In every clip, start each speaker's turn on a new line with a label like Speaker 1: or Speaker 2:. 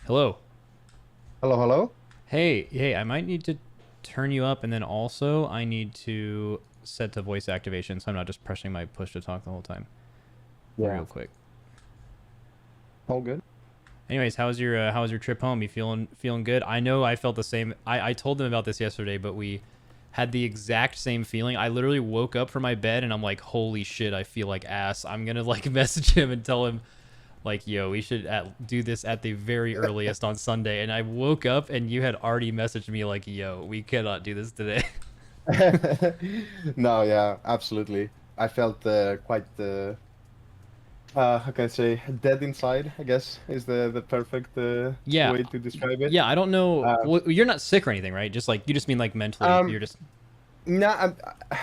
Speaker 1: Hello.
Speaker 2: Hello, hello.
Speaker 1: Hey, I might need to turn you up, and then also I need to set to voice activation, so I'm not just pressing my push to talk the whole time.
Speaker 2: Yeah,
Speaker 1: Real quick.
Speaker 2: all good.
Speaker 1: Anyways, how was your trip home? You feeling good? I know I felt the same. I told them about this yesterday, but we had the exact same feeling. I literally woke up from my bed and I'm like, holy shit, I feel like ass. I'm gonna like message him and tell him like, yo, we should do this at the very earliest on Sunday. And I woke up and you had already messaged me like, yo, we cannot do this today.
Speaker 2: No, yeah, absolutely. I felt quite how can I say, dead inside, I guess is the perfect
Speaker 1: Yeah,
Speaker 2: way to describe it.
Speaker 1: yeah. I don't know.
Speaker 2: Uh,
Speaker 1: Well, you're not sick or anything, right? Just like you just mean like mentally.
Speaker 2: um,
Speaker 1: You're just
Speaker 2: no,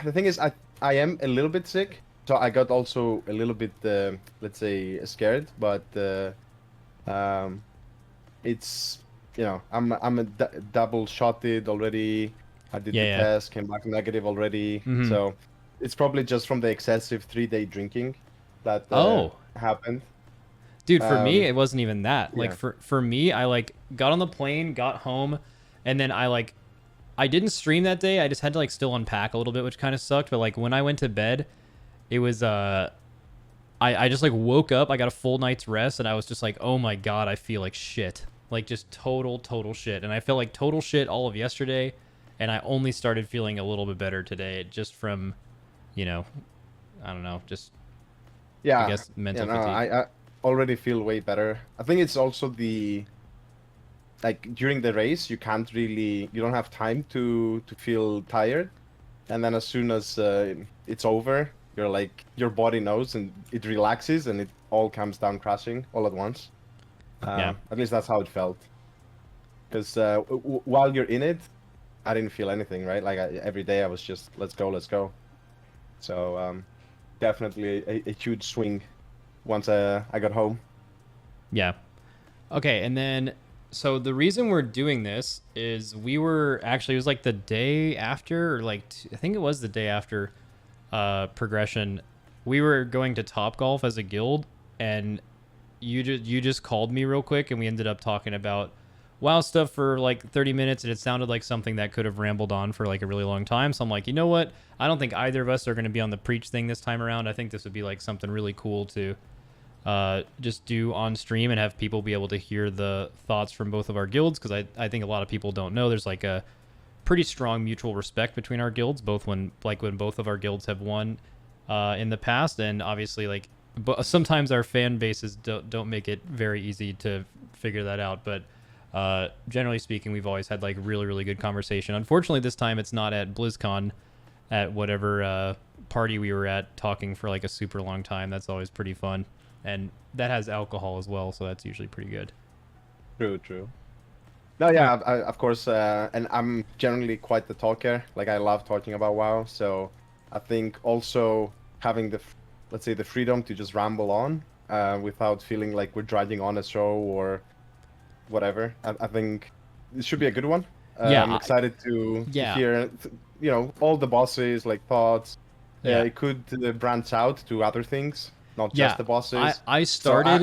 Speaker 2: the thing is, I am a little bit sick, so I got also a little bit, let's say, scared. But um, it's I'm a double shotted already. I did
Speaker 1: yeah,
Speaker 2: the
Speaker 1: yeah.
Speaker 2: test, came back negative already.
Speaker 1: Mm-hmm.
Speaker 2: So it's probably just from the excessive 3 day drinking that
Speaker 1: Oh,
Speaker 2: happened.
Speaker 1: dude, for me,
Speaker 2: Um,
Speaker 1: it wasn't even that. Like
Speaker 2: yeah.
Speaker 1: for me, I like got on the plane, got home, and then I didn't stream that day. I just had to like still unpack a little bit, which kind of sucked. But like when I went to bed, it was I just like woke up. I got a full night's rest, and I was just like, oh my god, I feel like shit. Like just total shit. And I felt like total shit all of yesterday, and I only started feeling a little bit better today, just from, you know, I don't know, just I
Speaker 2: Yeah.
Speaker 1: guess mental
Speaker 2: No,
Speaker 1: fatigue.
Speaker 2: I already feel way better. I think it's also like during the race, you don't have time to feel tired. And then as soon as it's over, you're like, your body knows and it relaxes and it all comes down crashing all at once.
Speaker 1: Yeah,
Speaker 2: At least that's how it felt. Because while you're in it, I didn't feel anything, right? Like every day I was just, let's go, let's go. So definitely a huge swing once I got home.
Speaker 1: yeah. Okay, and then so the reason we're doing this is we were actually it was like the day after or like I think it was the day after progression. We were going to Top Golf as a guild, and you just called me real quick, and we ended up talking about WoW stuff for like 30 minutes, and it sounded like something that could have rambled on for like a really long time. So I'm like, you know what? I don't think either of us are going to be on the preach thing this time around. I think this would be like something really cool to just do on stream and have people be able to hear the thoughts from both of our guilds, because I think a lot of people don't know there's like a pretty strong mutual respect between our guilds, both when both of our guilds have won in the past, and obviously like but sometimes our fan bases don't make it very easy to figure that out, but generally speaking, we've always had like really good conversation. Unfortunately, this time it's not at BlizzCon, at whatever party we were at, talking for like a super long time. That's always pretty fun, and that has alcohol as well, so that's usually pretty good.
Speaker 2: True, true. No,
Speaker 1: All right.
Speaker 2: yeah, of course, and I'm generally quite the talker. Like I love talking about WoW, so I think also having let's say, the freedom to just ramble on without feeling like we're dragging on a show or whatever. I think it should be a good one.
Speaker 1: Yeah,
Speaker 2: I'm excited to
Speaker 1: yeah,
Speaker 2: hear, all the bosses like thoughts.
Speaker 1: yeah,
Speaker 2: It could branch out to other things, not just
Speaker 1: yeah.
Speaker 2: the
Speaker 1: I
Speaker 2: bosses.
Speaker 1: I
Speaker 2: So
Speaker 1: started.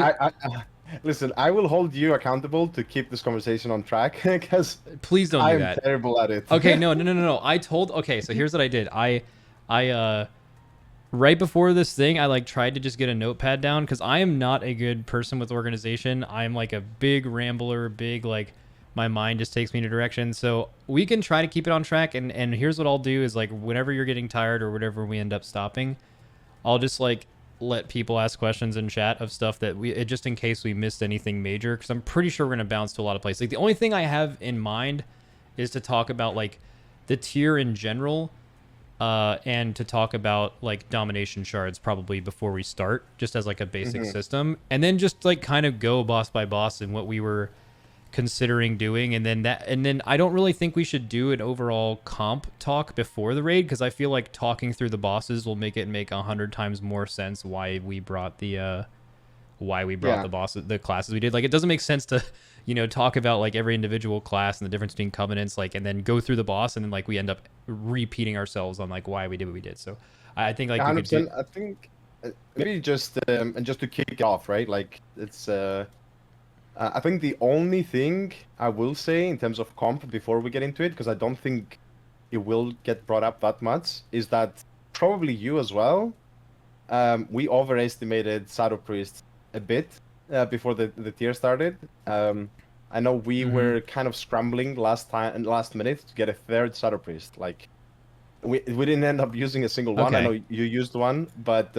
Speaker 2: listen. I will hold you accountable to keep this conversation on track because
Speaker 1: Please don't
Speaker 2: I
Speaker 1: do
Speaker 2: am
Speaker 1: that.
Speaker 2: terrible at it.
Speaker 1: Okay, no. Okay, so here's what I did. I right before this thing, I like tried to just get a notepad down, because I am not a good person with organization. I'm like a big rambler, big like my mind just takes me in a direction. So we can try to keep it on track, and here's what I'll do is like whenever you're getting tired or whatever we end up stopping, I'll just like let people ask questions in chat of stuff that just in case we missed anything major, because I'm pretty sure we're gonna bounce to a lot of places. Like the only thing I have in mind is to talk about like the tier in general, and to talk about like domination shards probably before we start, just as like a basic
Speaker 2: Mhm.
Speaker 1: system, and then just like kind of go boss by boss and what we were considering doing, and then I don't really think we should do an overall comp talk before the raid, because I feel like talking through the bosses will make it make 100 times more sense why we brought
Speaker 2: Yeah,
Speaker 1: the classes we did. Like it doesn't make sense to talk about like every individual class and the difference between covenants, like, and then go through the boss, and then like we end up repeating ourselves on like why we did what we did. So I think like we could do.
Speaker 2: 100%. I think maybe just and just to kick it off, right? Like it's I think the only thing I will say in terms of comp before we get into it, because I don't think it will get brought up that much, is that probably you as well. We overestimated Shadow Priest a bit before the tier started. I know we
Speaker 1: Mm-hmm.
Speaker 2: were kind of scrambling last minute to get a third Shadow Priest. Like we didn't end up using a single one. I know
Speaker 1: Okay.
Speaker 2: you used one, but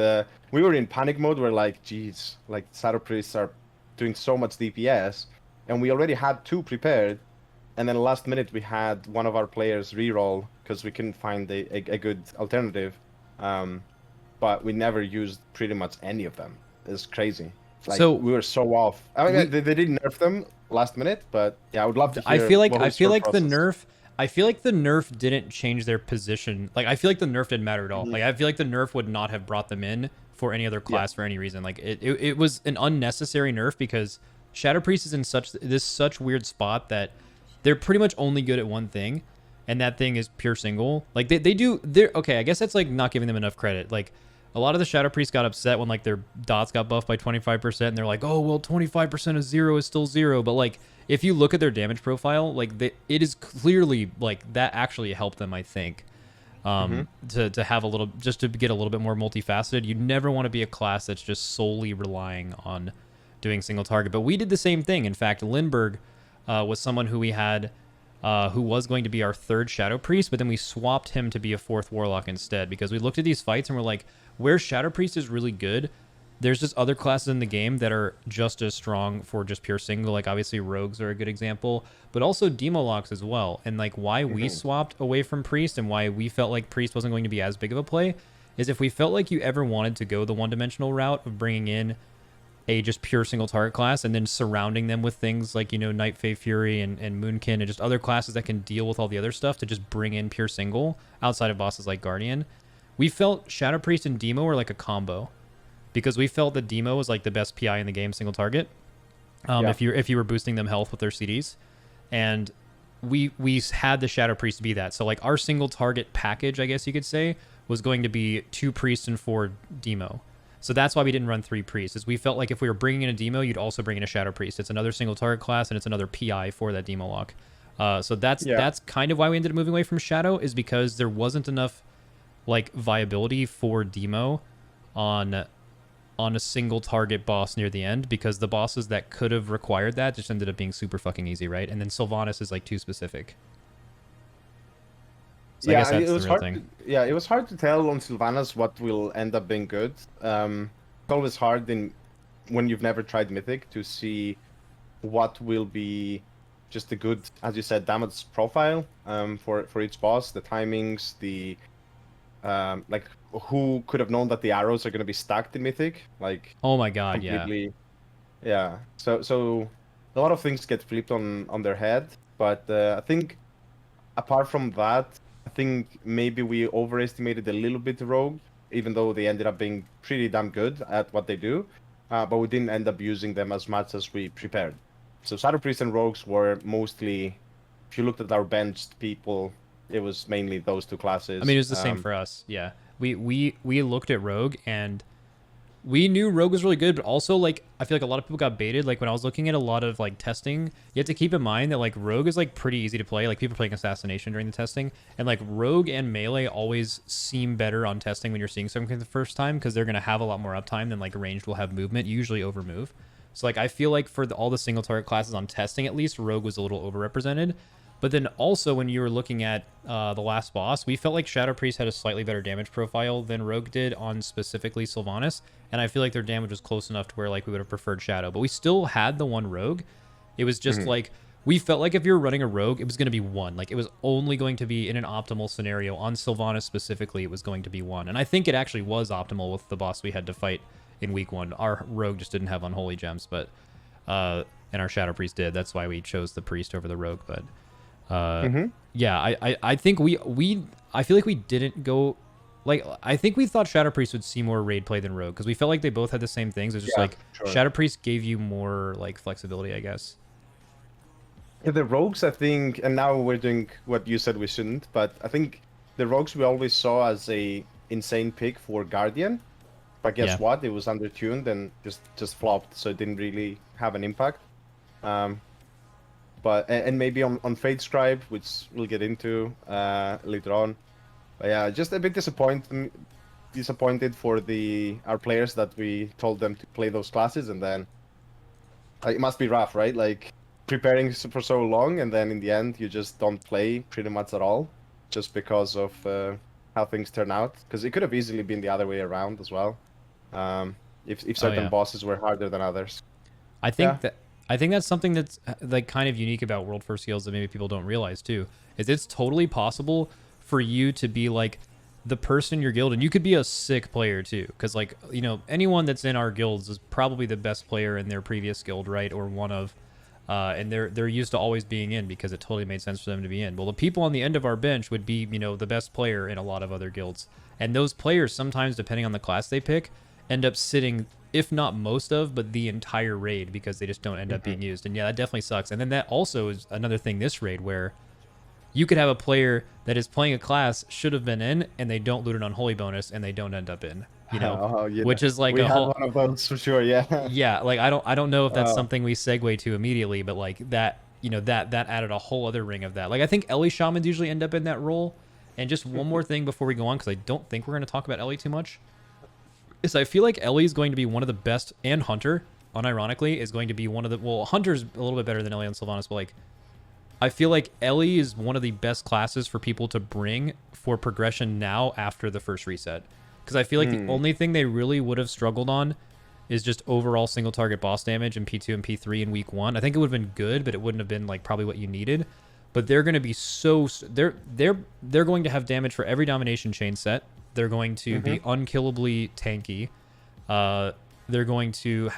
Speaker 2: we were in panic mode. We're like, geez, like Shadow Priests are doing so much DPS, and we already had two prepared. And then last minute we had one of our players reroll because we couldn't find a good alternative. Um, but we never used pretty much any of them. It's crazy. Like
Speaker 1: So
Speaker 2: we were so off. I mean,
Speaker 1: we
Speaker 2: they didn't nerf them last minute, but yeah, I would love to
Speaker 1: I
Speaker 2: hear
Speaker 1: feel like
Speaker 2: what
Speaker 1: I
Speaker 2: was
Speaker 1: feel
Speaker 2: your
Speaker 1: like the
Speaker 2: process.
Speaker 1: nerf I feel like the nerf didn't change their position. Like I feel like the nerf didn't matter at all.
Speaker 2: Mhm.
Speaker 1: Like I feel like the nerf would not have brought them in for any other
Speaker 2: Yeah.
Speaker 1: class for any reason. Like it was an unnecessary nerf because Shadow Priest is in such weird spot that they're pretty much only good at one thing, and that thing is pure single. Like they're okay, I guess that's like not giving them enough credit. Like a lot of the Shadow Priests got upset when like their dots got buffed by 25%, and they're like, oh well, 25% of zero is still zero. But like if you look at their damage profile, like it is clearly like that actually helped them, I think.
Speaker 2: Hmm.
Speaker 1: To have a little, just to get a little bit more multifaceted. You never want to be a class that's just solely relying on doing single target. But we did the same thing. In fact, Lindbergh was someone who we had who was going to be our third Shadow Priest, but then we swapped him to be a fourth Warlock instead because we looked at these fights and we're like, where Shadow Priest is really good, there's just other classes in the game that are just as strong for just pure single. Like obviously Rogues are a good example, but also Demo Locks as well. And like why we
Speaker 2: Hmm.
Speaker 1: swapped away from Priest and why we felt like Priest wasn't going to be as big of a play is if we felt like you ever wanted to go the one-dimensional route of bringing in a just pure single target class and then surrounding them with things like, you know, Night Fae Fury and Moonkin and just other classes that can deal with all the other stuff to just bring in pure single outside of bosses like Guardian. We felt Shadow Priest and Demo were like a combo because we felt that Demo was like the best PI in the game, single target.
Speaker 2: Yeah.
Speaker 1: If you were boosting them health with their CDs, and we had the Shadow Priest be that. So like our single target package, I guess you could say, was going to be 2 priests and 4 Demo. So that's why we didn't run 3 priests. Is we felt like if we were bringing in a Demo, you'd also bring in a Shadow Priest. It's another single target class and it's another PI for that Demo lock. So
Speaker 2: Yeah.
Speaker 1: that's kind of why we ended up moving away from Shadow, is because there wasn't enough like viability for Demo on a single target boss near the end, because the bosses that could have required that just ended up being super fucking easy, right? And then Sylvanas is like too specific. So I guess
Speaker 2: Yeah, it
Speaker 1: that's the
Speaker 2: was
Speaker 1: real
Speaker 2: hard.
Speaker 1: thing.
Speaker 2: Yeah, it was hard to tell on Sylvanas what will end up being good. It's always hard in when you've never tried Mythic to see what will be just a good, as you said, damage profile for each boss, the timings, the like who could have known that the arrows are going to be stacked in Mythic, like
Speaker 1: Oh my god, yeah.
Speaker 2: completely. Yeah, so a lot of things get flipped on their head, but I think apart from that, I think maybe we overestimated a little bit the Rogue, even though they ended up being pretty damn good at what they do. But we didn't end up using them as much as we prepared. So Shadow Priest and Rogues were mostly, if you looked at our benched people, it was mainly those two
Speaker 1: I mean,
Speaker 2: classes.
Speaker 1: it was the same for us. Yeah. We looked at Rogue and we knew Rogue was really good, but also like I feel like a lot of people got baited. Like when I was looking at a lot of like testing, you have to keep in mind that like Rogue is like pretty easy to play. Like people playing Assassination during the testing, and like Rogue and Melee always seem better on testing when you're seeing something the first time because they're gonna have a lot more uptime than like ranged will have movement, usually over move. So like I feel like for all the single target classes on testing, at least Rogue was a little overrepresented. But then also when you were looking at the last boss, we felt like Shadow Priest had a slightly better damage profile than Rogue did on specifically Sylvanas, and I feel like their damage was close enough to where like we would have preferred Shadow. But we still had the one Rogue. It was just
Speaker 2: Mhm.
Speaker 1: like we felt like if you were running a Rogue, it was going to be one. Like it was only going to be in an optimal scenario on Sylvanas specifically. It was going to be one, and I think it actually was optimal with the boss we had to fight in week 1. Our Rogue just didn't have unholy gems, but and our Shadow Priest did. That's why we chose the Priest over the Rogue, but.
Speaker 2: Mhm.
Speaker 1: Yeah, I think I feel like we didn't go like I think we thought Shadow Priest would see more raid play than Rogue because we felt like they both had the same things. It's just
Speaker 2: Yeah,
Speaker 1: like
Speaker 2: sure.
Speaker 1: Shadow Priest gave you more like flexibility, I guess.
Speaker 2: Yeah, the rogues, I think, and now we're doing what you said we shouldn't, but I think the rogues we always saw as a insane pick for Guardian. But guess
Speaker 1: Yeah.
Speaker 2: what? It was undertuned and just flopped, so it didn't really have an impact. Um, but and maybe on Fate Scribe, which we'll get into later on. But yeah, just a bit disappointed for the our players that we told them to play those classes, and then it must be rough, right? Like preparing for so long, and then in the end you just don't play pretty much at all, just because of how things turn out. Because it could have easily been the other way around as well, if
Speaker 1: Oh
Speaker 2: certain
Speaker 1: yeah.
Speaker 2: bosses were harder than others.
Speaker 1: I
Speaker 2: Yeah.
Speaker 1: think that I think that's something that's like kind of unique about World First Skills that maybe people don't realize too. Is it's totally possible for you to be like the person in your guild, and you could be a sick player too, because like anyone that's in our guilds is probably the best player in their previous guild, right, or one of, and they're used to always being in because it totally made sense for them to be in. Well, the people on the end of our bench would be the best player in a lot of other guilds, and those players sometimes, depending on the class they pick, end up sitting, if not most of, but the entire raid because they just don't end up
Speaker 2: Hmm.
Speaker 1: being used. And yeah, that definitely sucks. And then that also is another thing this raid where you could have a player that is playing a class should have been in and they don't loot an unholy bonus and they don't end up in,
Speaker 2: Oh,
Speaker 1: which is like
Speaker 2: we
Speaker 1: a
Speaker 2: had
Speaker 1: whole
Speaker 2: one of those for sure. Yeah.
Speaker 1: yeah, like I don't know if that's
Speaker 2: Uh,
Speaker 1: something we segue to immediately, but like that, that added a whole other ring of that. Like I think Ellie shamans usually end up in that role. And just one more thing before we go on, because I don't think we're going to talk about Ellie too much, is I feel like Ellie is going to be one of the best, and Hunter, unironically, is going to be one of the, well, Hunter's a little bit better than Ellie and Sylvanas, but like I feel like Ellie is one of the best classes for people to bring for progression now after the first reset. Because I feel like the
Speaker 2: hmm.
Speaker 1: only thing they really would have struggled on is just overall single target boss damage in P2 and P3 in week 1. I think it would have been good, but it wouldn't have been like probably what you needed. But they're going to be they're going to have damage for every domination chain set. They're going to
Speaker 2: Hmm.
Speaker 1: be unkillably tanky. Uh, they're going to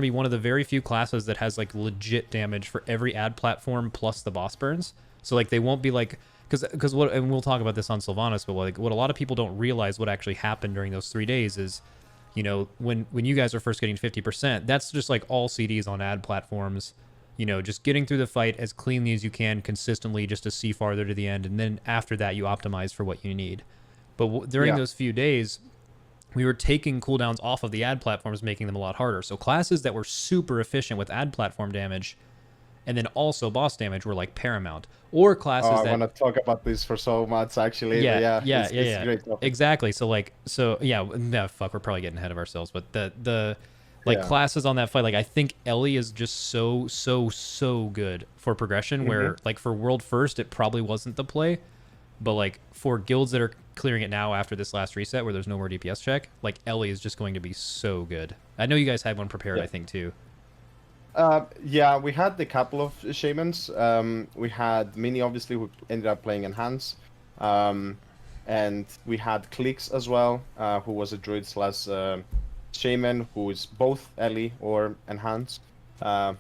Speaker 1: be one of the very few classes that has like legit damage for every ad platform plus the boss burns. So like they won't be like, because what, and we'll talk about this on Sylvanas, but like what a lot of people don't realize what actually happened during those 3 days is, when you guys are first getting 50%, that's just like all CDs on ad platforms, just getting through the fight as cleanly as you can consistently just to see farther to the end, and then after that you optimize for what you need. But during
Speaker 2: Yeah.
Speaker 1: those few days, we were taking cooldowns off of the ad platforms, making them a lot harder. So classes that were super efficient with ad platform damage and then also boss damage were like paramount. Or
Speaker 2: Oh,
Speaker 1: classes
Speaker 2: I
Speaker 1: that,
Speaker 2: want to talk about this for so much actually, but
Speaker 1: yeah,
Speaker 2: yeah,
Speaker 1: yeah, yeah,
Speaker 2: it's a
Speaker 1: yeah,
Speaker 2: great topic.
Speaker 1: exactly. So yeah, no, fuck, we're probably getting ahead of ourselves. But the like
Speaker 2: Yeah.
Speaker 1: classes on that fight, like I think Ellie is just so good for progression.
Speaker 2: Hmm.
Speaker 1: Where like for world first, it probably wasn't the play, but like for guilds that are clearing it now after this last reset where there's no more DPS check, like Ellie is just going to be so good. I know you guys had one prepared,
Speaker 2: Yeah.
Speaker 1: I think too.
Speaker 2: Yeah, we had a couple of shamans. We had Mini, obviously, who ended up playing Enhance. Um, and we had Clicks as well, who was a druid slash shaman, who is both Ellie or Enhance. Uh,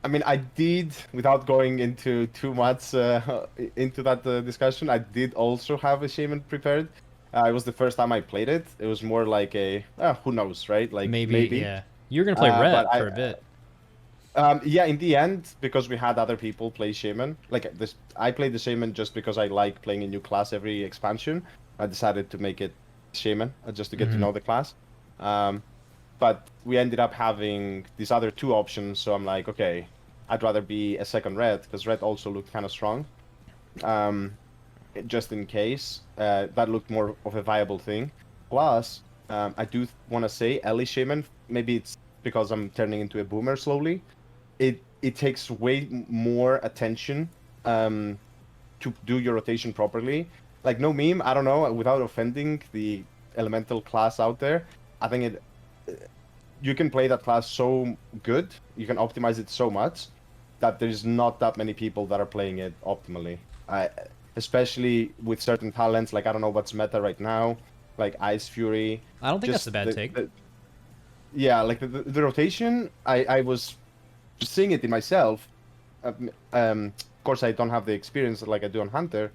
Speaker 2: I mean, I did, without going into too much into that discussion, I did also have a shaman prepared. It was the first time I played it. It was more like a, who knows, right? Like,
Speaker 1: Maybe,
Speaker 2: maybe.
Speaker 1: yeah. You're gonna play
Speaker 2: But
Speaker 1: Ret
Speaker 2: I,
Speaker 1: for a bit.
Speaker 2: yeah, in the end, because we had other people play Shaman, like this, I played the Shaman just because I like playing a new class every expansion. I decided to make it Shaman just to get to
Speaker 1: Hmm.
Speaker 2: know the class. Um, but we ended up having these other two options, so I'm like, okay, I'd rather be a second Red because Red also looked kind of strong. Um, just in case, that looked more of a viable thing. Plus, I do want to say Ellie Shaman. Maybe it's because I'm turning into a boomer slowly. It takes way more attention to do your rotation properly. Like no meme, I don't know, without offending the elemental class out there, I think you can play that class so good, you can optimize it so much that there's not that many people that are playing it optimally. Especially with certain talents, like I don't know what's meta right now, like Ice Fury.
Speaker 1: I don't think that's a
Speaker 2: Just
Speaker 1: bad take.
Speaker 2: yeah, like the rotation, I was seeing it in myself. Of course, I don't have the experience like I do on Hunter,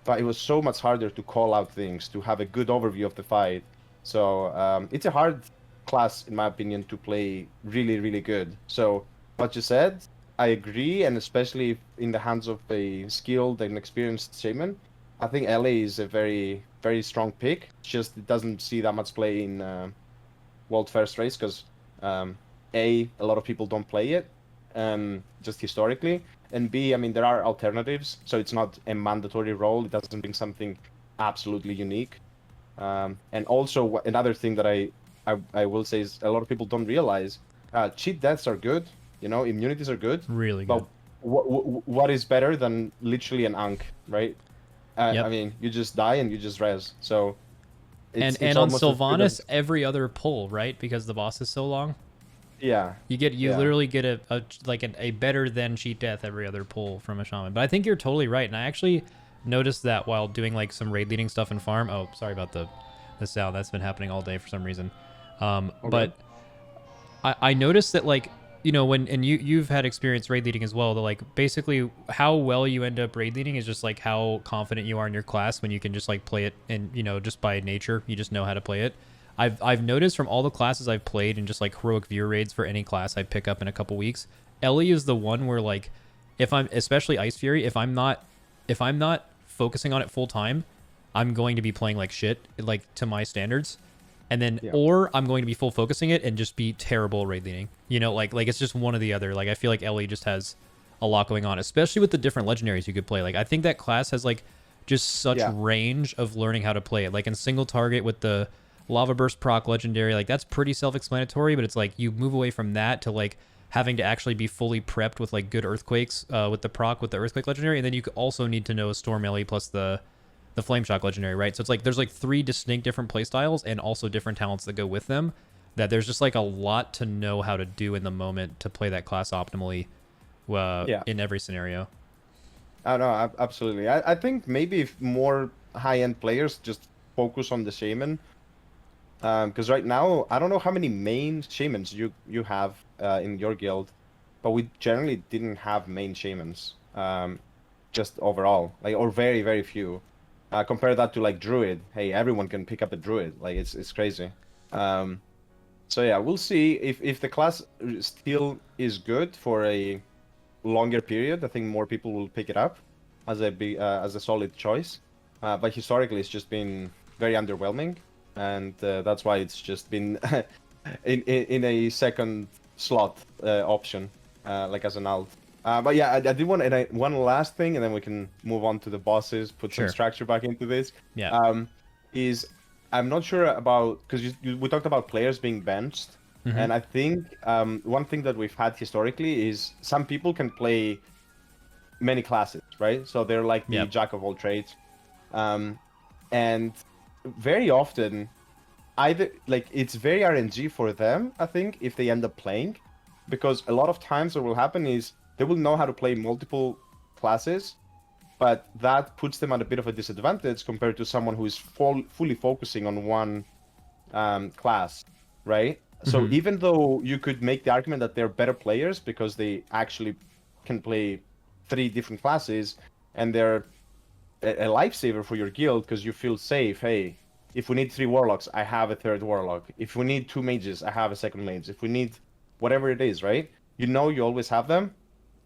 Speaker 2: but it was so much harder to call out things, to have a good overview of the fight. So it's a hard class, in my opinion, to play really, really good. So what you said, I agree, and especially in the hands of a skilled and experienced shaman, I think LA is a very, very strong pick. Just it doesn't see that much play in World First Race because a lot of people don't play it, just historically. And B, I mean, there are alternatives, so it's not a mandatory role. It doesn't bring something absolutely unique. And also, another thing that I will say is a lot of people don't realize cheat deaths are good, immunities are good,
Speaker 1: Really
Speaker 2: but
Speaker 1: good.
Speaker 2: what is better than literally an Ankh, right? I
Speaker 1: Yep.
Speaker 2: mean, you just die and you just res. So it's
Speaker 1: And on
Speaker 2: almost as good
Speaker 1: Sylvanas,
Speaker 2: as
Speaker 1: every other pull, right? Because the boss is so long.
Speaker 2: yeah,
Speaker 1: You
Speaker 2: yeah,
Speaker 1: literally get a better than cheat death every other pull from a shaman. But I think you're totally right, and I actually noticed that while doing like some raid leading stuff in farm. Oh, sorry about the sound. That's been happening all day for some reason.
Speaker 2: okay,
Speaker 1: But I noticed that like when and you've had experience raid leading as well. That like basically how well you end up raid leading is just like how confident you are in your class when you can just like play it and just by nature you just know how to play it. I've noticed from all the classes I've played and just like heroic viewer raids for any class I pick up in a couple weeks, Ellie is the one where like if I'm especially Ice Fury, if I'm not focusing on it full time, I'm going to be playing like shit, like to my standards. And then
Speaker 2: yeah,
Speaker 1: or I'm going to be full focusing it and just be terrible raid leading. Like it's just one or the other. Like I feel like Ellie just has a lot going on, especially with the different legendaries you could play. Like I think that class has like just such
Speaker 2: yeah,
Speaker 1: range of learning how to play it. Like in single target with the lava burst proc legendary, like that's pretty self-explanatory, but it's like you move away from that to like having to actually be fully prepped with like good earthquakes with the proc with the earthquake legendary, and then you also need to know storm Ellie plus the flame shock legendary, right? So it's like there's like three distinct different playstyles and also different talents that go with them. That there's just like a lot to know how to do in the moment to play that class optimally
Speaker 2: yeah.
Speaker 1: in every scenario.
Speaker 2: I know, absolutely. I think maybe if more high-end players just focus on the shaman, because right now I don't know how many main shamans you have in your guild, but we generally didn't have main shamans, just overall, like or very very few. Compare that to like druid. Hey, everyone can pick up a druid. Like it's crazy. Um, so yeah, we'll see if the class still is good for a longer period. I think more people will pick it up as a solid choice. But historically, it's just been very underwhelming, and that's why it's just been in a second slot option, like as an alt. But yeah, I did want one last thing, and then we can move on to the bosses, put some
Speaker 1: Sure.
Speaker 2: structure back into this.
Speaker 1: Yeah.
Speaker 2: Is I'm not sure about because we talked about players being benched,
Speaker 1: Mm-hmm.
Speaker 2: and I think one thing that we've had historically is some people can play many classes, right? So they're like the
Speaker 1: Yep.
Speaker 2: jack of all trades, um, and very often either like it's very RNG for them, I think, if they end up playing, because a lot of times what will happen is they will know how to play multiple classes, but that puts them at a bit of a disadvantage compared to someone who is fully focusing on one class, right? So
Speaker 1: Mm-hmm.
Speaker 2: even though you could make the argument that they're better players because they actually can play three different classes and they're a lifesaver for your guild because you feel safe. Hey, if we need three warlocks, I have a third warlock. If we need two mages, I have a second mage. If we need whatever it is, right? You know you always have them,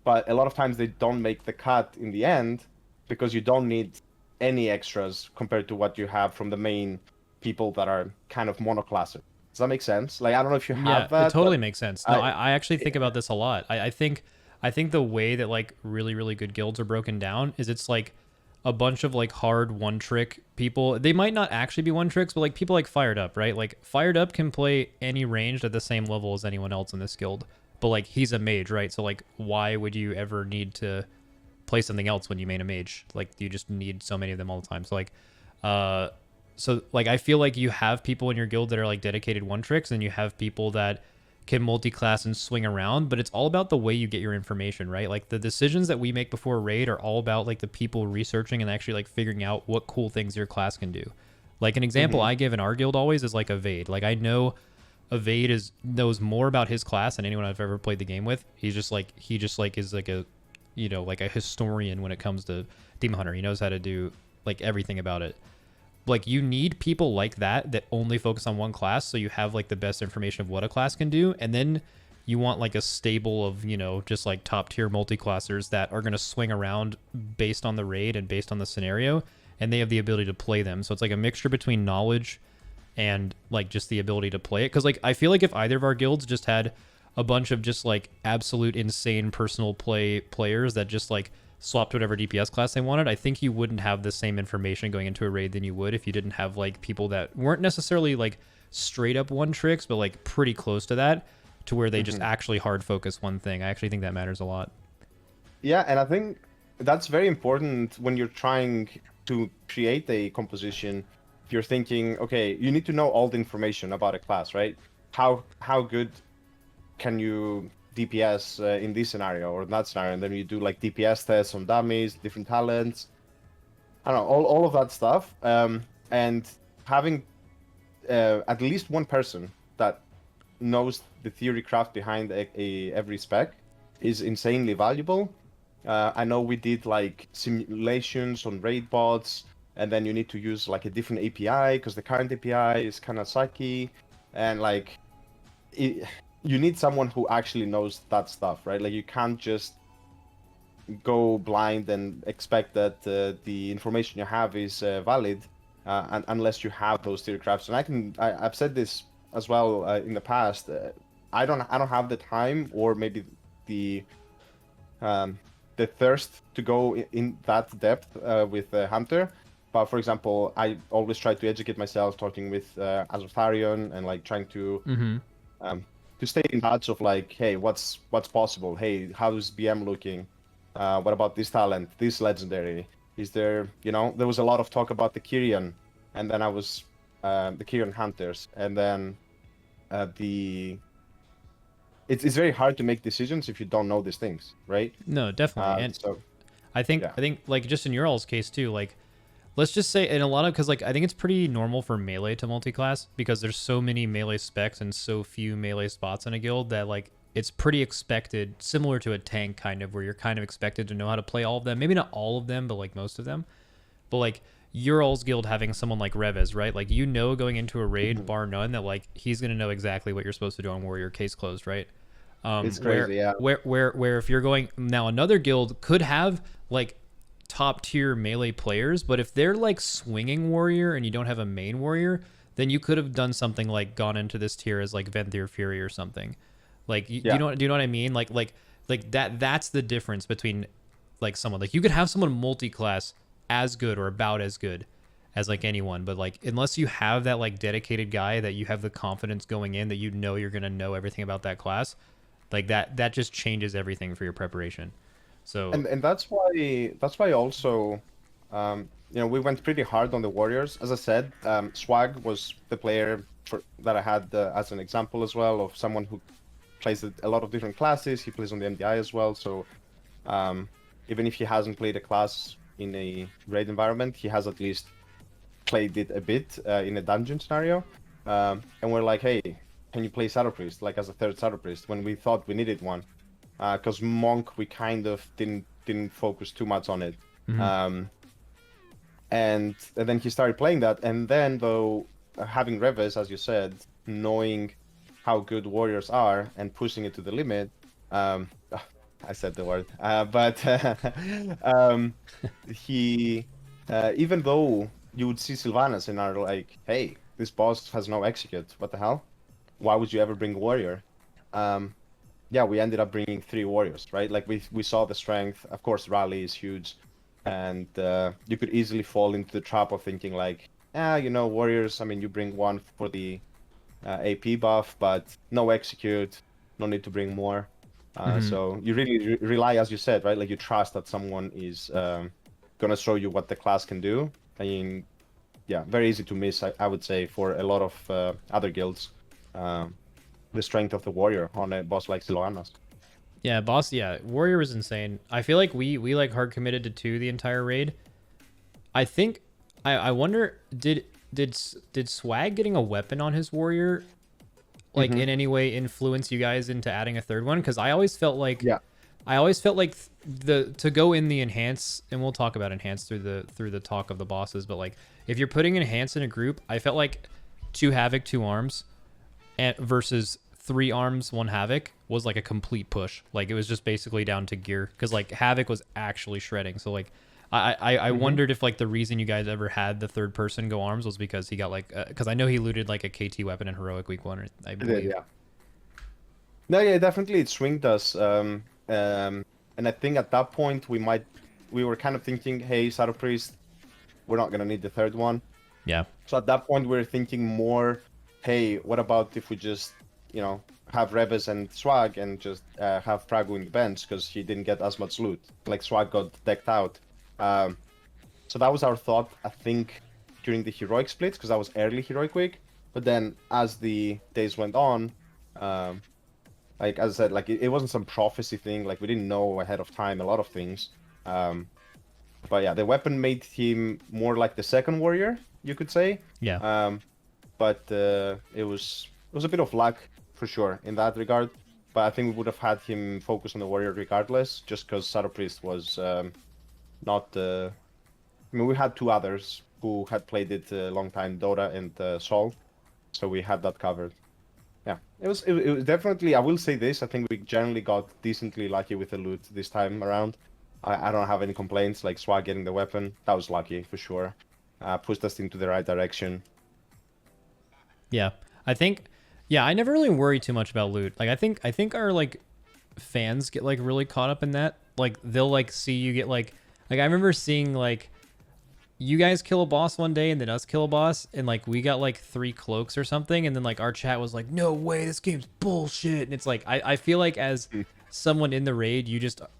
Speaker 2: but a lot of times they don't make the cut in the end because you don't need any extras compared to what you have from the main people that are kind of monoclassic. Does that make sense? Like I don't know if you
Speaker 1: Yeah,
Speaker 2: have
Speaker 1: it
Speaker 2: that, but
Speaker 1: totally makes sense. No,
Speaker 2: I
Speaker 1: I actually think about this a lot. I think the way that like really, really good guilds are broken down is it's like a bunch of like hard one trick people. They might not actually be one tricks, but like people like Fired Up, right? Like Fired Up can play any ranged at the same level as anyone else in this guild. But like he's a mage, right? So like why would you ever need to play something else when you main a mage? Like you just need so many of them all the time. Uh so I feel like you have people in your guild that are like dedicated one tricks, and you have people that can multi-class and swing around, but it's all about the way you get your information, right? Like the decisions that we make before raid are all about like the people researching and actually like figuring out what cool things your class can do. Like an example
Speaker 2: hmm
Speaker 1: I give in our guild always is like Evade. Like I know Evade knows more about his class than anyone I've ever played the game with. He just like is like a like a historian when it comes to Demon Hunter. He knows how to do like everything about it. Like you need people like that only focus on one class, so you have like the best information of what a class can do, and then you want like a stable of just like top tier multi-classers that are going to swing around based on the raid and based on the scenario, and they have the ability to play them. So it's like a mixture between knowledge and like just the ability to play it. Because like I feel like if either of our guilds just had a bunch of just like absolute insane personal players that just like swapped whatever DPS class they wanted, I think you wouldn't have the same information going into a raid than you would if you didn't have like people that weren't necessarily like straight up one tricks, but like pretty close to that, to where they just actually hard focus one thing. I actually think that matters a lot.
Speaker 2: Yeah, and I think that's very important when you're trying to create a composition. If you're thinking, okay, you need to know all the information about a class, right? How good can you DPS in this scenario or that scenario? And then you do like DPS tests on dummies, different talents. I don't know, all of that stuff. And having at least one person that knows the theory craft behind every spec is insanely valuable. I know we did like simulations on raid bots, and then you need to use like a different API because the current API is kind of sucky, and like you need someone who actually knows that stuff, right? Like you can't just go blind and expect that the information you have is valid, unless you have those theory crafts. And I've said this as well in the past. I don't have the time or maybe the thirst to go in that depth with Hunter. But for example, I always try to educate myself, talking with Azotharion, and like trying to stay in touch of like, hey, what's possible? Hey, how's BM looking? What about this talent, this legendary? Is there, there was a lot of talk about the Kyrian, and then I was the Kyrian Hunters, and then it's very hard to make decisions if you don't know these things, right?
Speaker 1: No, definitely. And
Speaker 2: so
Speaker 1: I think like just in your all's case too, like let's just say in a lot of, because like I think it's pretty normal for melee to multi-class because there's so many melee specs and so few melee spots in a guild that like it's pretty expected, similar to a tank kind of, where you're kind of expected to know how to play all of them. Maybe not all of them, but like most of them. But like your all's guild having someone like Revez, right? Like going into a raid, bar none, that like he's gonna know exactly what you're supposed to do on Warrior, case closed, right?
Speaker 2: It's crazy, yeah.
Speaker 1: Where if you're going now, another guild could have like top tier melee players, but if they're like swinging Warrior and you don't have a main Warrior, then you could have done something like gone into this tier as like Venthyr Fury or something. Like do you know what I mean? Like that's the difference between like someone like you could have someone multi-class as good or about as good as like anyone, but like unless you have that like dedicated guy that you have the confidence going in that you're gonna know everything about that class, like that just changes everything for your preparation. So
Speaker 2: and that's why also we went pretty hard on the Warriors. As I said, Swag was the player that I had as an example as well of someone who plays a lot of different classes. He plays on the MDI as well, so even if he hasn't played a class in a raid environment, he has at least played it a bit in a dungeon scenario. And we're like, hey, can you play Shadow Priest like as a third Shadow Priest, when we thought we needed one, because Monk we kind of didn't focus too much on it. And then he started playing that, and then though having Revez, as you said, knowing how good Warriors are and pushing it to the limit, I said the word, but he even though you would see Sylvanas and are like, hey, this boss has no execute, what the hell, why would you ever bring Warrior? We ended up bringing 3 Warriors, right? Like we saw the strength. Of course, Rally is huge, and you could easily fall into the trap of thinking like, Warriors, I mean, you bring one for the AP buff, but no execute, no need to bring more. So you really rely, as you said, right? Like you trust that someone is gonna show you what the class can do. I mean, very easy to miss, I would say, for a lot of other guilds. The strength of the Warrior on a boss like Sylvanas.
Speaker 1: Warrior was insane. I feel like we like hard committed to 2 the entire raid. I think I wonder, did Swag getting a weapon on his Warrior like in any way influence you guys into adding a third one? Because I always felt like to go in the enhance, and we'll talk about enhance through the talk of the bosses, but like if you're putting enhance in a group, I felt like 2 Havoc, 2 arms, and versus 3 arms, 1 Havoc was like a complete push. Like it was just basically down to gear, because like Havoc was actually shredding. So like I wondered if like the reason you guys ever had the third person go arms was because he got like because I know he looted like a KT weapon in Heroic Week 1, I believe.
Speaker 2: Yeah. No, yeah, definitely it swinged us. And I think at that point we were kind of thinking, hey, Shadow Priest, we're not gonna need the third one.
Speaker 1: Yeah.
Speaker 2: So at that point we were thinking more, hey, what about if we just, you know, have Reves and Swag and just have Pragu in the bench because he didn't get as much loot. Like Swag got decked out. Um, so that was our thought, I think, during the heroic splits because that was early heroic week. But then as the days went on, um, like as I said, like it wasn't some prophecy thing. Like we didn't know ahead of time a lot of things. Um, but yeah, the weapon made him more like the second warrior, you could say.
Speaker 1: Yeah.
Speaker 2: But it was a bit of luck for sure in that regard. But I think we would have had him focus on the warrior regardless, just because Shadow Priest was not. I mean, we had two others who had played it a long time, Dota and Sol, so we had that covered. Yeah, it was definitely. I will say this. I think we generally got decently lucky with the loot this time around. I don't have any complaints. Like Swag getting the weapon, that was lucky for sure. Pushed us into the right direction.
Speaker 1: Yeah. I think yeah, I never really worry too much about loot. Like I think our like fans get like really caught up in that. Like they'll like see you get like I remember seeing like you guys kill a boss one day and then us kill a boss and like we got like 3 cloaks or something and then like our chat was like, no way, this game's bullshit. And it's like I feel like as someone in the raid,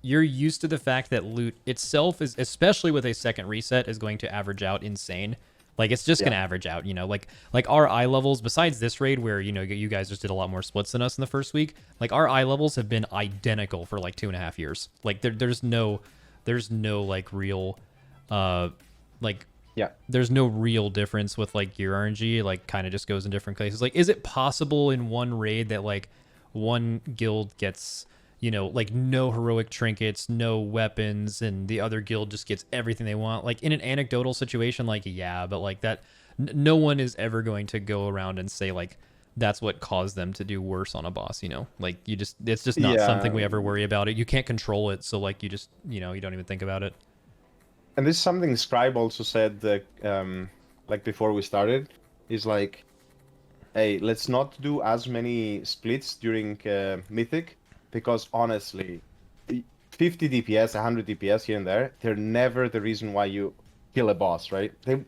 Speaker 1: you're used to the fact that loot itself is, especially with a second reset, is going to average out insane. Like it's just
Speaker 2: Yeah.
Speaker 1: gonna average out, you know. Like our eye levels, besides this raid where you know you guys just did a lot more splits than us in the first week. Like our eye levels have been identical for like 2.5 years. Like there's no like real, like
Speaker 2: Yeah.
Speaker 1: there's no real difference with like gear RNG. Like kind of just goes in different places. Like is it possible in one raid that like one guild gets, you know, like no heroic trinkets, no weapons, and the other guild just gets everything they want? Like in an anecdotal situation, like yeah, but like that, no one is ever going to go around and say like that's what caused them to do worse on a boss, you know? Like you just, it's just not something
Speaker 2: Yeah.
Speaker 1: we ever worry about. It, you can't control it, so like you just, you know, you don't even think about it.
Speaker 2: And this is something Scribe also said, like before we started, is like, hey, let's not do as many splits during Mythic, because honestly, 50 DPS, 100 DPS here and there, they're never the reason why you kill a boss, right? They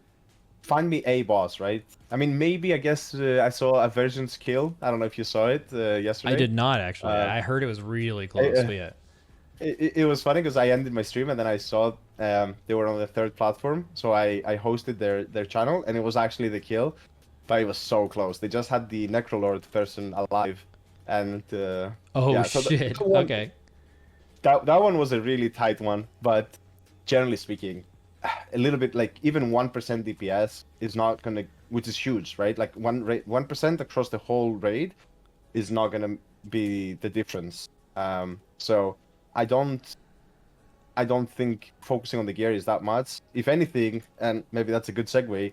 Speaker 2: find me a boss, right? I mean, maybe I guess I saw a Version's kill. I don't know if you saw it
Speaker 1: I
Speaker 2: yesterday.
Speaker 1: did not actually.
Speaker 2: Uh,
Speaker 1: I heard it was really
Speaker 2: I,
Speaker 1: close, but yeah.
Speaker 2: it was funny because I ended my stream and then I saw they were on the third platform, so I hosted their channel and it was actually the kill, but it was so close. They just had the Necrolord person alive, and
Speaker 1: Oh
Speaker 2: yeah, so
Speaker 1: shit.
Speaker 2: that one,
Speaker 1: Okay.
Speaker 2: that one was a really tight one, but generally speaking, a little bit like even 1% DPS is not gonna, which is huge, right? Like 1% across the whole raid is not gonna be the difference. So I don't I don't think focusing on the gear is that much. If anything, and maybe that's a good segue,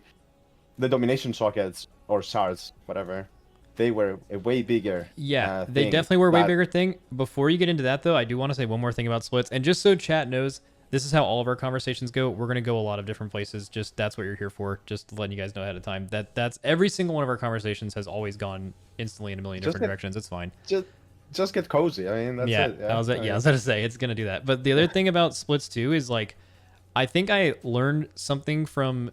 Speaker 2: the domination sockets or shards, whatever, they were a way bigger
Speaker 1: Yeah, they
Speaker 2: thing
Speaker 1: definitely were a way
Speaker 2: that
Speaker 1: bigger thing. Before you get into that, though, I do want to say one more thing about splits. And just so chat knows, this is how all of our conversations go. We're going to go a lot of different places. Just that's what you're here for. Just letting you guys know ahead of time. That's every single one of our conversations has always gone instantly in a million
Speaker 2: just
Speaker 1: different
Speaker 2: get
Speaker 1: directions. It's fine.
Speaker 2: just just get cozy. I mean, that's
Speaker 1: Yeah,
Speaker 2: it.
Speaker 1: I was
Speaker 2: I
Speaker 1: yeah, I
Speaker 2: mean,
Speaker 1: was going to say it's going to do that. But the other thing about splits too is like I think I learned something from,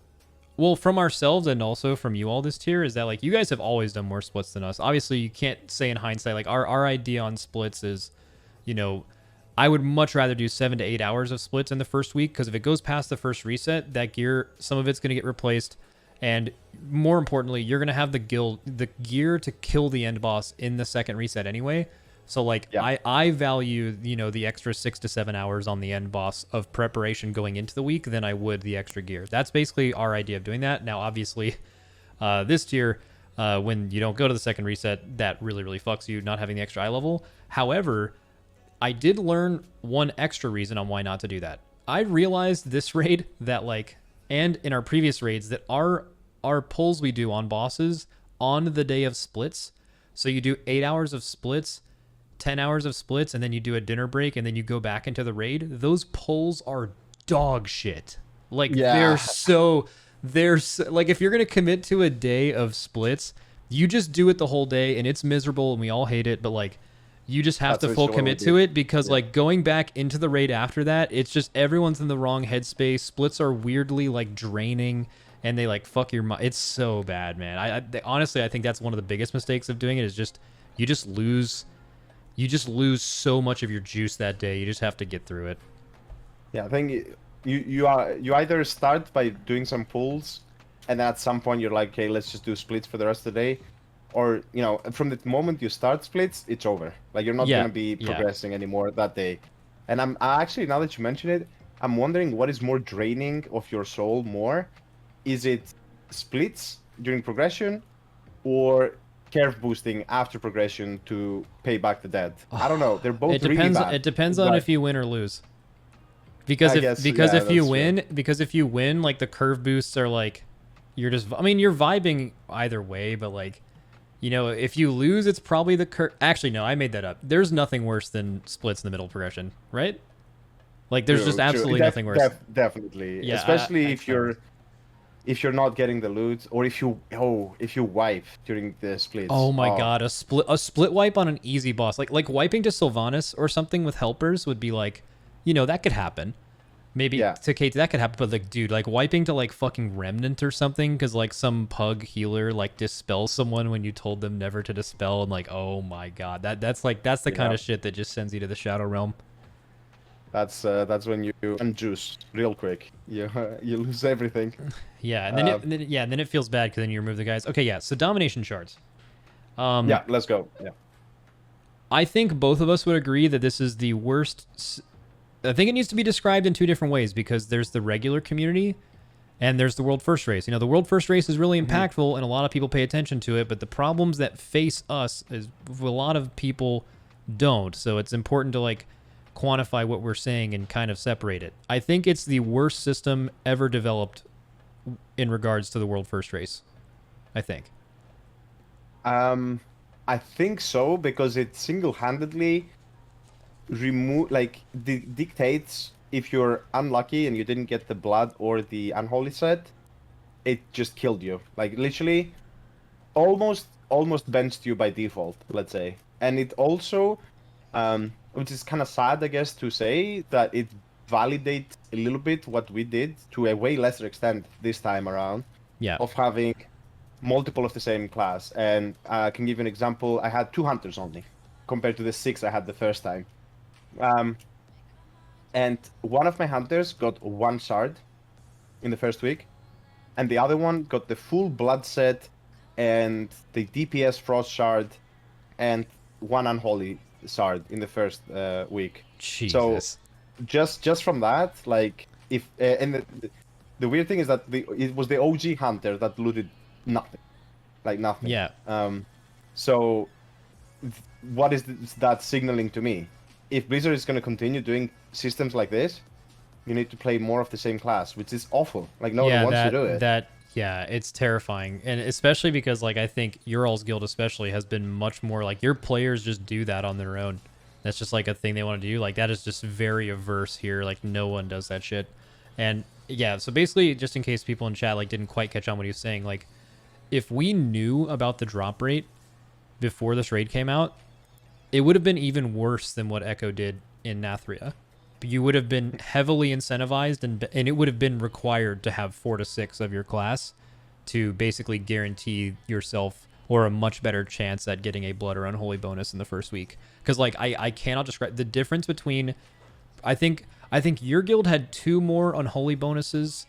Speaker 1: well, from ourselves and also from you all this tier, is that like you guys have always done more splits than us. Obviously, you can't say in hindsight, like our idea on splits is, you know, I would much rather do 7 to 8 hours of splits in the first week, because if it goes past the first reset, that gear, some of it's going to get replaced. And more importantly, you're going to have the gear to kill the end boss in the second reset anyway. So like
Speaker 2: yeah.
Speaker 1: I value, you know, the extra 6 to 7 hours on the end boss of preparation going into the week than I would the extra gear. That's basically our idea of doing that. Now, obviously, this tier, when you don't go to the second reset, that really, really fucks you not having the extra eye level. However, I did learn one extra reason on why not to do that. I realized this raid that like, and in our previous raids, that our pulls we do on bosses on the day of splits. So you do 8 hours of splits, 10 hours of splits, and then you do a dinner break, and then you go back into the raid. Those pulls are dog shit. Like
Speaker 2: Yeah.
Speaker 1: like if you're gonna commit to a day of splits, you just do it the whole day, and it's miserable, and we all hate it. But like, You just have
Speaker 2: That's
Speaker 1: to full
Speaker 2: literally what we
Speaker 1: commit to
Speaker 2: did.
Speaker 1: it because
Speaker 2: Yeah.
Speaker 1: like going back into the raid after that, it's just everyone's in the wrong headspace. Splits are weirdly like draining and they like fuck your mind. It's so bad, man. Honestly, I think that's one of the biggest mistakes of doing it is just you just lose so much of your juice that day. You just have to get through it.
Speaker 2: Yeah, I think you either start by doing some pulls, and then at some point you're like, okay, let's just do splits for the rest of the day, or from the moment you start splits, it's over. Like you're not
Speaker 1: Yeah,
Speaker 2: gonna be
Speaker 1: yeah.
Speaker 2: progressing anymore that day. And I actually, now that you mention it, I'm wondering what is more draining of your soul more. Is it splits during progression, or curve boosting after progression to pay back the debt? I don't know. They're both
Speaker 1: It
Speaker 2: really
Speaker 1: depends.
Speaker 2: bad.
Speaker 1: It depends on
Speaker 2: but
Speaker 1: if you win or lose. Because
Speaker 2: I
Speaker 1: if
Speaker 2: guess,
Speaker 1: because
Speaker 2: yeah,
Speaker 1: if you
Speaker 2: that's true.
Speaker 1: win, like the curve boosts are like you're just I mean you're vibing either way, but like if you lose, it's probably the curve. Actually, no, I made that up. There's nothing worse than splits in the middle progression, right? Like there's just
Speaker 2: True, true.
Speaker 1: absolutely nothing worse.
Speaker 2: Definitely.
Speaker 1: Yeah,
Speaker 2: Especially
Speaker 1: I
Speaker 2: if you're not getting the loot, or if you wipe during the splits.
Speaker 1: Oh my god, a split wipe on an easy boss, like wiping to Sylvanas or something with helpers would be like, that could happen. Maybe
Speaker 2: Yeah.
Speaker 1: to Kate that could happen, but like, dude, like wiping to like fucking Remnant or something because like some pug healer like dispels someone when you told them never to dispel, and like, oh my god, that's the kind
Speaker 2: Yeah.
Speaker 1: of shit that just sends you to the Shadow Realm.
Speaker 2: That's when you unjuice real quick. You you lose everything.
Speaker 1: Yeah, and then it feels bad because then you remove the guys. Okay, yeah. So domination shards.
Speaker 2: Yeah, let's go. Yeah.
Speaker 1: I think both of us would agree that this is the worst. I think it needs to be described in two different ways because there's the regular community and there's the world first race. The world first race is really impactful and a lot of people pay attention to it, but the problems that face us is a lot of people don't. So it's important to like quantify what we're saying and kind of separate it. I think it's the worst system ever developed in regards to the world first race. I think.
Speaker 2: I think so because it single-handedly dictates if you're unlucky and you didn't get the blood or the unholy set, it just killed you. Like literally, almost benched you by default. Let's say, and it also, which is kind of sad, I guess, to say that it validates a little bit what we did to a way lesser extent this time around.
Speaker 1: Yeah.
Speaker 2: Of having multiple of the same class. And I can give you an example. I had 2 hunters only compared to the 6 I had the first time. And one of my hunters got 1 shard in the first week, and the other one got the full blood set and the DPS frost shard and 1 unholy shard in the first week.
Speaker 1: Jesus.
Speaker 2: So just from that, like if and the weird thing is that it was the OG hunter that looted nothing, like nothing.
Speaker 1: Yeah.
Speaker 2: So what is that signaling to me? If Blizzard is going to continue doing systems like this, you need to play more of the same class, which is awful. Like no one wants to do it.
Speaker 1: Yeah, it's terrifying, and especially because like I think Ural's guild especially has been much more like your players just do that on their own. That's just like a thing they want to do. Like that is just very averse here. Like no one does that shit. And yeah, so basically, just in case people in chat like didn't quite catch on what he was saying, like if we knew about the drop rate before this raid came out, it would have been even worse than what Echo did in Nathria. You would have been heavily incentivized and it would have been required to have 4 to 6 of your class to basically guarantee yourself or a much better chance at getting a blood or unholy bonus in the first week. Because like I cannot describe the difference between I think your guild had 2 more unholy bonuses,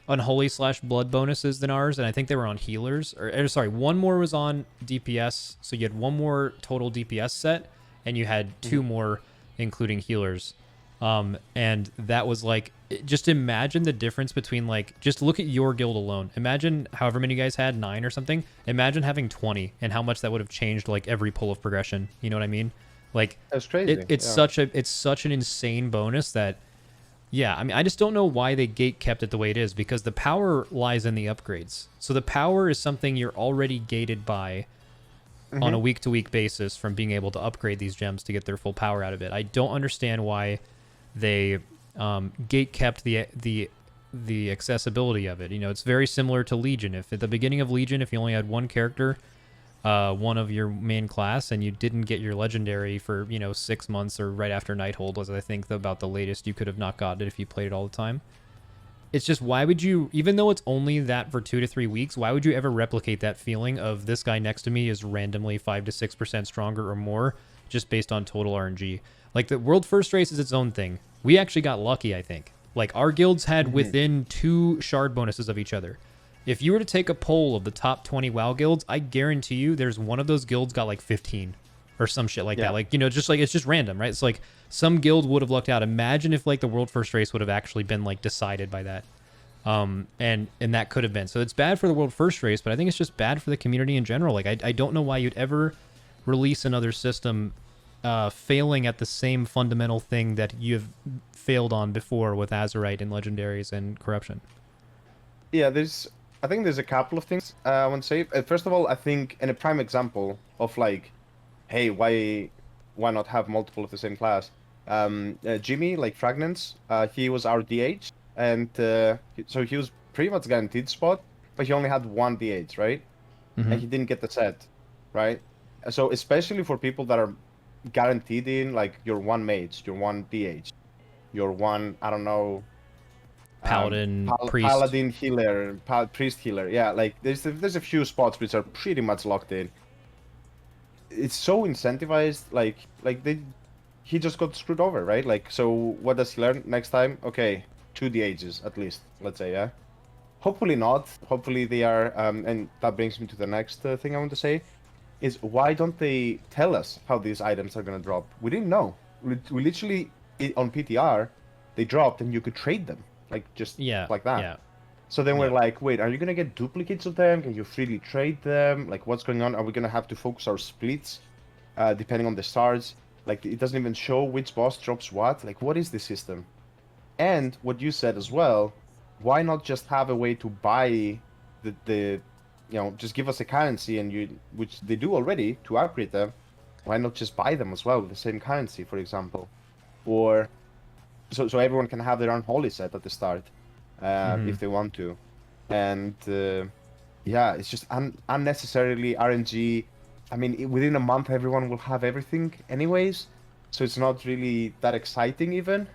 Speaker 1: unholy/blood bonuses than ours, and I think they were on healers. Or sorry, 1 more was on DPS, so you had 1 more total DPS set, and you had 2 more including healers. And that was like, just imagine the difference between like, just look at your guild alone. Imagine however many you guys had, 9 or something. Imagine having 20 and how much that would have changed like every pull of progression. You know what I mean? Like
Speaker 2: That's crazy.
Speaker 1: It's such an insane bonus that, yeah, I mean, I just don't know why they gate kept it the way it is because the power lies in the upgrades. So the power is something you're already gated by on a week-to-week basis from being able to upgrade these gems to get their full power out of it. I don't understand why they gate kept the accessibility of it. It's very similar to Legion. If at the beginning of Legion, if you only had 1 character one of your main class and you didn't get your legendary for 6 months, or right after Nighthold was, I think, about the latest you could have not gotten it if you played it all the time. It's just, why would you, even though it's only that for 2 to 3 weeks, why would you ever replicate that feeling of this guy next to me is randomly 5 to 6% stronger or more just based on total RNG? Like, the world first race is its own thing. We actually got lucky, I think. Like, our guilds had within 2 shard bonuses of each other. If you were to take a poll of the top 20 WoW guilds, I guarantee you there's one of those guilds got like 15 or some shit like that. Like, just like, it's just random, right? It's like some guild would have lucked out. Imagine if like the world first race would have actually been like decided by that. And that could have been. So it's bad for the world first race, but I think it's just bad for the community in general. Like, I don't know why you'd ever release another system failing at the same fundamental thing that you've failed on before with Azerite and Legendaries and Corruption.
Speaker 2: Yeah, I think there's a couple of things I want to say. First of all, I think, in a prime example of like, hey, why not have multiple of the same class? Jimmy, like Fragments, he was our DH, and so he was pretty much guaranteed spot, but he only had one DH, right?
Speaker 1: Mm-hmm.
Speaker 2: And he didn't get the set, right? So especially for people that are guaranteed in, like, your one mage, your one DH, your one, I don't know,
Speaker 1: Paladin, priest.
Speaker 2: Paladin healer, priest healer. Yeah, like there's a few spots which are pretty much locked in. It's so incentivized, like he just got screwed over, right? Like, so what does he learn next time? Okay, 2 DHs at least, let's say, yeah. Hopefully not. Hopefully they are, and that brings me to the next thing I want to say, is why don't they tell us how these items are gonna drop? We didn't know. We literally, on PTR, they dropped and you could trade them. Like, just like that.
Speaker 1: Yeah.
Speaker 2: So then we're like, wait, are you going to get duplicates of them? Can you freely trade them? Like, what's going on? Are we going to have to focus our splits depending on the stars? Like, it doesn't even show which boss drops what. Like, what is this system? And what you said as well, why not just have a way to buy the just give us a currency, and which they do already, to upgrade them. Why not just buy them as well with the same currency, for example? Or... So everyone can have their own holy set at the start, if they want to, and yeah, it's just unnecessarily RNG. I mean, within a month, everyone will have everything anyways, so it's not really that exciting even.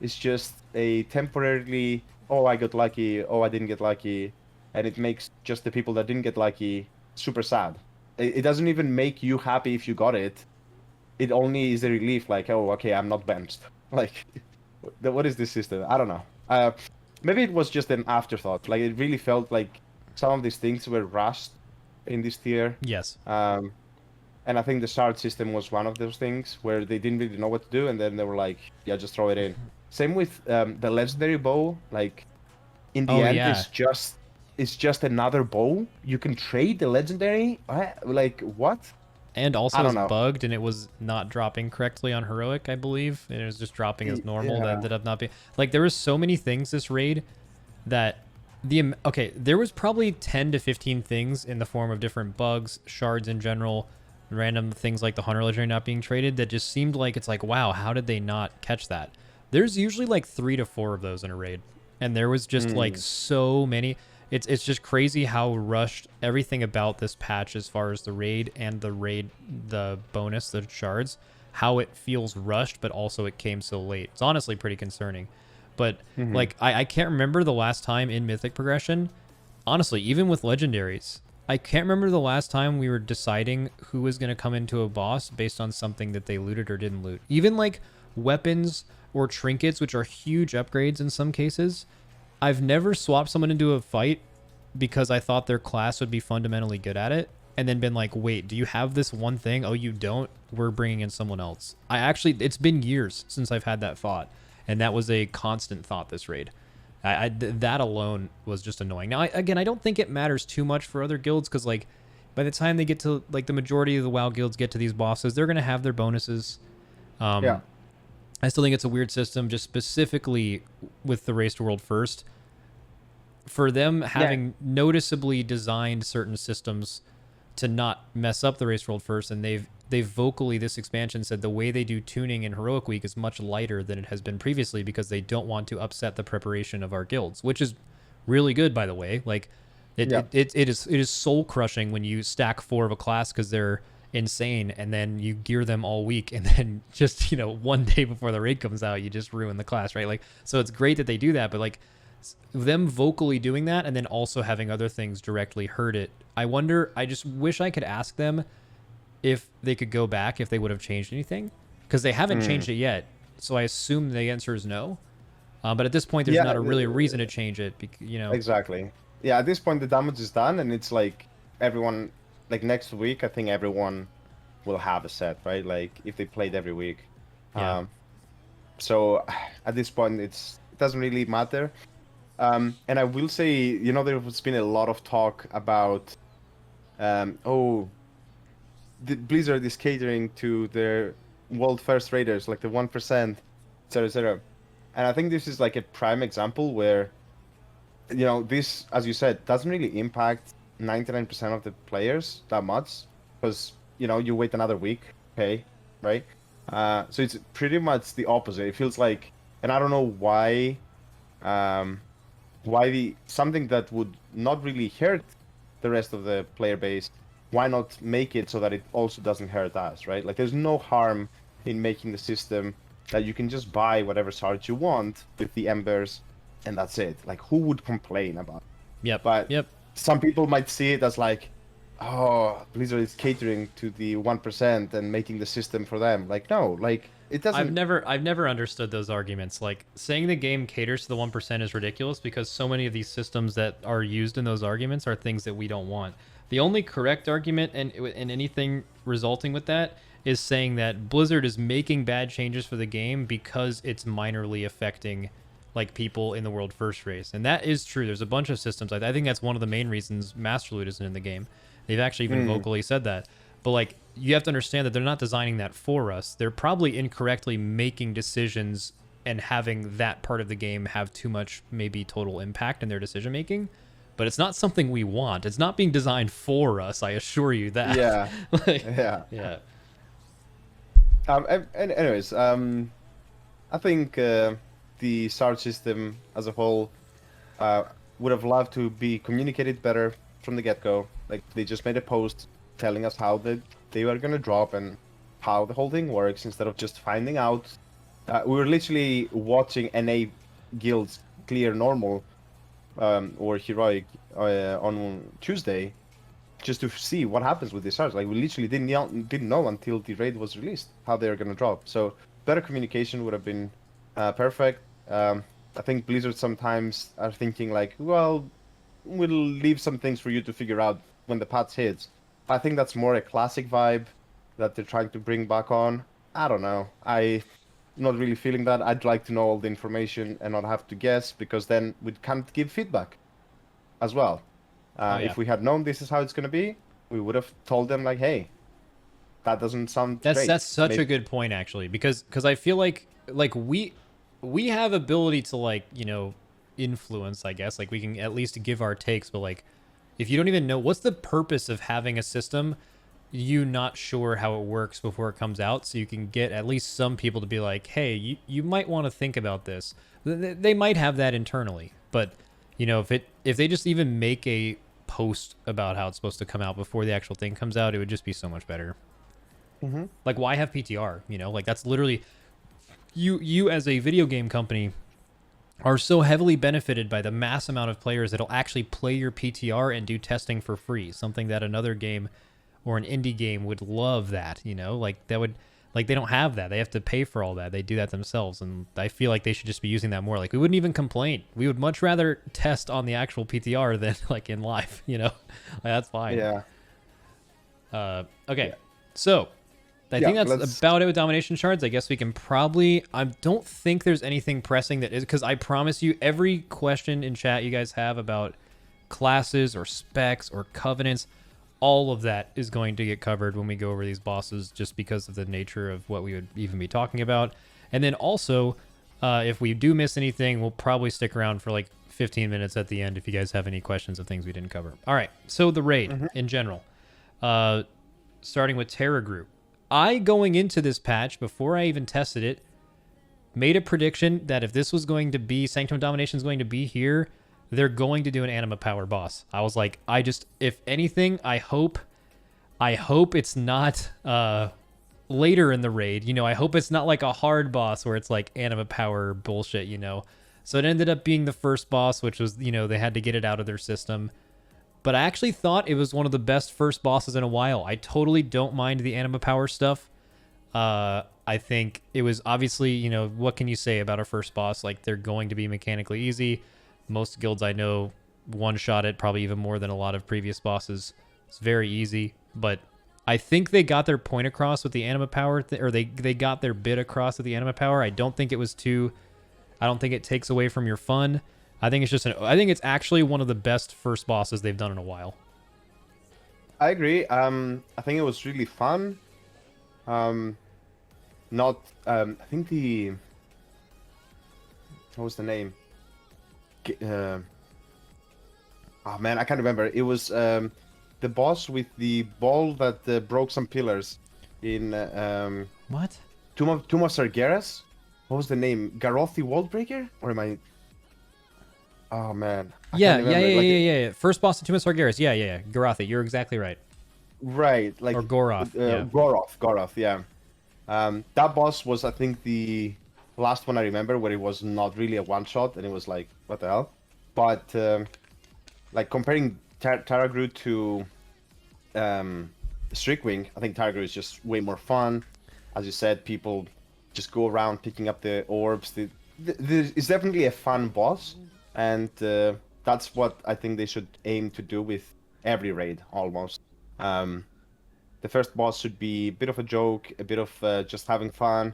Speaker 2: It's just a temporarily, oh, I got lucky, oh, I didn't get lucky, and it makes just the people that didn't get lucky super sad. It doesn't even make you happy if you got it. It only is a relief, like, oh, okay, I'm not benched. Like... What is this system? I don't know. Maybe it was just an afterthought. Like, it really felt like some of these things were rushed in this tier.
Speaker 1: Yes.
Speaker 2: And I think the shard system was one of those things where they didn't really know what to do, and then they were like, yeah, just throw it in. Same with the legendary bow. Like, in the end, it's just another bow. You can trade the legendary. Like, what?
Speaker 1: And also it was bugged, and it was not dropping correctly on heroic, I believe. And it was just dropping as normal. That ended up not being... Like, there was so many things this raid that... there was probably 10 to 15 things in the form of different bugs, shards in general, random things like the Hunter Legendary not being traded that just seemed like, it's like, wow, how did they not catch that? There's usually like 3 to 4 of those in a raid. And there was just like so many... It's just crazy how rushed everything about this patch, as far as the raid and the bonus, the shards, how it feels rushed, but also it came so late. It's honestly pretty concerning. But like, I can't remember the last time in Mythic progression, honestly, even with legendaries, I can't remember the last time we were deciding who was going to come into a boss based on something that they looted or didn't loot. Even like weapons or trinkets, which are huge upgrades in some cases. I've never swapped someone into a fight because I thought their class would be fundamentally good at it, and then been like, wait, do you have this one thing? Oh, you don't? We're bringing in someone else. It's been years since I've had that thought, and that was a constant thought this raid. That alone was just annoying. Now, I don't think it matters too much for other guilds, because like, by the time they get to, like, the majority of the WoW guilds get to these bosses, they're going to have their bonuses. Yeah. I still think it's a weird system, just specifically with the Race to World First. For them having noticeably designed certain systems to not mess up the Race to World First, and they've vocally, this expansion said the way they do tuning in Heroic Week is much lighter than it has been previously, because they don't want to upset the preparation of our guilds, which is really good, by the way. Like,
Speaker 2: Yeah.
Speaker 1: It is soul crushing when you stack 4 of a class because they're insane, and then you gear them all week, and then just one day before the raid comes out, you just ruin the class, right? Like, so it's great that they do that, but like them vocally doing that and then also having other things directly hurt it. I just wish I could ask them if they could go back, if they would have changed anything, because they haven't changed it yet. So I assume the answer is no. But at this point, there's not a really reason to change it.
Speaker 2: Exactly. Yeah, at this point, the damage is done, and it's like everyone, like next week, I think everyone will have a set, right? Like if they played every week.
Speaker 1: Yeah.
Speaker 2: So at this point, it doesn't really matter. And I will say, there's been a lot of talk about, the Blizzard is catering to their world first raiders, like the 1%, et cetera, et cetera. And I think this is like a prime example where, this, as you said, doesn't really impact 99% of the players that much, because, you wait another week, okay, right? So it's pretty much the opposite. It feels like, and I don't know why, something that would not really hurt the rest of the player base, why not make it so that it also doesn't hurt us, right? Like, there's no harm in making the system that you can just buy whatever shards you want with the embers, and that's it. Like, who would complain about it?
Speaker 1: Yep.
Speaker 2: But
Speaker 1: yep.
Speaker 2: some people might see it as like, oh, Blizzard is catering to the 1% and making the system for them. Like, no, like, it doesn't.
Speaker 1: I've never understood those arguments. Like, saying the game caters to the 1% is ridiculous, because so many of these systems that are used in those arguments are things that we don't want. The only correct argument and anything resulting with that is saying that Blizzard is making bad changes for the game because it's minorly affecting like people in the world first race. And that is true. There's a bunch of systems. I think that's one of the main reasons Master Loot isn't in the game. They've actually even vocally said that. But like, you have to understand that they're not designing that for us. They're probably incorrectly making decisions and having that part of the game have too much maybe total impact in their decision making. But it's not something we want. It's not being designed for us, I assure you that.
Speaker 2: Yeah.
Speaker 1: Yeah.
Speaker 2: And anyways, I think the SAR system as a whole would have loved to be communicated better from the get-go. Like, they just made a post telling us how they were going to drop and how the whole thing works, instead of just finding out. We were literally watching NA guilds clear normal or heroic on Tuesday, just to see what happens with these stars. Like, we literally didn't know until the raid was released how they're gonna drop. So better communication would have been perfect. I think Blizzard sometimes are thinking like, well, we'll leave some things for you to figure out when the patch hits. I think that's more a classic vibe that they're trying to bring back on. I don't know. I'm not really feeling that. I'd like to know all the information and not have to guess, because then we can't give feedback as well. If we had known this is how it's going to be, we would have told them like, hey, that doesn't sound great.
Speaker 1: That's such a good point, actually, because I feel like we have ability to, like, influence, I guess. Like, we can at least give our takes, but like, if you don't even know, what's the purpose of having a system you not sure how it works before it comes out, so you can get at least some people to be like, hey, you might want to think about this. They might have that internally, but if they just even make a post about how it's supposed to come out before the actual thing comes out, it would just be so much better. Like, why have PTR? Like, that's literally you as a video game company are so heavily benefited by the mass amount of players that'll actually play your PTR and do testing for free, something that another game or an indie game would love. That like, that would, like, they don't have that. They have to pay for all that. They do that themselves, and I feel like they should just be using that more. Like, we wouldn't even complain. We would much rather test on the actual PTR than like in live. Like, that's fine.
Speaker 2: Yeah.
Speaker 1: Okay. So I think that's about it with domination shards. I guess we can probably, I don't think there's anything pressing that is, because I promise you, every question in chat you guys have about classes or specs or covenants, all of that is going to get covered when we go over these bosses, just because of the nature of what we would even be talking about. And then also, if we do miss anything, we'll probably stick around for like 15 minutes at the end if you guys have any questions of things we didn't cover. All right, so the raid in general, starting with Terra Group. I, going into this patch, before I even tested it, made a prediction that if this was going to be, Sanctum of Domination is going to be here they're going to do an anima power boss. I was like, if anything, I hope it's not later in the raid. I hope it's not like a hard boss where it's like anima power bullshit. So it ended up being the first boss, which was, they had to get it out of their system. But I actually thought it was one of the best first bosses in a while. I totally don't mind the anima power stuff. I think it was obviously, what can you say about our first boss? Like, they're going to be mechanically easy. Most guilds I know one-shot it probably even more than a lot of previous bosses. It's very easy, but I think they got their point across with the anima power, or they got their bit across with the anima power. I don't think it takes away from your fun. I think it's actually one of the best first bosses they've done in a while.
Speaker 2: I agree. I think it was really fun. I think what was the name? Oh man, I can't remember. It was the boss with the ball that broke some pillars in
Speaker 1: What?
Speaker 2: Tomb of Sargeras. What was the name? Garothi Wallbreaker? Or am I? Oh man. I
Speaker 1: Yeah.
Speaker 2: can't remember.
Speaker 1: Yeah. First boss of Tomb of Sargeras. Yeah. Garathi, you're exactly right.
Speaker 2: Right, like
Speaker 1: Or Goroth. Yeah.
Speaker 2: Goroth, yeah. That boss was, I think, the last one I remember where it was not really a one shot, and it was like, what the hell? But like comparing Tarragrue to Strickwing, I think Tarragrue is just way more fun. As you said, people just go around picking up the orbs. It's definitely a fun boss, and that's what I think they should aim to do with every raid almost. The first boss should be a bit of a joke, a bit of just having fun,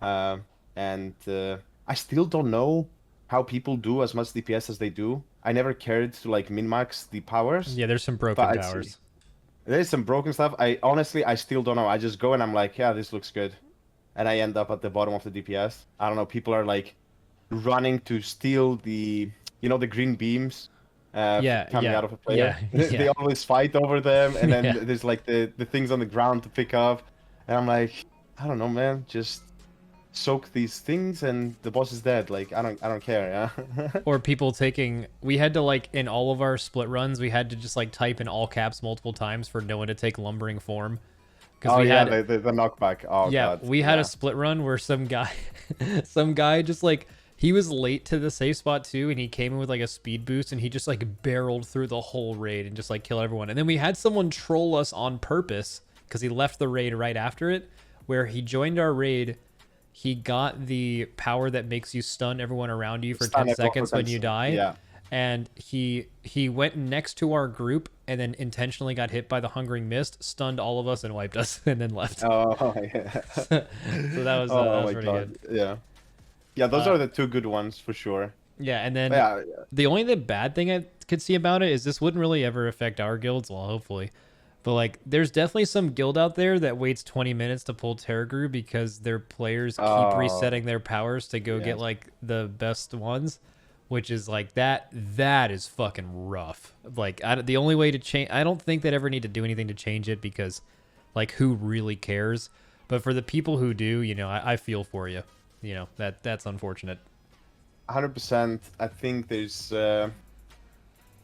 Speaker 2: and I still don't know how people do as much DPS as they do. I never cared to like min-max the powers.
Speaker 1: Yeah, there's some broken powers.
Speaker 2: There's some broken stuff. I still don't know. I just go and I'm like, yeah, this looks good, and I end up at the bottom of the DPS. I don't know. People are like running to steal the green beams. Coming out of a player. They always fight over them, and then there's like the things on the ground to pick up, and I'm like, I don't know, man, just soak these things and the boss is dead. Like, I don't care. Yeah.
Speaker 1: Or people we had to, like, in all of our split runs, we had to just like type in all caps multiple times for no one to take lumbering form.
Speaker 2: Oh yeah, the knockback. Oh
Speaker 1: yeah,
Speaker 2: God.
Speaker 1: We had a split run where some guy just like, he was late to the safe spot too, and he came in with like a speed boost, and he just like barreled through the whole raid and just like killed everyone. And then we had someone troll us on purpose because he left the raid right after it, where he joined our raid. He got the power that makes you stun everyone around you for 10 seconds when you die.
Speaker 2: Yeah.
Speaker 1: And he went next to our group and then intentionally got hit by the Hungering Mist, stunned all of us, and wiped us, and then left.
Speaker 2: Oh yeah.
Speaker 1: So that was pretty good.
Speaker 2: Yeah. Yeah, those are the two good ones for sure.
Speaker 1: Yeah, and then
Speaker 2: Yeah.
Speaker 1: the bad thing I could see about it is this wouldn't really ever affect our guilds, well, hopefully. But like, there's definitely some guild out there that waits 20 minutes to pull Tarragrue because their players keep resetting their powers to go get like the best ones, which is like that is fucking rough. Like, the only way to change, I don't think they'd ever need to do anything to change it because, like, who really cares? But for the people who do, I feel for you. That's unfortunate.
Speaker 2: 100%. I think there's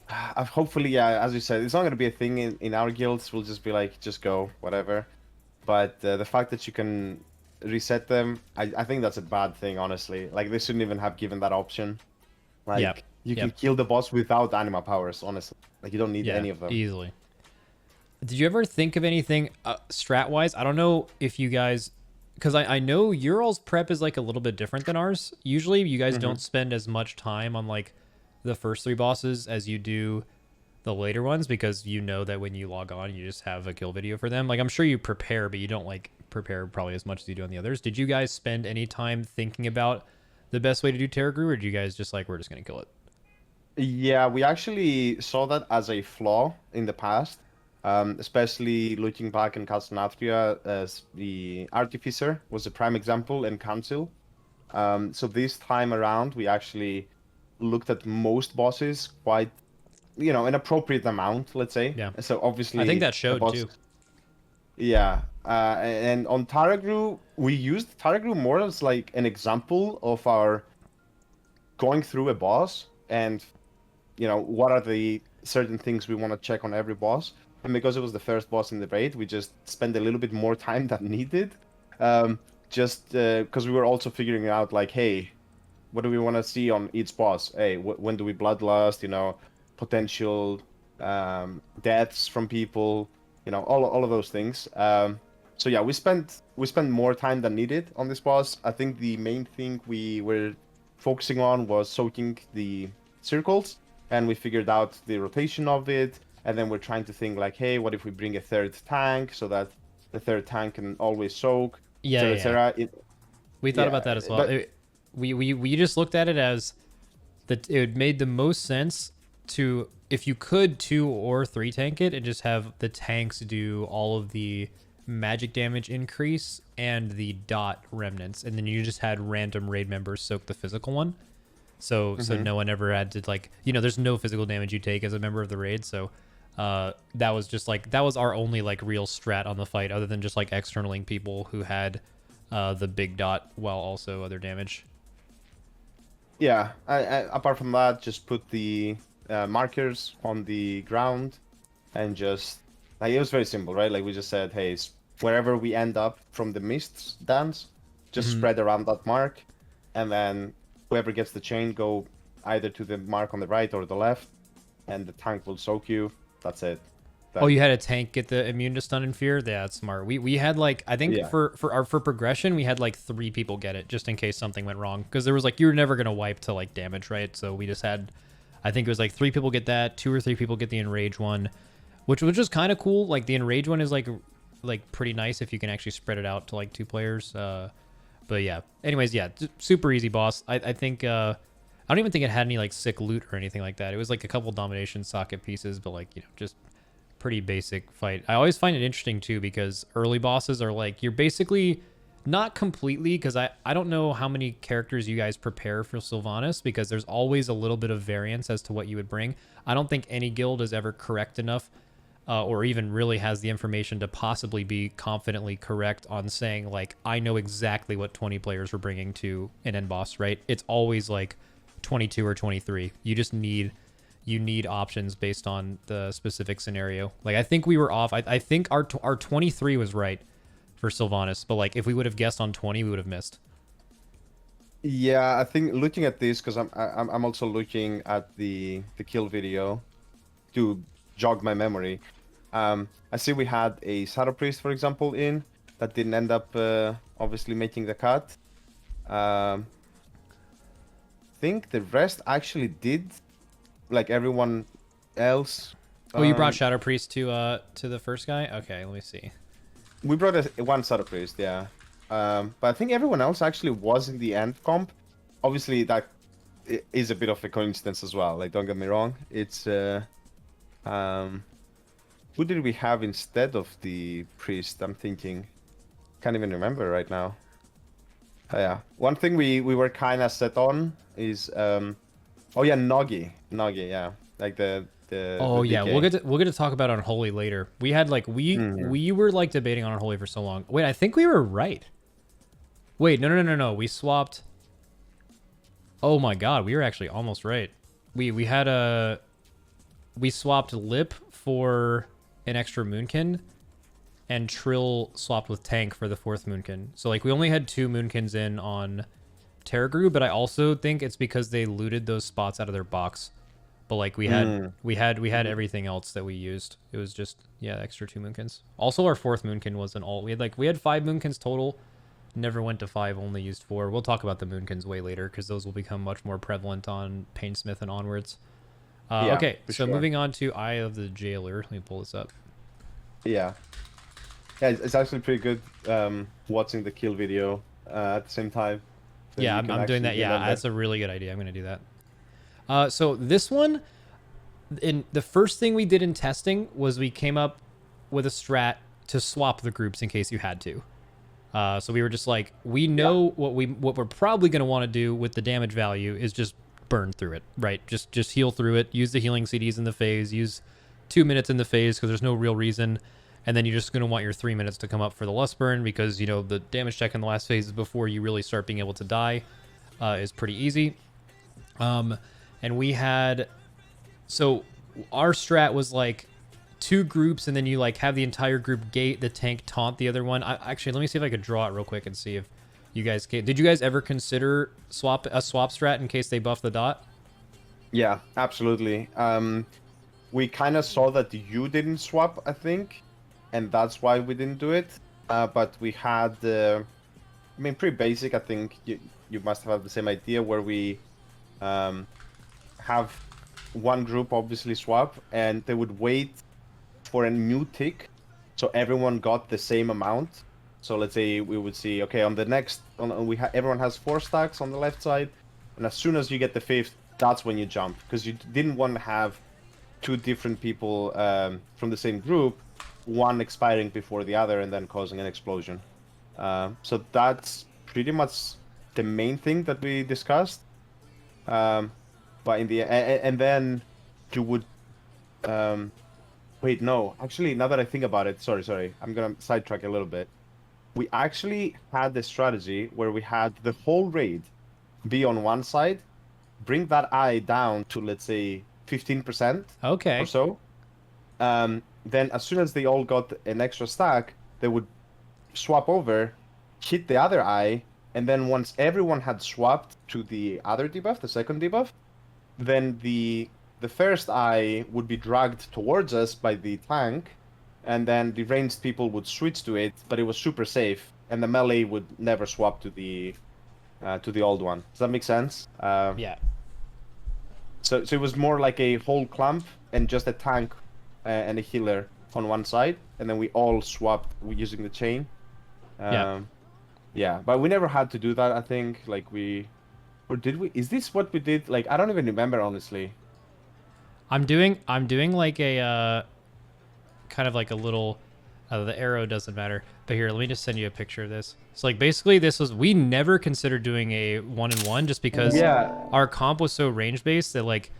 Speaker 2: hopefully, yeah, as you said, it's not going to be a thing in our guilds. We'll just be like, just go, whatever. But the fact that you can reset them, I think that's a bad thing, honestly. Like, they shouldn't even have given that option. Like, you can kill the boss without anima powers, honestly. Like, you don't need any of them.
Speaker 1: Easily. Did you ever think of anything strat-wise? I don't know if you guys... Because I know your all's prep is like a little bit different than ours. Usually you guys don't spend as much time on like the first 3 bosses as you do the later ones, because you know that when you log on, you just have a kill video for them. Like, I'm sure you prepare, but you don't like prepare probably as much as you do on the others. Did you guys spend any time thinking about the best way to do Tarragrue, or did you guys just like, we're just going to kill it?
Speaker 2: Yeah, we actually saw that as a flaw in the past. Especially looking back in Castle as the Artificer was a prime example in Council. So this time around, we actually looked at most bosses quite, an appropriate amount, let's say.
Speaker 1: Yeah.
Speaker 2: So obviously...
Speaker 1: I think that showed too.
Speaker 2: Yeah. And on Tarragrue, we used Tarragrue more as like an example of our going through a boss and what are the certain things we want to check on every boss. And because it was the first boss in the raid, we just spent a little bit more time than needed. Just because we were also figuring out, like, hey, what do we want to see on each boss? Hey, when do we bloodlust? Potential deaths from people. All of those things. So yeah, we spent more time than needed on this boss. I think the main thing we were focusing on was soaking the circles, and we figured out the rotation of it. And then we're trying to think like, hey, what if we bring a third tank so that the third tank can always soak,
Speaker 1: Yeah,
Speaker 2: etc.
Speaker 1: yeah, yeah.
Speaker 2: etc.
Speaker 1: We thought about that as well.
Speaker 2: But
Speaker 1: We just looked at it as that it made the most sense to, if you could 2 or 3 tank it and just have the tanks do all of the magic damage increase and the dot remnants, and then you just had random raid members soak the physical one. So no one ever had to, like, there's no physical damage you take as a member of the raid. So that was just like, that was our only like real strat on the fight, other than just like externaling people who had the big dot while also other damage.
Speaker 2: yeah, apart from that, just put the markers on the ground, and just like, it was very simple, right? Like, we just said, hey, wherever we end up from the mist dance, just spread around that mark, and then whoever gets the chain, go either to the mark on the right or the left, and the tank will soak you. That's it.
Speaker 1: Oh, you had a tank get the immune to stun and fear? Yeah, that's smart. We had like, I think
Speaker 2: Yeah.
Speaker 1: for progression, we had like 3 people get it just in case something went wrong, because there was like, you were never gonna wipe to like damage, right? So we just had, I think it was like 3 people get that, 2 or 3 people get the enrage one, which was just kind of cool. Like the enrage one is like pretty nice if you can actually spread it out to like 2 players. But yeah, anyways, yeah, super easy boss. I think I don't even think it had any like sick loot or anything like that. It was like a couple domination socket pieces, but like, just pretty basic fight. I always find it interesting too, because early bosses are like, you're basically not completely, because I don't know how many characters you guys prepare for Sylvanas, because there's always a little bit of variance as to what you would bring. I don't think any guild is ever correct enough or even really has the information to possibly be confidently correct on saying, like, I know exactly what 20 players we're bringing to an end boss, right? It's always like 22 or 23. You need options based on the specific scenario. Like, I think we were off. I think our 23 was right for Sylvanas, but like, if we would have guessed on 20, we would have missed.
Speaker 2: Yeah, I think looking at this, because I'm also looking at the kill video to jog my memory. I see we had a Shadow Priest, for example, in that didn't end up obviously making the cut. Think the rest actually did, like everyone else.
Speaker 1: Oh, you brought Shadow Priest to the first guy? Okay, let me see.
Speaker 2: We brought one Shadow Priest, yeah. But I think everyone else actually was in the end comp. Obviously, that is a bit of a coincidence as well. Like, don't get me wrong. It's who did we have instead of the priest? I'm thinking, can't even remember right now. Yeah, one thing we were kind of set on is oh yeah, Noggy, yeah, like the
Speaker 1: Oh
Speaker 2: the
Speaker 1: yeah,
Speaker 2: DK.
Speaker 1: we'll get to talk about Unholy later. We had like we were like debating on Unholy for so long. Wait, I think we were right. Wait, no. We swapped. Oh my god, we were actually almost right. We swapped Lip for an extra Moonkin, and Trill swapped with Tank for the 4th Moonkin. So like, we only had 2 Moonkins in on Terragru, but I also think it's because they looted those spots out of their box. But like, we had everything else that we used. It was just, yeah, extra 2 Moonkins. Also, our 4th Moonkin was an alt. We had 5 Moonkins total. Never went to 5, only used 4. We'll talk about the Moonkins way later, because those will become much more prevalent on Painsmith and onwards.
Speaker 2: Yeah,
Speaker 1: okay,
Speaker 2: for
Speaker 1: so
Speaker 2: sure.
Speaker 1: ning on to Eye of the Jailer. Let me pull this up.
Speaker 2: Yeah, it's actually pretty good watching the kill video at the same time. So
Speaker 1: Yeah,
Speaker 2: you
Speaker 1: I'm
Speaker 2: can
Speaker 1: doing that.
Speaker 2: actually
Speaker 1: Yeah,
Speaker 2: remember.
Speaker 1: that's a really good idea. I'm going to do that. So this one, in the first thing we did in testing was we came up with a strat to swap the groups in case you had to. So we were just like, we know what we're probably going to want to do with the damage value is just burn through it, right? Just heal through it. Use the healing CDs in the phase. Use 2 minutes in the phase because there's no real reason. And then you're just going to want your 3 minutes to come up for the lust burn, because, you know, the damage check in the last phase is before you really start being able to die is pretty easy. And we had so our strat was like two groups, and then you like have the entire group gate the tank, taunt the other one. Actually, let me see if I could draw it real quick and see if you guys can. Did you guys ever consider a swap strat in case they buff the dot?
Speaker 2: Yeah, absolutely. We kind of saw that you didn't swap, I think, and that's why we didn't do it. But we had, I mean, pretty basic. I think you must have the same idea where we have one group obviously swap, and they would wait for a new tick, so everyone got the same amount. So let's say we would see, okay, on the next, everyone has 4 stacks on the left side, and as soon as you get the 5th, that's when you jump, because you didn't want to have 2 different people from the same group, one expiring before the other and then causing an explosion. So that's pretty much the main thing that we discussed. But in the and then you would wait, no, actually, now that I think about it, sorry, I'm gonna sidetrack a little bit. We actually had this strategy where we had the whole raid be on one side, bring that eye down to, let's say, 15%
Speaker 1: Okay.
Speaker 2: or so. Then as soon as they all got an extra stack, they would swap over, hit the other eye, and then once everyone had swapped to the other debuff, the second debuff, then the first eye would be dragged towards us by the tank, and then the ranged people would switch to it, but it was super safe, and the melee would never swap to the old one. Does that make sense?
Speaker 1: Yeah.
Speaker 2: So it was more like a whole clump and just a tank and a healer on one side, and then we all swapped using the chain.
Speaker 1: Yeah.
Speaker 2: Yeah, but we never had to do that, I think. Like or did we? Is this what we did? Like, I don't even remember, honestly.
Speaker 1: I'm doing like a kind of like a little the arrow doesn't matter. But here, let me just send you a picture of this. So like basically we never considered doing a 1-in-1 just because our comp was so range based that like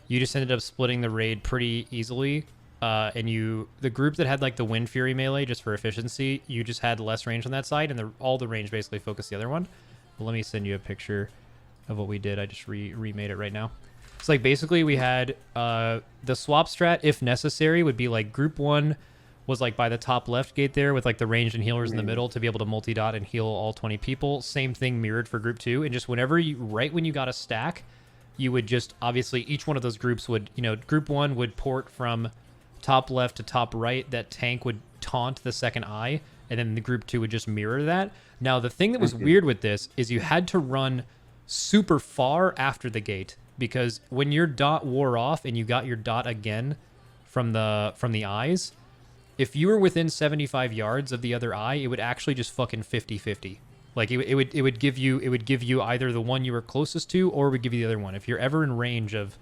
Speaker 1: you just ended up splitting the raid pretty easily. And the group that had like the Wind Fury melee just for efficiency, you just had less range on that side, and all the range basically focused the other one. But let me send you a picture of what we did. I just remade it right now. So like basically we had the swap strat, if necessary, would be like group 1 was like by the top left gate there with like the ranged and healers in the middle to be able to multi-dot and heal all 20 people. Same thing mirrored for group 2, and just whenever right when you got a stack, you would just obviously each one of those groups would, group 1 would port from top left to top right. That tank would taunt the second eye, and then the group 2 would just mirror that. Now the thing that was weird with this is you had to run super far after the gate, because when your dot wore off and you got your dot again from the eyes, if you were within 75 yards of the other eye, it would actually just fucking 50-50. Like it would give you either the one you were closest to, or it would give you the other one. If you're ever in range of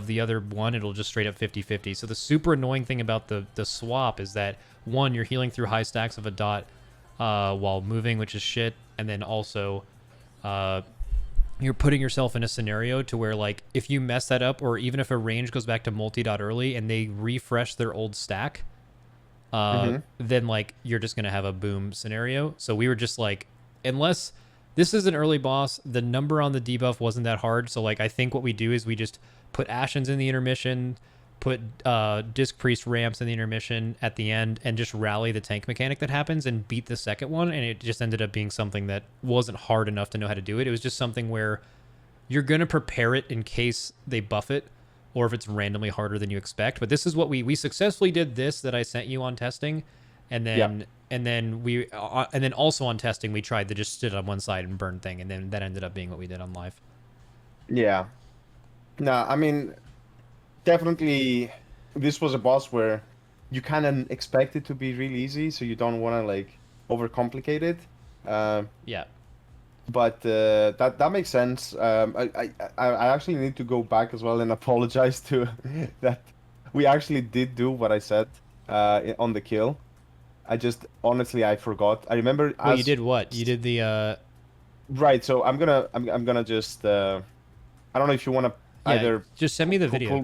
Speaker 1: the other one, it'll just straight up 50-50. So the super annoying thing about the swap is that, one, you're healing through high stacks of a dot while moving, which is shit, and then also you're putting yourself in a scenario to where, like, if you mess that up, or even if a range goes back to multi-dot early and they refresh their old stack, then, like, you're just going to have a boom scenario. So we were just like, unless this is an early boss, the number on the debuff wasn't that hard. So, like, I think what we do is we just put Ashens in the intermission, put Disc Priest ramps in the intermission at the end, and just rally the tank mechanic that happens and beat the second one. And it just ended up being something that wasn't hard enough to know how to do it. It was just something where you're going to prepare it in case they buff it, or if it's randomly harder than you expect. But this is what we successfully did this that I sent you on testing. And then and then also on testing, we tried to just sit on one side and burn thing. And then that ended up being what we did on live.
Speaker 2: Yeah. No, I mean, definitely this was a boss where you kind of expect it to be really easy, so you don't want to like overcomplicate it.
Speaker 1: Yeah.
Speaker 2: But that makes sense. I actually need to go back as well and apologize to that. We actually did do what I said on the kill. I just honestly I forgot. I remember.
Speaker 1: Well, you did what? You did the.
Speaker 2: Right. So I'm gonna just. I don't know if you want to either.
Speaker 1: Just send me the video.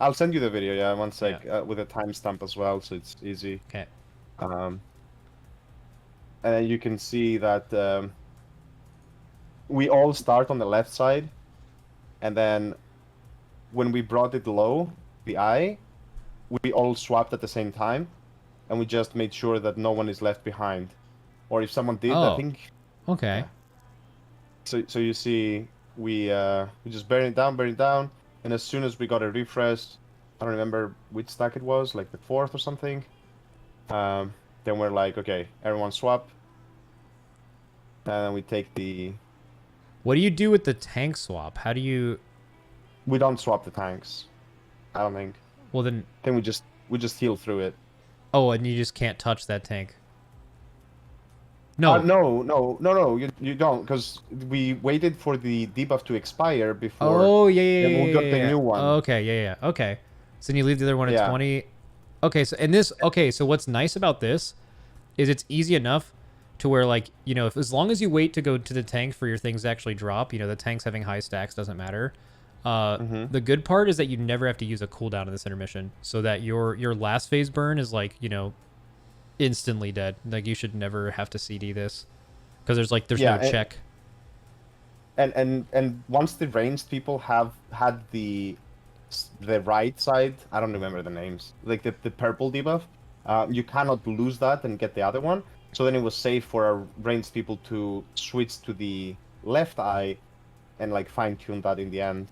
Speaker 2: I'll send you the video. Yeah, one sec. With a timestamp as well, so it's easy.
Speaker 1: Okay.
Speaker 2: And then you can see that we all start on the left side, and then when we brought it low, the eye, we all swapped at the same time, and we just made sure that no one is left behind. Or if someone did, I
Speaker 1: Oh,
Speaker 2: think.
Speaker 1: okay.
Speaker 2: Yeah. So you see, we just burn it down, and as soon as we got a refresh, I don't remember which stack it was, like the fourth or something. Then we're like, okay, everyone swap, and then we take the.
Speaker 1: What do you do with the tank swap? How do you?
Speaker 2: We don't swap the tanks. I don't think.
Speaker 1: Well then,
Speaker 2: Then we just heal through it.
Speaker 1: oh, and you just can't touch that tank. No.
Speaker 2: No. You don't, because we waited for the debuff to expire before.
Speaker 1: Oh yeah, yeah,
Speaker 2: Then
Speaker 1: yeah,
Speaker 2: we'll get
Speaker 1: yeah,
Speaker 2: the
Speaker 1: yeah.
Speaker 2: new one.
Speaker 1: Okay, yeah, yeah. Okay. So then you leave the other one at
Speaker 2: Yeah.
Speaker 1: 20. Okay, so and this. Okay, so what's nice about this is it's easy enough to where like if as long as you wait to go to the tank for your things to actually drop, the tanks having high stacks doesn't matter. The good part is that you never have to use a cooldown in this intermission, so that your last phase burn is like instantly dead. Like you should never have to CD this because there's
Speaker 2: Yeah,
Speaker 1: no check.
Speaker 2: And once the ranged people have had the right side, I don't remember the names, like the purple debuff, you cannot lose that and get the other one. So then it was safe for our ranged people to switch to the left eye and like fine tune that in the end.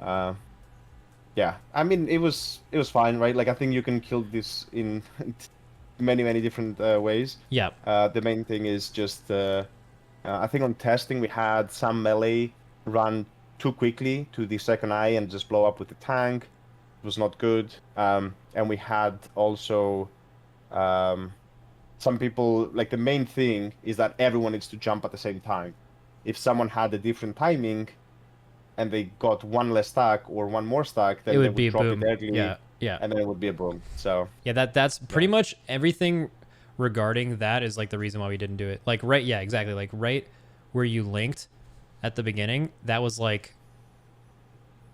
Speaker 2: Yeah, I mean it was fine, right? Like I think you can kill this in many different ways.
Speaker 1: Yeah.
Speaker 2: The main thing is just I think on testing we had some melee run too quickly to the second eye and just blow up with the tank. It was not good. And we had also some people, like the main thing is that everyone needs to jump at the same time. If someone had a different timing and they got one less stack or one more stack, then
Speaker 1: It
Speaker 2: they
Speaker 1: would be a
Speaker 2: drop
Speaker 1: boom.
Speaker 2: it early,
Speaker 1: Yeah, yeah.
Speaker 2: and then it would be a boom. So
Speaker 1: Yeah, that's pretty much everything regarding that is like the reason why we didn't do it. Like yeah, exactly. Like right where you linked at the beginning, that was like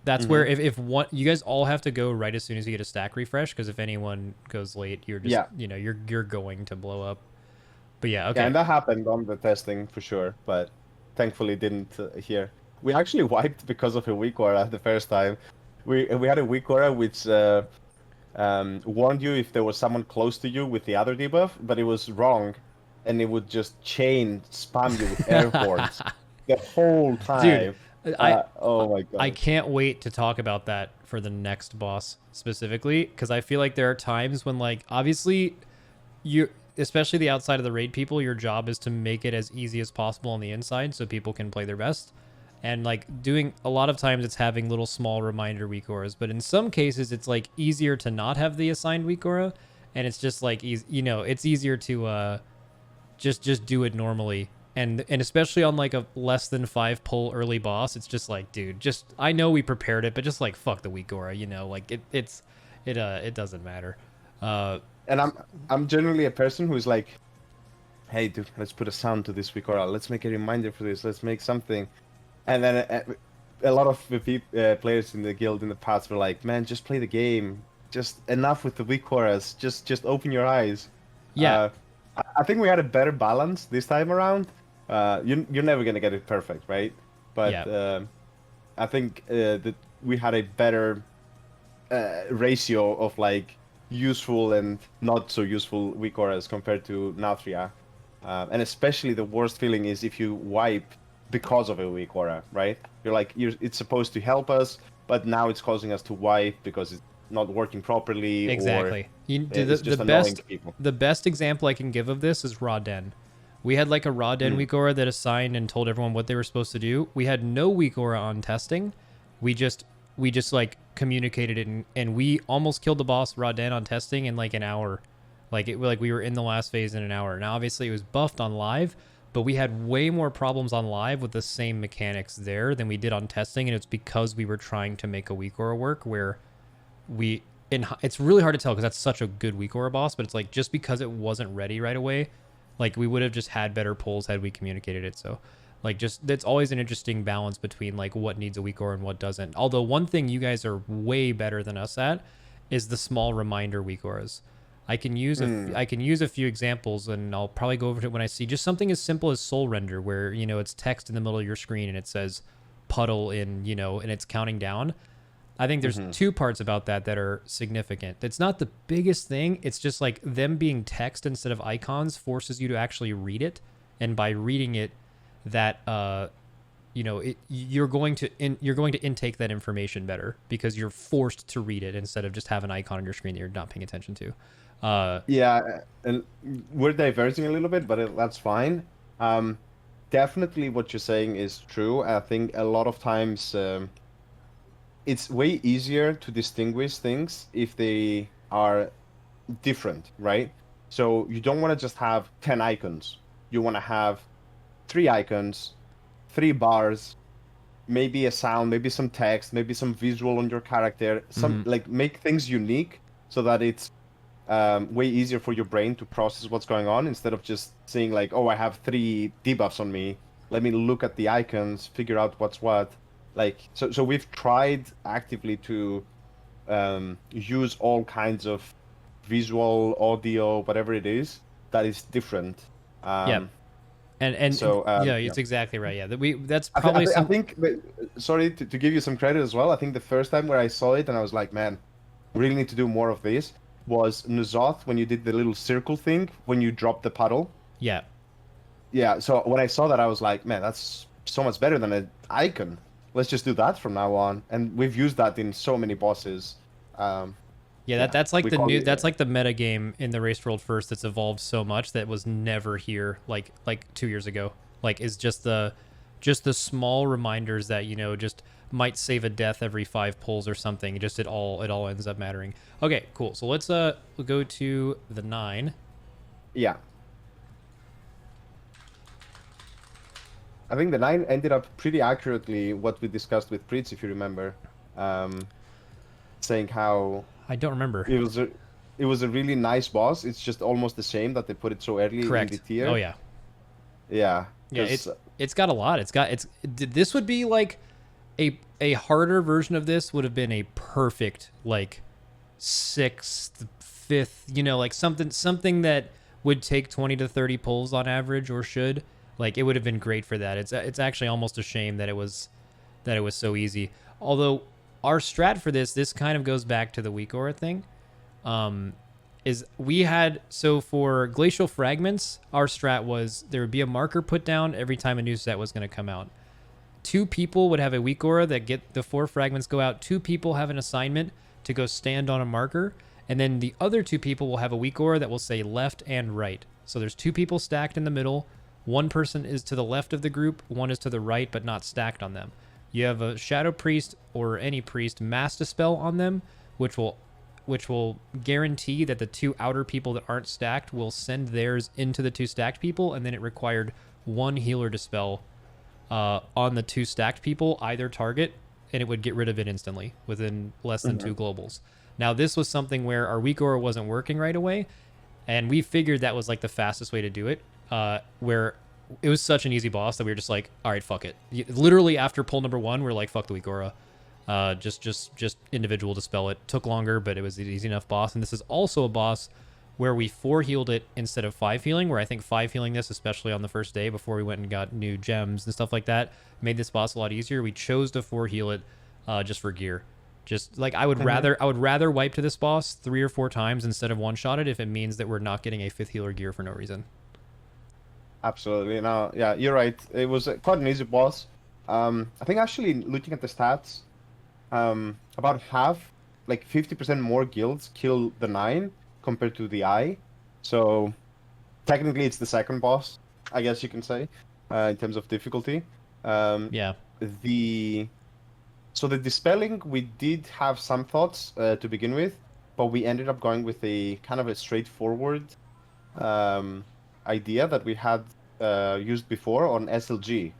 Speaker 1: that's where if one you guys all have to go right as soon as you get a stack refresh, because if anyone goes late, you're just you're going to blow up. But yeah, okay.
Speaker 2: yeah, and that happened on the testing for sure, but thankfully didn't here. We actually wiped because of a weak aura the first time. We had a weak aura which warned you if there was someone close to you with the other debuff, but it was wrong, and it would just chain spam you with air horns the whole time.
Speaker 1: Dude,
Speaker 2: oh my god!
Speaker 1: I can't wait to talk about that for the next boss specifically, because I feel like there are times when like obviously you, especially the outside of the raid people, your job is to make it as easy as possible on the inside so people can play their best. And like doing a lot of times it's having little small reminder weak auras, but in some cases it's like easier to not have the assigned weak aura, and it's just like it's easier to just do it normally. And especially on like a less than 5 pull early boss, it's just like, dude, just I know we prepared it, but just like fuck the weak aura, like it doesn't matter.
Speaker 2: And I'm generally a person who's like, hey dude, let's put a sound to this weak aura. Let's make a reminder for this. Let's make something. And then a lot of the players in the guild in the past were like, man, just play the game. Just enough with the weak auras. Just open your eyes.
Speaker 1: Yeah.
Speaker 2: I think we had a better balance this time around. You're never going to get it perfect, right? But
Speaker 1: Yeah.
Speaker 2: I think that we had a better ratio of like useful and not so useful weak auras compared to Nathria. And especially the worst feeling is if you wipe because of a weak aura, right? It's supposed to help us, but now it's causing us to wipe because it's not working properly.
Speaker 1: Exactly.
Speaker 2: Or it's just annoying to people.
Speaker 1: The best example I can give of this is Raw Den. We had like a Raw Den weak aura that assigned and told everyone what they were supposed to do. We had no weak aura on testing. We just like communicated it, and we almost killed the boss Raw Den on testing in like an hour. Like we were in the last phase in an hour. Now obviously it was buffed on live, but we had way more problems on live with the same mechanics there than we did on testing, and it's because we were trying to make a weak aura work where it's really hard to tell because that's such a good weak aura boss, but it's like just because it wasn't ready right away, like we would have just had better pulls had we communicated it. So like just that's always an interesting balance between like what needs a weak aura and what doesn't. Although one thing you guys are way better than us at is the small reminder weak auras. I can use a few examples, and I'll probably go over to it when I see just something as simple as Soul Render, where it's text in the middle of your screen and it says puddle in and it's counting down. I think there's
Speaker 2: Mm-hmm.
Speaker 1: two parts about that that are significant. It's not the biggest thing. It's just like them being text instead of icons forces you to actually read it, and by reading it, that you're going to intake that information better because you're forced to read it instead of just have an icon on your screen that you're not paying attention to.
Speaker 2: Yeah, and we're diverging a little bit, but that's fine. Um, Definitely what you're saying is true. I think a lot of times it's way easier to distinguish things if they are different, right? So you don't want to just have 10 icons. You want to have three icons, three bars, maybe a sound, maybe some text, maybe some visual on your character, some
Speaker 1: Mhm.
Speaker 2: like make things unique so that it's way easier for your brain to process what's going on instead of just seeing like, oh, I have three debuffs on me. Let me look at the icons, figure out what's what. Like, so we've tried actively to use all kinds of visual, audio, whatever it is that is different.
Speaker 1: Yeah,
Speaker 2: Um,
Speaker 1: and
Speaker 2: so
Speaker 1: yeah,
Speaker 2: yeah.
Speaker 1: it's exactly right. Yeah, that we that's
Speaker 2: I, th- I,
Speaker 1: probably
Speaker 2: th- I
Speaker 1: some.
Speaker 2: think, sorry to give you some credit as well. I think the first time where I saw it and I was like, man, really need to do more of this was Nuzoth when you did the little circle thing when you dropped the puddle.
Speaker 1: Yeah,
Speaker 2: Yeah, so when I saw that, I was like, man, that's so much better than an icon. Let's just do that from now on. And we've used that in so many bosses. Um,
Speaker 1: yeah.
Speaker 2: yeah,
Speaker 1: That's like
Speaker 2: we
Speaker 1: the
Speaker 2: call
Speaker 1: new.
Speaker 2: it.
Speaker 1: That's like the meta game in the Race World First that's evolved so much that was never here like 2 years ago. Like is just the small reminders that just might save a death every 5 pulls or something. Just it all ends up mattering. Okay, cool. So let's we'll go to the 9.
Speaker 2: Yeah, I think the 9 ended up pretty accurately what we discussed with Pritz, if you remember, um, saying how
Speaker 1: I don't remember.
Speaker 2: it was a really nice boss. It's just almost the shame that they put it so early in the
Speaker 1: Correct. Oh
Speaker 2: tier.
Speaker 1: yeah.
Speaker 2: Yeah,
Speaker 1: Yeah,
Speaker 2: 'cause
Speaker 1: it's got a lot. This would be like a harder version of this would have been a perfect like 6th, 5th, like something that would take 20 to 30 pulls on average or should. Like it would have been great for that. It's actually almost a shame that it was so easy. Although our strat for this kind of goes back to the weak aura thing. Is we had so for glacial fragments, our strat was there would be a marker put down every time a new set was going to come out. 2 people would have a weak aura that get the 4 fragments go out. 2 people have an assignment to go stand on a marker, and then the other 2 people will have a weak aura that will say left and right. So there's 2 people stacked in the middle. One person is to the left of the group, one is to the right, but not stacked on them. You have a shadow priest or any priest mass dispel on them, which will guarantee that the 2 outer people that aren't stacked will send theirs into the 2 stacked people, and then it required 1 healer dispel on the 2 stacked people, either target, and it would get rid of it instantly within less than 2 globals. Now, this was something where our weak aura wasn't working right away, and we figured that was like the fastest way to do it, where it was such an easy boss that we were just like, all right, fuck it. Literally after pull number 1, we're like, fuck the weak aura. Just individual dispel it. Took longer, but it was an easy enough boss. And this is also a boss where we 4 healed it instead of 5 healing, where I think 5 healing this, especially on the first day before we went and got new gems and stuff like that, made this boss a lot easier. We chose to 4 heal it just for gear. Just like I would rather wipe to this boss 3 or 4 times instead of one shot it if it means that we're not getting a 5th healer gear for no reason.
Speaker 2: absolutely. No, yeah, you're right. It was quite an easy boss. I think actually looking at the stats, about half, like 50% more guilds kill the 9 compared to the eye. So technically it's the second boss, I guess you can say, in terms of difficulty.
Speaker 1: Yeah.
Speaker 2: The So the dispelling, we did have some thoughts to begin with, but we ended up going with a kind of a straightforward idea that we had used before on SLG,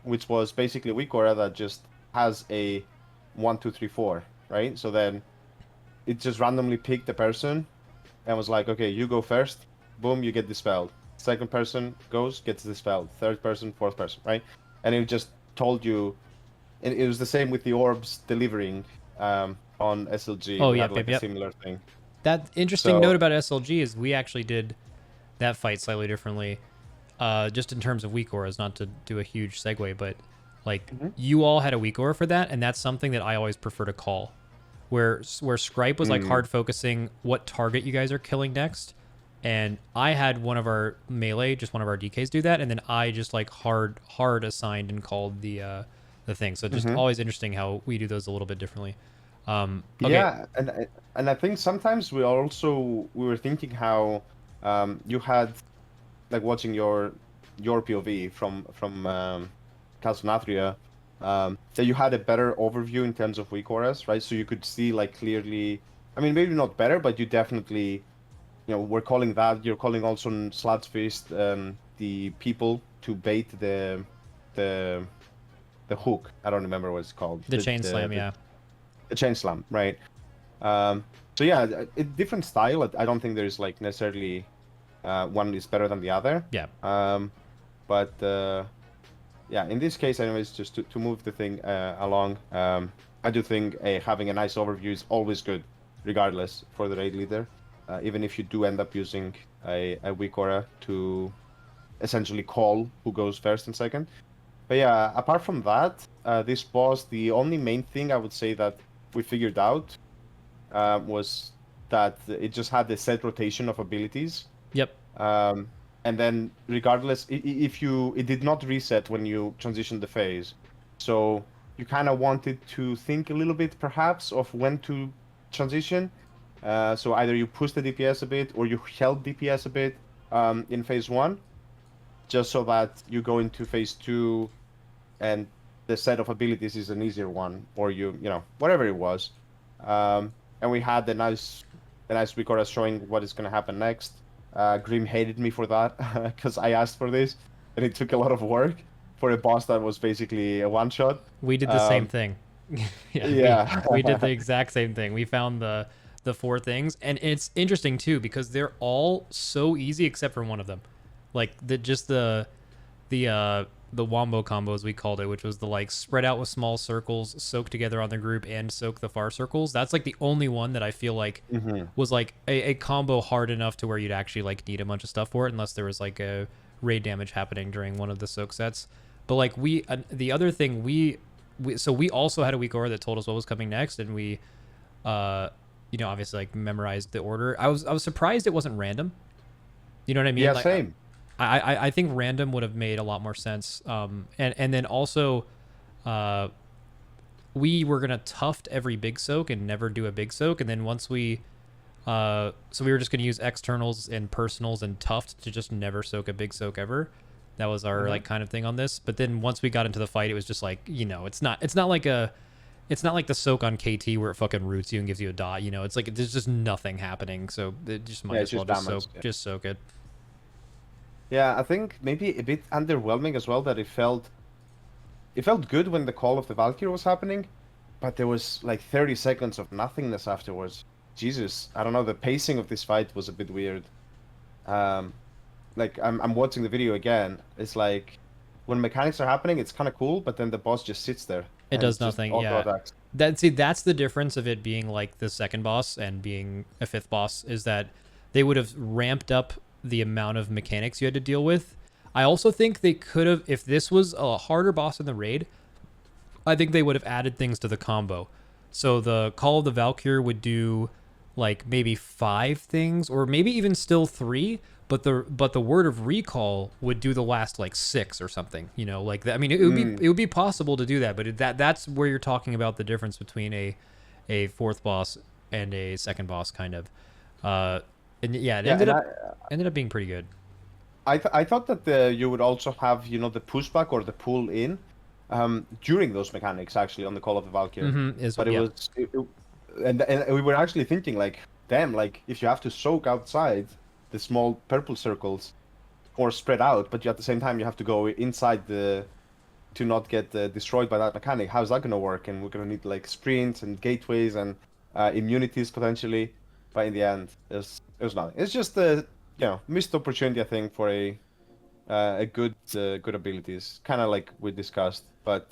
Speaker 2: which was basically a weak aura that just has a 1, 2, 3, 4, right? So then it just randomly picked a person and was like, okay, you go first, boom, you get dispelled. Second person goes, gets dispelled. Third person, fourth person, right? And it just told you, and it was the same with the orbs delivering on SLG.
Speaker 1: Oh,
Speaker 2: we
Speaker 1: yeah,
Speaker 2: had like
Speaker 1: yep.
Speaker 2: a similar thing.
Speaker 1: That interesting
Speaker 2: So-
Speaker 1: note about SLG is we actually did that fight slightly differently, just in terms of weak auras, not to do a huge segue, but like you all had a weak aura for that, and that's something that I always prefer to call. where Scripe was like hard focusing what target you guys are killing next, and I had one of our melee, just one of our DKs do that, and then I just like hard assigned and called the thing. So just always interesting how we do those a little bit differently. Okay.
Speaker 2: Yeah, and I think sometimes we were thinking how you had like watching your POV from Calcinatria, that you had a better overview in terms of weak auras, right? So you could see like clearly. I mean, maybe not better, but you definitely, we're calling that. You're calling also in Sludge Fist the people to bait the hook. I don't remember what it's called.
Speaker 1: The chain slam, yeah.
Speaker 2: The chain slam, right? So yeah, different style. I don't think there's like necessarily one is better than the other.
Speaker 1: Yeah.
Speaker 2: But yeah, in this case, anyways, just to move the thing along, I do think having a nice overview is always good, regardless for the raid leader, even if you do end up using a weak aura to essentially call who goes first and second. But yeah, apart from that, this boss, the only main thing I would say that we figured out was that it just had the set rotation of abilities.
Speaker 1: Yep.
Speaker 2: And then regardless, it did not reset when you transitioned the phase. So you kind of wanted to think a little bit perhaps of when to transition. So either you push the DPS a bit or you held DPS a bit in phase 1, just so that you go into phase 2 and the set of abilities is an easier one, or whatever it was. And we had the nice weak aura showing what is going to happen next. Grim hated me for that because I asked for this, and it took a lot of work for a boss that was basically a one-shot.
Speaker 1: We did the same thing.
Speaker 2: Yeah.
Speaker 1: We did the exact same thing. We found the 4 things, and it's interesting too because they're all so easy except for one of them. Like the wombo combo, as we called it, which was the like spread out with small circles, soak together on the group, and soak the far circles. That's like the only one that I feel like was like a combo hard enough to where you'd actually like need a bunch of stuff for it, unless there was like a raid damage happening during one of the soak sets. But like the other thing we also had a weak aura that told us what was coming next, and we obviously like memorized the order. I was surprised it wasn't random. You know what I mean?
Speaker 2: Yeah,
Speaker 1: like,
Speaker 2: same.
Speaker 1: I think random would have made a lot more sense. And then also, we were gonna tuft every big soak and never do a big soak. And then once so we were just gonna use externals and personals and tuft to just never soak a big soak ever. That was our like kind of thing on this. But then once we got into the fight, it was just like, it's not like the soak on KT where it fucking roots you and gives you a dot. It's like there's just nothing happening. So it just might as well just soak it.
Speaker 2: Yeah, I think maybe a bit underwhelming as well that it felt good when the call of the Valkyrie was happening, but there was like 30 seconds of nothingness afterwards. Jesus, I don't know, the pacing of this fight was a bit weird. Like I'm watching the video again. It's like when mechanics are happening, it's kind of cool, but then the boss just sits there.
Speaker 1: It does nothing. Yeah. That's the difference of it being like the second boss and being a 5th boss, is that they would have ramped up the amount of mechanics you had to deal with. I also think they could have, if this was a harder boss in the raid, I think they would have added things to the combo. So the Call of the Valkyrie would do like maybe 5 things, or maybe even still 3, but the Word of Recall would do the last like 6 or something. Like that. I mean, it would be possible to do that, but that's where you're talking about the difference between a 4th boss and a 2nd boss, kind of. And yeah, it ended up being pretty good.
Speaker 2: I thought that you would also have the pushback or the pull in during those mechanics actually on the Call of the Valkyrie. And we were actually thinking like, damn, like if you have to soak outside the small purple circles or spread out, but at the same time you have to go inside to not get destroyed by that mechanic. How's that gonna work? And we're gonna need like sprints and gateways and immunities potentially. But in the end, it was nothing. It's just a missed opportunity, I think, for a good abilities, kind of like we discussed. But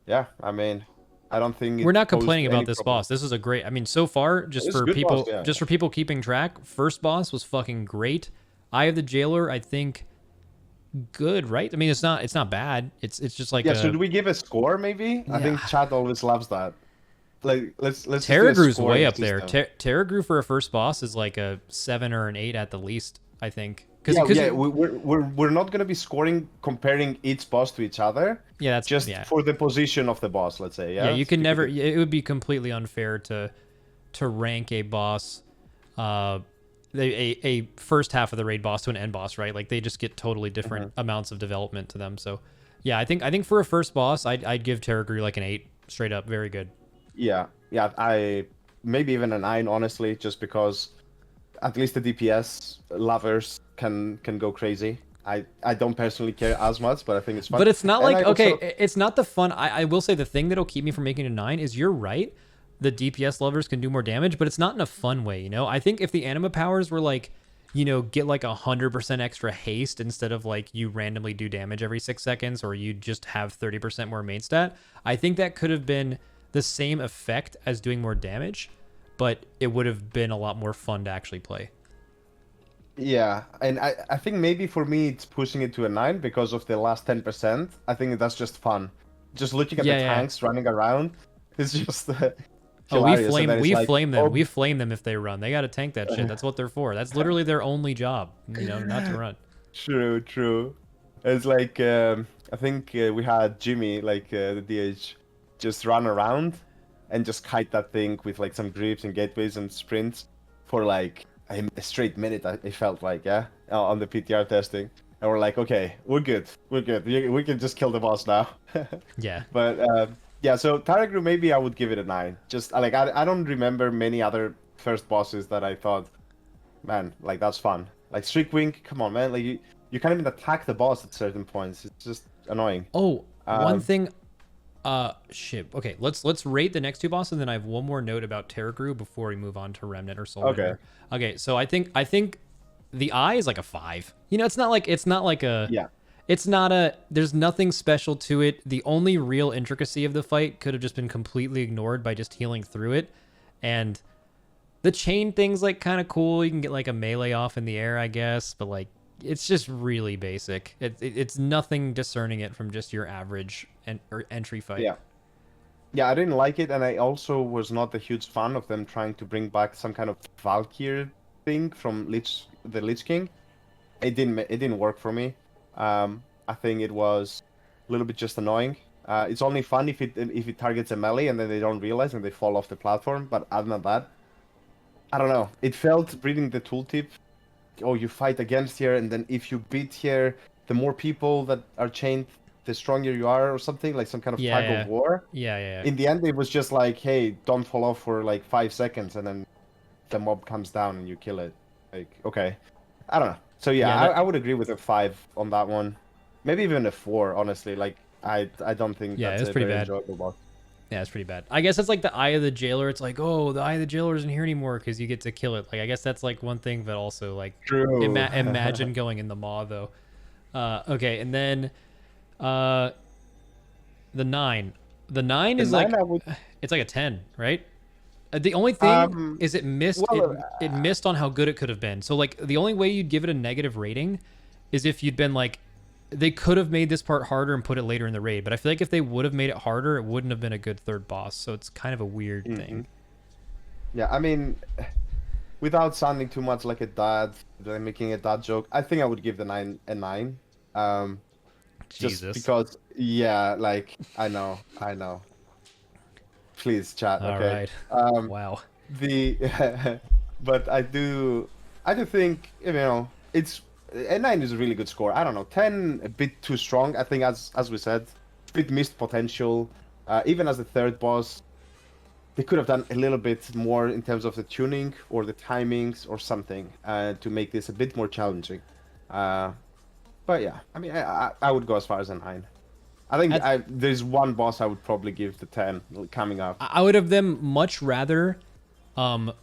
Speaker 2: yeah, I mean, I don't think
Speaker 1: we're not complaining about this boss. This is a great. I mean, so far, just for people, just for people keeping track, first boss was fucking great. Eye of the Jailer, I think, good, right? I mean, it's not bad. It's just like
Speaker 2: So do we give a score? Maybe I think chat always loves that. like let's just do a
Speaker 1: Terragru's way
Speaker 2: scoring
Speaker 1: up there.
Speaker 2: system.
Speaker 1: Terragru for a first boss is like a 7 or an 8 at the least, I think.
Speaker 2: Yeah, yeah, we're not gonna be scoring comparing each boss to each other.
Speaker 1: Yeah, that's
Speaker 2: Just
Speaker 1: yeah.
Speaker 2: for the position of the boss, let's say.
Speaker 1: Yeah,
Speaker 2: Yeah,
Speaker 1: you can never. It would be completely unfair to rank a boss, a first half of the raid boss to an end boss, right? Like they just get totally different amounts of development to them. So, yeah, I think for a first boss, I'd give Terragru like an 8 straight up, very good.
Speaker 2: Yeah, yeah, I maybe even a 9, honestly, just because at least the DPS lovers can go crazy. I don't personally care as much, but I think it's fun.
Speaker 1: But it's not
Speaker 2: And
Speaker 1: like
Speaker 2: I also-
Speaker 1: okay, it's not the fun. I will say the thing that'll keep me from making it a 9 is you're right. The DPS lovers can do more damage, but it's not in a fun way, you know? I think if the anima powers were like, you know, get like 100% extra haste instead of like you randomly do damage every 6 seconds or you just have 30% more main stat, I think that could have been the same effect as doing more damage, but it would have been a lot more fun to actually play.
Speaker 2: Yeah, and I think maybe for me it's pushing it to a 9 because of the last 10%. I think that's just fun. Just looking at the tanks running around, it's just
Speaker 1: Oh,
Speaker 2: hilarious.
Speaker 1: we flame them.
Speaker 2: oh,
Speaker 1: We flame them if they run. They got to tank that shit. That's what they're for. That's literally their only job, you know, not to run.
Speaker 2: True, true. It's like I think we had Jimmy, like the DH, just run around and just kite that thing with like some grips and gateways and sprints for like a straight minute. It felt like, yeah, on the PTR testing. And we're like, okay, we're good, we're good. We can just kill the boss now.
Speaker 1: Yeah.
Speaker 2: But yeah, so Terragru, maybe I would give it a 9. Just like I don't remember many other first bosses that I thought, man, like that's fun. Like Strickwing, come on, man, like you can't even attack the boss at certain points. It's just annoying.
Speaker 1: Oh, one thing. Shit. Okay, let's rate the next two bosses, and then I have one more note about Terragru before we move on to Remnant or Soul
Speaker 2: Okay.
Speaker 1: Render. Okay. So I think the eye is like a 5. You know, it's not like a
Speaker 2: Yeah.
Speaker 1: It's not a. There's nothing special to it. The only real intricacy of the fight could have just been completely ignored by just healing through it, and the chain thing's like kind of cool. You can get like a melee off in the air, I guess, but like it's just really basic. It's nothing discerning it from just your average or entry fight.
Speaker 2: Yeah. Yeah, I didn't like it, and I also was not a huge fan of them trying to bring back some kind of Valkyrie thing from the Lich King. It didn't work for me. I think it was a little bit just annoying. It's only fun if it targets a melee and then they don't realize and they fall off the platform. But other than that, I don't know. It felt reading the tooltip. Oh, you fight against here, and then if you beat here, the more people that are chained, the stronger you are, or something like some kind of tug of war.
Speaker 1: Yeah.
Speaker 2: In the end, it was just like, hey, don't fall off for like 5 seconds, and then the mob comes down and you kill it. Like, okay, I don't know. So yeah, I would agree with a 5 on that one. Maybe even a 4, honestly. Like, I don't think that's
Speaker 1: it's
Speaker 2: a
Speaker 1: pretty
Speaker 2: very
Speaker 1: bad.
Speaker 2: enjoyable boss.
Speaker 1: Yeah, it's pretty bad. I guess that's like the Eye of the Jailer. It's like, oh, the Eye of the Jailer isn't here anymore because you get to kill it. Like, I guess that's like one thing, but also like,
Speaker 2: True.
Speaker 1: imagine going in the maw though. Okay, and then the 9. The 9 is like it's like a 10, right? The only thing is it missed it missed on how good it could have been. So like the only way you'd give it a negative rating is if you'd been like, they could have made this part harder and put it later in the raid. But I feel like if they would have made it harder, it wouldn't have been a good third boss. So it's kind of a weird thing.
Speaker 2: Yeah, I mean, without sounding too much like a dad, making a dad joke, I think I would give the 9 a 9.
Speaker 1: Jesus.
Speaker 2: Just because, yeah, like, I know. Please, chat, okay?
Speaker 1: All right. Wow.
Speaker 2: But I do think, you know, it's a 9 is a really good score. I don't know, 10 a bit too strong. I think as we said, a bit missed potential. Even as the third boss, they could have done a little bit more in terms of the tuning or the timings or something to make this a bit more challenging. But yeah, I mean, I would go as far as a 9. I think there's one boss I would probably give the 10 coming up.
Speaker 1: I would have them much rather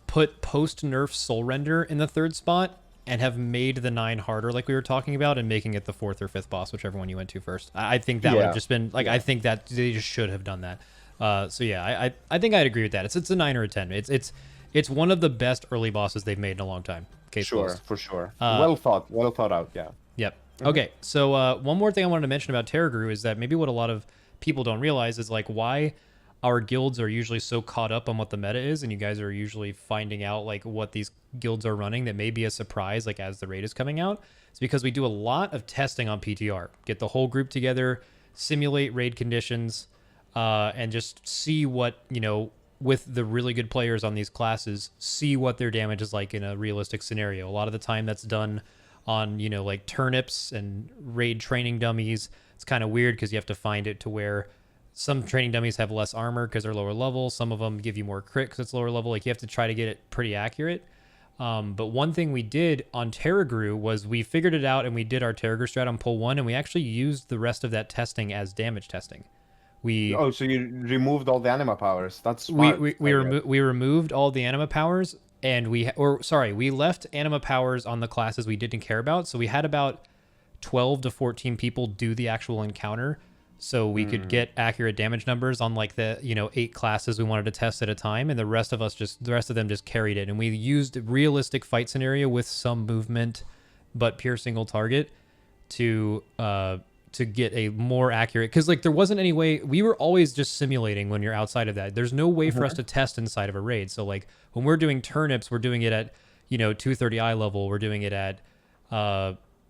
Speaker 1: put post nerf Soul Render in the third spot and have made the 9 harder, like we were talking about, and making it the 4th or 5th boss, whichever one you went to first. I think that would have just been like, I think that they just should have done that. So yeah, I think I'd agree with that. It's a 9 or a 10. It's one of the best early bosses they've made in a long time. Case closed.
Speaker 2: For sure. Well thought out. Yeah.
Speaker 1: Yep. Okay, so one more thing I wanted to mention about Terragru is that maybe what a lot of people don't realize is like why our guilds are usually so caught up on what the meta is, and you guys are usually finding out like what these guilds are running that may be a surprise like as the raid is coming out. It's because we do a lot of testing on PTR. Get the whole group together, simulate raid conditions, and just see what, with the really good players on these classes, see what their damage is like in a realistic scenario. A lot of the time that's done on, like turnips and raid training dummies. It's kind of weird because you have to find it to where some training dummies have less armor because they're lower level. Some of them give you more crit because it's lower level. Like you have to try to get it pretty accurate. But one thing we did on Terragru was we figured it out and we did our Terragru strat on pull 1, and we actually used the rest of that testing as damage testing.
Speaker 2: So you removed all the anima powers. That's
Speaker 1: we
Speaker 2: smart.
Speaker 1: we removed all the anima powers, and we left anima powers on the classes we didn't care about. So we had about 12 to 14 people do the actual encounter, so we could get accurate damage numbers on like the 8 classes we wanted to test at a time, and the rest of them just carried it. And we used realistic fight scenario with some movement, but pure single target to get a more accurate, because like there wasn't any way, we were always just simulating when you're outside of that. There's no way for us to test inside of a raid. So like when we're doing turnips, we're doing it at 230i level. We're doing it at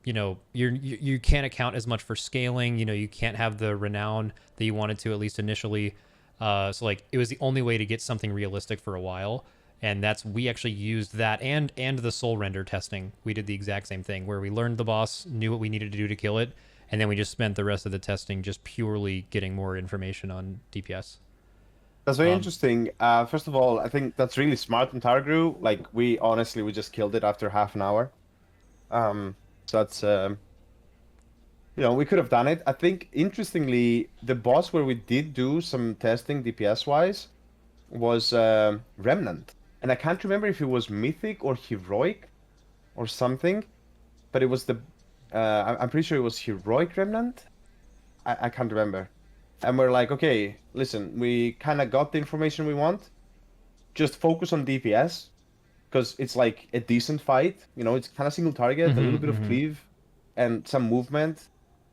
Speaker 1: you can't account as much for scaling. You can't have the renown that you wanted to, at least initially. So like it was the only way to get something realistic for a while. And we actually used that and the soul render testing. We did the exact same thing where we learned the boss, knew what we needed to do to kill it, and then we just spent the rest of the testing just purely getting more information on DPS.
Speaker 2: That's very interesting. First of all, I think that's really smart on Targru. Like we just killed it after half an hour. So that's we could have done it. I think interestingly, the boss where we did do some testing DPS wise was Remnant, and I can't remember if it was Mythic or Heroic or something, but it was I'm pretty sure it was Heroic Remnant. I can't remember. And we're like, okay, listen, we kind of got the information we want. Just focus on DPS, because it's like a decent fight. It's kind of single target, a little bit of cleave, and some movement.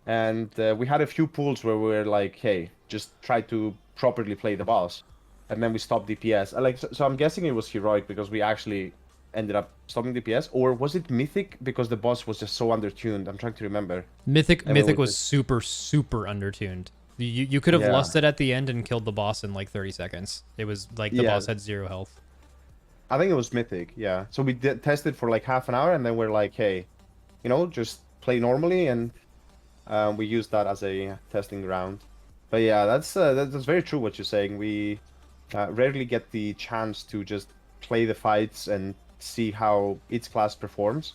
Speaker 2: And we had a few pulls where we were like, hey, just try to properly play the boss. And then we stopped DPS. So I'm guessing it was Heroic because we actually ended up stopping DPS, or was it Mythic because the boss was just so undertuned? I'm trying to remember.
Speaker 1: Mythic was super undertuned. You could have lost it at the end and killed the boss in like 30 seconds. It was like the boss had 0 health.
Speaker 2: I think it was Mythic, yeah. So we tested for like half an hour, and then we're like, hey, just play normally, and we used that as a testing ground. But yeah, that's very true what you're saying. We rarely get the chance to just play the fights and see how each class performs.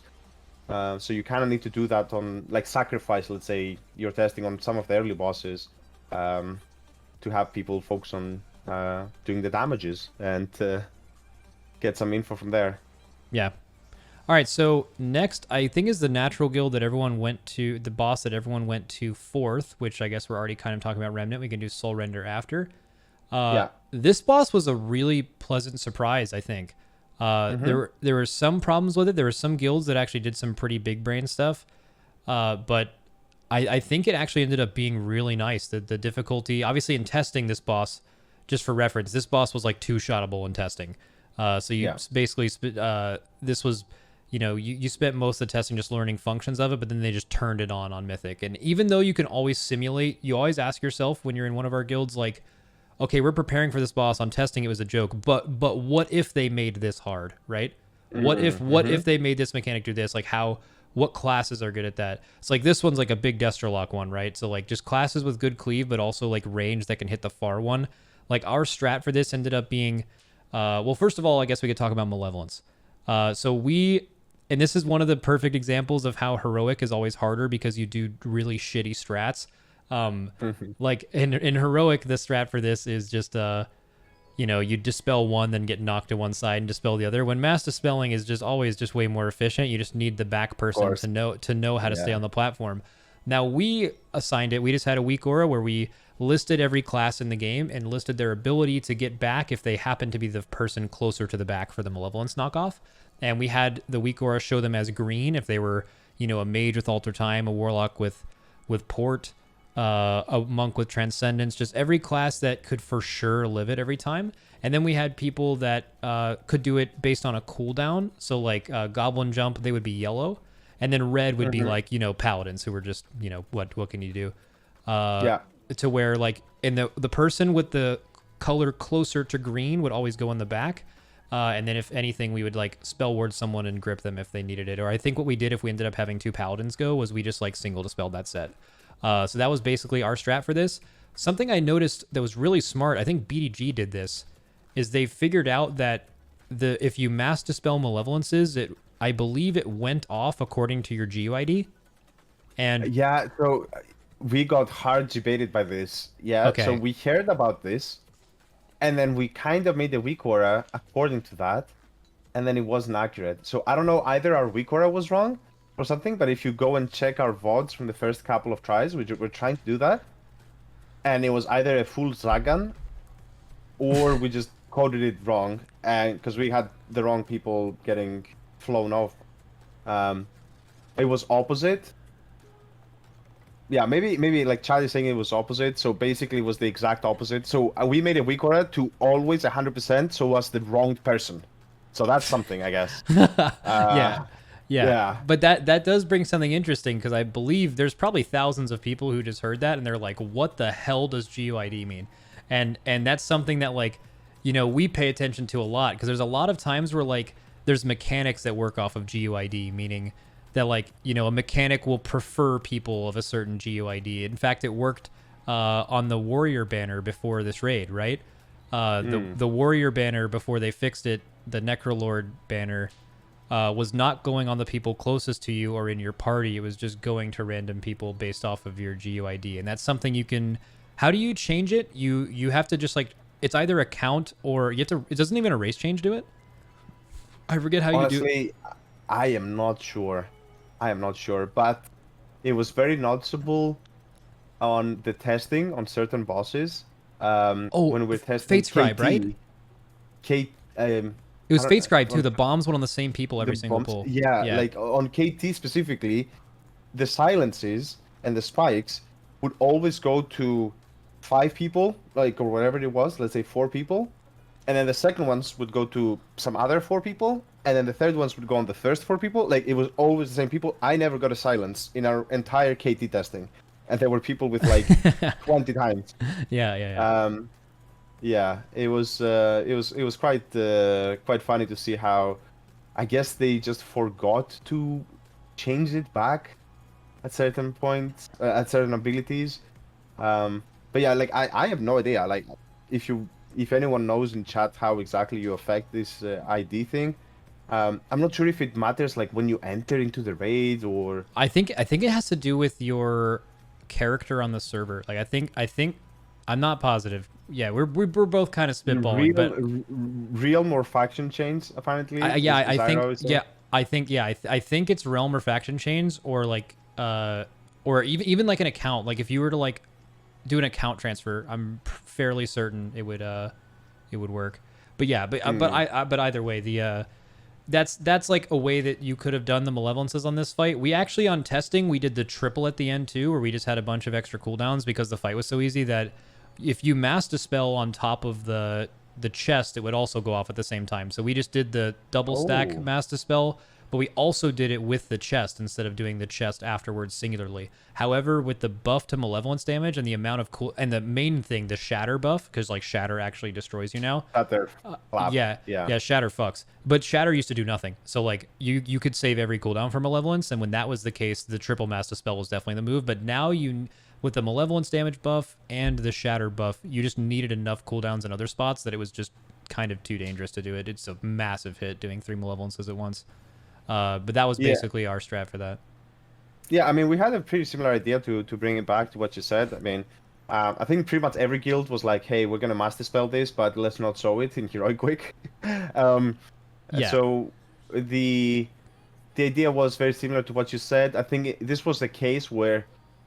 Speaker 2: So you kind of need to do that on, like, sacrifice, let's say, you're testing on some of the early bosses to have people focus on doing the damages and get some info from there.
Speaker 1: Yeah. All right, so next, I think, is the natural guild that everyone went to, the boss that everyone went to fourth, which I guess we're already kind of talking about Remnant. We can do Soul Render after. This boss was a really pleasant surprise, I think. There were some problems with it. There were some guilds that actually did some pretty big brain stuff, but I think it actually ended up being really nice. The difficulty, obviously, in testing this boss, just for reference, this boss was like 2-shottable in testing. So you basically this was, you spent most of the testing just learning functions of it, but then they just turned it on Mythic. And even though you can always simulate, you always ask yourself when you're in one of our guilds, like, okay, we're preparing for this boss. On testing, it was a joke, but what if they made this hard, right? What if they made this mechanic do this? Like what classes are good at that? It's like this one's like a big Destrolock one, right? So like just classes with good cleave, but also like range that can hit the far one. Like our strat for this ended up being, well, first of all, I guess we could talk about Malevolence. And this is one of the perfect examples of how Heroic is always harder because you do really shitty strats. Like in Heroic, the strat for this is just you dispel one, then get knocked to one side and dispel the other. When mass dispelling is just always just way more efficient. You just need the back person to know how to stay on the platform. Now we assigned it. We just had a weak aura where we listed every class in the game and listed their ability to get back if they happen to be the person closer to the back for the Malevolence knockoff. And we had the weak aura show them as green if they were, a mage with Alter Time, a warlock with port, a monk with transcendence, just every class that could for sure live it every time. And then we had people that could do it based on a cooldown. So like goblin jump, they would be yellow, and then red would be like paladins who were just what can you do?
Speaker 2: Yeah.
Speaker 1: To where like in the person with the color closer to green would always go in the back. And then if anything, we would like spell word someone and grip them if they needed it. Or I think what we did if we ended up having 2 paladins go was we just like single dispelled that set. So that was basically our strat for this. Something I noticed that was really smart, I think BDG did this, is they figured out that if you mass dispel malevolences, I believe it went off according to your GUID. And
Speaker 2: Yeah, so we got hard debated by this. Yeah,
Speaker 1: Okay.
Speaker 2: so we heard about this, and then we kind of made the weak aura according to that, and then it wasn't accurate. So I don't know, either our weak aura was wrong or something, but if you go and check our VODs from the first couple of tries, we're trying to do that, and it was either a full Zagan, or we just coded it wrong, and because we had the wrong people getting flown off. It was opposite. Yeah, maybe like Charlie's saying it was opposite. So basically, it was the exact opposite. So we made a weak aura to always 100%, so was the wrong person. So that's something, I guess.
Speaker 1: yeah.
Speaker 2: Yeah.
Speaker 1: But that does bring something interesting, because I believe there's probably thousands of people who just heard that and they're like, what the hell does GUID mean? And that's something that like, we pay attention to a lot, because there's a lot of times where like there's mechanics that work off of GUID, meaning that like, a mechanic will prefer people of a certain GUID. In fact, it worked on the warrior banner before this raid, right? The warrior banner, before they fixed it, the Necrolord banner, was not going on the people closest to you or in your party. It was just going to random people based off of your GUID. And that's something you can... How do you change it? You have to just like... It's either a count or you have to... It doesn't even a race change do it? I forget how you do it.
Speaker 2: Honestly, I am not sure. But it was very noticeable on the testing on certain bosses. When we're testing
Speaker 1: Fate Scribe,
Speaker 2: KT,
Speaker 1: right?
Speaker 2: Kate,
Speaker 1: It was
Speaker 2: I don't-
Speaker 1: Fate Scribe too. The bombs went on the same people every
Speaker 2: the
Speaker 1: single
Speaker 2: bombs-
Speaker 1: pull.
Speaker 2: Yeah, like on KT specifically, the silences and the spikes would always go to 5 people, like, or whatever it was, let's say 4 people. And then the second ones would go to some other 4 people. And then the third ones would go on the first 4 people. Like, it was always the same people. I never got a silence in our entire KT testing. And there were people with like 20 times.
Speaker 1: Yeah.
Speaker 2: Yeah, it was quite funny to see how, I guess they just forgot to change it back at certain points, at certain abilities. But yeah, like I have no idea. Like, if anyone knows in chat how exactly you affect this ID thing, I'm not sure if it matters like when you enter into the raid or.
Speaker 1: I think it has to do with your character on the server. Like I think I'm not positive. Yeah, we're both kind of spitballing, but
Speaker 2: Realm or faction chains apparently.
Speaker 1: I
Speaker 2: is
Speaker 1: think I think it's realm or faction chains, or like or even like an account. Like if you were to like do an account transfer, I'm fairly certain it would work. But yeah, but either way, the that's like a way that you could have done the malevolences on this fight. We actually, on testing, we did the triple at the end too, where we just had a bunch of extra cooldowns because the fight was so easy that if you mass dispel on top of the chest, it would also go off at the same time. So we just did the double stack mass dispel, but we also did it with the chest instead of doing the chest afterwards singularly. However, with the buff to malevolence damage and the amount of and the main thing, the shatter buff, because like shatter actually destroys you now. Yeah, shatter fucks. But shatter used to do nothing. So like you could save every cooldown for malevolence, and when that was the case, the triple mass dispel was definitely the move. But now with the malevolence damage buff and the shatter buff, you just needed enough cooldowns in other spots that it was just kind of too dangerous to do it. It's a massive hit doing 3 malevolences at once. But that was basically our strat for that.
Speaker 2: Yeah, I mean, we had a pretty similar idea to bring it back to what you said. I mean, I think pretty much every guild was like, hey, we're going to mass dispel this, but let's not show it in Heroic Quick. So the idea was very similar to what you said. I think this was the case where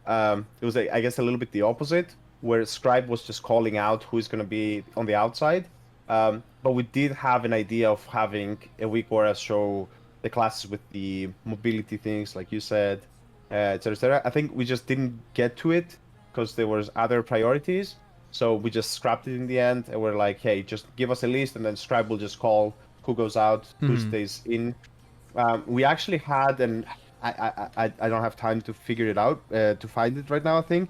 Speaker 2: it was, I guess, a little bit the opposite, where Scribe was just calling out who's going to be on the outside. But we did have an idea of having a weak aura show the classes with the mobility things, like you said, etc., etc. I think we just didn't get to it because there was other priorities. So we just scrapped it in the end, and we're like, hey, just give us a list, and then Scribe will just call who goes out, who stays in. We actually had, and I don't have time to figure it out, to find it right now, I think.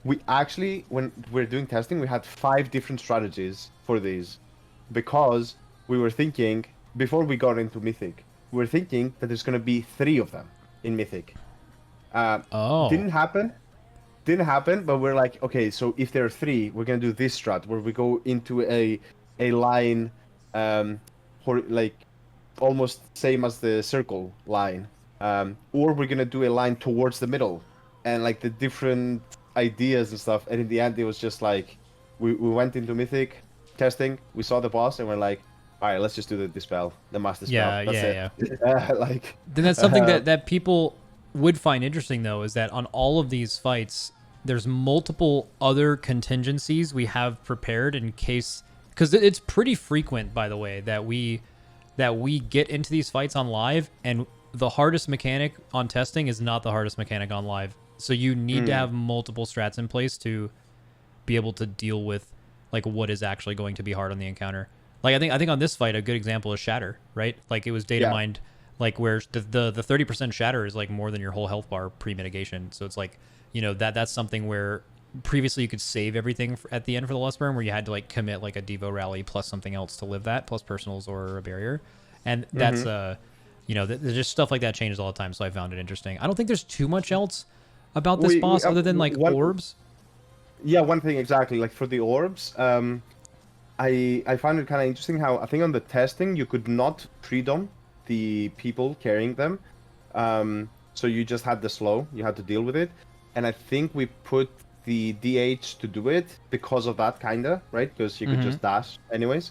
Speaker 2: We actually, when we're doing testing, we had 5 different strategies for these, because we were thinking, before we got into Mythic, we were thinking that there's going to be 3 of them in Mythic. Didn't happen. Didn't happen, but we're like, okay, so if there are 3, we're going to do this strat, where we go into a line, like, almost same as the circle line. Or we're going to do a line towards the middle, and like the different ideas and stuff, and in the end it was just like we went into Mythic testing, we saw the boss, and we're like, all right, let's just do the dispel, the master spell. Like
Speaker 1: then that's something that people would find interesting, though, is that on all of these fights there's multiple other contingencies we have prepared in case, because it's pretty frequent, by the way, that we get into these fights on live, and the hardest mechanic on testing is not the hardest mechanic on live. So you need to have multiple strats in place to be able to deal with like what is actually going to be hard on the encounter. Like I think on this fight, a good example is Shatter, right? Like it was data mined, like where the 30% Shatter is like more than your whole health bar pre-mitigation. So it's like, you know, that's something where previously you could save everything at the end for the Lust Burn, where you had to like commit like a Devo rally plus something else to live that, plus personals or a barrier. And that's you know, there's just stuff like that changes all the time. So I found it interesting. I don't think there's too much else about this boss other than like orbs.
Speaker 2: Yeah, one thing exactly, like for the orbs, I found it kind of interesting how I think on the testing you could not pre-dom the people carrying them, so you just had the slow, you had to deal with it, and I think we put the DH to do it because of that, kinda, right? Because you could just dash anyways.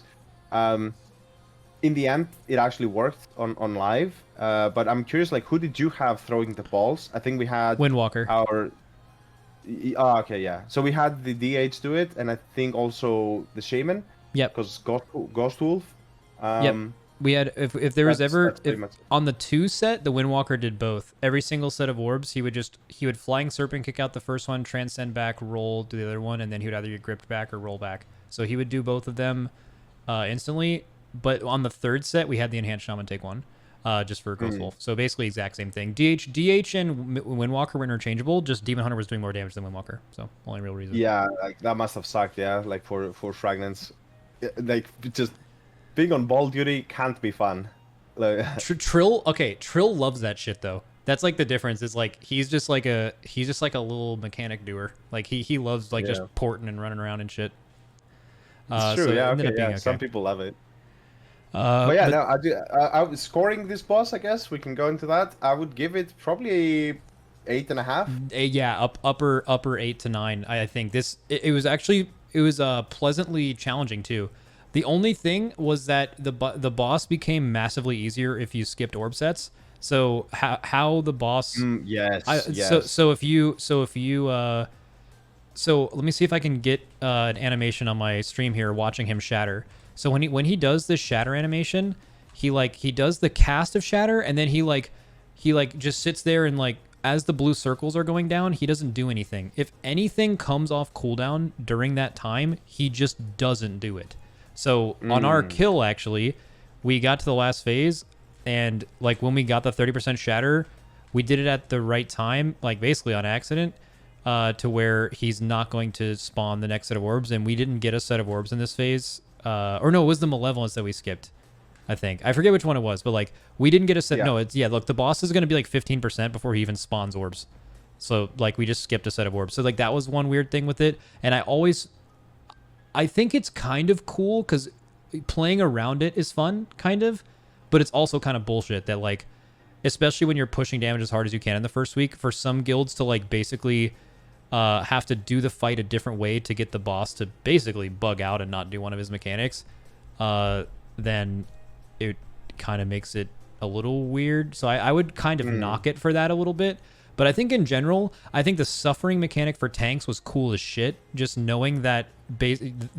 Speaker 2: In the end, it actually worked on live, but I'm curious, like, who did you have throwing the balls? I think we had
Speaker 1: Windwalker.
Speaker 2: Oh, okay, yeah. So we had the DH do it, and I think also the Shaman.
Speaker 1: Yep.
Speaker 2: Because Ghost Wolf.
Speaker 1: Yep. We had, if there was ever, on the 2 set, the Windwalker did both. Every single set of orbs, he would Flying Serpent kick out the first one, transcend back, roll, do the other one, and then he would either get gripped back or roll back. So he would do both of them instantly. But on the 3rd set, we had the Enhanced Shaman take one, just for Ghost Wolf. So basically, exact same thing. DH and Windwalker were interchangeable. Just Demon Hunter was doing more damage than Windwalker. So only real reason.
Speaker 2: Yeah, like that must have sucked. Yeah, like for fragments, like just being on ball duty can't be fun. Like...
Speaker 1: Trill loves that shit though. That's like the difference. Is like he's just like a little mechanic doer. Like he loves like just porting and running around and shit.
Speaker 2: It's true. So okay. Some people love it. But yeah, no, I was scoring this boss. I guess we can go into that. I would give it probably 8.5.
Speaker 1: Yeah, upper 8 to 9. I think it was pleasantly challenging too. The only thing was that the boss became massively easier if you skipped orb sets. So how the boss?
Speaker 2: Yes.
Speaker 1: So let me see if I can get an animation on my stream here, watching him shatter. So when he does this shatter animation, he does the cast of shatter, and then he just sits there and like as the blue circles are going down, he doesn't do anything. If anything comes off cooldown during that time, he just doesn't do it. So on our kill, actually, we got to the last phase, and like when we got the 30% shatter, we did it at the right time, like basically on accident, to where he's not going to spawn the next set of orbs, and we didn't get a set of orbs in this phase. Or no, it was the Malevolence that we skipped, I think. I forget which one it was, but like we didn't get a set. Yeah. No, look, the boss is going to be like 15% before he even spawns orbs. So like we just skipped a set of orbs. So like that was one weird thing with it. And I think it's kind of cool because playing around it is fun, kind of, but it's also kind of bullshit that like, especially when you're pushing damage as hard as you can in the first week, for some guilds to like basically have to do the fight a different way to get the boss to basically bug out and not do one of his mechanics, then it kind of makes it a little weird. So I would kind of knock it for that a little bit. But I think in general, I think the suffering mechanic for tanks was cool as shit. Just knowing that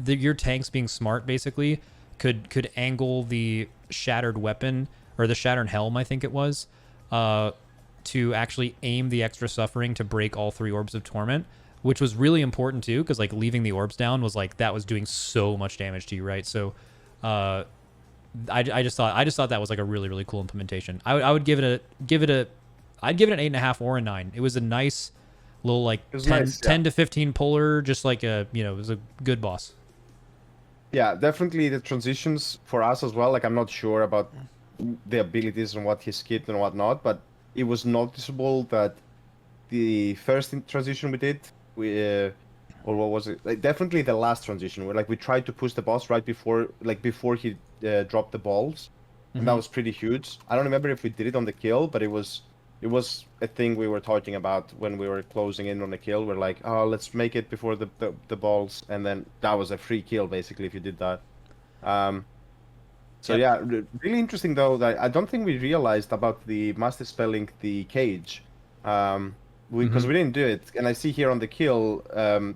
Speaker 1: your tanks being smart basically could angle the shattered weapon, or the shattered helm, I think it was, to actually aim the extra suffering to break all 3 orbs of torment. which was really important too, because like leaving the orbs down was like that was doing so much damage to you, right? So, I just thought that was like a really really cool implementation. I would give it I'd give it an 8.5 or a 9. It was a nice little like 10 to 15 puller, just like it was a good boss.
Speaker 2: Yeah, definitely the transitions for us as well. Like I'm not sure about the abilities and what he skipped and whatnot, but it was noticeable that the first transition we did, or what was it? Like definitely the last transition where like we tried to push the boss right before he dropped the balls, and that was pretty huge. I don't remember if we did it on the kill, but it was a thing we were talking about when we were closing in on the kill. We're like, oh, let's make it before the balls, and then that was a free kill basically if you did that. So yeah, really interesting though that I don't think we realized about the master spelling the cage, because we didn't do it, and I see here on the kill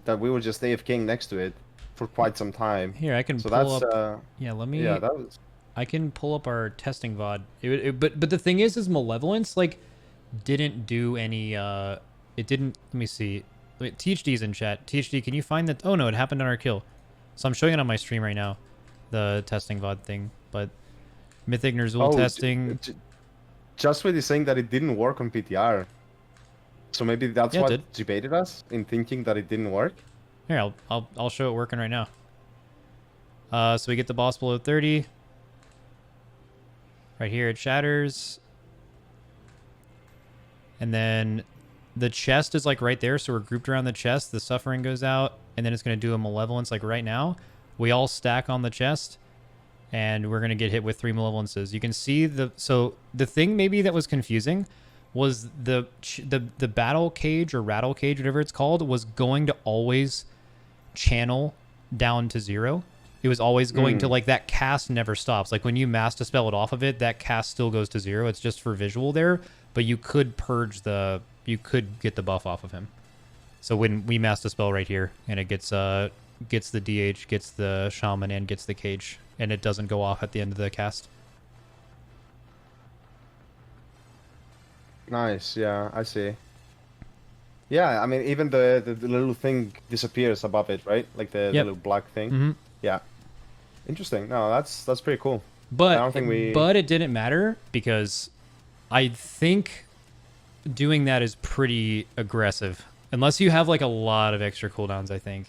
Speaker 2: that we were just AFKing next to it for quite some time.
Speaker 1: Here I can
Speaker 2: so
Speaker 1: pull
Speaker 2: that's
Speaker 1: up. Yeah, let me.
Speaker 2: Yeah, that was.
Speaker 1: I can pull up our testing VOD. But the thing is Malevolence like didn't do any. It didn't. Let me see. Wait, THD's in chat. THD, can you find that? Oh no, it happened on our kill. So I'm showing it on my stream right now, the testing VOD thing. But Mythic Ner'zhul testing.
Speaker 2: Justwit is saying that it didn't work on PTR. So maybe that's what debated us in thinking that it didn't work.
Speaker 1: Here, I'll show it working right now. So we get the boss below 30. Right here it shatters. And then the chest is like right there, so we're grouped around the chest. The suffering goes out, and then it's going to do a malevolence like right now. We all stack on the chest, and we're going to get hit with 3 malevolences. You can see so the thing maybe that was confusing was the battle cage or rattle cage, whatever it's called, was going to always channel down to 0. It was always going to, like, that cast never stops. Like, when you mass dispel it off of it, that cast still goes to 0. It's just for visual there, but you could you could get the buff off of him. So when we mass dispel right here, and it gets the DH, gets the shaman, and gets the cage, and it doesn't go off at the end of the cast.
Speaker 2: Nice, yeah, I see. Yeah, I mean, even the little thing disappears above it, right? Like the little black thing. Yeah. Interesting. No, that's pretty cool.
Speaker 1: But
Speaker 2: I don't think
Speaker 1: but it didn't matter because I think doing that is pretty aggressive. Unless you have like a lot of extra cooldowns, I think.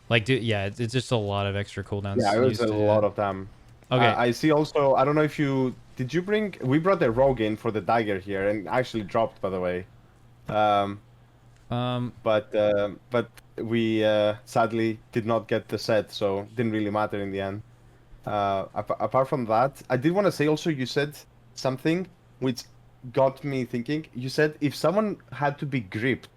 Speaker 1: Like, it's just a lot of extra cooldowns.
Speaker 2: Yeah, it was a lot of them.
Speaker 1: Okay.
Speaker 2: I see also, I don't know if we brought the rogue in for the dagger here and actually dropped, by the way. But we sadly did not get the set, so didn't really matter in the end. Apart from that, I did want to say also, you said something which got me thinking. You said if someone had to be gripped,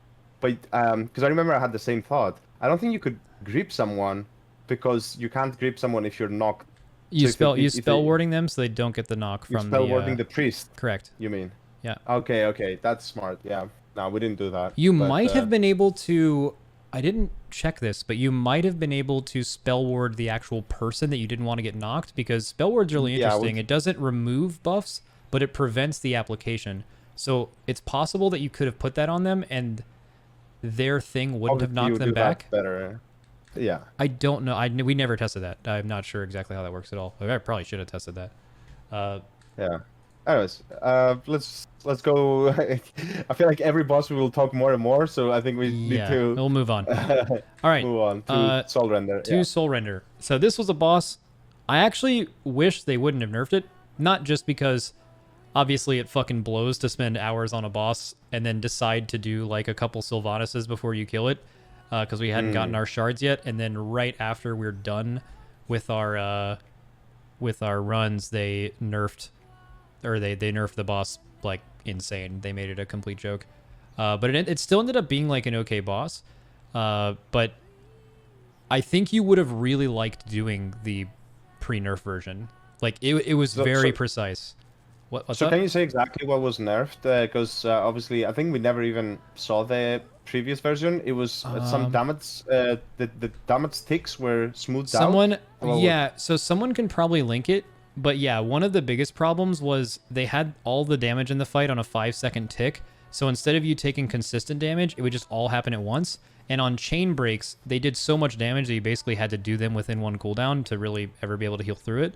Speaker 2: but because I remember I had the same thought. I don't think you could grip someone because you can't grip someone if you're knocked.
Speaker 1: You spell warding them so they don't get the knock from
Speaker 2: spell warding the priest.
Speaker 1: Correct.
Speaker 2: You mean?
Speaker 1: Yeah.
Speaker 2: Okay, that's smart. Yeah. No, we didn't do that.
Speaker 1: You might have been able to. I didn't check this, but you might have been able to spell ward the actual person that you didn't want to get knocked, because spell ward's really interesting. It doesn't remove buffs, but it prevents the application. So it's possible that you could have put that on them and their thing wouldn't have knocked them back.
Speaker 2: Better. Yeah.
Speaker 1: I don't know. We never tested that. I'm not sure exactly how that works at all. I probably should have tested that.
Speaker 2: Yeah. Anyways, let's go. I feel like every boss we will talk more and more, so I think we need to.
Speaker 1: We'll move on. All right.
Speaker 2: Move on to Soul Render.
Speaker 1: Soul Render. So this was a boss. I actually wish they wouldn't have nerfed it. Not just because, obviously, it fucking blows to spend hours on a boss and then decide to do like a couple Sylvanuses before you kill it, because we hadn't gotten our shards yet, and then right after we're done with our runs, they nerfed. Or they nerfed the boss like insane. They made it a complete joke. But it still ended up being like an okay boss. But I think you would have really liked doing the pre-nerf version. Like it was very precise. What's up?
Speaker 2: Can you say exactly what was nerfed? Because obviously I think we never even saw the previous version. It was some damage. The damage ticks were smoothed out.
Speaker 1: So someone can probably link it. But yeah, one of the biggest problems was they had all the damage in the fight on a 5-second tick, So instead of you taking consistent damage, it would just all happen at once. And on chain breaks, they did so much damage that you basically had to do them within one cooldown to really ever be able to heal through it.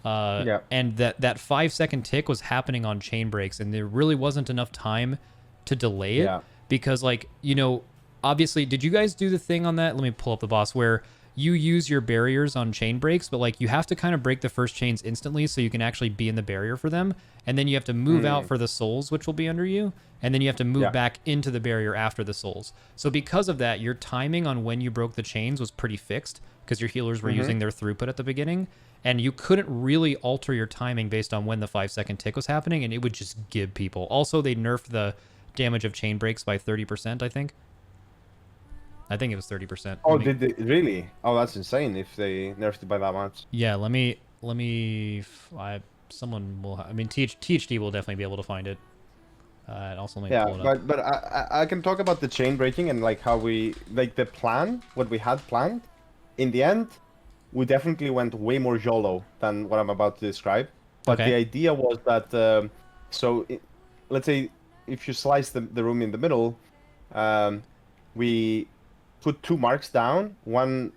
Speaker 2: Yeah.
Speaker 1: And that 5 second tick was happening on chain breaks, and there really wasn't enough time to delay it
Speaker 2: Yeah.
Speaker 1: because, like, you know, obviously, did you guys do the thing on that? Let me pull up the boss where you use your barriers on chain breaks, but like you have to kind of break the first chains instantly so you can actually be in the barrier for them, and then you have to move out for the souls, which will be under you, and then you have to move back into the barrier after the souls. So because of that, your timing on when you broke the chains was pretty fixed because your healers were using their throughput at the beginning, and you couldn't really alter your timing based on when the 5 second tick was happening, and it would just give people. Also, they nerfed the damage of chain breaks by 30%, I think. I think it was 30%.
Speaker 2: Oh, did they really? Oh, that's insane if they nerfed it by that much.
Speaker 1: Yeah, someone will, I mean, THD will definitely be able to find it. And also let me pull it up.
Speaker 2: but I can talk about the chain breaking and like how we, like the plan, what we had planned. In the end, we definitely went way more YOLO than what I'm about to describe. But
Speaker 1: Okay.
Speaker 2: the idea was that, let's say if you slice the room in the middle, we put 2 marks down, one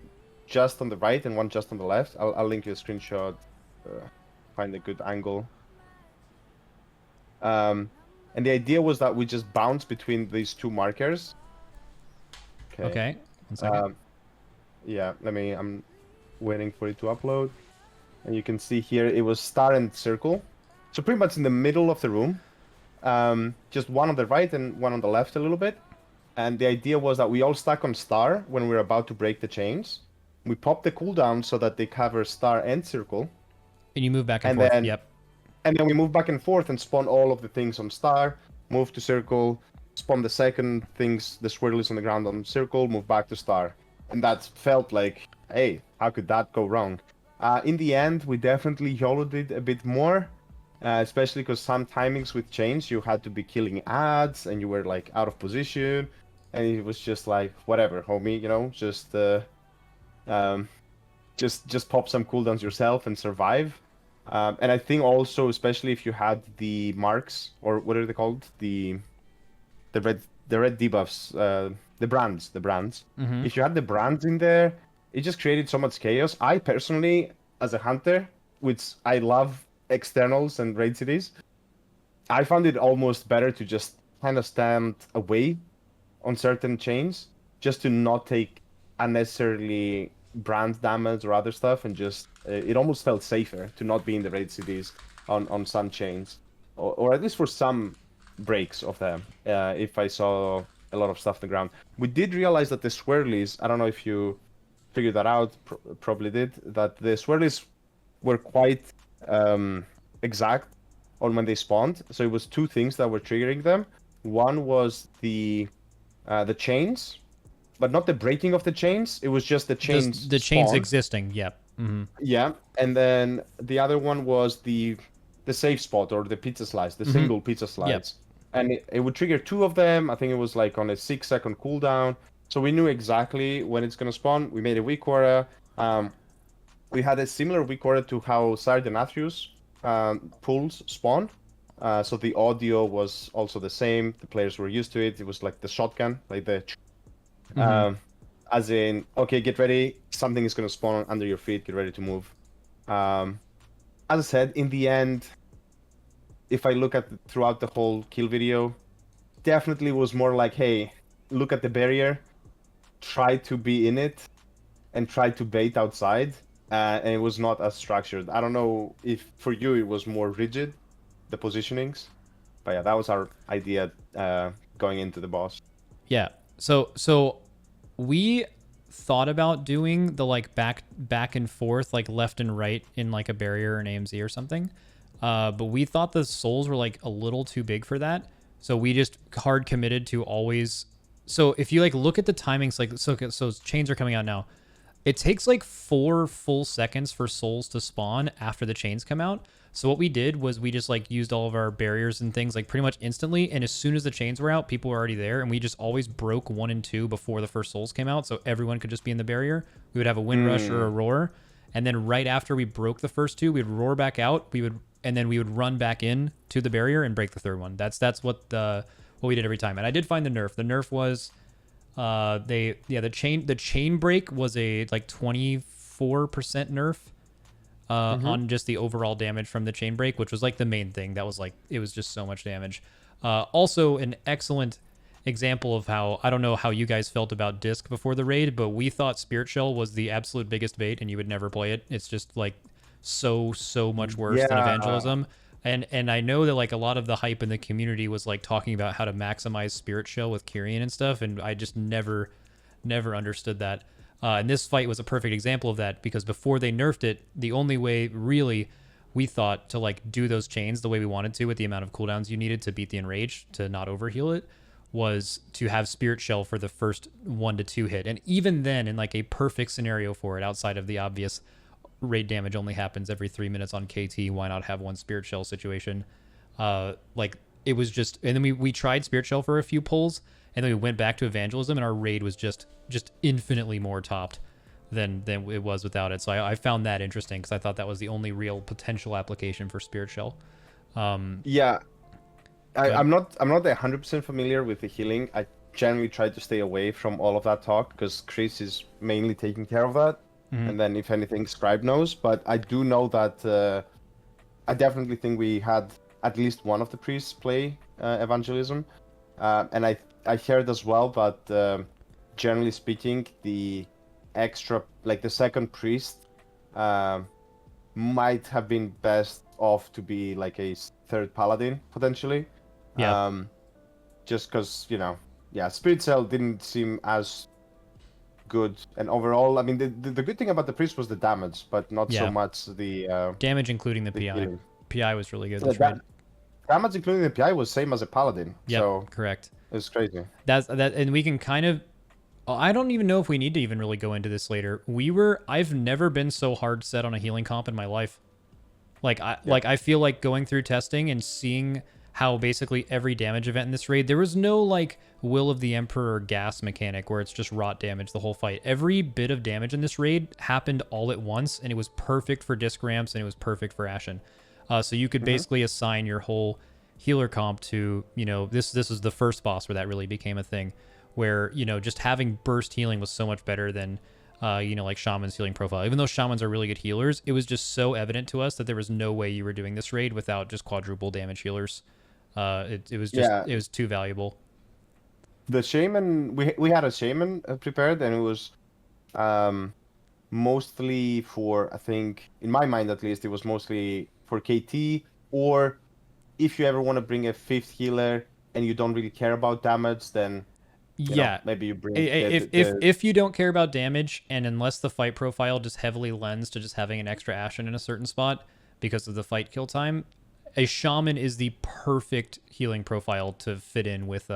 Speaker 2: just on the right and one just on the left. I'll link you a screenshot, find a good angle. And the idea was that we just bounce between these 2 markers.
Speaker 1: Okay. 1 second.
Speaker 2: Yeah, I'm waiting for it to upload. And you can see here, it was star and circle. So pretty much in the middle of the room. Just one on the right and one on the left a little bit. And the idea was that we all stack on star when we're about to break the chains. We pop the cooldown so that they cover star and circle.
Speaker 1: And you move back and
Speaker 2: and
Speaker 1: forth.
Speaker 2: then-
Speaker 1: Yep.
Speaker 2: And then we move back and forth and spawn all of the things on star, move to circle, spawn the second things, the swirlies on the ground on circle, move back to star. And that felt like, hey, how could that go wrong? In the end, we definitely YOLO'd it a bit more, especially because some timings with chains, you had to be killing ads and you were like out of position. And it was just like, whatever, homie, you know, just pop some cooldowns yourself and survive. And I think also, especially if you had the marks, or what are they called? The red debuffs, the brands.
Speaker 1: Mm-hmm.
Speaker 2: If you had the brands in there, it just created so much chaos. I personally, as a hunter, which I love externals and raid cities, I found it almost better to just kind of stand away on certain chains, just to not take unnecessarily brand damage or other stuff, and just it almost felt safer to not be in the raid cities on some chains, or at least for some breaks of them. If I saw a lot of stuff on the ground, we did realize that the swirlies, I don't know if you figured that out, probably did, that the swirlies were quite exact on when they spawned. So it was 2 things that were triggering them. One was the chains, but not the breaking of the chains. It was just the chains.
Speaker 1: Just the chains
Speaker 2: spawn.
Speaker 1: existing. Yep. Mm-hmm.
Speaker 2: Yeah, and then the other one was the safe spot, or the pizza slice, the single pizza slice.
Speaker 1: Yep.
Speaker 2: And it would trigger 2 of them. I think it was like on a 6-second cooldown. So we knew exactly when it's gonna spawn. We made a weak aura. We had a similar weak aura to how Sardenathrius pulls spawned. So the audio was also the same. The players were used to it. It was like the shotgun, like the as in, okay, get ready, something is going to spawn under your feet, get ready to move. As I said, in the end, if I look at throughout the whole kill video, definitely was more like, hey, look at the barrier, try to be in it, and try to bait outside. And it was not as structured. I don't know if for you it was more rigid, the positionings. But yeah, that was our idea going into the boss.
Speaker 1: Yeah. So we thought about doing the like back and forth, like left and right in like a barrier or an AMZ or something. But we thought the souls were like a little too big for that. So we just hard committed to always. So if you like look at the timings, like so chains are coming out now. It takes like 4 full seconds for souls to spawn after the chains come out. So what we did was we just like used all of our barriers and things like pretty much instantly. And as soon as the chains were out, people were already there. And we just always broke 1 and 2 before the first souls came out. So everyone could just be in the barrier. We would have a wind rush or a roar. And then right after we broke the first 2, we'd roar back out. And then we would run back in to the barrier and break the third one. That's what what we did every time. And I did find the nerf. The nerf was the chain break was a like 24% nerf on just the overall damage from the chain break, which was like the main thing. That was like, it was just so much damage. Also an excellent example of how, I don't know how you guys felt about Disc before the raid, but we thought Spirit Shell was the absolute biggest bait and you would never play it. It's just like so much worse than
Speaker 2: Yeah.
Speaker 1: Evangelism. And I know that like a lot of the hype in the community was like talking about how to maximize Spirit Shell with Kyrian and stuff, and I just never understood that. And this fight was a perfect example of that, because before they nerfed it, the only way really we thought to like do those chains the way we wanted to with the amount of cooldowns you needed to beat the Enrage to not overheal it was to have Spirit Shell for the first 1 to 2 hit. And even then, in like a perfect scenario for it, outside of the obvious raid damage only happens every 3 minutes on KT, why not have one Spirit Shell situation? Like it was just, and then we tried Spirit Shell for a few pulls, and then we went back to Evangelism, and our raid was just infinitely more topped than it was without it. So I found that interesting, because I thought that was the only real potential application for Spirit Shell.
Speaker 2: Yeah,
Speaker 1: But-
Speaker 2: I'm not 100% familiar with the healing. I generally try to stay away from all of that talk because Chris is mainly taking care of that. And then if anything, Scribe knows. But I do know that I definitely think we had at least one of the priests play Evangelism. And I heard as well that generally speaking, the extra, like the second priest, might have been best off to be like a third paladin potentially.
Speaker 1: Yeah.
Speaker 2: Just because, Spirit Cell didn't seem as good. And overall, I mean, the good thing about the priest was the damage, but not
Speaker 1: Yeah.
Speaker 2: so much the
Speaker 1: Damage including the PI.
Speaker 2: healing.
Speaker 1: PI was really good.
Speaker 2: So
Speaker 1: That's right.
Speaker 2: damage including the PI was same as a paladin.
Speaker 1: Yeah,
Speaker 2: So
Speaker 1: correct.
Speaker 2: it was crazy.
Speaker 1: That's that, and we can kind of. I don't even know if we need to even really go into this later. I've never been so hard set on a healing comp in my life. Like I feel like going through testing and seeing how basically every damage event in this raid, there was no like Will of the Emperor gas mechanic where it's just rot damage the whole fight. Every bit of damage in this raid happened all at once, and it was perfect for disc ramps, and it was perfect for Ashen. So you could basically assign your whole healer comp to, this is the first boss where that really became a thing, where, just having burst healing was so much better than like Shaman's healing profile. Even though Shamans are really good healers, it was just so evident to us that there was no way you were doing this raid without just quadruple damage healers. It was just,
Speaker 2: Yeah.
Speaker 1: it was too valuable.
Speaker 2: The shaman, we had a shaman prepared, and it was mostly for, I think, in my mind at least, it was mostly for KT, or if you ever want to bring a fifth healer and you don't really care about damage, then maybe you bring
Speaker 1: If you don't care about damage, and unless the fight profile just heavily lends to just having an extra Ashen in a certain spot because of the fight kill time, a shaman is the perfect healing profile to fit in with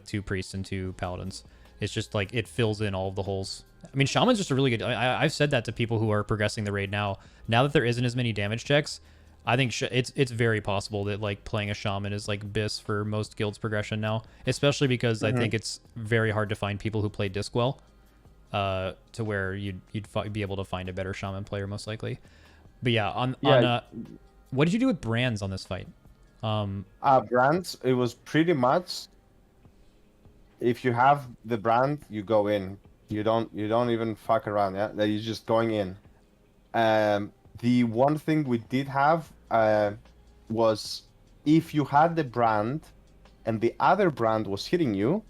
Speaker 1: two priests and two paladins. It's just like it fills in all of the holes. I mean, shaman's just a really good. I've said that to people who are progressing the raid now. Now that there isn't as many damage checks, I think it's very possible that like playing a shaman is like BIS for most guilds progression now, especially because I think it's very hard to find people who play disc well, to where you'd be able to find a better shaman player most likely. But yeah, on what did you do with brands on this fight?
Speaker 2: brands, it was pretty much if you have the brand, you go in. You don't even fuck around. Yeah, you're just going in. The one thing we did have was if you had the brand and the other brand was hitting you,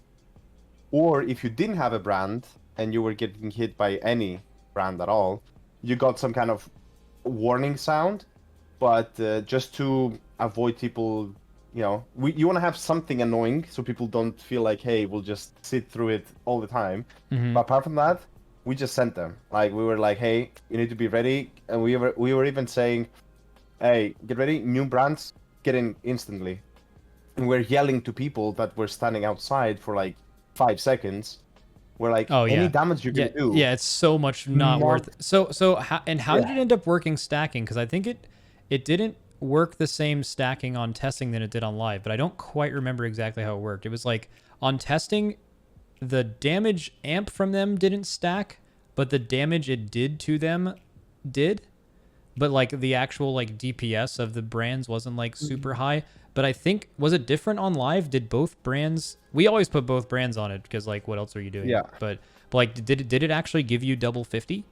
Speaker 2: or if you didn't have a brand and you were getting hit by any brand at all, you got some kind of warning sound. But just to avoid people, you want to have something annoying so people don't feel like, hey, we'll just sit through it all the time. But apart from that, we just sent them. Like, we were like, hey, you need to be ready. And we were even saying, hey, get ready, new brands, get in instantly. And we're yelling to people that were standing outside for like 5 seconds. We're like, any damage you're gonna do.
Speaker 1: Yeah, it's so much not worth it. So how did it end up working stacking? Because I think it didn't work the same stacking on testing than it did on live, but I don't quite remember exactly how it worked. It was like on testing, the damage amp from them didn't stack, but the damage it did to them did. but like the actual like DPS of the brands wasn't like super high. But I think, was it different on live? Did both brands? We always put both brands on it because like what else are you doing?
Speaker 2: Yeah.
Speaker 1: But like did it actually give you double 50?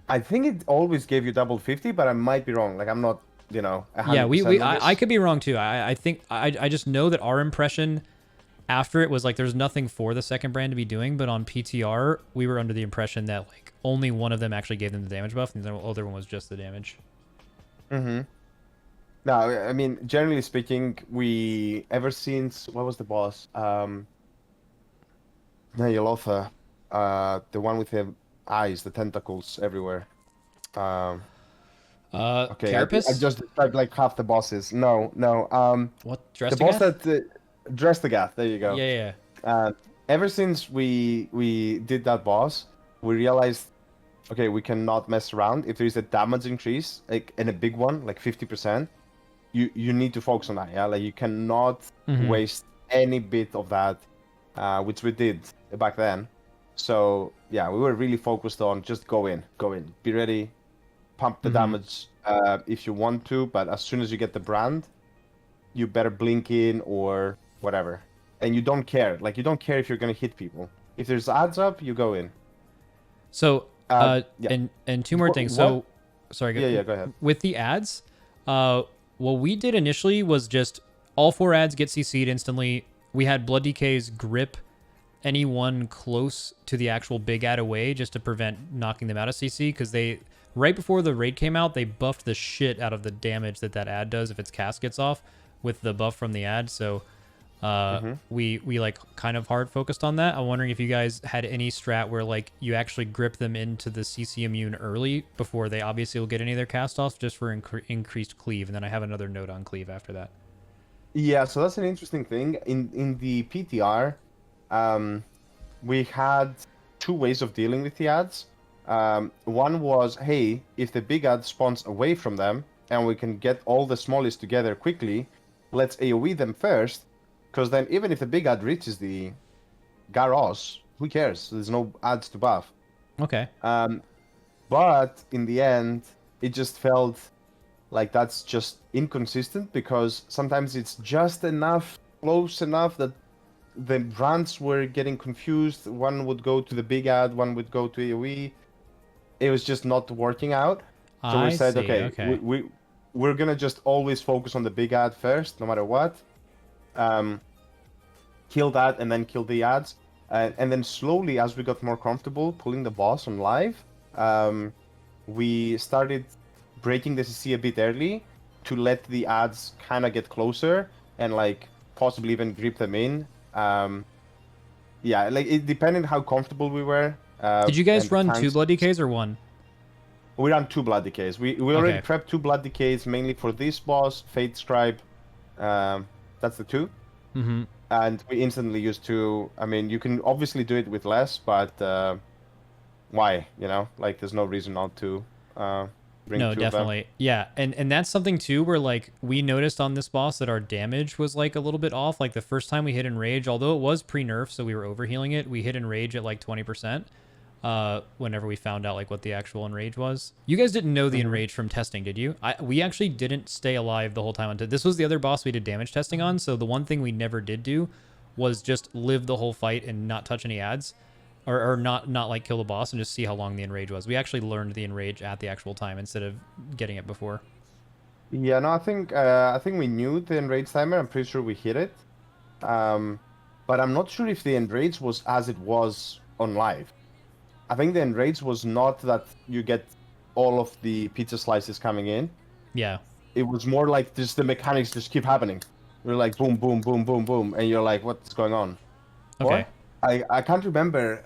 Speaker 2: I think it always gave you double 50, but I might be wrong. Like I'm not, 100%
Speaker 1: Yeah, we
Speaker 2: on
Speaker 1: I
Speaker 2: this.
Speaker 1: could be wrong too. I think I just know that our impression after it was like there's nothing for the second brand to be doing, but on PTR we were under the impression that like only one of them actually gave them the damage buff and the other one was just the damage.
Speaker 2: Mm-hmm. No, I mean, generally speaking, we ever since what was the boss? No, Yolotha, the one with the eyes, the tentacles everywhere. Um, okay, I
Speaker 1: Carapace?
Speaker 2: just described like half the bosses. No, no.
Speaker 1: What,
Speaker 2: The boss
Speaker 1: Dressagath?
Speaker 2: that Drestagath. There you go.
Speaker 1: Yeah, yeah.
Speaker 2: Uh, ever since we did that boss, we realized, okay, we cannot mess around. If there is a damage increase, like in a big one, like 50%, you need to focus on that. Yeah, like you cannot
Speaker 1: Mhm.
Speaker 2: waste any bit of that, which we did back then. So yeah, we were really focused on just go in, be ready, pump the
Speaker 1: Mhm.
Speaker 2: damage if you want to, but as soon as you get the brand, you better blink in or whatever. And you don't care. Like you don't care if you're gonna hit people. If there's ads up, you go in.
Speaker 1: So,
Speaker 2: Yeah.
Speaker 1: and two more things.
Speaker 2: What?
Speaker 1: So, sorry.
Speaker 2: Yeah, go ahead.
Speaker 1: With the ads, what we did initially was just all 4 ads get CC'd instantly. We had Blood DK's grip anyone close to the actual big ad away just to prevent knocking them out of CC because they right before the raid came out they buffed the shit out of the damage that ad does if its cast gets off with the buff from the ad. So we like kind of hard focused on that. I'm wondering if you guys had any strat where like you actually grip them into the CC immune early before they obviously will get any of their cast offs just for increased cleave. And then I have another note on cleave after that.
Speaker 2: Yeah, so that's an interesting thing. In the PTR, we had 2 ways of dealing with the ads. One was, hey, if the big ad spawns away from them and we can get all the smallies together quickly, let's AoE them first, because then even if the big ad reaches the Garros, who cares? There's no ads to buff.
Speaker 1: Okay.
Speaker 2: But in the end, it just felt like that's just inconsistent because sometimes it's just enough, close enough that the brands were getting confused. One would go to the big ad, one would go to AoE. It was just not working out. So we said,
Speaker 1: see.
Speaker 2: okay. We're gonna just always focus on the big ad first, no matter what. Kill that and then kill the ads. And then slowly, as we got more comfortable pulling the boss on live, we started breaking the CC a bit early to let the ads kind of get closer and like possibly even grip them in. Yeah, like it depended how comfortable we were.
Speaker 1: Did you guys
Speaker 2: and
Speaker 1: run
Speaker 2: times-
Speaker 1: 2 blood DKs or 1?
Speaker 2: We ran 2 blood decays. We already
Speaker 1: Okay.
Speaker 2: prepped 2 blood decays mainly for this boss, Fate Scribe. That's the 2.
Speaker 1: Mm-hmm.
Speaker 2: And we instantly used 2. I mean, you can obviously do it with less, but why? Like there's no reason not to bring 2
Speaker 1: No,
Speaker 2: of them.
Speaker 1: definitely. Yeah, and that's something too where like we noticed on this boss that our damage was like a little bit off. Like the first time we hit Enrage, although it was pre-nerf, so we were overhealing it, we hit Enrage at like 20%. Whenever we found out like what the actual Enrage was. You guys didn't know the Enrage from testing, did you? We actually didn't stay alive the whole time until this was the other boss we did damage testing on, so the one thing we never did do was just live the whole fight and not touch any ads. Or not like kill the boss and just see how long the Enrage was. We actually learned the Enrage at the actual time instead of getting it before.
Speaker 2: Yeah, no, I think we knew the enrage timer. I'm pretty sure we hit it, but I'm not sure if the enrage was as it was on live. I think the enrage was not that you get all of the pizza slices coming in.
Speaker 1: Yeah.
Speaker 2: It was more like just the mechanics just keep happening. You're like boom, boom, boom, boom, boom, and you're like, what's going on?
Speaker 1: Okay.
Speaker 2: What? I can't remember.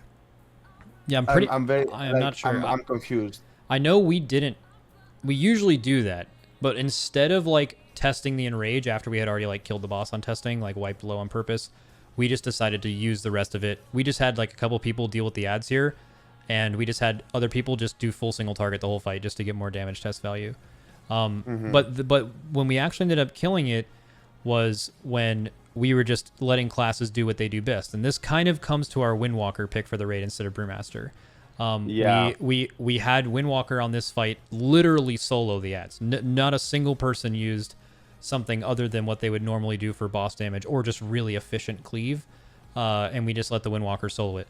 Speaker 1: Yeah, I'm pretty.
Speaker 2: I'm very.
Speaker 1: I'm
Speaker 2: like,
Speaker 1: not sure.
Speaker 2: I'm confused.
Speaker 1: I know we didn't. We usually do that, but instead of like testing the Enrage after we had already like killed the boss on testing, like wiped low on purpose, we just decided to use the rest of it. We just had like a couple people deal with the ads here, and we just had other people just do full single target the whole fight just to get more damage test value. But when we actually ended up killing it was when we were just letting classes do what they do best. And this kind of comes to our Windwalker pick for the raid instead of Brewmaster.
Speaker 2: Yeah.
Speaker 1: We had Windwalker on this fight literally solo the ads. Not a single person used something other than what they would normally do for boss damage or just really efficient cleave, and we just let the Windwalker solo it.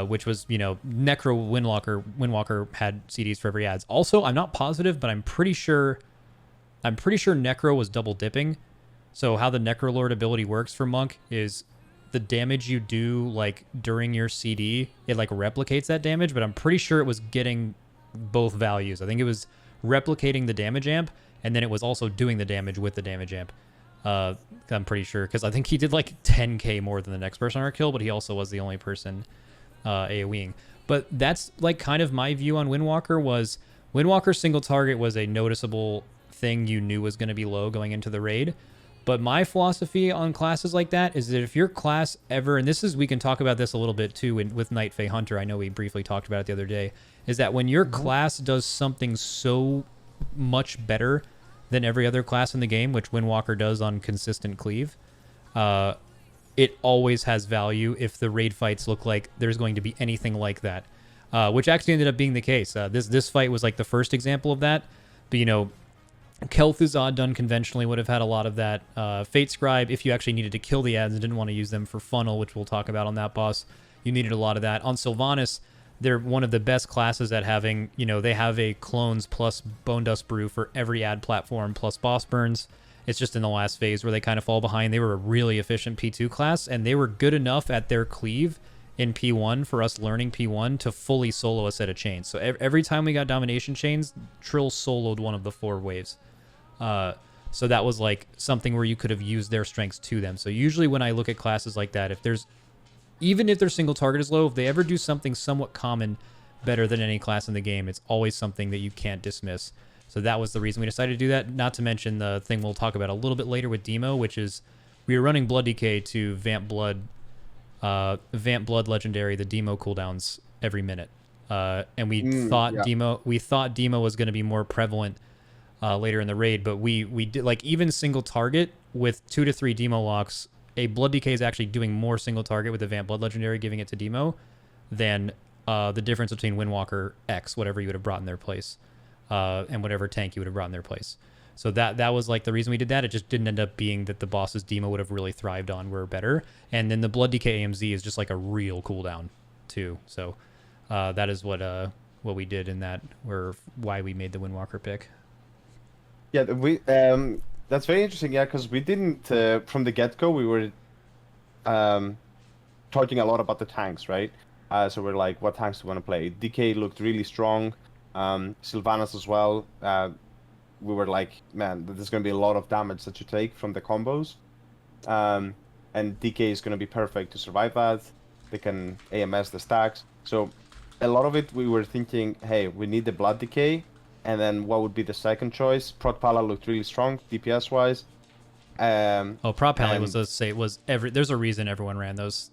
Speaker 1: Which was, Necro Windwalker had CDs for every ads. Also, I'm not positive, but I'm pretty sure Necro was double dipping. So how the Necrolord ability works for Monk is the damage you do like during your CD, it like replicates that damage, but I'm pretty sure it was getting both values. I think it was replicating the damage amp, and then it was also doing the damage with the damage amp. I'm pretty sure, because I think he did like 10k more than the next person on our kill, but he also was the only person AoEing. But that's like kind of my view on Windwalker. Was Windwalker single target was a noticeable thing you knew was going to be low going into the raid. But my philosophy on classes like that is that if your class ever, and we can talk about this a little bit too with Night Fae Hunter, I know we briefly talked about it the other day, is that when your class does something so much better than every other class in the game, which Windwalker does on consistent cleave, it always has value if the raid fights look like there's going to be anything like that, which actually ended up being the case. This fight was like the first example of that, but Kel'Thuzad done conventionally would have had a lot of that. Fate Scribe, if you actually needed to kill the ads and didn't want to use them for funnel, which we'll talk about on that boss, you needed a lot of that. On Sylvanas, they're one of the best classes at having, they have a clones plus Bone Dust Brew for every ad platform plus boss burns. It's just in the last phase where they kind of fall behind. They were a really efficient P2 class, and they were good enough at their cleave in P1 for us learning P1 to fully solo a set of chains. So every time we got domination chains, Trill soloed one of the 4 waves. So that was like something where you could have used their strengths to them. So usually when I look at classes like that, even if their single target is low, if they ever do something somewhat common better than any class in the game, it's always something that you can't dismiss. So that was the reason we decided to do that. Not to mention the thing we'll talk about a little bit later with Demo, which is we were running Blood DK to Vamp Blood Legendary, the Demo cooldowns every minute. And we thought Demo was going to be more prevalent later in the raid, but we did like even single target with 2 to 3 Demo locks. A Blood DK is actually doing more single target with the Vamp Blood Legendary, giving it to Demo, than the difference between Windwalker X, whatever you would have brought in their place, and whatever tank you would have brought in their place. So that was like the reason we did that. It just didn't end up being that the bosses Demo would have really thrived on were better. And then the Blood DK AMZ is just like a real cooldown too. So that is what we did in that, or why we made the Windwalker pick.
Speaker 2: Yeah, that's very interesting. Yeah, because we didn't from the get-go we were talking a lot about the tanks, right? So we're like, what tanks do we want to play? DK looked really strong. Sylvanas as well. We were like, man, there's going to be a lot of damage that you take from the combos, and DK is going to be perfect to survive that. They can AMS the stacks. So a lot of it we were thinking, hey, we need the Blood DK. And then what would be the second choice? Prot Pala looked really strong DPS wise.
Speaker 1: Prot Pala there's a reason everyone ran those.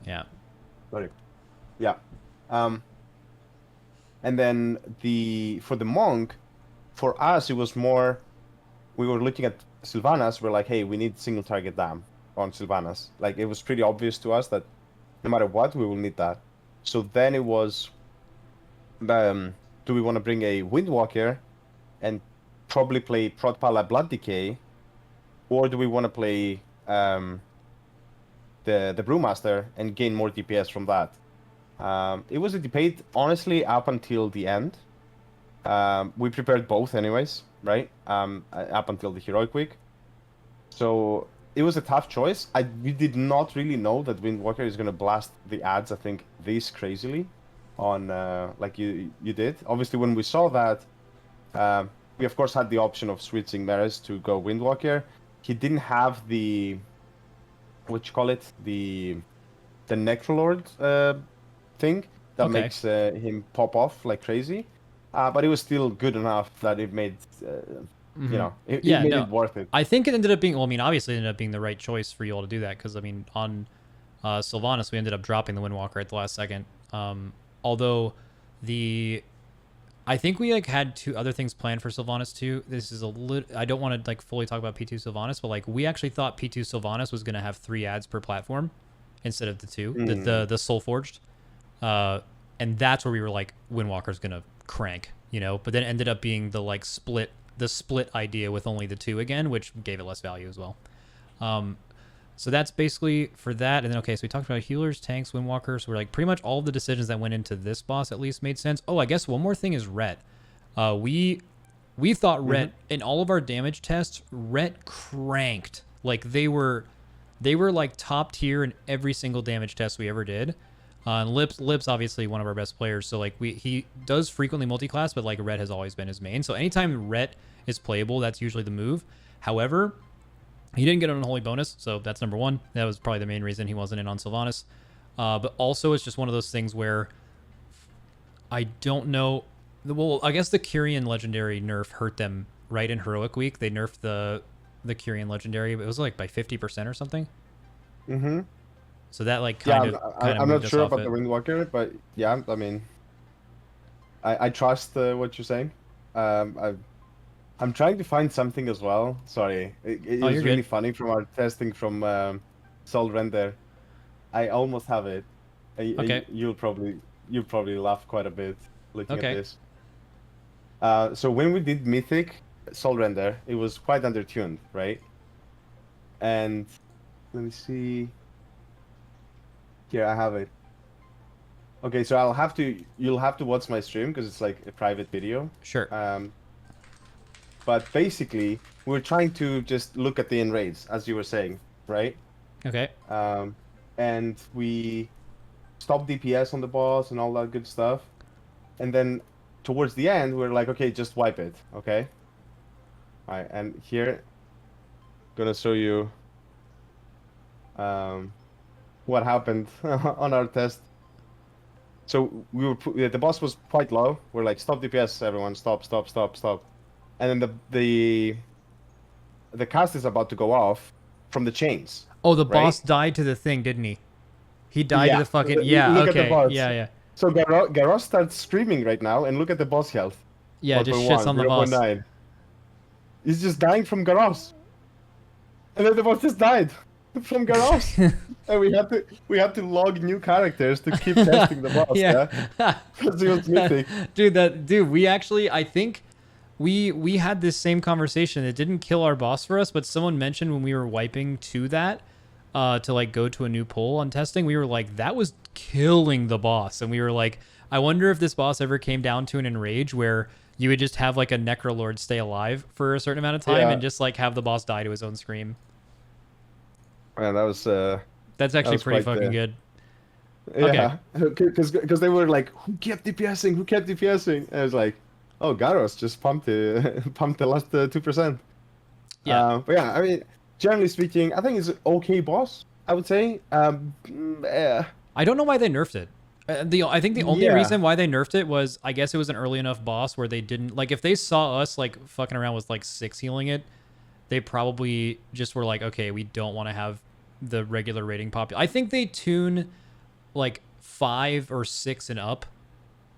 Speaker 1: Yeah.
Speaker 2: Sorry. Yeah. And then for the Monk, for us it was more, we were looking at Sylvanas, we're like, hey, we need single target dam on Sylvanas. Like it was pretty obvious to us that no matter what, we will need that. So then it was do we want to bring a Windwalker and probably play Prot Pala Blood Decay, or do we want to play the Brewmaster and gain more DPS from that? It was a debate, honestly, up until the end. We prepared both anyways, right? Up until the Heroic Week. So it was a tough choice. We did not really know that Windwalker is going to blast the ads, I think, this crazily on like you did. Obviously, when we saw that, we of course had the option of switching Meres to go Windwalker. He didn't have the the Necrolord thing that makes him pop off like crazy, but it was still good enough that it made it made it worth it.
Speaker 1: I think it ended up being, well, I mean, obviously it ended up being the right choice for you all to do that, because I mean on Sylvanas we ended up dropping the Windwalker at the last second. Although I think we like had 2 other things planned for Sylvanas too. This is a little, I don't want to like fully talk about P2 Sylvanas, but like we actually thought P2 Sylvanas was going to have 3 ads per platform instead of the 2, the Soul Forged. and that's where we were like, Windwalker's gonna crank, you know. But then it ended up being the like split idea with only the two again, which gave it less value as well. So that's basically for that. And then okay, so we talked about healers, tanks, Windwalkers. So we're like pretty much all of the decisions that went into this boss at least made sense. Oh, I guess one more thing is Ret. We thought Ret in all of our damage tests, Ret cranked. Like they were like top tier in every single damage test we ever did. And Lip's obviously one of our best players, so like he does frequently multi-class, but like Ret has always been his main. So anytime Ret is playable, that's usually the move. However, he didn't get an unholy bonus, so that's number one. That was probably the main reason he wasn't in on Sylvanas. But also, it's just one of those things where I don't know. Well, I guess the Kyrian Legendary nerf hurt them right in Heroic Week. They nerfed the Kyrian Legendary, but it was like by 50% or something.
Speaker 2: Mm-hmm.
Speaker 1: So that like
Speaker 2: I'm not sure about the Windwalker, but yeah, I mean, I trust what you're saying. I'm trying to find something as well. Sorry, it was really funny from our testing from Sol Render. I almost have it.
Speaker 1: Okay.
Speaker 2: You'll probably laugh quite a bit looking
Speaker 1: Okay.
Speaker 2: at this. So when we did Mythic Sol Render, it was quite undertuned, right? And let me see. Here I have it. Okay, so you'll have to watch my stream because it's like a private video.
Speaker 1: Sure.
Speaker 2: But basically, we're trying to just look at the enrage, as you were saying, right?
Speaker 1: Okay.
Speaker 2: And we stop DPS on the boss and all that good stuff. And then towards the end, we're like, okay, just wipe it, okay? All right, and here, gonna show you what happened on our test. So the boss was quite low. We're like, stop DPS, everyone, stop. And then the cast is about to go off from the chains.
Speaker 1: Oh, the
Speaker 2: right?
Speaker 1: boss died to the thing, didn't he? He died to the fucking... Yeah,
Speaker 2: look
Speaker 1: okay.
Speaker 2: At the boss.
Speaker 1: Yeah.
Speaker 2: So Garros starts screaming right now, and look at the boss health.
Speaker 1: Yeah, just shits on the boss.
Speaker 2: 0.9. He's just dying from Garros. And then the boss just died from Garros. And we had to log new characters to keep testing the boss, yeah? Because he was mythic.
Speaker 1: Dude, we actually, I think... We had this same conversation. It didn't kill our boss for us, but someone mentioned when we were wiping to that, to like go to a new poll on testing, we were like, that was killing the boss. And we were like, I wonder if this boss ever came down to an enrage where you would just have like a Necrolord stay alive for a certain amount of time and just like have the boss die to his own scream.
Speaker 2: Man, that was
Speaker 1: that's actually pretty fucking good.
Speaker 2: Yeah, because they were like, who kept DPSing? And I was like, oh, Garros just pumped the last 2%.
Speaker 1: Yeah.
Speaker 2: But yeah, I mean, generally speaking, I think it's an okay boss, I would say.
Speaker 1: I don't know why they nerfed it. I think the only reason why they nerfed it was, I guess it was an early enough boss where they didn't... Like, if they saw us, like, fucking around with, like, 6 healing it, they probably just were like, okay, we don't want to have the regular rating I think they tune, like, 5 or 6 and up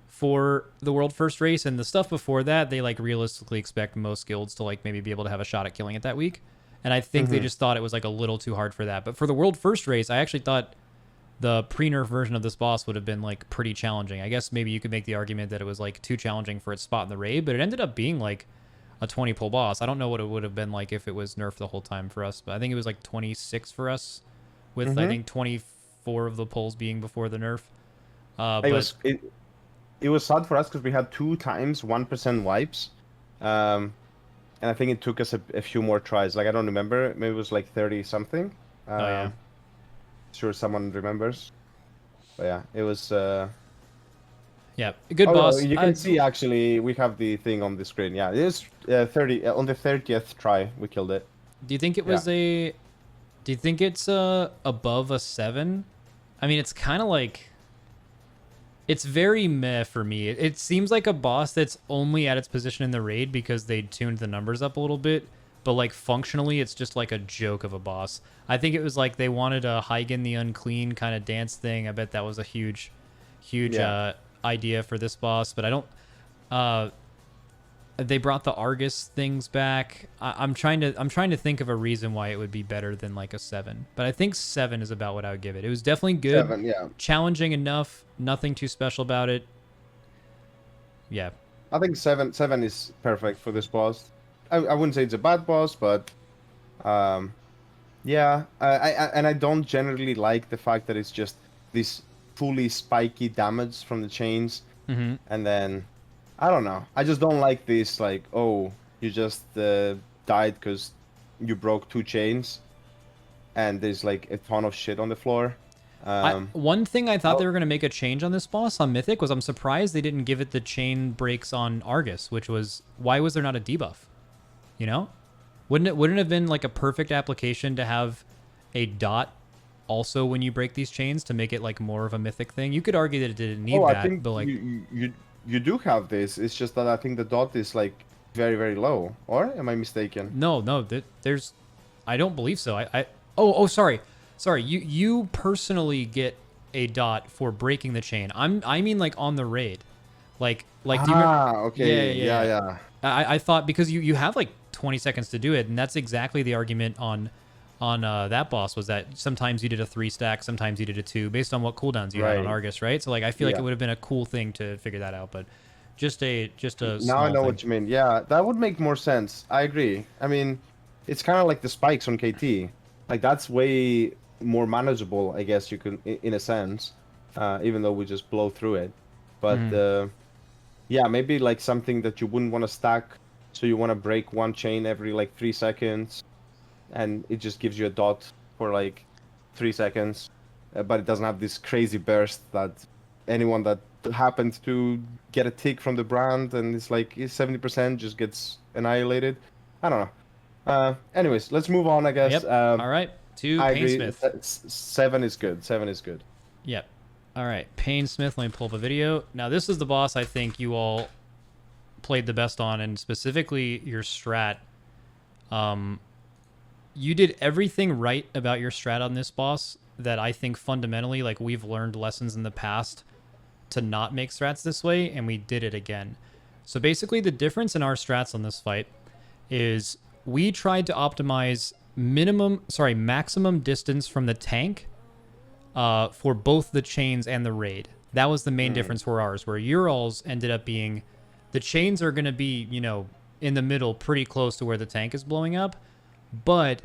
Speaker 1: for the world first race, and the stuff before that they like realistically expect most guilds to like maybe be able to have a shot at killing it that week, and I think they just thought it was like a little too hard for that. But for the world first race, I actually thought the pre-nerf version of this boss would have been like pretty challenging. I guess maybe you could make the argument that it was like too challenging for its spot in the raid, but it ended up being like a 20 pull boss. I don't know what it would have been like if it was nerfed the whole time for us, but I think it was like 26 for us with I think 24 of the pulls being before the nerf.
Speaker 2: It was sad for us because we had 2 times 1% wipes, and I think it took us a few more tries. Like, I don't remember, maybe it was like 30 something. Sure someone remembers. But yeah, it was
Speaker 1: yeah, a good boss.
Speaker 2: You can see actually we have the thing on the screen. Yeah, it is 30 on the 30th try we killed it.
Speaker 1: Do you think it was do you think it's above a 7? I mean, it's kind of like, it's very meh for me. It seems like a boss that's only at its position in the raid because they tuned the numbers up a little bit, but like functionally it's just like a joke of a boss. I think it was like they wanted a Hygen the Unclean kind of dance thing. I bet that was a huge idea for this boss, but I don't They brought the Argus things back. I'm trying to think of a reason why it would be better than like a 7. But I think 7 is about what I would give it. It was definitely good.
Speaker 2: 7, yeah.
Speaker 1: Challenging enough. Nothing too special about it. Yeah.
Speaker 2: I think 7 is perfect for this boss. I wouldn't say it's a bad boss, but yeah. And I don't generally like the fact that it's just this fully spiky damage from the chains,
Speaker 1: Mm-hmm.
Speaker 2: and then I don't know. I just don't like this. Like, oh, you just died because you broke 2 chains, and there's like a ton of shit on the floor.
Speaker 1: One thing I thought
Speaker 2: oh.
Speaker 1: they were going to make a change on this boss on Mythic was I'm surprised they didn't give it the chain breaks on Argus, which was why was there not a debuff? You know, wouldn't it have been like a perfect application to have a dot also when you break these chains to make it like more of a Mythic thing? You could argue that it didn't need that,
Speaker 2: I think
Speaker 1: but like
Speaker 2: you do have this. It's just that I think the dot is like very, very low. Or am I mistaken?
Speaker 1: no, there's I don't believe so. Sorry. You personally get a dot for breaking the chain. I mean like on the raid. Like do you remember?
Speaker 2: Okay. Yeah.
Speaker 1: I thought because you have like 20 seconds to do it, and that's exactly the argument on that boss was that sometimes you did a 3 stack, sometimes you did a 2 based on what cooldowns you had on
Speaker 2: Right.
Speaker 1: Argus, right? So like I feel like
Speaker 2: Yeah.
Speaker 1: it would have been a cool thing to figure that out, but just a
Speaker 2: Now
Speaker 1: small
Speaker 2: I know
Speaker 1: thing.
Speaker 2: what you mean. Yeah, that would make more sense. I agree. I mean, it's kind of like the spikes on KT. Like that's way more manageable, I guess you could, in a sense, even though we just blow through it. But yeah, maybe like something that you wouldn't want to stack, so you want to break 1 chain every like 3 seconds, and it just gives you a dot for like 3 seconds, but it doesn't have this crazy burst that anyone that happened to get a tick from the brand and it's like 70% just gets annihilated. I don't know. Anyways, let's move on, I guess.
Speaker 1: Yep. All right. To
Speaker 2: I agree.
Speaker 1: Painsmith.
Speaker 2: 7 is good. 7 is good.
Speaker 1: Yep. All right. Painsmith. Let me pull up a video. Now, this is the boss I think you all played the best on, and specifically your strat. You did everything right about your strat on this boss that I think fundamentally, like we've learned lessons in the past to not make strats this way, and we did it again. So basically, the difference in our strats on this fight is we tried to optimize maximum distance from the tank for both the chains and the raid. That was the main difference for ours, where Ural's ended up being the chains are going to be, in the middle, pretty close to where the tank is blowing up, but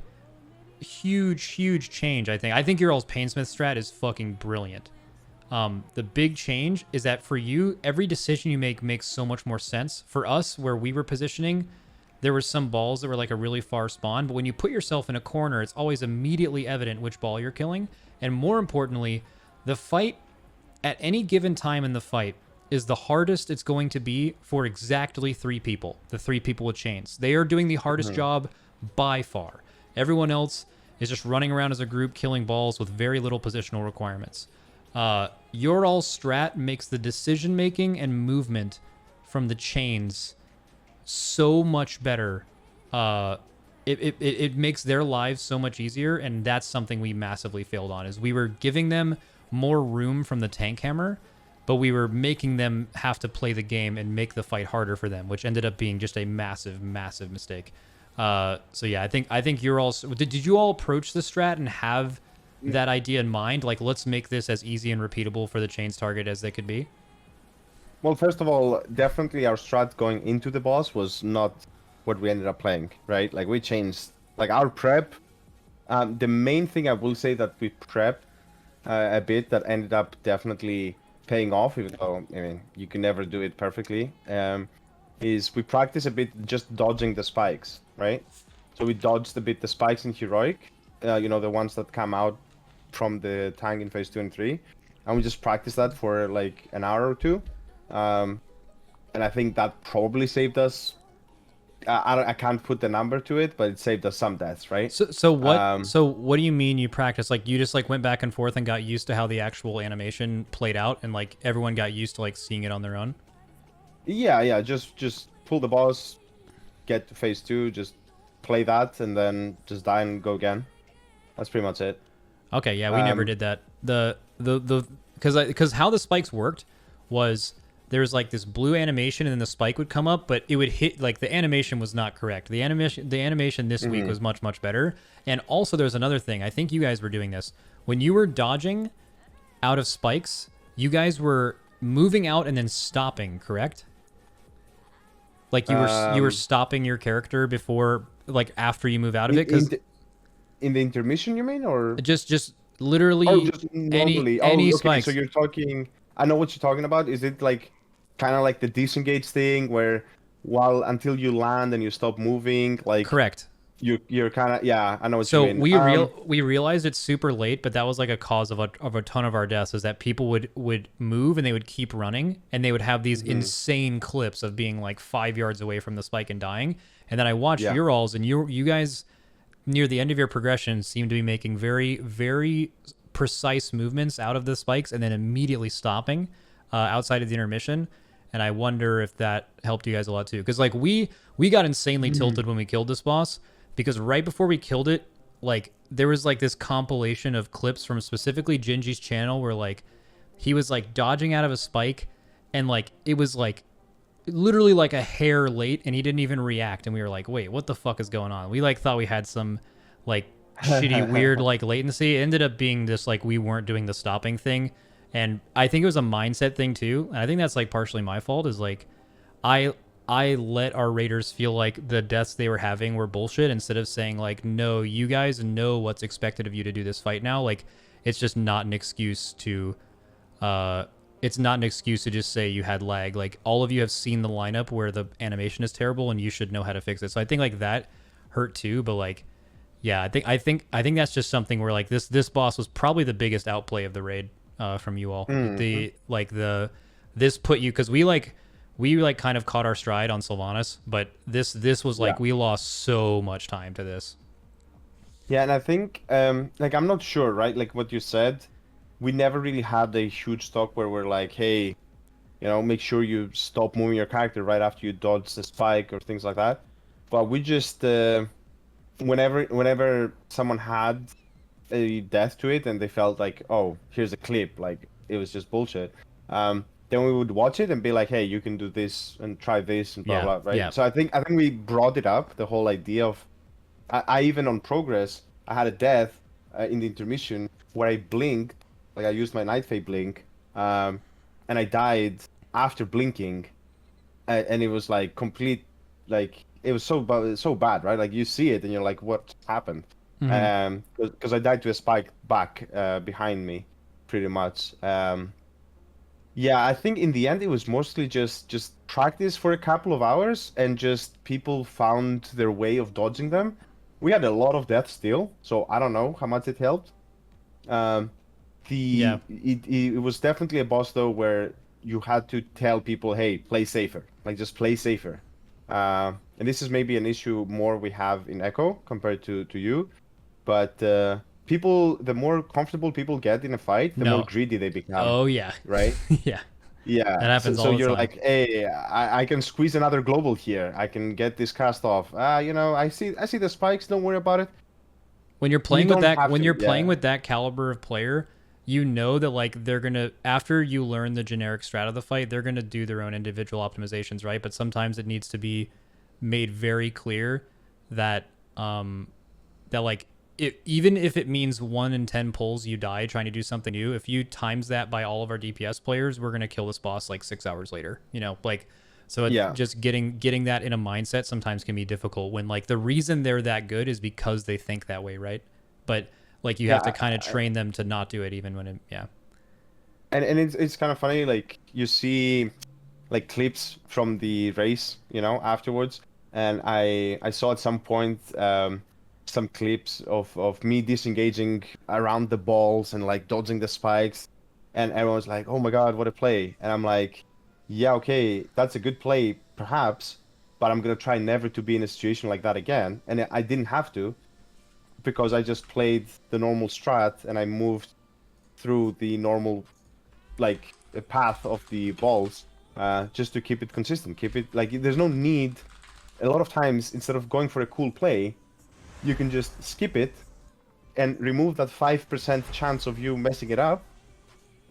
Speaker 1: huge change, I think. I think Ural's Painsmith strat is fucking brilliant. The big change is that for you, every decision you make makes so much more sense. For us, where we were positioning, there were some balls that were like a really far spawn, but when you put yourself in a corner, it's always immediately evident which ball you're killing. And more importantly, the fight, at any given time in the fight, is the hardest it's going to be for exactly 3 people, the 3 people with chains. They are doing the hardest job by far. Everyone else is just running around as a group, killing balls with very little positional requirements. Your all strat makes the decision making and movement from the chains so much better. It makes their lives so much easier, and that's something we massively failed on. Is we were giving them more room from the tank hammer, but we were making them have to play the game and make the fight harder for them, which ended up being just a massive mistake. So yeah, I think you're all. Did you all approach the strat and have that idea in mind? Like, let's make this as easy and repeatable for the chains target as they could be.
Speaker 2: Well, first of all, definitely our strat going into the boss was not what we ended up playing, right? Like we changed, like our prep. The main thing I will say that we prepped a bit that ended up definitely paying off, even though I mean you can never do it perfectly. Is we practice a bit just dodging the spikes, right? So we dodged a bit the spikes in heroic, the ones that come out from the tank in phase 2 and 3, and we just practiced that for like an hour or 2. And I think that probably saved us. I can't put the number to it, but it saved us some deaths, right?
Speaker 1: So what do you mean you practice? Like you just like went back and forth and got used to how the actual animation played out, and like everyone got used to like seeing it on their own?
Speaker 2: Yeah. Just pull the boss, get to phase 2, just play that, and then just die and go again. That's pretty much it.
Speaker 1: Okay, yeah, we never did that. Because how the spikes worked was there's like this blue animation and then the spike would come up, but it would hit like the animation was not correct. The animation this week was much better. And also there's another thing. I think you guys were doing this. When you were dodging out of spikes, you guys were moving out and then stopping, correct? Like you were stopping your character before, like after you move out of it, because
Speaker 2: in the intermission, you mean, or
Speaker 1: just literally
Speaker 2: just normally?
Speaker 1: any
Speaker 2: Okay,
Speaker 1: spikes.
Speaker 2: so you're talking. I know what you're talking about. Is it like kind of like the disengage thing, where until you land and you stop moving, like
Speaker 1: Correct.
Speaker 2: you're kind of, yeah, I know what
Speaker 1: So
Speaker 2: you mean.
Speaker 1: we realized it's super late, but that was like a cause of a ton of our deaths, is that people would move and they would keep running and they would have these insane clips of being like 5 yards away from the spike and dying. And then I watched
Speaker 2: Yeah.
Speaker 1: your alls, and you guys near the end of your progression seem to be making very, very precise movements out of the spikes and then immediately stopping outside of the intermission. And I wonder if that helped you guys a lot too, because like we got insanely tilted when we killed this boss, because right before we killed it, like there was like this compilation of clips from specifically Gingy's channel where like he was like dodging out of a spike and like it was like literally like a hair late and he didn't even react, and we were like, wait, what the fuck is going on? We like thought we had some like shitty weird like latency. It ended up being just like we weren't doing the stopping thing, and I think it was a mindset thing too, and I think that's like partially my fault, is like I let our raiders feel like the deaths they were having were bullshit, instead of saying like, no, you guys know what's expected of you to do this fight now. Like it's just not an excuse to it's not an excuse to just say you had lag. Like all of you have seen the lineup where the animation is terrible and you should know how to fix it. So I think like that hurt too, but like yeah, I think that's just something where like this boss was probably the biggest outplay of the raid from you all. This put you, cuz we kind of caught our stride on Sylvanas, but this was like we lost so much time to this.
Speaker 2: Yeah, and I think like I'm not sure, right? Like what you said, we never really had a huge stock where we're like, hey, make sure you stop moving your character right after you dodge the spike or things like that. But we just whenever someone had a death to it and they felt like, oh, here's a clip, like it was just bullshit. Then we would watch it and be like, hey, you can do this and try this and blah blah, right?
Speaker 1: Yeah.
Speaker 2: So I think we brought it up, the whole idea of I even on progress, I had a death in the intermission where I blinked, like I used my Night Fae blink, and I died after blinking, and it was like complete, like it was so bad, right? Like you see it and you're like, what happened? Because I died to a spike back behind me, pretty much. Yeah, I think in the end it was mostly just practice for a couple of hours and just people found their way of dodging them. We had a lot of deaths still, so I don't know how much it helped. It was definitely a boss though where you had to tell people, hey, play safer, like just play safer. And this is maybe an issue more we have in Echo compared to you, but people, the more comfortable people get in a fight, the more greedy they become.
Speaker 1: Oh yeah.
Speaker 2: Right?
Speaker 1: Yeah.
Speaker 2: Yeah.
Speaker 1: That happens all
Speaker 2: so
Speaker 1: the
Speaker 2: you're
Speaker 1: time.
Speaker 2: like, hey, I can squeeze another global here. I can get this cast off. I see the spikes. Don't worry about it.
Speaker 1: When you're playing with that, when you're playing
Speaker 2: yeah.
Speaker 1: with that caliber of player, you know that like they're gonna, after you learn the generic strat of the fight, they're gonna do their own individual optimizations, right? But sometimes it needs to be made very clear that that like even if it means 1 in 10 pulls you die trying to do something new, if you times that by all of our DPS players, we're gonna kill this boss like 6 hours later. Like. So just getting that in a mindset sometimes can be difficult when like the reason they're that good is because they think that way, right? But like you have to kind of train them to not do it even when
Speaker 2: And it's kind of funny, like you see like clips from the race, afterwards, and I saw at some point some clips of me disengaging around the balls and like dodging the spikes, and everyone's like, oh my god, what a play. And I'm like, yeah, okay, that's a good play, perhaps, but I'm gonna try never to be in a situation like that again. And I didn't have to, because I just played the normal strat and I moved through the normal, like, path of the balls, just to keep it consistent. Keep it, like, there's no need. A lot of times, instead of going for a cool play, you can just skip it and remove that 5% chance of you messing it up,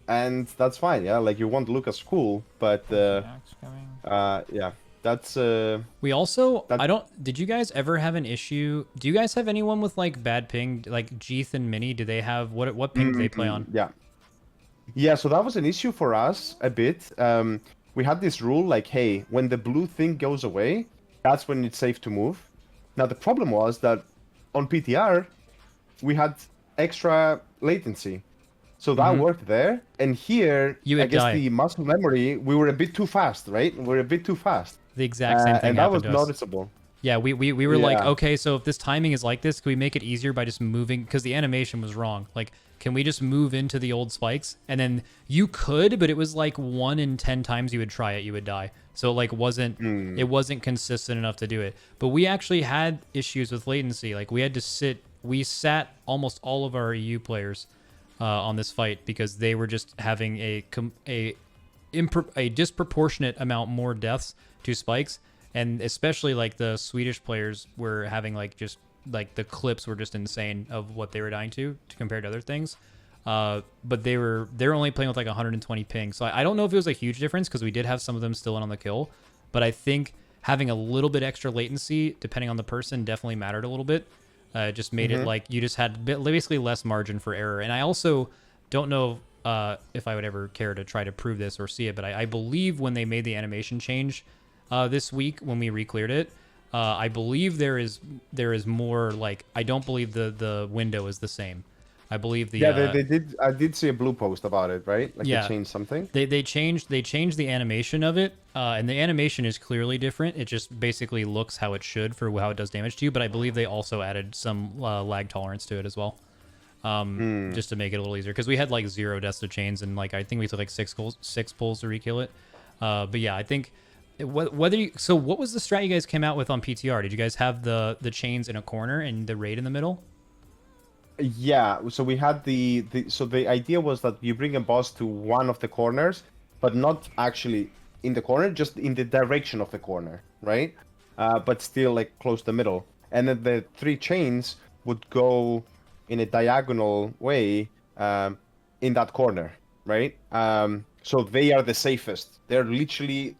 Speaker 2: and that's fine. Yeah, like you want Lucas cool, but
Speaker 3: Axe coming.
Speaker 2: yeah, that's
Speaker 1: We also,
Speaker 2: that.
Speaker 1: I don't, did you guys ever have an issue? Do you guys have anyone with like bad ping? Like Jeeth and Mini, do they have, what ping do they play on?
Speaker 2: Yeah, yeah. So that was an issue for us a bit. We had this rule like, hey, when the blue thing goes away, that's when it's safe to move. Now the problem was that on PTR we had extra latency. So that worked there, and here
Speaker 1: You
Speaker 2: I
Speaker 1: would
Speaker 2: guess
Speaker 1: die.
Speaker 2: the muscle memory we were a bit too fast, right? We're a bit too fast,
Speaker 1: The exact same thing
Speaker 2: and that
Speaker 1: happened
Speaker 2: was
Speaker 1: to us.
Speaker 2: noticeable.
Speaker 1: Yeah, we were like,
Speaker 2: Yeah.
Speaker 1: okay, so if this timing is like this, can we make it easier by just moving? Because the animation was wrong. Like, can we just move into the old spikes? And then you could, but it was like 1 in 10 times you would try it, you would die. So like it wasn't consistent enough to do it. But we actually had issues with latency. Like we sat almost all of our EU players on this fight because they were just having a disproportionate amount more deaths to spikes, and especially like the Swedish players were having like just like the clips were just insane of what they were dying to compared to other things. But they're only playing with like 120 ping, so I don't know if it was a huge difference because we did have some of them still in on the kill, but I think having a little bit extra latency depending on the person definitely mattered a little bit. It just made it like you just had basically less margin for error. And I also don't know if I would ever care to try to prove this or see it, but I believe when they made the animation change this week when we re-cleared it, I believe there is more like I don't believe the window is the same. I believe the
Speaker 2: Yeah, they did. I did see a blue post about it, right? Like
Speaker 1: Yeah.
Speaker 2: they changed something.
Speaker 1: They changed the animation of it, and the animation is clearly different. It just basically looks how it should for how it does damage to you. But I believe they also added some lag tolerance to it as well, just to make it a little easier. Because we had like 0 deaths to chains, and like I think we took like 6 pulls to re-kill it. But yeah, I think whether you, so what was the strat you guys came out with on PTR? Did you guys have the chains in a corner and the raid in the middle?
Speaker 2: Yeah, so we had so the idea was that you bring a boss to one of the corners, but not actually in the corner, just in the direction of the corner, right? But still like close to the middle. And then the 3 chains would go in a diagonal way in that corner, right? So they are the safest. They're literally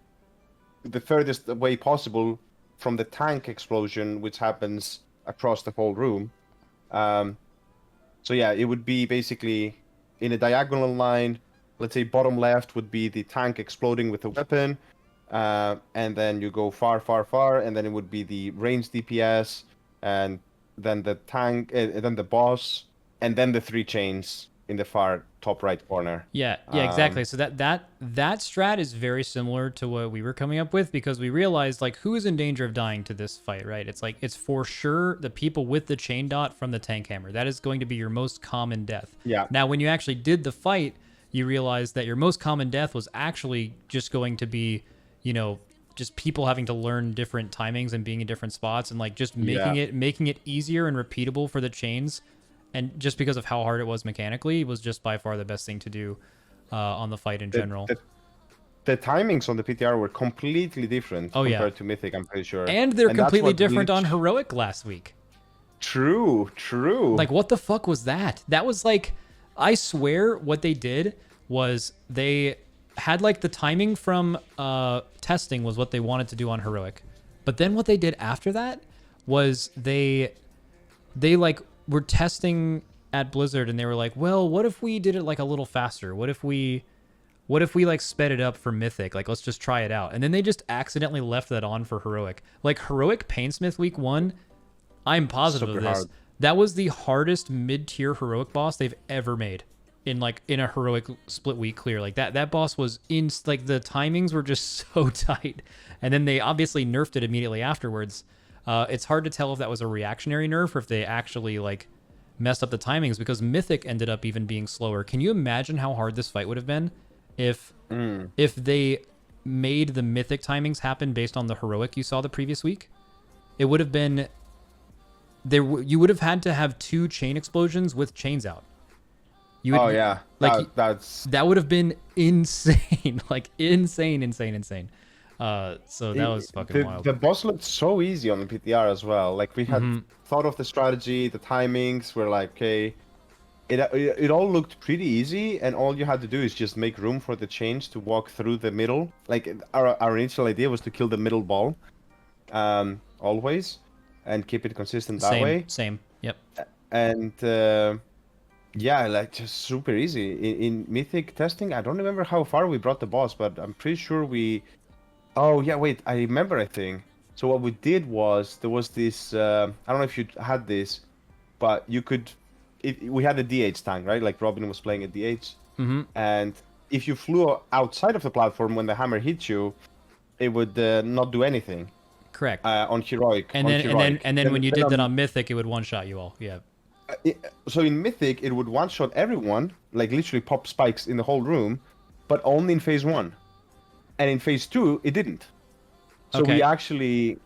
Speaker 2: the furthest away possible from the tank explosion, which happens across the whole room. So yeah, it would be basically in a diagonal line. Let's say bottom left would be the tank exploding with a weapon, and then you go far, far, far, and then it would be the range DPS, and then the tank, and then the boss, and then the 3 chains in the far top right corner.
Speaker 1: Yeah, exactly. So that strat is very similar to what we were coming up with because we realized like who is in danger of dying to this fight, right? It's like it's for sure the people with the chain dot from the tank hammer. That is going to be your most common death.
Speaker 2: Yeah.
Speaker 1: Now, when you actually did the fight, you realized that your most common death was actually just going to be, just people having to learn different timings and being in different spots and like just making it easier and repeatable for the chains. And just because of how hard it was mechanically, it was just by far the best thing to do on the fight in general.
Speaker 2: The timings on the PTR were completely different compared to Mythic, I'm pretty sure.
Speaker 1: And they're completely different on Heroic last week.
Speaker 2: True.
Speaker 1: Like, what the fuck was that? That was like, I swear what they did was they had like the timing from testing was what they wanted to do on Heroic. But then what they did after that was they like were testing at Blizzard and they were like, well, what if we did it like a little faster? What if we like sped it up for Mythic? Like, let's just try it out. And then they just accidentally left that on for Heroic. Like Heroic Painsmith week 1, I'm positive of this. Hard. That was the hardest mid-tier Heroic boss they've ever made in a Heroic split week clear. Like that boss was like the timings were just so tight. And then they obviously nerfed it immediately afterwards. It's hard to tell if that was a reactionary nerf or if they actually like messed up the timings because Mythic ended up even being slower. Can you imagine how hard this fight would have been if they made the Mythic timings happen based on the Heroic you saw the previous week? It would have been you would have had to have 2 chain explosions with chains out. You would, that would have been insane, like insane. So that was fucking wild.
Speaker 2: The boss looked so easy on the PTR as well. Like we had thought of the strategy, the timings. We're like, okay, it all looked pretty easy, and all you had to do is just make room for the chains to walk through the middle. Like our initial idea was to kill the middle ball, always, and keep it consistent that way.
Speaker 1: Same. Yep.
Speaker 2: And yeah, like just super easy. In Mythic testing, I don't remember how far we brought the boss, but I'm pretty sure we. Oh yeah, wait, I remember. I think. So what we did was there was this. I don't know if you had this, but you could. We had a DH tank, right? Like Robin was playing a DH,
Speaker 1: Mm-hmm.
Speaker 2: and if you flew outside of the platform when the hammer hit you, it would not do anything
Speaker 1: Correct.
Speaker 2: on heroic.
Speaker 1: And
Speaker 2: on
Speaker 1: then
Speaker 2: heroic.
Speaker 1: and then when you did
Speaker 2: on-
Speaker 1: that on Mythic, it would one shot you all. Yeah.
Speaker 2: So in Mythic, it would one shot everyone, like literally pop spikes in the whole room, but only in phase 1. And in phase 2, it didn't. So
Speaker 1: Okay.
Speaker 2: we actually,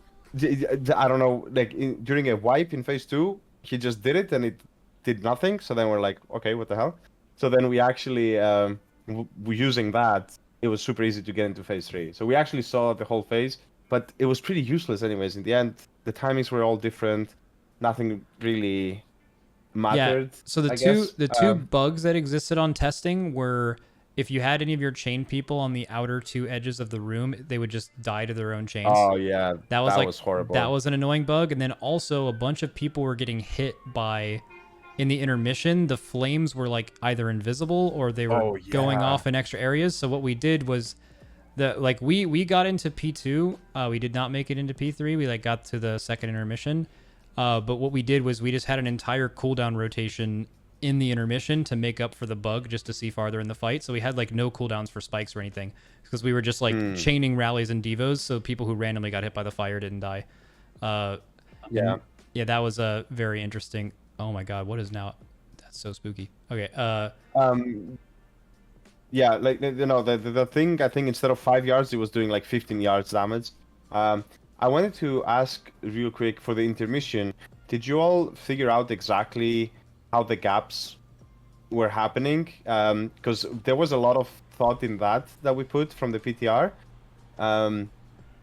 Speaker 2: I don't know, like during a wipe in phase 2, he just did it and it did nothing. So then we're like, okay, what the hell? So then we actually, using that, it was super easy to get into phase 3. So we actually saw the whole phase, but it was pretty useless anyways. In the end, the timings were all different. Nothing really mattered.
Speaker 1: So the
Speaker 2: I
Speaker 1: two
Speaker 2: guess.
Speaker 1: the two bugs that existed on testing were if you had any of your chain people on the outer two edges of the room, they would just die to their own chains.
Speaker 2: Oh yeah,
Speaker 1: that was like
Speaker 2: horrible.
Speaker 1: That was an annoying bug. And then also a bunch of people were getting hit by in the intermission, the flames were like either invisible or they were going off in extra areas. So what we did was we got into P2. We did not make it into P3. We like got to the second intermission. But what we did was we just had an entire cooldown rotation in the intermission to make up for the bug just to see farther in the fight. So we had like no cooldowns for spikes or anything because we were just like chaining rallies and devos. So people who randomly got hit by the fire didn't die. Yeah, that was a very interesting. Oh my God, what is now? That's so spooky. Okay.
Speaker 2: Yeah, like the thing, I think instead of 5 yards, it was doing like 15 yards damage. I wanted to ask real quick for the intermission. Did you all figure out exactly how the gaps were happening? Because there was a lot of thought in that we put from the PTR.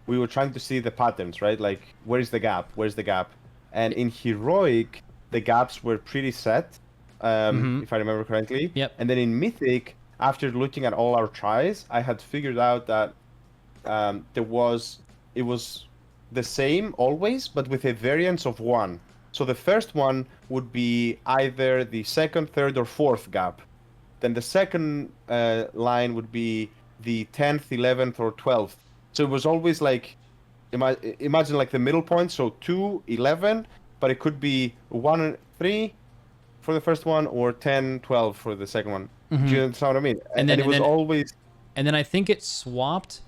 Speaker 2: We were trying to see the patterns, right? Like, where is the gap? Where's the gap? And in Heroic, the gaps were pretty set, if I remember correctly.
Speaker 1: Yep.
Speaker 2: And then in Mythic, after looking at all our tries, I had figured out that it was the same always, but with a variance of 1. So the first one would be either the second, third, or fourth gap. Then the second line would be the 10th, 11th, or 12th. So it was always like, imagine like the middle point, so 2, 11, but it could be 1, 3 for the first one, or 10, 12 for the second one. Do you understand what I mean?
Speaker 1: And then
Speaker 2: it was always...
Speaker 1: And then I think it swapped.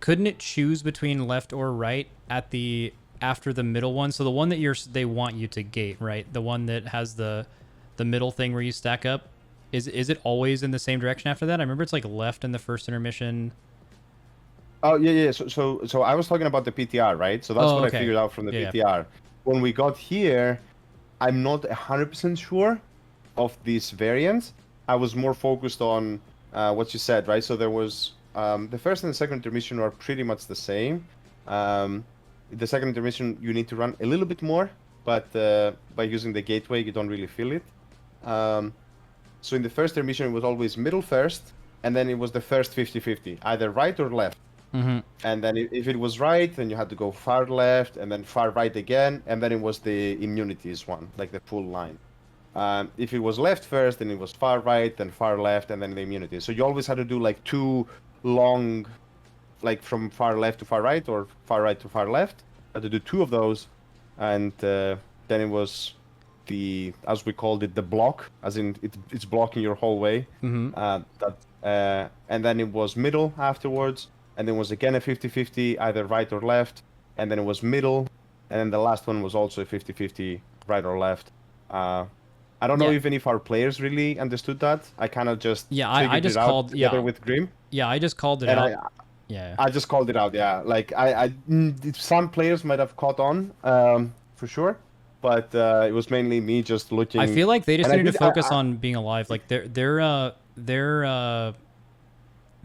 Speaker 1: Couldn't it choose between left or right after the middle one? So the one that they want you to gate, right? The one that has the middle thing where you stack up. Is it always in the same direction after that? I remember it's like left in the first intermission.
Speaker 2: Oh yeah. So I was talking about the PTR, right? So that's what
Speaker 1: okay.
Speaker 2: I figured out from the
Speaker 1: Yeah.
Speaker 2: PTR. When we got here, I'm not 100% sure of these variants. I was more focused on what you said, right? So there was the first and the second intermission are pretty much the same. The second intermission you need to run a little bit more, but by using the gateway you don't really feel it. So in the first intermission it was always middle first, and then it was the first 50-50, either right or left. And then if it was right, then you had to go far left and then far right again, and then it was the immunities one, like the full line. If it was left first, then it was far right, then far left, and then the immunities. So you always had to do like 2 long, like from far left to far right or far right to far left. I had to do 2 of those, and then it was as we called it, the block, as in it's blocking your whole way. And then it was middle afterwards. And then was again a 50-50, either right or left, and then it was middle, and then the last one was also a 50-50, right or left. I don't know even if our players really understood that. I kind of just
Speaker 1: I just
Speaker 2: it out
Speaker 1: called
Speaker 2: together with Grim.
Speaker 1: Yeah, I just called it
Speaker 2: And
Speaker 1: out.
Speaker 2: I just called it out. Yeah, like some players might have caught on for sure, but it was mainly me just looking.
Speaker 1: I feel like they just needed to focus on being alive. Like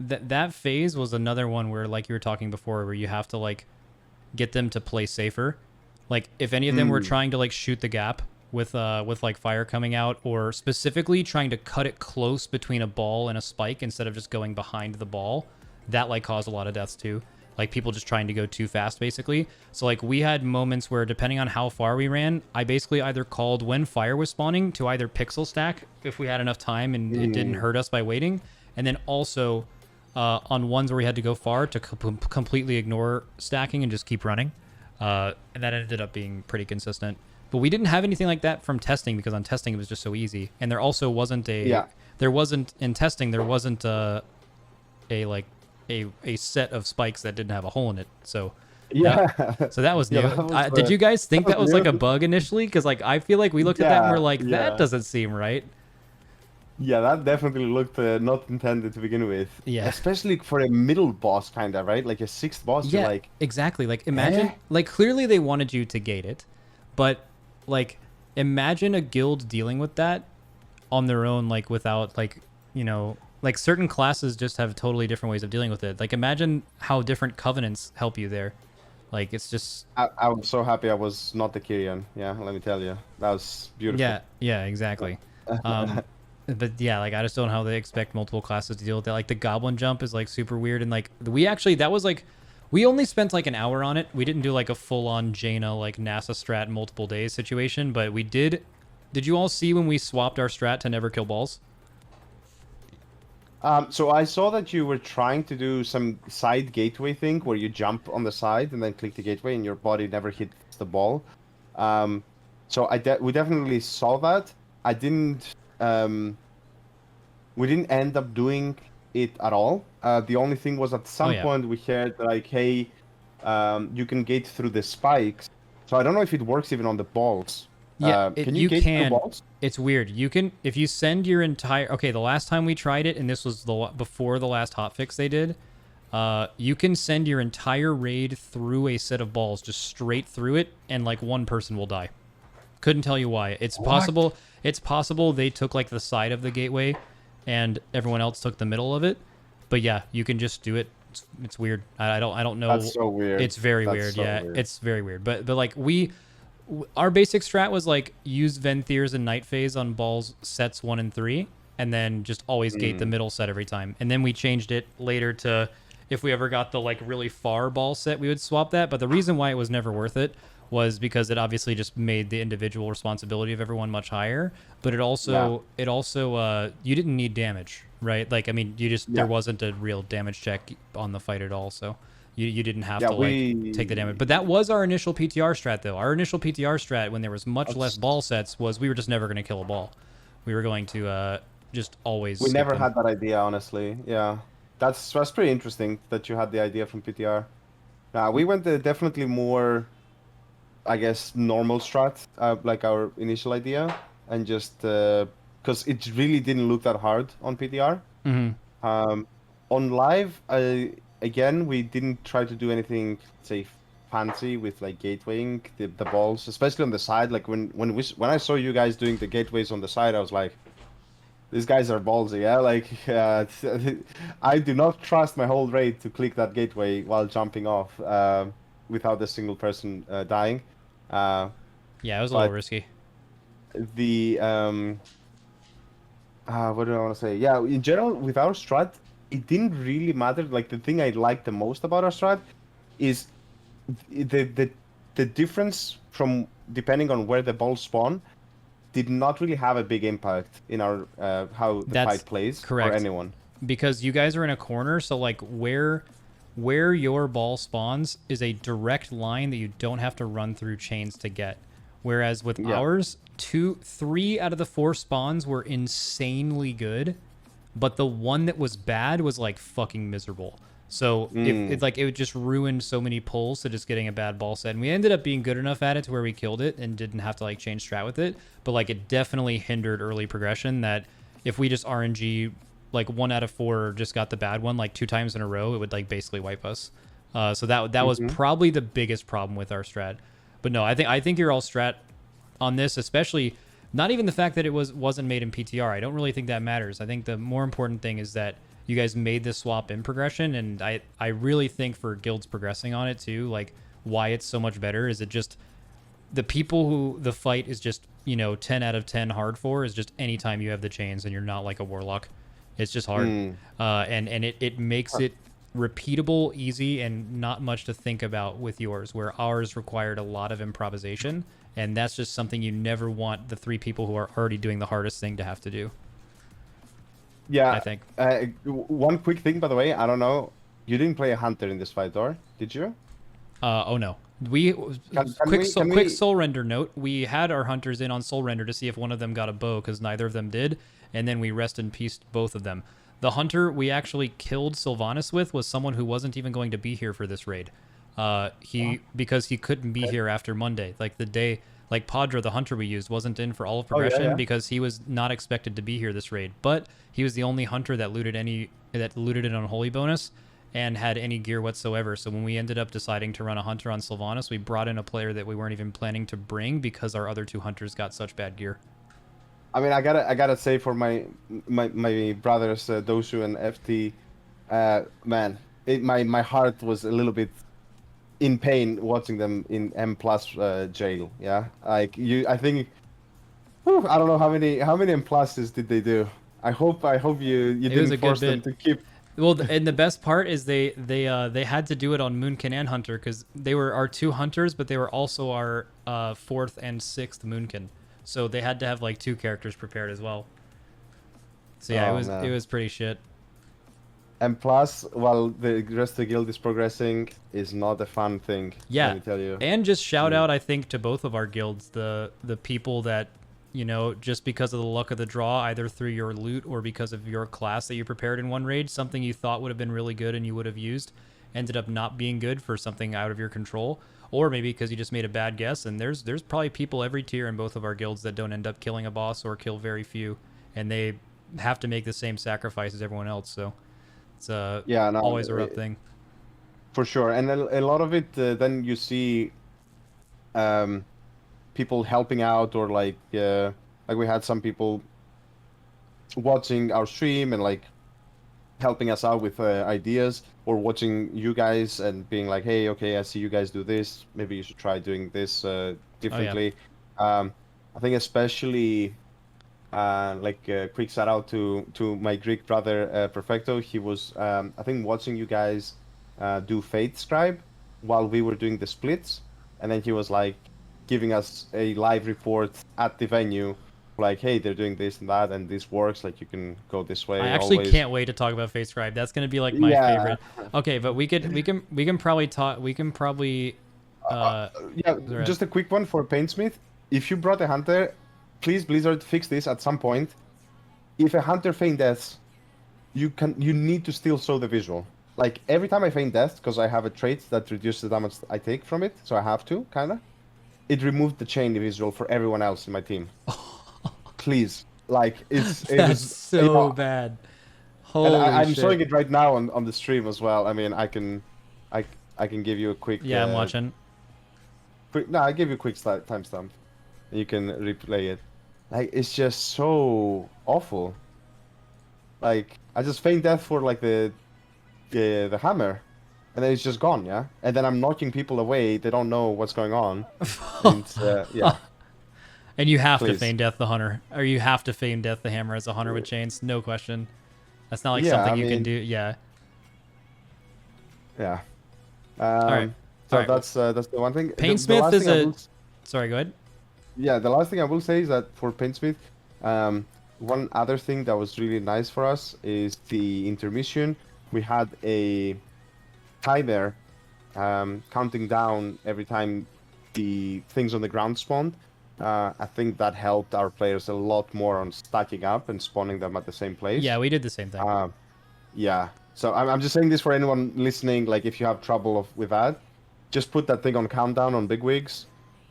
Speaker 1: that phase was another one where, like you were talking before, where you have to like get them to play safer. Like if any of them were trying to like shoot the gap with like fire coming out, or specifically trying to cut it close between a ball and a spike instead of just going behind the ball. That like caused a lot of deaths too. Like people just trying to go too fast basically. So like we had moments where depending on how far we ran, I basically either called when fire was spawning to either pixel stack if we had enough time and it didn't hurt us by waiting, and then also on ones where we had to go far to completely ignore stacking and just keep running. And that ended up being pretty consistent. But we didn't have anything like that from testing because on testing it was just so easy. And there also wasn't there wasn't in testing, there wasn't a set of spikes that didn't have a hole in it. So so that was new. Did you guys think that was like a bug initially? Because like I feel like we looked at that and we're like, that doesn't seem right.
Speaker 2: Yeah, that definitely looked not intended to begin with.
Speaker 1: Yeah.
Speaker 2: Especially for a middle boss, kind of, right? Like a sixth boss,
Speaker 1: Yeah,
Speaker 2: you're like...
Speaker 1: exactly. Like, imagine... Like, clearly they wanted you to gate it. But, like, imagine a guild dealing with that on their own, like, without, like, you know... Like, certain classes just have totally different ways of dealing with it. Like, imagine how different covenants help you there. Like, it's just...
Speaker 2: I was so happy I was not the Kyrian. Yeah, let me tell you. That was beautiful.
Speaker 1: Yeah, exactly. But yeah, like I just don't know how they expect multiple classes to deal with that. Like the goblin jump is like super weird, and like that was like we only spent like an hour on it. We didn't do like a full on Jaina like NASA strat multiple days situation, but we did. Did you all see when we swapped our strat to never kill balls?
Speaker 2: So I saw that you were trying to do some side gateway thing where you jump on the side and then click the gateway and your body never hits the ball. So we definitely saw that. I didn't. We didn't end up doing it at all. The only thing was at some point we heard like, hey, you can gate through the spikes. So I don't know if it works even on the balls.
Speaker 1: Yeah,
Speaker 2: can you gate through balls?
Speaker 1: It's weird. You can, if you send your entire... Okay, the last time we tried it, and this was before the last hotfix they did, you can send your entire raid through a set of balls, just straight through it, and like one person will die. Couldn't tell you why. It's possible. It's possible they took like the side of the gateway, and everyone else took the middle of it. But yeah, you can just do it. It's weird. I don't know.
Speaker 2: That's so weird.
Speaker 1: It's very weird. Yeah, it's very weird. But like our basic strat was like use Venthirs and Night Phase on balls sets 1 and 3, and then just always gate the middle set every time. And then we changed it later to if we ever got the like really far ball set, we would swap that. But the reason why it was never worth it was because it obviously just made the individual responsibility of everyone much higher, but it also you didn't need damage, right? Like I mean, there wasn't a real damage check on the fight at all, so you didn't have to like take the damage. But that was our initial PTR strat though. Our initial PTR strat when there was much less ball sets was we were just never going to kill a ball. We were going to just always.
Speaker 2: We never had that idea, honestly. Yeah, that's pretty interesting that you had the idea from PTR. We went definitely more, I guess, normal strat, like our initial idea, and just because it really didn't look that hard on PTR. On live, again, we didn't try to do anything, say, fancy with like gatewaying the balls, especially on the side. Like when I saw you guys doing the gateways on the side, I was like, these guys are ballsy, yeah. Like I do not trust my whole raid to click that gateway while jumping off without a single person dying.
Speaker 1: Yeah, it was a little risky.
Speaker 2: The what do I want to say? Yeah, in general, with our strat, it didn't really matter. Like the thing I liked the most about our strat is the difference from depending on where the balls spawn did not really have a big impact in our how the fight plays for anyone.
Speaker 1: Because you guys are in a corner, so like where your ball spawns is a direct line that you don't have to run through chains to get. Whereas with ours, 3 out of the 4 spawns were insanely good, but the one that was bad was like fucking miserable. So it just ruined so many pulls to just getting a bad ball set. And we ended up being good enough at it to where we killed it and didn't have to like change strat with it. But like it definitely hindered early progression that if we just RNG like 1 out of 4 just got the bad one like 2 times in a row, it would like basically wipe us. So that was probably the biggest problem with our strat. But no, I think your all strat on this, especially not even the fact that it wasn't made in PTR. I don't really think that matters. I think the more important thing is that you guys made this swap in progression, and I really think for guilds progressing on it too, like why it's so much better is it just the people who the fight is just 10 out of 10 hard for is just anytime you have the chains and you're not like a warlock. It's just hard. And it makes it repeatable, easy, and not much to think about with yours, where ours required a lot of improvisation, and that's just something you never want the three people who are already doing the hardest thing to have to do.
Speaker 2: Yeah,
Speaker 1: I think.
Speaker 2: One quick thing, by the way, I don't know, you didn't play a hunter in this fight, or did you?
Speaker 1: Oh no. We quick soul render note. We had our hunters in on soul render to see if one of them got a bow, because neither of them did, and then we rest in peace both of them. The hunter we actually killed Sylvanas with was someone who wasn't even going to be here for this raid. Because he couldn't be here after Monday, like the day. Like Padra, the hunter we used, wasn't in for all of progression because he was not expected to be here this raid. But he was the only hunter that looted it on holy bonus and had any gear whatsoever. So when we ended up deciding to run a hunter on Sylvanas, we brought in a player that we weren't even planning to bring because our other two hunters got such bad gear.
Speaker 2: I mean, I gotta say for my brothers Dosu and FT, man, my heart was a little bit in pain watching them in M+ jail. Yeah, like I think, I don't know how many M pluses did they do. I hope you didn't force them to keep.
Speaker 1: Well, and the best part is they had to do it on Moonkin and Hunter because they were our two hunters, but they were also our 4th and 6th Moonkin. So they had to have like 2 characters prepared as well. So yeah, it was pretty shit.
Speaker 2: And plus, while the rest of the guild is progressing, is not a fun thing.
Speaker 1: Yeah,
Speaker 2: let me tell you.
Speaker 1: And just shout out, I think, to both of our guilds, the people that, just because of the luck of the draw, either through your loot or because of your class that you prepared in one raid, something you thought would have been really good and you would have used, ended up not being good for something out of your control, or maybe because you just made a bad guess. And there's probably people every tier in both of our guilds that don't end up killing a boss or kill very few, and they have to make the same sacrifice as everyone else. So it's always a rough thing.
Speaker 2: For sure. And a lot of it, then you see people helping out, or like we had some people watching our stream and like helping us out with ideas, or watching you guys and being like, hey, okay, I see you guys do this, maybe you should try doing this differently. I think especially quick shout out to my Greek brother Perfecto. He was I think watching you guys do Fate Scribe while we were doing the splits, and then he was like giving us a live report at the venue, like, hey, they're doing this and that, and this works, like you can go this way.
Speaker 1: I actually can't wait to talk about Fate Scribe. That's going to be like my favorite. Okay, but we can probably talk. We can probably
Speaker 2: just a quick one for Paintsmith. If you brought a hunter, please Blizzard fix this at some point. If a hunter feign deaths, you need to still show the visual. Like every time I feign death, because I have a trait that reduces the damage I take from it, so I have to kinda. It removed the chain visual for everyone else in my team. Please, like
Speaker 1: That's so bad. Holy
Speaker 2: I'm
Speaker 1: shit.
Speaker 2: showing it right now on the stream as well. I mean, I can give you a quick.
Speaker 1: Yeah, I'm watching.
Speaker 2: I give you a quick timestamp. You can replay it. Like it's just so awful. Like I just feign death for like the hammer, and then it's just gone. Yeah, and then I'm knocking people away. They don't know what's going on. And, yeah.
Speaker 1: And you have to feign death the hunter, or you have to feign death the hammer as a hunter with chains, no question. That's not like something you can do. Yeah.
Speaker 2: Yeah.
Speaker 1: All right.
Speaker 2: So that's the one thing.
Speaker 1: Paintsmith is a. Sorry, go ahead.
Speaker 2: Yeah, the last thing I will say is that for Paintsmith, one other thing that was really nice for us is the intermission. We had a timer counting down every time the things on the ground spawned. I think that helped our players a lot more on stacking up and spawning them at the same place.
Speaker 1: Yeah, we did the same thing.
Speaker 2: Yeah, so I'm just saying this for anyone listening, like if you have trouble with that, just put that thing on countdown on bigwigs.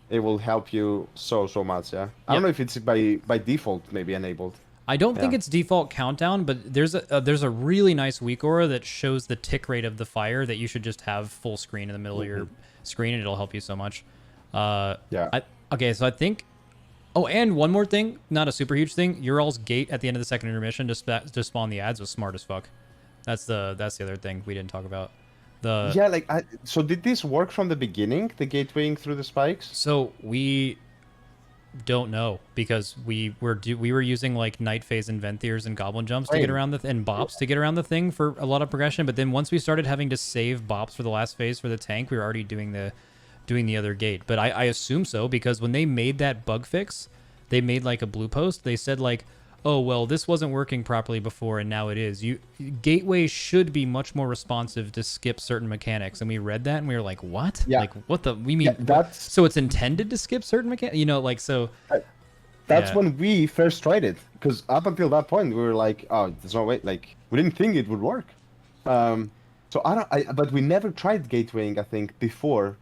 Speaker 2: It will help you so much, yeah? I don't know if it's by default maybe enabled.
Speaker 1: I don't think it's default countdown, but there's a really nice weak aura that shows the tick rate of the fire that you should just have full screen in the middle of your screen, and it'll help you so much. Okay, so I think... Oh, and one more thing, not a super huge thing. Your all's gate at the end of the second intermission to spawn the ads was smart as fuck. That's the other thing we didn't talk about. The
Speaker 2: Yeah, like so did this work from the beginning, the gatewaying through the spikes?
Speaker 1: So we don't know because we were using like night phase and Venthirs and goblin jumps to get
Speaker 2: Same.
Speaker 1: around and bops to get around the thing for a lot of progression. But then once we started having to save bops for the last phase for the tank, we were already doing the other gate. But I assume so because when they made that bug fix, they made like a blue post. They said like, oh well, this wasn't working properly before and now it is. Gateway should be much more responsive to skip certain mechanics. And we read that and we were like, what?
Speaker 2: Yeah.
Speaker 1: Like what the we mean?
Speaker 2: Yeah, that's
Speaker 1: So it's intended to skip certain mechanics, like so.
Speaker 2: that's
Speaker 1: Yeah.
Speaker 2: when we first tried it. Because up until that point, we were like, oh, there's no way. Like we didn't think it would work. So but we never tried gatewaying. I think before.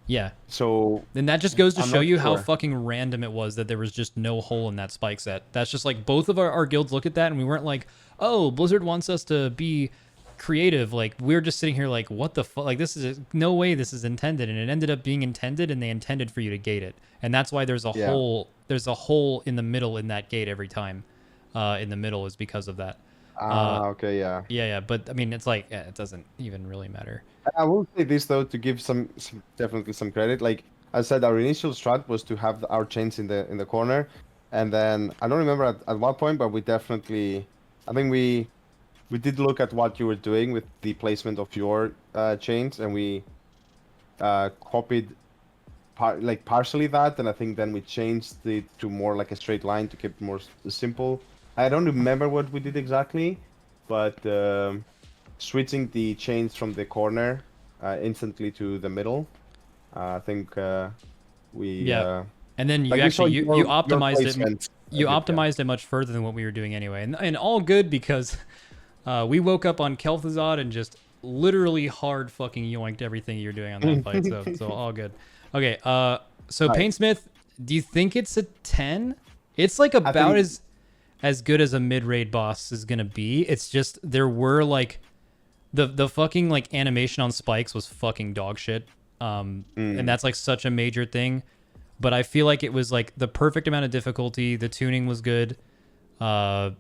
Speaker 1: Yeah.
Speaker 2: So
Speaker 1: Then that just goes to
Speaker 2: I'm
Speaker 1: show
Speaker 2: not
Speaker 1: you how
Speaker 2: sure.
Speaker 1: fucking random it was that there was just no hole in that spike set. That's just like both of our guilds look at that and we weren't like, oh, Blizzard wants us to be creative. Like we're just sitting here like, what the fuck? Like this is no way this is intended, and it ended up being intended, and they intended for you to gate it, and that's why there's a
Speaker 2: Yeah.
Speaker 1: hole. There's a hole in the middle in that gate every time. In the middle is because of that.
Speaker 2: Okay, yeah.
Speaker 1: Yeah. But I mean, it's like it doesn't even really matter.
Speaker 2: I will say this though to give definitely some credit. Like I said, our initial strat was to have our chains in the corner, and then I don't remember at what point, but we definitely, I think we did look at what you were doing with the placement of your chains, and we copied partially that, and I think then we changed it to more like a straight line to keep it more simple. I don't remember what we did exactly, but switching the chains from the corner instantly to the middle, I think we
Speaker 1: Yeah. And then you
Speaker 2: like we saw
Speaker 1: actually you
Speaker 2: your
Speaker 1: optimized it.
Speaker 2: placement a
Speaker 1: You
Speaker 2: bit, yeah.
Speaker 1: optimized it much further than what we were doing anyway, and all good because we woke up on Kel'Thuzad and just literally hard fucking yoinked everything you're doing on that fight. So all good. Okay. So
Speaker 2: Right.
Speaker 1: Painsmith, do you think it's a 10? It's like about
Speaker 2: think-
Speaker 1: as good as a mid raid boss is gonna be. It's just there were like the fucking like animation on spikes was fucking dog shit. And that's like such a major thing. But I feel like it was like the perfect amount of difficulty. The tuning was good. I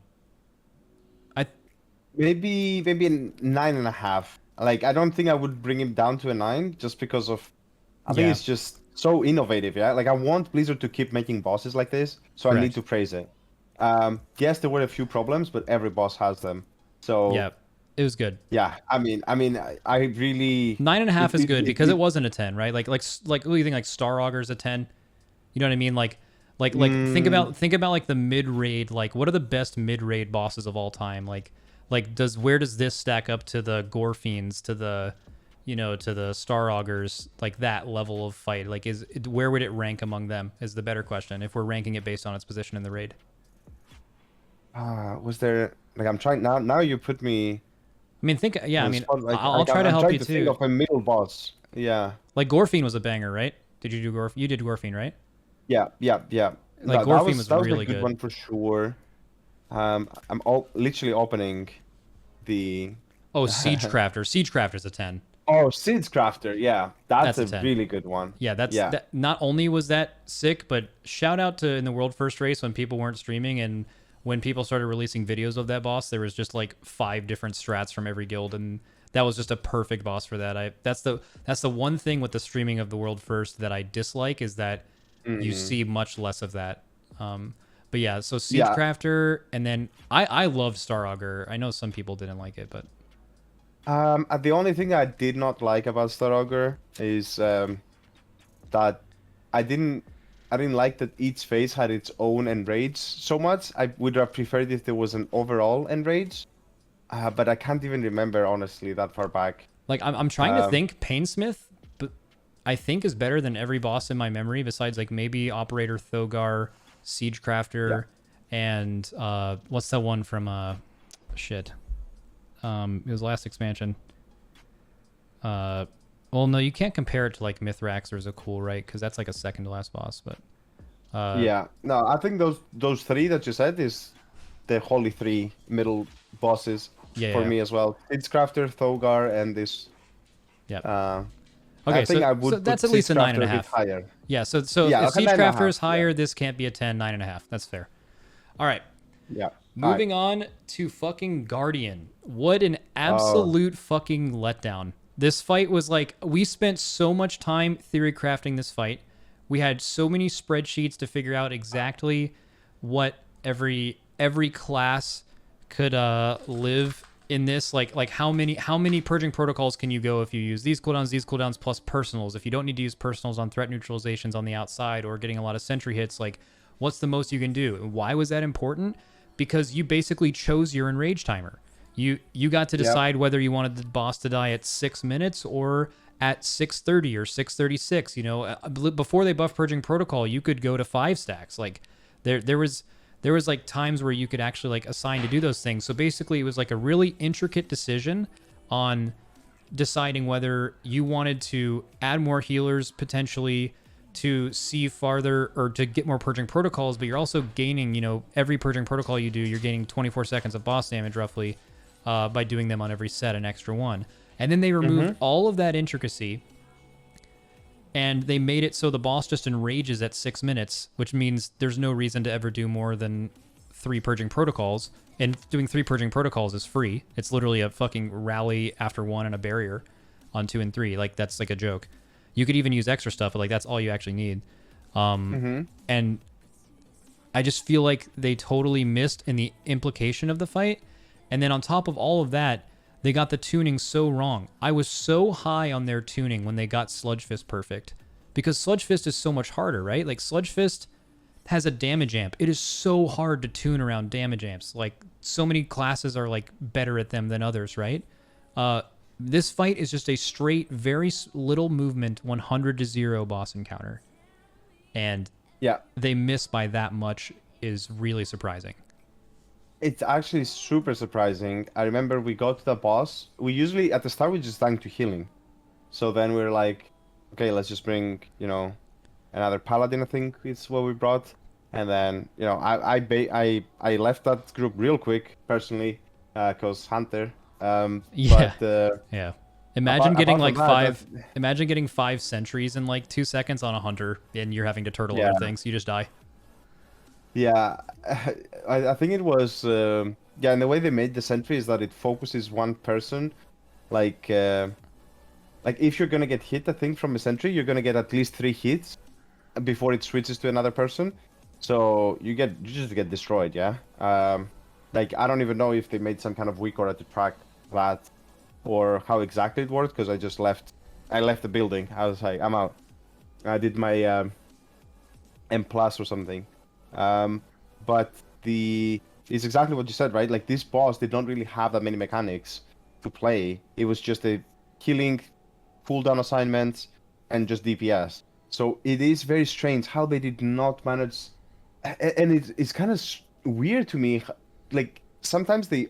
Speaker 2: Maybe a 9.5. Like I don't think I would bring him down to a 9 just because of I think
Speaker 1: Yeah.
Speaker 2: it's just so innovative, yeah. Like I want Blizzard to keep making bosses like this, so I
Speaker 1: Correct.
Speaker 2: need to praise it. Yes, there were a few problems, but every boss has them. So
Speaker 1: yeah, it was good.
Speaker 2: yeah. I mean, I really
Speaker 1: 9.5 is good because
Speaker 2: it-
Speaker 1: it wasn't a 10, right? Like what do you think? Like Star Auger's a 10. You know what I mean? Like think about like the mid raid. Like what are the best mid raid bosses of all time? Like where does this stack up to the Gore Fiends, to the to the Star Augers, like that level of fight? Like where would it rank among them is the better question if we're ranking it based on its position in the raid.
Speaker 2: was there like I'm trying now. Now you put me.
Speaker 1: I mean, I
Speaker 2: on the
Speaker 1: mean,
Speaker 2: spot, like,
Speaker 1: I'll try to
Speaker 2: I'm
Speaker 1: help
Speaker 2: trying
Speaker 1: you
Speaker 2: to think
Speaker 1: too.
Speaker 2: of a middle boss. Yeah.
Speaker 1: Like Gorfine was a banger, right? Did you do Gorf? You did Gorfine, right?
Speaker 2: Yeah.
Speaker 1: Like,
Speaker 2: That
Speaker 1: Gorfine was
Speaker 2: that
Speaker 1: really
Speaker 2: a good
Speaker 1: good.
Speaker 2: one for sure. I'm literally opening the
Speaker 1: Oh, Siegecrafter. Siegecrafter's a 10.
Speaker 2: Oh, Seeds Crafter, yeah, that's
Speaker 1: That's a
Speaker 2: a
Speaker 1: 10.
Speaker 2: really good one.
Speaker 1: Yeah,
Speaker 2: Yeah.
Speaker 1: that. Not only was that sick, but shout out to in the world first race when people weren't streaming and when people started releasing videos of that boss, there was just like 5 different strats from every guild, and that was just a perfect boss for that. That's the one thing with the streaming of the world first that I dislike is that you see much less of that. But yeah, so
Speaker 2: Yeah.
Speaker 1: Siegecrafter, and then I loved Star Auger. I know some people didn't like it, but
Speaker 2: The only thing I did not like about Star Auger is that I didn't like that each phase had its own enrage so much. I would have preferred if there was an overall enrage, but I can't even remember honestly that far back.
Speaker 1: like I'm trying to think Painsmith, but I think is better than every boss in my memory besides like maybe Operator Thogar, Siegecrafter, and what's that one from shit? It was last expansion. Well, no, you can't compare it to like Mithrax or Zakul, right? Because that's like a second to last boss. But
Speaker 2: Yeah, no, I think those three that you said is the holy three middle bosses
Speaker 1: Yeah,
Speaker 2: for
Speaker 1: yeah.
Speaker 2: me as well. It's Crafter, Thogar, and this.
Speaker 1: yeah.
Speaker 2: I
Speaker 1: Okay,
Speaker 2: think I would
Speaker 1: so that's
Speaker 2: put
Speaker 1: at least a
Speaker 2: Siegecrafter
Speaker 1: 9.5.
Speaker 2: bit higher.
Speaker 1: Yeah, so
Speaker 2: Yeah,
Speaker 1: if
Speaker 2: okay,
Speaker 1: Siegecrafter
Speaker 2: 9.5,
Speaker 1: is higher,
Speaker 2: yeah.
Speaker 1: this can't be a 10, 9.5. That's fair. All right.
Speaker 2: Yeah.
Speaker 1: Moving on to fucking Guardian. What an absolute fucking letdown. This fight was like, we spent so much time theory crafting this fight. We had so many spreadsheets to figure out exactly what every class could live in this, like how many purging protocols can you go if you use these cooldowns plus personals. If you don't need to use personals on threat neutralizations on the outside or getting a lot of sentry hits, like what's the most you can do? And why was that important? Because you basically chose your enrage timer. You got to decide whether you wanted the boss to die at 6 minutes or at 6:30 or 6:36. You know, before they buff purging protocol, you could go to 5 stacks. Like there was like times where you could actually like assign to do those things. So basically, it was like a really intricate decision on deciding whether you wanted to add more healers potentially to see farther or to get more purging protocols, but you're also gaining, you know, every purging protocol you do, you're gaining 24 seconds of boss damage roughly by doing them on every set, an extra one. And then they removed all of that intricacy and they made it so the boss just enrages at 6 minutes, which means there's no reason to ever do more than 3 purging protocols. And doing 3 purging protocols is free. It's literally a fucking rally after 1 and a barrier on 2 and 3. Like, that's like a joke. You could even use extra stuff, but like that's all you actually need. And I just feel like they totally missed in the implication of the fight. And then on top of all of that, they got the tuning so wrong. I was so high on their tuning when they got Sludge Fist perfect. Because Sludge Fist is so much harder, right? Like, Sludge Fist has a damage amp. It is so hard to tune around damage amps. Like, so many classes are, like, better at them than others, right? This fight is just a straight, very little movement, 100-0 boss encounter. And they miss by that much is really surprising.
Speaker 2: It's actually super surprising. I remember we got to the boss. We usually, at the start, we just tank to healing. So then we're like, okay, let's just bring, you know, another paladin, I think is what we brought. And then, you know, I left that group real quick, personally, because Hunter.
Speaker 1: Yeah. Imagine getting like imagine getting 5 sentries in like 2 seconds on a hunter, and you're having to turtle other things. You just die.
Speaker 2: Yeah, I think it was and the way they made the sentry is that it focuses one person, like if you're gonna get hit, I think from a sentry, you're gonna get at least 3 hits before it switches to another person. So you just get destroyed. Yeah. Like, I don't even know if they made some kind of weak aura to track that, or how exactly it worked, because I left the building. I was like, I'm out. I did my M+ or something. But it's exactly what you said, right? Like, this boss did not really have that many mechanics to play. It was just a healing, cooldown assignments, and just DPS. So it is very strange how they did not manage, and it's kind of weird to me. Like, sometimes they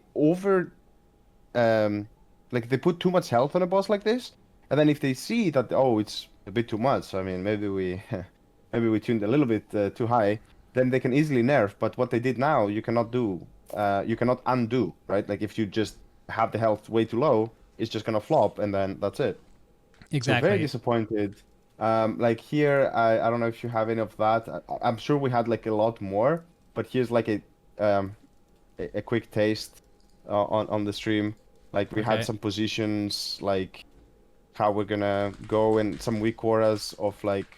Speaker 2: like, they put too much health on a boss like this, and then if they see that, oh, it's a bit too much, I mean, maybe we tuned a little bit too high, then they can easily nerf. But what they did now, you cannot do. You cannot undo, right? Like, if you just have the health way too low, it's just gonna flop, and then that's it.
Speaker 1: Exactly.
Speaker 2: So very disappointed. Like, here, I don't know if you have any of that. I'm sure we had like a lot more, but here's like a quick taste on the stream. Like, we had some positions, like how we're gonna go, and some weak auras of like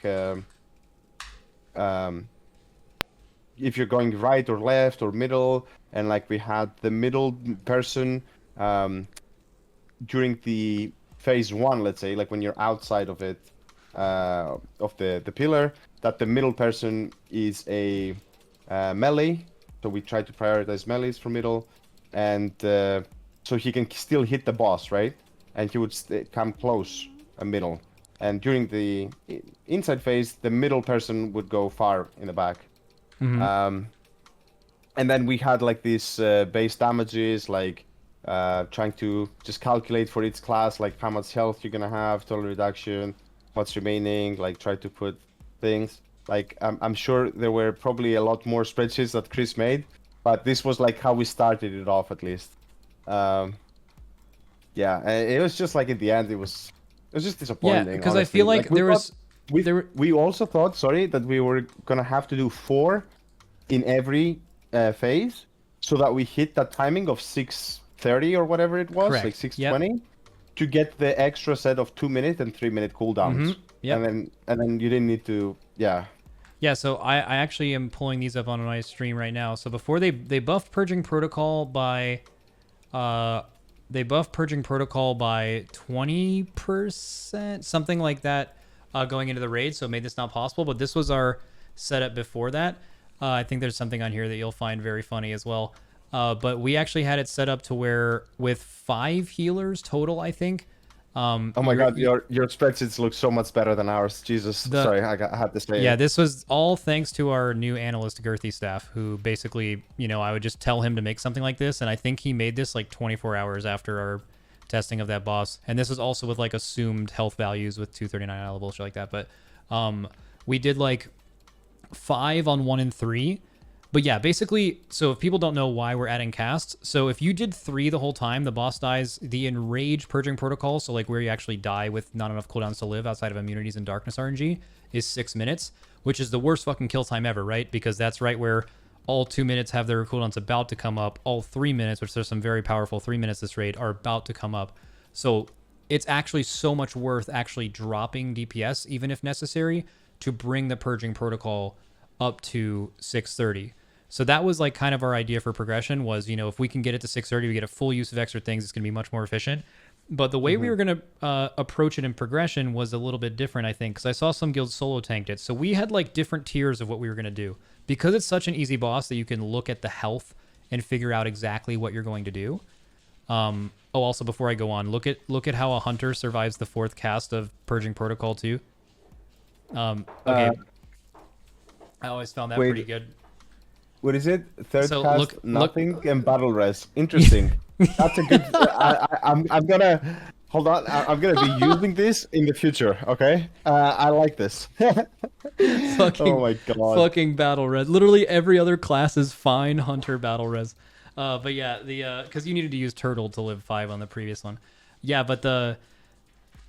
Speaker 2: if you're going right or left or middle, and like we had the middle person during the phase 1, let's say, like when you're outside of it, of the pillar, that the middle person is a melee. So we try to prioritize melees for middle, and so he can still hit the boss, right? And he would come close a middle. And during the inside phase, the middle person would go far in the back. And then we had like these base damages, like trying to just calculate for each class, like how much health you're gonna have, total reduction, what's remaining, like try to put things. Like, I'm sure there were probably a lot more spreadsheets that Chris made, but this was like how we started it off, at least. Yeah, it was just like, at the end, it was just disappointing.
Speaker 1: Yeah, because I feel like
Speaker 2: we also thought, that we were gonna have to do 4 in every phase, so that we hit that timing of 6:30 or whatever it was,
Speaker 1: correct.
Speaker 2: like 6:20, to get the extra set of 2 minute and 3 minute cooldowns.
Speaker 1: Yep.
Speaker 2: And then you didn't need to, yeah.
Speaker 1: Yeah, so I actually am pulling these up on my stream right now. So before they buffed Purging Protocol by 20%, something like that, going into the raid, so it made this not possible. But this was our setup before that. I think there's something on here that you'll find very funny as well. But we actually had it set up to where with 5 healers total, I think.
Speaker 2: Oh my god, your spreadsheets look so much better than ours. Jesus, sorry, I had to say.
Speaker 1: Yeah, this was all thanks to our new analyst Girthy staff, who basically, I would just tell him to make something like this, and I think he made this like 24 hours after our testing of that boss. And this is also with like assumed health values with 239 out of bullshit like that. But we did like 5 on 1 and 3. But yeah, basically, so if people don't know why we're adding casts, so if you did 3 the whole time, the boss dies. The Enrage Purging Protocol, so like where you actually die with not enough cooldowns to live outside of immunities and darkness RNG, is 6 minutes, which is the worst fucking kill time ever, right? Because that's right where all 2 minutes have their cooldowns about to come up. All 3 minutes, which there's some very powerful 3 minutes this raid, are about to come up. So it's actually so much worth actually dropping DPS, even if necessary, to bring the Purging Protocol up to 630. So that was like kind of our idea for progression was, if we can get it to 630, we get a full use of extra things, it's going to be much more efficient. But the way we were going to approach it in progression was a little bit different, I think, because I saw some guilds solo tanked it. So we had like different tiers of what we were going to do. Because it's such an easy boss that you can look at the health and figure out exactly what you're going to do. Also before I go on, look at how a hunter survives the 4th cast of Purging Protocol 2. Okay. I always found that pretty good.
Speaker 2: What is it? Third
Speaker 1: So
Speaker 2: cast, nothing, and battle res. Interesting. That's a good. I'm gonna hold on. I'm gonna be using this in the future. Okay. I like this. Oh my god.
Speaker 1: Fucking battle res. Literally every other class is fine hunter battle res. But yeah, because you needed to use turtle to live 5 on the previous one. Yeah, but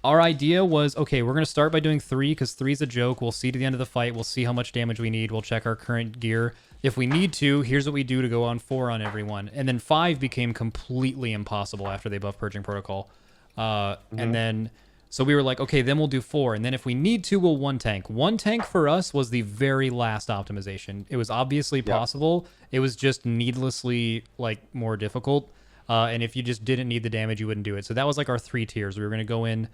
Speaker 1: our idea was, okay, we're going to start by doing 3 because 3 is a joke. We'll see to the end of the fight. We'll see how much damage we need. We'll check our current gear. If we need to, here's what we do to go on 4 on everyone. And then 5 became completely impossible after they buffed Purging Protocol. And then, so we were like, okay, then we'll do 4. And then if we need to, we'll 1 tank. 1 tank for us was the very last optimization. It was obviously possible. It was just needlessly like more difficult. And if you just didn't need the damage, you wouldn't do it. So that was like our 3 tiers. We were going to go in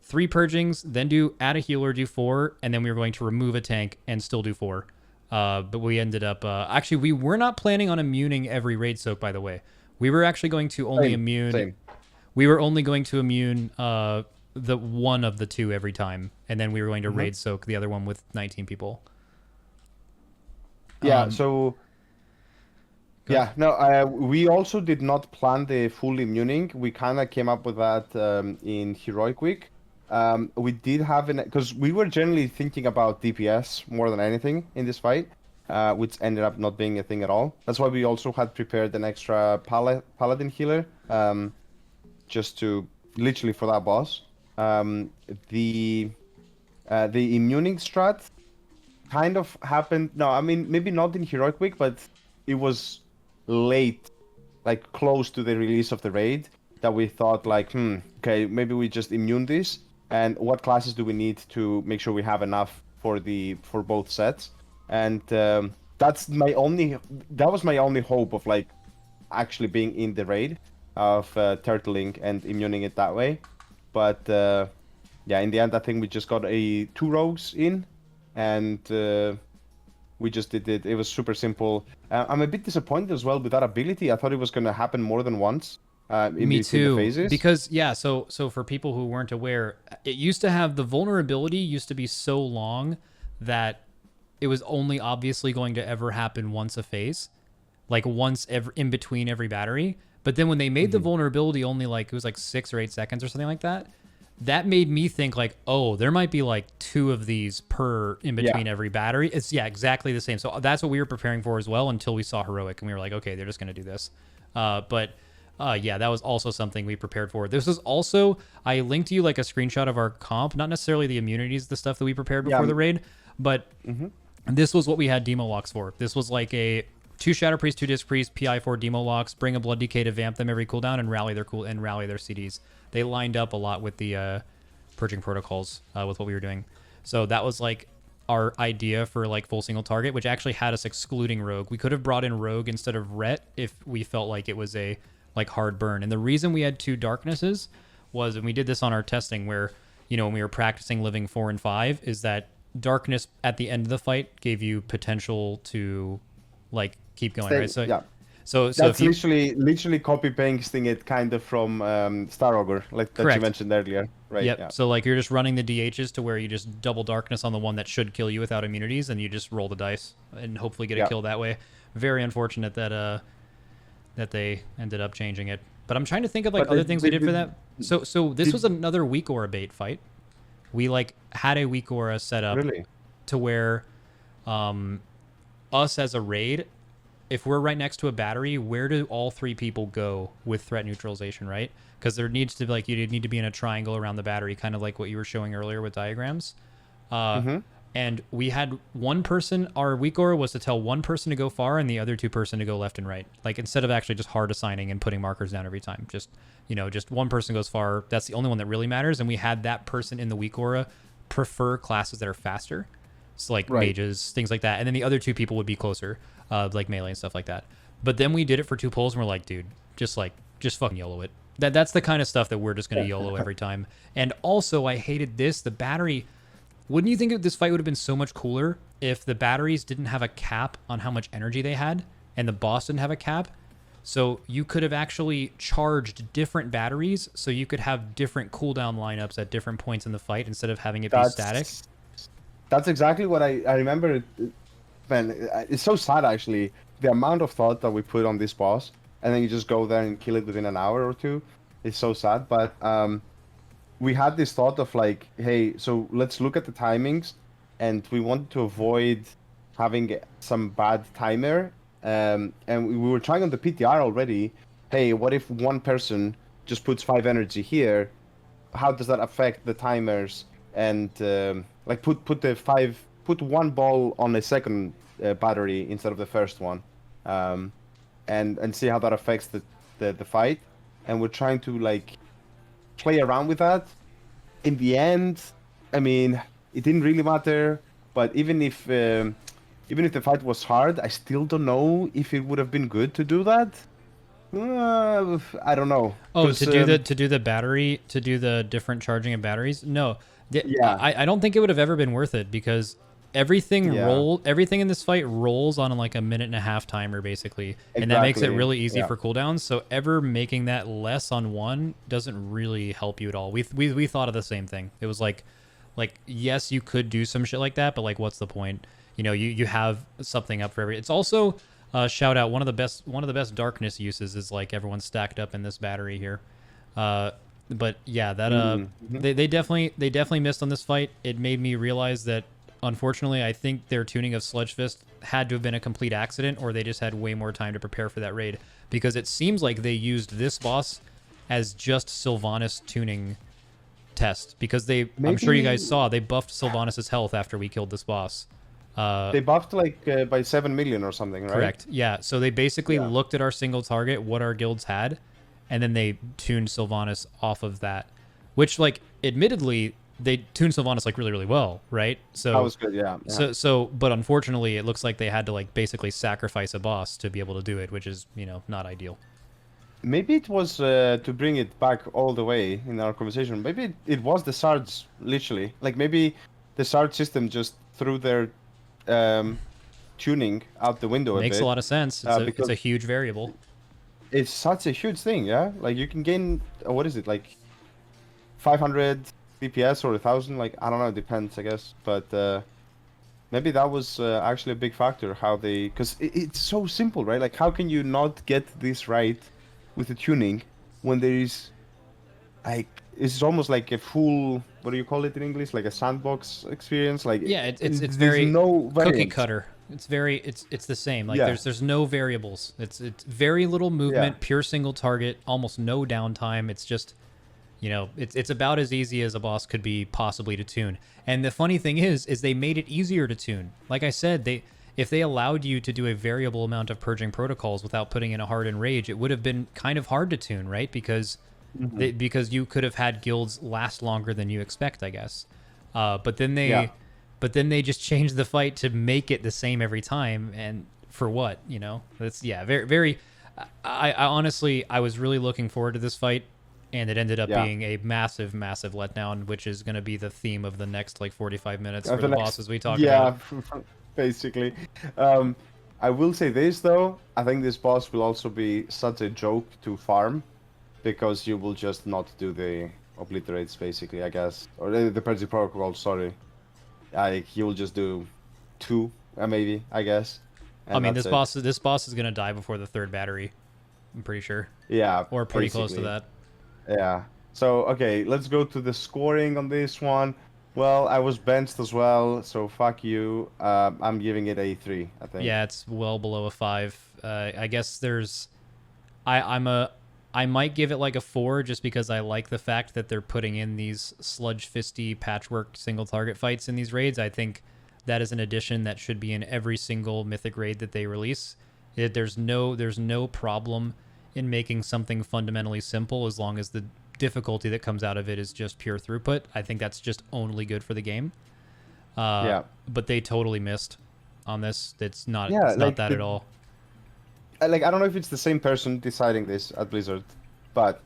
Speaker 1: 3 purgings, then add a healer, do 4, and then we were going to remove a tank and still do 4. But we ended up... actually, we were not planning on immuning every raid soak, by the way. We were actually going to only immune... Same. We were only going to immune the one of the 2 every time, and then we were going to raid soak the other one with 19 people.
Speaker 2: Yeah, Yeah, no, we also did not plan the full immuning. We kind of came up with that in Heroic Week. We did have because we were generally thinking about DPS more than anything in this fight, which ended up not being a thing at all. That's why we also had prepared an extra paladin healer, just to literally for that boss. The immuning strat kind of happened. No, I mean maybe not in Heroic Week, but it was late, like close to the release of the raid, that we thought like, okay, maybe we just immune this. And what classes do we need to make sure we have enough for both sets? And that was my only hope of like actually being in the raid of turtling and immuning it that way. But yeah, in the end, I think we just got 2 rogues in, and we just did it. It was super simple. I'm a bit disappointed as well with that ability. I thought it was going to happen more than once.
Speaker 1: Me too. Because yeah, so for people who weren't aware, it used to have the vulnerability used to be so long that it was only obviously going to ever happen once a phase, like once in between every battery. But then when they made the vulnerability only like it was like 6 or 8 seconds or something like that, that made me think like, oh, there might be like 2 of these per in between every battery. It's exactly the same. So that's what we were preparing for as well until we saw Heroic, and we were like, okay, they're just going to do this. Yeah, that was also something we prepared for. This was also, I linked you like a screenshot of our comp, not necessarily the immunities, the stuff that we prepared before the raid, but this was what we had demo locks for. This was like a 2 Shadow Priests, 2 Disc Priests, PI 4 Demo Locks, bring a Blood DK to vamp them every cooldown, and rally their CDs. They lined up a lot with the purging protocols with what we were doing. So that was like our idea for like full single target, which actually had us excluding Rogue. We could have brought in Rogue instead of Ret if we felt like it was a like hard burn. And the reason we had 2 Darknesses was, and we did this on our testing where, you know, when we were practicing living 4 and 5, is that Darkness at the end of the fight gave you potential to like keep going, right? So
Speaker 2: yeah.
Speaker 1: So
Speaker 2: that's
Speaker 1: if you,
Speaker 2: literally copy pasting it kind of from Star Ogre, like that
Speaker 1: Correct.
Speaker 2: you mentioned earlier, right?
Speaker 1: Yep.
Speaker 2: Yeah.
Speaker 1: So like you're just running the DHs to where you just double Darkness on the one that should kill you without immunities, and you just roll the dice and hopefully get a kill that way. Very unfortunate that that they ended up changing it. But I'm trying to think of like other things we did for that. So this was another weak aura bait fight. We like had a weak aura set up to where us as a raid, if we're right next to a battery, where do all 3 people go with threat neutralization, right? Because there needs to be like, you need to be in a triangle around the battery, kind of like what you were showing earlier with diagrams. And we had one person, our weak aura was to tell one person to go far and the other 2 person to go left and right. Like instead of actually just hard assigning and putting markers down every time, just, you know, just one person goes far. That's the only one that really matters. And we had that person in the weak aura prefer classes that are faster. So like mages, things like that. And then the other 2 people would be closer, like melee and stuff like that. But then we did it for 2 pulls and we're like, dude, just fucking YOLO it. That's the kind of stuff that we're just going to YOLO every time. And also I hated this, the battery. Wouldn't you think that this fight would have been so much cooler if the batteries didn't have a cap on how much energy they had and the boss didn't have a cap? So you could have actually charged different batteries so you could have different cooldown lineups at different points in the fight instead of having it be static.
Speaker 2: That's exactly what I remember. Man, it's so sad actually, the amount of thought that we put on this boss, and then you just go there and kill it within an hour or 2. It's so sad. But we had this thought of like, hey, so let's look at the timings, and we wanted to avoid having some bad timer. And we were trying on the PTR already. Hey, what if one person just puts 5 energy here? How does that affect the timers? And like put 1 ball on a second battery instead of the first one, and see how that affects the fight. And we're trying to like play around with that. In the end, I mean, it didn't really matter. But even if the fight was hard, I still don't know if it would have been good to do that. I don't know.
Speaker 1: Oh, to do the different charging of batteries? No.
Speaker 2: Yeah.
Speaker 1: I don't think it would have ever been worth it because everything in this fight rolls on like a 1.5-minute timer basically, and that makes it really easy for cooldowns. So ever making that less on 1 doesn't really help you at all. We thought of the same thing. It was like yes, you could do some shit like that, but like what's the point? You know, you have something up for every. It's also shout out one of the best darkness uses is like everyone's stacked up in this battery here. But yeah, that they definitely missed on this fight. It made me realize that unfortunately, I think their tuning of Sludgefist had to have been a complete accident, or they just had way more time to prepare for that raid, because it seems like they used this boss as just Sylvanas tuning test, because I'm sure you guys saw they buffed Sylvanas' health after we killed this boss.
Speaker 2: They buffed like by 7 million or something, right?
Speaker 1: Correct. Yeah. So they basically looked at our single target, what our guilds had, and then they tuned Sylvanas off of that, which, like, admittedly, they tuned Sylvanas like really, really well, right? So
Speaker 2: that was good, yeah.
Speaker 1: But unfortunately, it looks like they had to like basically sacrifice a boss to be able to do it, which is, you know, not ideal.
Speaker 2: Maybe it was to bring it back all the way in our conversation. Maybe it was the Sards, literally. Like maybe the Sard system just threw their tuning out the window.
Speaker 1: Makes a lot of sense. It's a huge variable.
Speaker 2: It's such a huge thing, yeah. Like you can gain what is it, like 500 DPS or 1,000? Like I don't know, it depends, I guess. But maybe that was actually a big factor. How they, because it's so simple, right? Like how can you not get this right with the tuning when there is like it's almost like a full, what do you call it in English? Like a sandbox experience. Like
Speaker 1: yeah, it's very
Speaker 2: no
Speaker 1: cookie cutter. It's the same. Like there's no variables. It's very little movement, pure single target, almost no downtime. It's just, you know, it's about as easy as a boss could be possibly to tune. And the funny thing is they made it easier to tune. Like I said, if they allowed you to do a variable amount of purging protocols without putting in a hardened rage, it would have been kind of hard to tune, right? Because because you could have had guilds last longer than you expect, I guess. But then they just changed the fight to make it the same every time, and for what, you know? That's very very. I honestly I was really looking forward to this fight, and it ended up being a massive letdown, which is going to be the theme of the next like 45 minutes for the bosses we talk about.
Speaker 2: Basically. I will say this though, I think this boss will also be such a joke to farm, because you will just not do the obliterates basically, I guess, or the Purging Protocol. Sorry, like you will just do 2, maybe, I guess.
Speaker 1: I mean, this boss is gonna die before the 3rd battery, I'm pretty sure.
Speaker 2: Yeah,
Speaker 1: or pretty close to that.
Speaker 2: Yeah. So okay, let's go to the scoring on this one. Well, I was benched as well, so fuck you. I'm giving it a 3, I think.
Speaker 1: Yeah, it's well below a 5. I guess there's, I might give it like a 4 just because I like the fact that they're putting in these sludge fisty patchwork single target fights in these raids. I think that is an addition that should be in every single mythic raid that they release. There's no problem in making something fundamentally simple as long as the difficulty that comes out of it is just pure throughput. I think that's just only good for the game. But they totally missed on this. It's not that at all.
Speaker 2: I don't know if it's the same person deciding this at Blizzard, but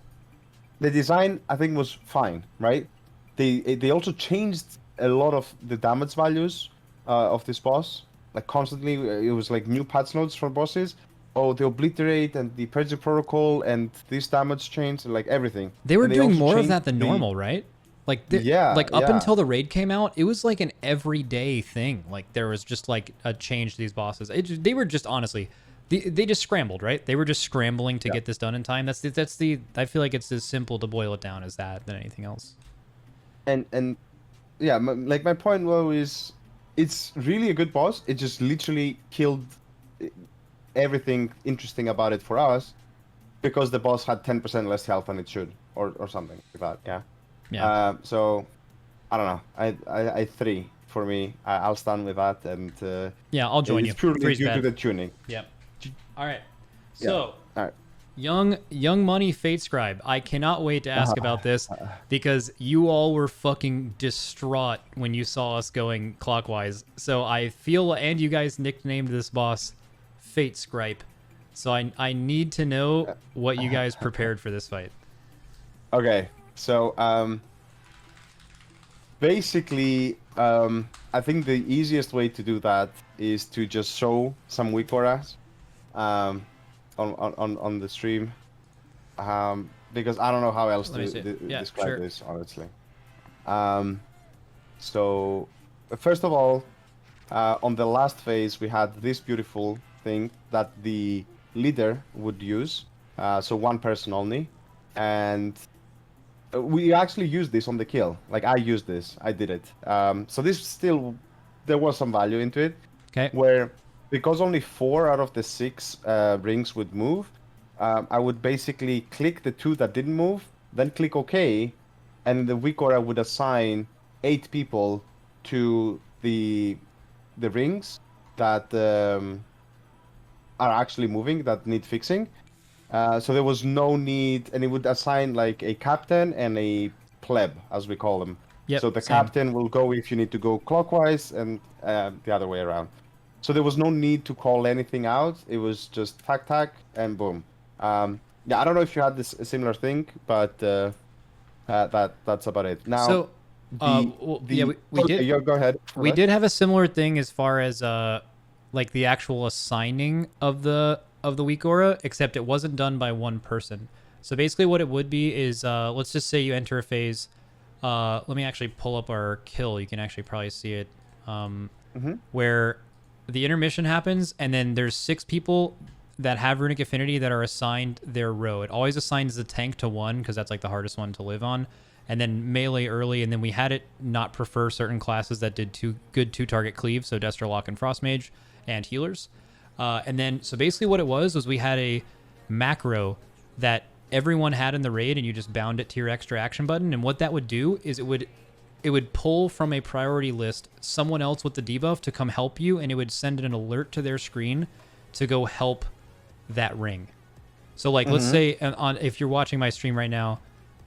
Speaker 2: the design I think was fine, right? They also changed a lot of the damage values of this boss. Like constantly, it was like new patch notes for bosses. Oh, the obliterate and the purging protocol and this damage change, and like everything.
Speaker 1: They were doing more of that than normal, right? Like up until the raid came out, it was like an everyday thing. Like there was just like a change to these bosses. They were just honestly, they just scrambled, right? They were just scrambling to get this done in time. That's the. I feel like it's as simple to boil it down as that than anything else.
Speaker 2: And yeah, my point was, it's really a good boss. It just literally killed everything interesting about it for us, because the boss had 10% less health than it should, or something like that. Yeah. So I don't know. I 3 for me. I'll stand with that, and
Speaker 1: I'll join you.
Speaker 2: It's purely due to the tuning.
Speaker 1: Yeah. All right. So all right. Young Money Fate Scribe. I cannot wait to ask about this, because you all were fucking distraught when you saw us going clockwise. So I feel, and you guys nicknamed this boss Fate Scribe. So I need to know what you guys prepared for this fight.
Speaker 2: Okay. So basically, I think the easiest way to do that is to just show some weak auras on the stream, because I don't know how else to describe this, honestly. So first of all, on the last phase, we had this beautiful thing that the leader would use, so one person only, and we actually used this on the kill. Like I used this, I did it. So this still, there was some value into it.
Speaker 1: Okay.
Speaker 2: Where, because only 4 out of the 6 rings would move, I would basically click the 2 that didn't move, then click OK, and the weak aura would assign 8 people to the rings that are actually moving, that need fixing. So there was no need, and it would assign like a captain and a pleb, as we call them.
Speaker 1: Yep,
Speaker 2: so the captain will go if you need to go clockwise, and the other way around. So there was no need to call anything out. It was just tac, and boom. I don't know if you had this a similar thing, but that's about it. Now,
Speaker 1: so we did.
Speaker 2: Go ahead.
Speaker 1: We did have a similar thing as far as like the actual assigning of the weak aura, except it wasn't done by one person. So basically what it would be is, let's just say you enter a phase. Let me actually pull up our kill. You can actually probably see it. Where the intermission happens, and then there's 6 people that have runic affinity that are assigned their row. It always assigns the tank to 1, because that's like the hardest one to live on, and then melee early, and then we had it not prefer certain classes that did 2 target cleave, so Desterlock and Frostmage, and healers. And then, so basically what it was we had a macro that everyone had in the raid, and you just bound it to your extra action button. And what that would do is it would pull from a priority list someone else with the debuff to come help you, and it would send an alert to their screen to go help that ring. So like, let's say if you're watching my stream right now,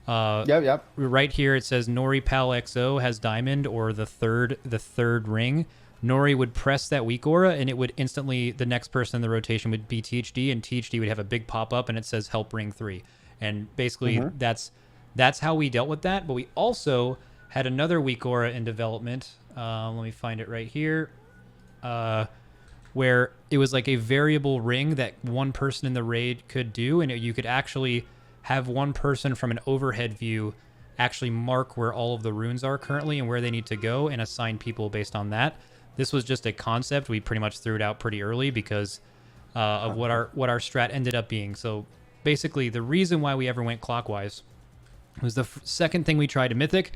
Speaker 2: Yep.
Speaker 1: right here it says Nori Pal XO has diamond or the third ring. Nori would press that weak aura, and it would instantly, the next person in the rotation would be THD, and THD would have a big pop up, and it says help ring 3. And basically that's how we dealt with that. But we also had another weak aura in development. Let me find it right here. Where it was like a variable ring that one person in the raid could do, and you could actually have one person from an overhead view actually mark where all of the runes are currently and where they need to go, and assign people based on that. This was just a concept. We pretty much threw it out pretty early because of what our strat ended up being. So basically, the reason why we ever went clockwise was the second thing we tried to Mythic.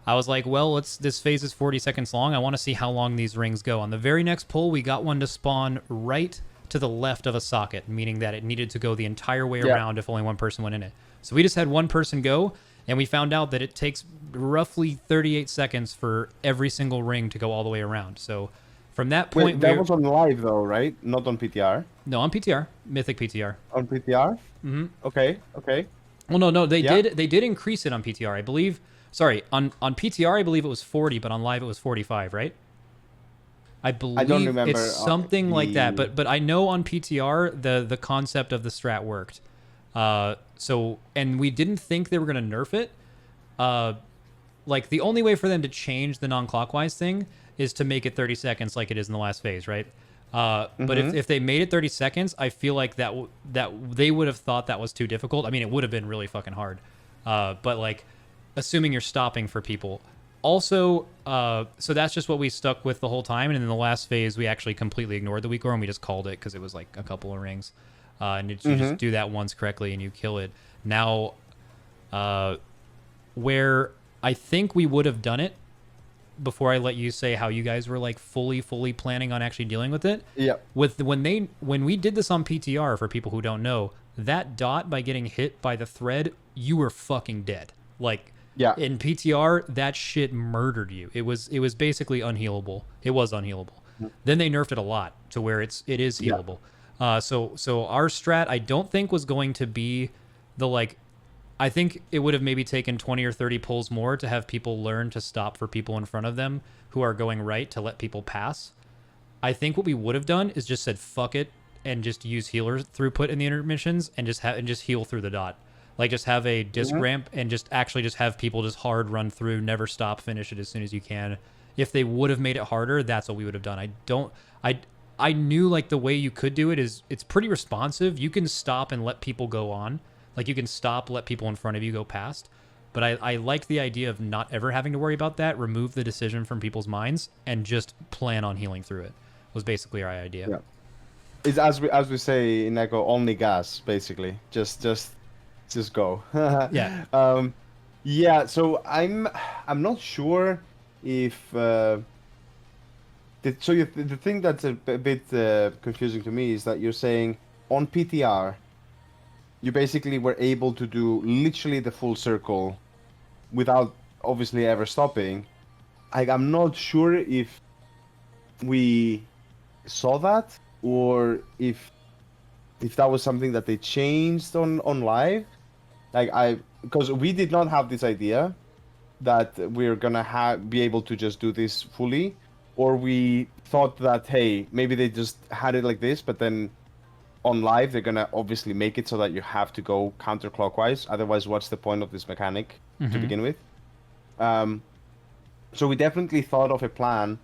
Speaker 1: I was like, well, this phase is 40 seconds long. I want to see how long these rings go. On the very next pull, we got one to spawn right to the left of a socket, meaning that it needed to go the entire way around if only one person went in it. So we just had one person go, and we found out that it takes roughly 38 seconds for every single ring to go all the way around. So from that point...
Speaker 2: Wait, that was on live though, right? Not on PTR?
Speaker 1: No, on PTR. Mythic PTR.
Speaker 2: On PTR?
Speaker 1: Mm-hmm.
Speaker 2: Okay.
Speaker 1: Well, no, they did increase it on PTR, I believe. Sorry, on PTR, I believe it was 40, but on live it was 45, right? I believe
Speaker 2: I don't remember
Speaker 1: it's something like that, but I know on PTR the concept of the strat worked. So, and we didn't think they were going to nerf it. Like, the only way for them to change the non-clockwise thing is to make it 30 seconds like it is in the last phase, right? But if they made it 30 seconds, I feel like that they would have thought that was too difficult. I mean, it would have been really fucking hard. But, like, assuming you're stopping for people. Also, so that's just what we stuck with the whole time. And in the last phase, we actually completely ignored the weak aura, and we just called it because it was like a couple of rings. And you just do that once correctly and you kill it. Now, where I think we would have done it, before I let you say how you guys were like fully planning on actually dealing with it.
Speaker 2: Yeah.
Speaker 1: When we did this on PTR, for people who don't know, that dot, by getting hit by the thread, you were fucking dead. Like,
Speaker 2: yeah.
Speaker 1: In PTR, that shit murdered you. It was basically unhealable. It was unhealable. Then they nerfed it a lot to where it is healable. So our strat, I don't think, was going to be the, like, I think it would have maybe taken 20 or 30 pulls more to have people learn to stop for people in front of them who are going right, to let people pass. I think what we would have done is just said fuck it and just use healer throughput in the intermissions and just heal through the dot. Like, just have a disc ramp and just have people just hard run through, never stop, finish it as soon as you can. If they would have made it harder, that's what we would have done. I knew, like, the way you could do it is it's pretty responsive. You can stop and let people go on. Like, you can stop, let people in front of you go past. But I liked the idea of not ever having to worry about that, remove the decision from people's minds, and just plan on healing through it, was basically our idea.
Speaker 2: Yeah. It's as we say in Echo, only gas, basically. Just go.
Speaker 1: Yeah.
Speaker 2: Yeah, so I'm not sure if the thing that's a bit confusing to me is that you're saying on PTR you basically were able to do literally the full circle without obviously ever stopping. I'm not sure if we saw that or if that was something that they changed on live. Like, because we did not have this idea that we're gonna be able to just do this fully, or we thought that, hey, maybe they just had it like this, but then on live they're gonna obviously make it so that you have to go counterclockwise. Otherwise, what's the point of this mechanic to begin with? So we definitely thought of a plan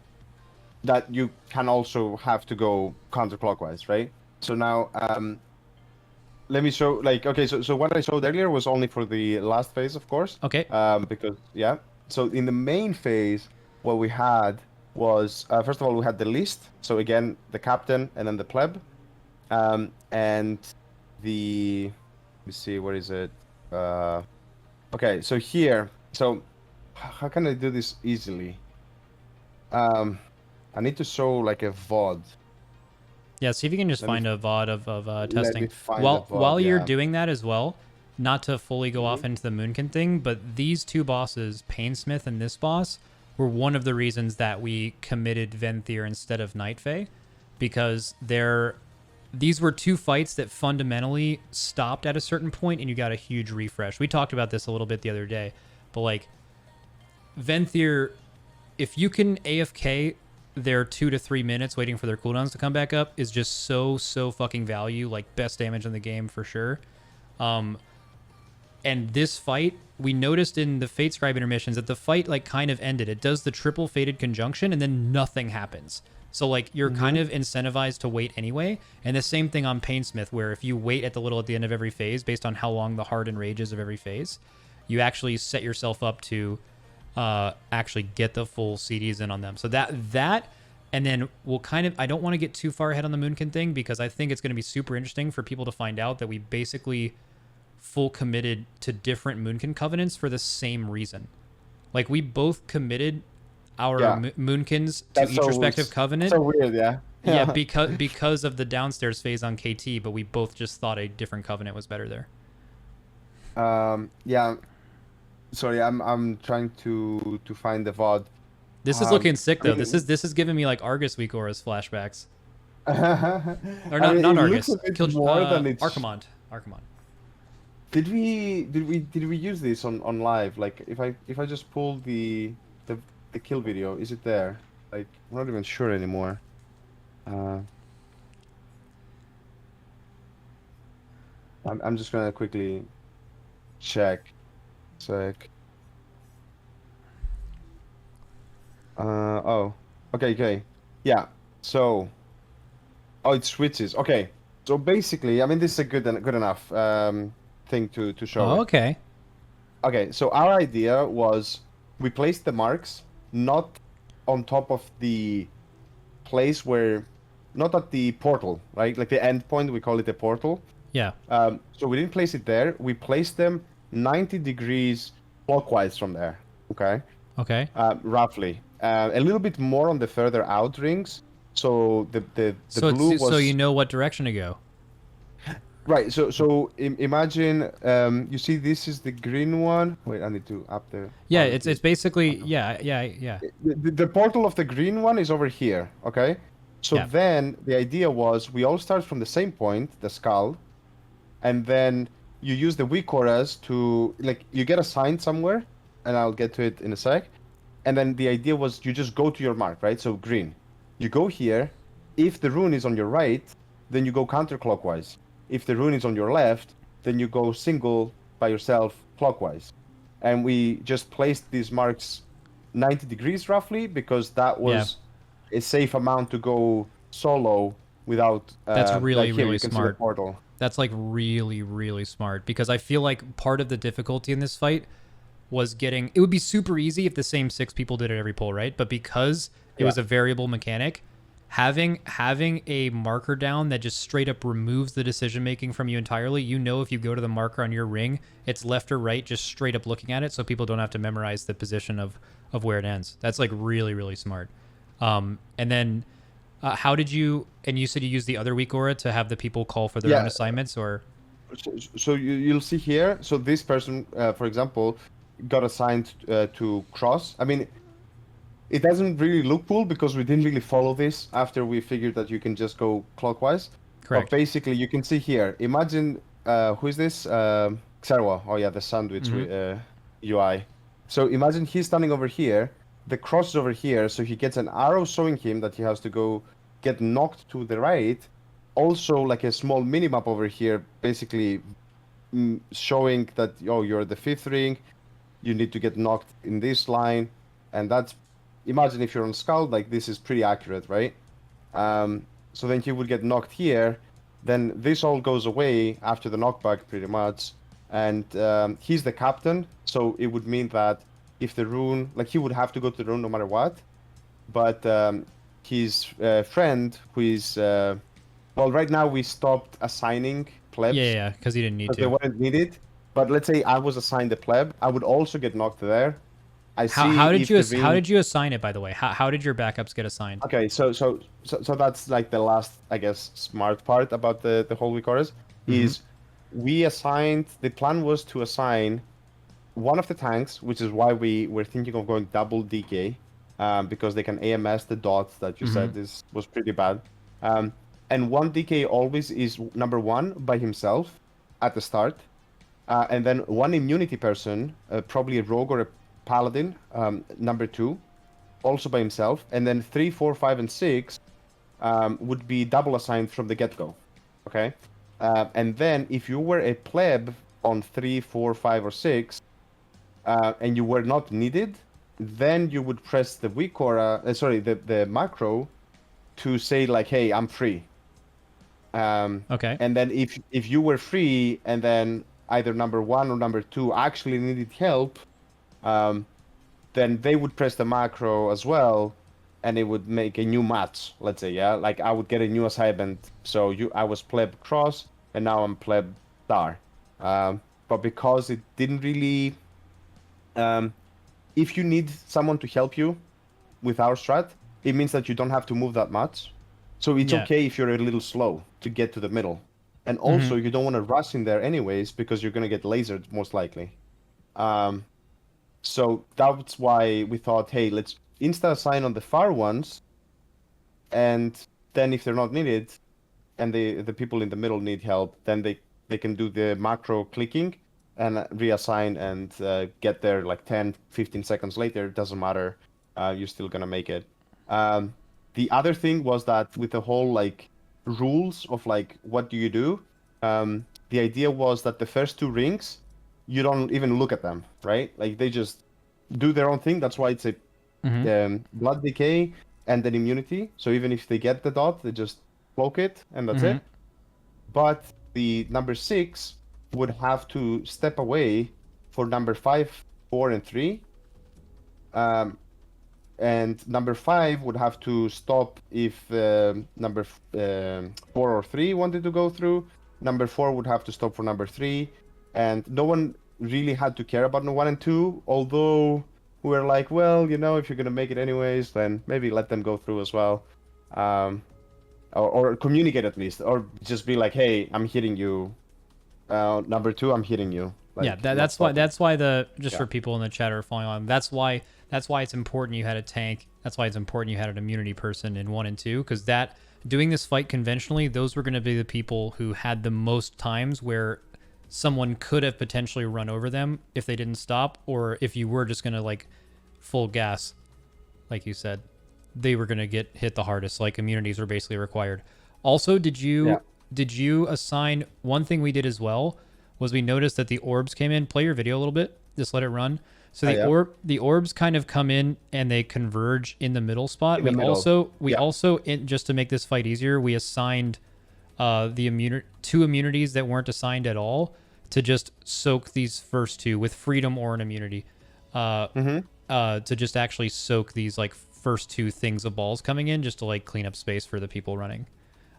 Speaker 2: that you can also have to go counterclockwise, right? So now, let me show, like, okay, so what I showed earlier was only for the last phase, of course.
Speaker 1: Okay.
Speaker 2: Because, yeah. So in the main phase, what we had was, first of all, we had the list. So again, the captain and then the pleb. And the, let me see, where is it? Okay, so here, so how can I do this easily? I need to show like a VOD.
Speaker 1: Yeah, see if you can just find a VOD of testing.
Speaker 2: While
Speaker 1: You're doing that as well, not to fully go off into the Moonkin thing, but these two bosses, Painsmith and this boss, were one of the reasons that we committed Venthyr instead of Night Fae, because these were two fights that fundamentally stopped at a certain point and you got a huge refresh. We talked about this a little bit the other day, but like Venthyr, if you can AFK their 2 to 3 minutes waiting for their cooldowns to come back up, is just so fucking value, like best damage in the game for sure. And this fight, we noticed in the Fate Scribe intermissions that the fight like kind of ended. It does the triple fated conjunction and then nothing happens. So like you're kind of incentivized to wait anyway. And the same thing on Painsmith, where if you wait at the end of every phase based on how long the hard and rage is of every phase, you actually set yourself up to actually get the full CDs in on them. So that and then we'll kind of, I don't want to get too far ahead on the Moonkin thing because I think it's going to be super interesting for people to find out that we basically full committed to different Moonkin covenants for the same reason. Like we both committed our Moonkins to each respective covenant.
Speaker 2: So weird, yeah.
Speaker 1: Yeah, because of the downstairs phase on KT, but we both just thought a different covenant was better there.
Speaker 2: Yeah. Sorry, I'm trying to find the VOD.
Speaker 1: This is looking sick though. This is giving me like Argus Week Auras flashbacks. Or not Argus. Archimonde.
Speaker 2: Did we use this on live? Like if I just pull the kill video, is it there? Like I'm not even sure anymore. I'm just gonna quickly check. Oh, okay. Yeah. So, it switches. Okay. So basically, I mean, this is a good enough thing to show.
Speaker 1: Oh, okay.
Speaker 2: Okay. So our idea was we placed the marks not on top of the place where, not at the portal, right? Like the end point, we call it a portal.
Speaker 1: Yeah.
Speaker 2: So we didn't place it there. We placed them 90 degrees clockwise from there. Okay.
Speaker 1: Okay.
Speaker 2: Roughly. A little bit more on the further out rings. So the blue was...
Speaker 1: So you know what direction to go.
Speaker 2: Right. So imagine you see this is the green one. Wait, I need to up there.
Speaker 1: Yeah, it's basically yeah.
Speaker 2: The portal of the green one is over here. Okay. So then the idea was we all start from the same point, the skull, and then you use the weak auras to like you get assigned somewhere, and I'll get to it in a sec. And then the idea was you just go to your mark, right? So green. You go here. If the rune is on your right, then you go counterclockwise. If the rune is on your left, then you go single by yourself clockwise. And we just placed these marks 90 degrees roughly because that was a safe amount to go solo without...
Speaker 1: That's really,
Speaker 2: like here,
Speaker 1: really
Speaker 2: you can see the
Speaker 1: smart.
Speaker 2: portal.
Speaker 1: That's like really, really smart because I feel like part of the difficulty in this fight was getting... It would be super easy if the same 6 people did it every pull, right? But because it was a variable mechanic, having a marker down that just straight up removes the decision making from you entirely, you know if you go to the marker on your ring, it's left or right, just straight up looking at it, so people don't have to memorize the position of where it ends. That's like really, really smart. And then how did you... And you said you used the other weak aura to have the people call for their own assignments, or...
Speaker 2: So you'll see here, so this person, for example, got assigned to cross. I mean, it doesn't really look cool because we didn't really follow this after we figured that you can just go clockwise.
Speaker 1: Correct.
Speaker 2: But basically, you can see here. Imagine, who is this? Xerwa. Oh yeah, the sandwich UI. So imagine he's standing over here. The cross is over here, so he gets an arrow showing him that he has to go get knocked to the right. Also, like a small minimap over here, basically showing that you're the 5th ring. You need to get knocked in this line, and that's... Imagine if you're on Skull, like this is pretty accurate, right? So then he would get knocked here, then this all goes away after the knockback pretty much, and he's the captain, so it would mean that if the rune, like he would have to go to the rune no matter what, but his friend, who is, well, right now we stopped assigning plebs.
Speaker 1: Yeah, because he didn't need to.
Speaker 2: They weren't needed, but let's say I was assigned a pleb, I would also get knocked there.
Speaker 1: How did you assign it, by the way? How did your backups get assigned?
Speaker 2: Okay, so that's like the last, I guess, smart part about the whole weak auras is the plan was to assign one of the tanks, which is why we were thinking of going double DK, because they can AMS the dots that you said this was pretty bad. And one DK always is number one by himself at the start, and then one immunity person, probably a rogue or a paladin, number two, also by himself, and then 3, 4, 5, and 6 would be double assigned from the get-go. Okay, and then if you were a pleb on 3, 4, 5, or 6, and you were not needed, then you would press the the macro to say like, hey, I'm free.
Speaker 1: Okay.
Speaker 2: And then if you were free and then either number one or number two actually needed help, then they would press the macro as well, and it would make a new match. Let's say, yeah, like I would get a new assignment. So I was pleb cross, and now I'm pleb star. But because it didn't really, if you need someone to help you with our strat, it means that you don't have to move that much. So it's okay if you're a little slow to get to the middle. And also, you don't want to rush in there anyways, because you're going to get lasered, most likely. So that's why we thought, hey, let's insta-assign on the far ones, and then if they're not needed, and the people in the middle need help, then they can do the macro clicking and reassign and get there like 10, 15 seconds later. It doesn't matter. You're still going to make it. The other thing was that with the whole like rules of like what do you do, the idea was that the first two rings you don't even look at them, right? Like they just do their own thing. That's why it's a blood decay and then immunity. So even if they get the dot, they just cloak it and that's it. But the number 6 would have to step away for number 5, 4, and 3. And number 5 would have to stop if number 4 or 3 wanted to go through. Number 4 would have to stop for number 3. And no one really had to care about 1 and 2, although we were like, well, you know, if you're going to make it anyways, then maybe let them go through as well. Or communicate at least, or just be like, hey, I'm hitting you. Number 2, I'm hitting you. Like,
Speaker 1: yeah, that's why for people in the chat are following on. That's why it's important you had a tank. That's why it's important you had an immunity person in 1 and 2, because that doing this fight conventionally, those were going to be the people who had the most times where someone could have potentially run over them if they didn't stop, or if you were just going to like full gas, like you said, they were going to get hit the hardest. Like immunities were basically required. Also, did you assign one thing we did as well was we noticed that the orbs came in. Play your video a little bit. Just let it run. So the orbs kind of come in and they converge in the middle spot. We also just to make this fight easier, we assigned two immunities that weren't assigned at all to just soak these first two with freedom or an immunity. To just actually soak these like first two things of balls coming in, just to like clean up space for the people running.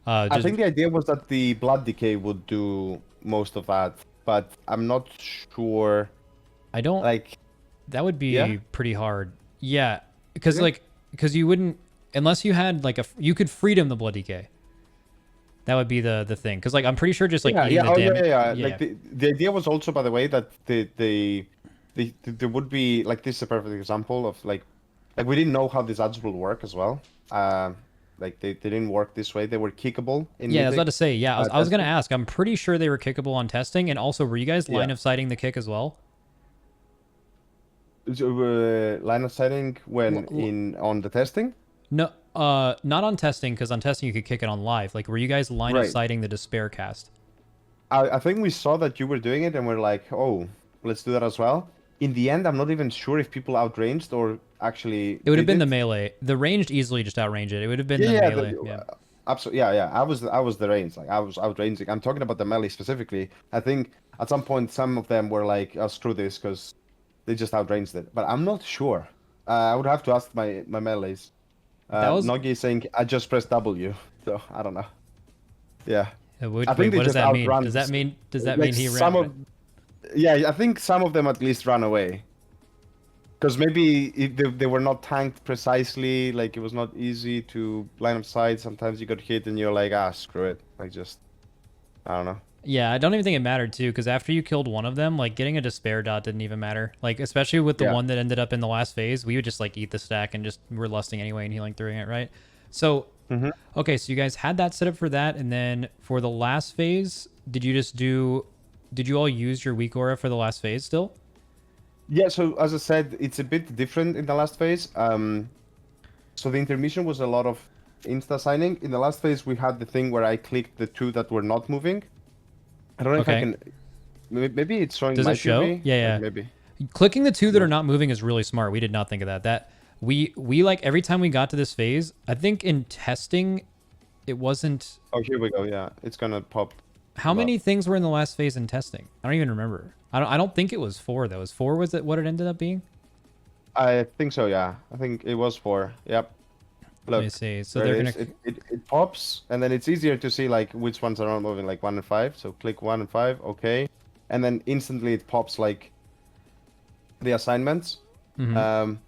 Speaker 2: I think the idea was that the blood decay would do most of that, but I'm not sure.
Speaker 1: I don't
Speaker 2: like.
Speaker 1: That would be pretty hard. Yeah, because you wouldn't, unless you had like you could freedom the blood decay. That would be the thing, because like I'm pretty sure just like eating the damage.
Speaker 2: Like the idea was also, by the way, that there would be like, this is a perfect example of like we didn't know how these ads will work as well. Like they didn't work this way. They were kickable in
Speaker 1: I was about to say, I was gonna ask. I'm pretty sure they were kickable on testing, and also were you guys line of sighting the kick as well?
Speaker 2: Line of sighting when on the testing?
Speaker 1: No, not on testing, because on testing you could kick it on live. Like, were you guys line of sighting the despair cast?
Speaker 2: I think we saw that you were doing it, and we're like, oh, let's do that as well. In the end, I'm not even sure if people outranged or actually.
Speaker 1: It would have been the melee. The ranged easily just outrange it. It would have been the melee.
Speaker 2: Absolutely. Yeah. I was the range. Like I was outranging. I'm talking about the melee specifically. I think at some point some of them were like, oh, screw this, because they just outranged it. But I'm not sure. I would have to ask my melees. Nogi is saying I just pressed W, so I don't know. Yeah.
Speaker 1: What does that mean? Does that mean he ran?
Speaker 2: Yeah, I think some of them at least ran away. Because maybe they were not tanked precisely, like it was not easy to line of sight. Sometimes you got hit and you're like, screw it. Like just, I don't know.
Speaker 1: Yeah, I don't even think it mattered too, because after you killed one of them, like getting a despair dot didn't even matter. Like especially with the
Speaker 2: Yeah.
Speaker 1: one that ended up in the last phase, we would just like eat the stack and just we're lusting anyway and healing through it, right? So
Speaker 2: Hmm.
Speaker 1: okay, so you guys had that set up for that, and then for the last phase, did you just do? Did you all use your weak aura for the last phase still?
Speaker 2: Yeah. So as I said, it's a bit different in the last phase. So the intermission was a lot of insta signing. In the last phase, we had the thing where I clicked the two that were not moving. I don't know if I
Speaker 1: Okay.
Speaker 2: can. Maybe it's showing
Speaker 1: Does
Speaker 2: my
Speaker 1: it show?
Speaker 2: POV.
Speaker 1: Yeah,
Speaker 2: Like
Speaker 1: yeah.
Speaker 2: maybe.
Speaker 1: Clicking the two that
Speaker 2: Yeah.
Speaker 1: are not moving is really smart. We did not think of that. That we like every time we got to this phase, I think in testing, it wasn't.
Speaker 2: Oh, here we go. Yeah, it's gonna pop.
Speaker 1: How
Speaker 2: Hold up.
Speaker 1: many things were in the last phase in testing? I don't even remember. I don't think it was four though. Was four was it what it ended up being?
Speaker 2: I think so. Yeah, I think it was 4. Yep.
Speaker 1: Let me
Speaker 2: Look,
Speaker 1: see. So
Speaker 2: there
Speaker 1: they're
Speaker 2: it
Speaker 1: gonna.
Speaker 2: is. It pops, and then it's easier to see like which ones are not moving, like 1 and 5. So click 1 and 5. Okay, and then instantly it pops like the assignments.
Speaker 1: Mhm.
Speaker 2: Um,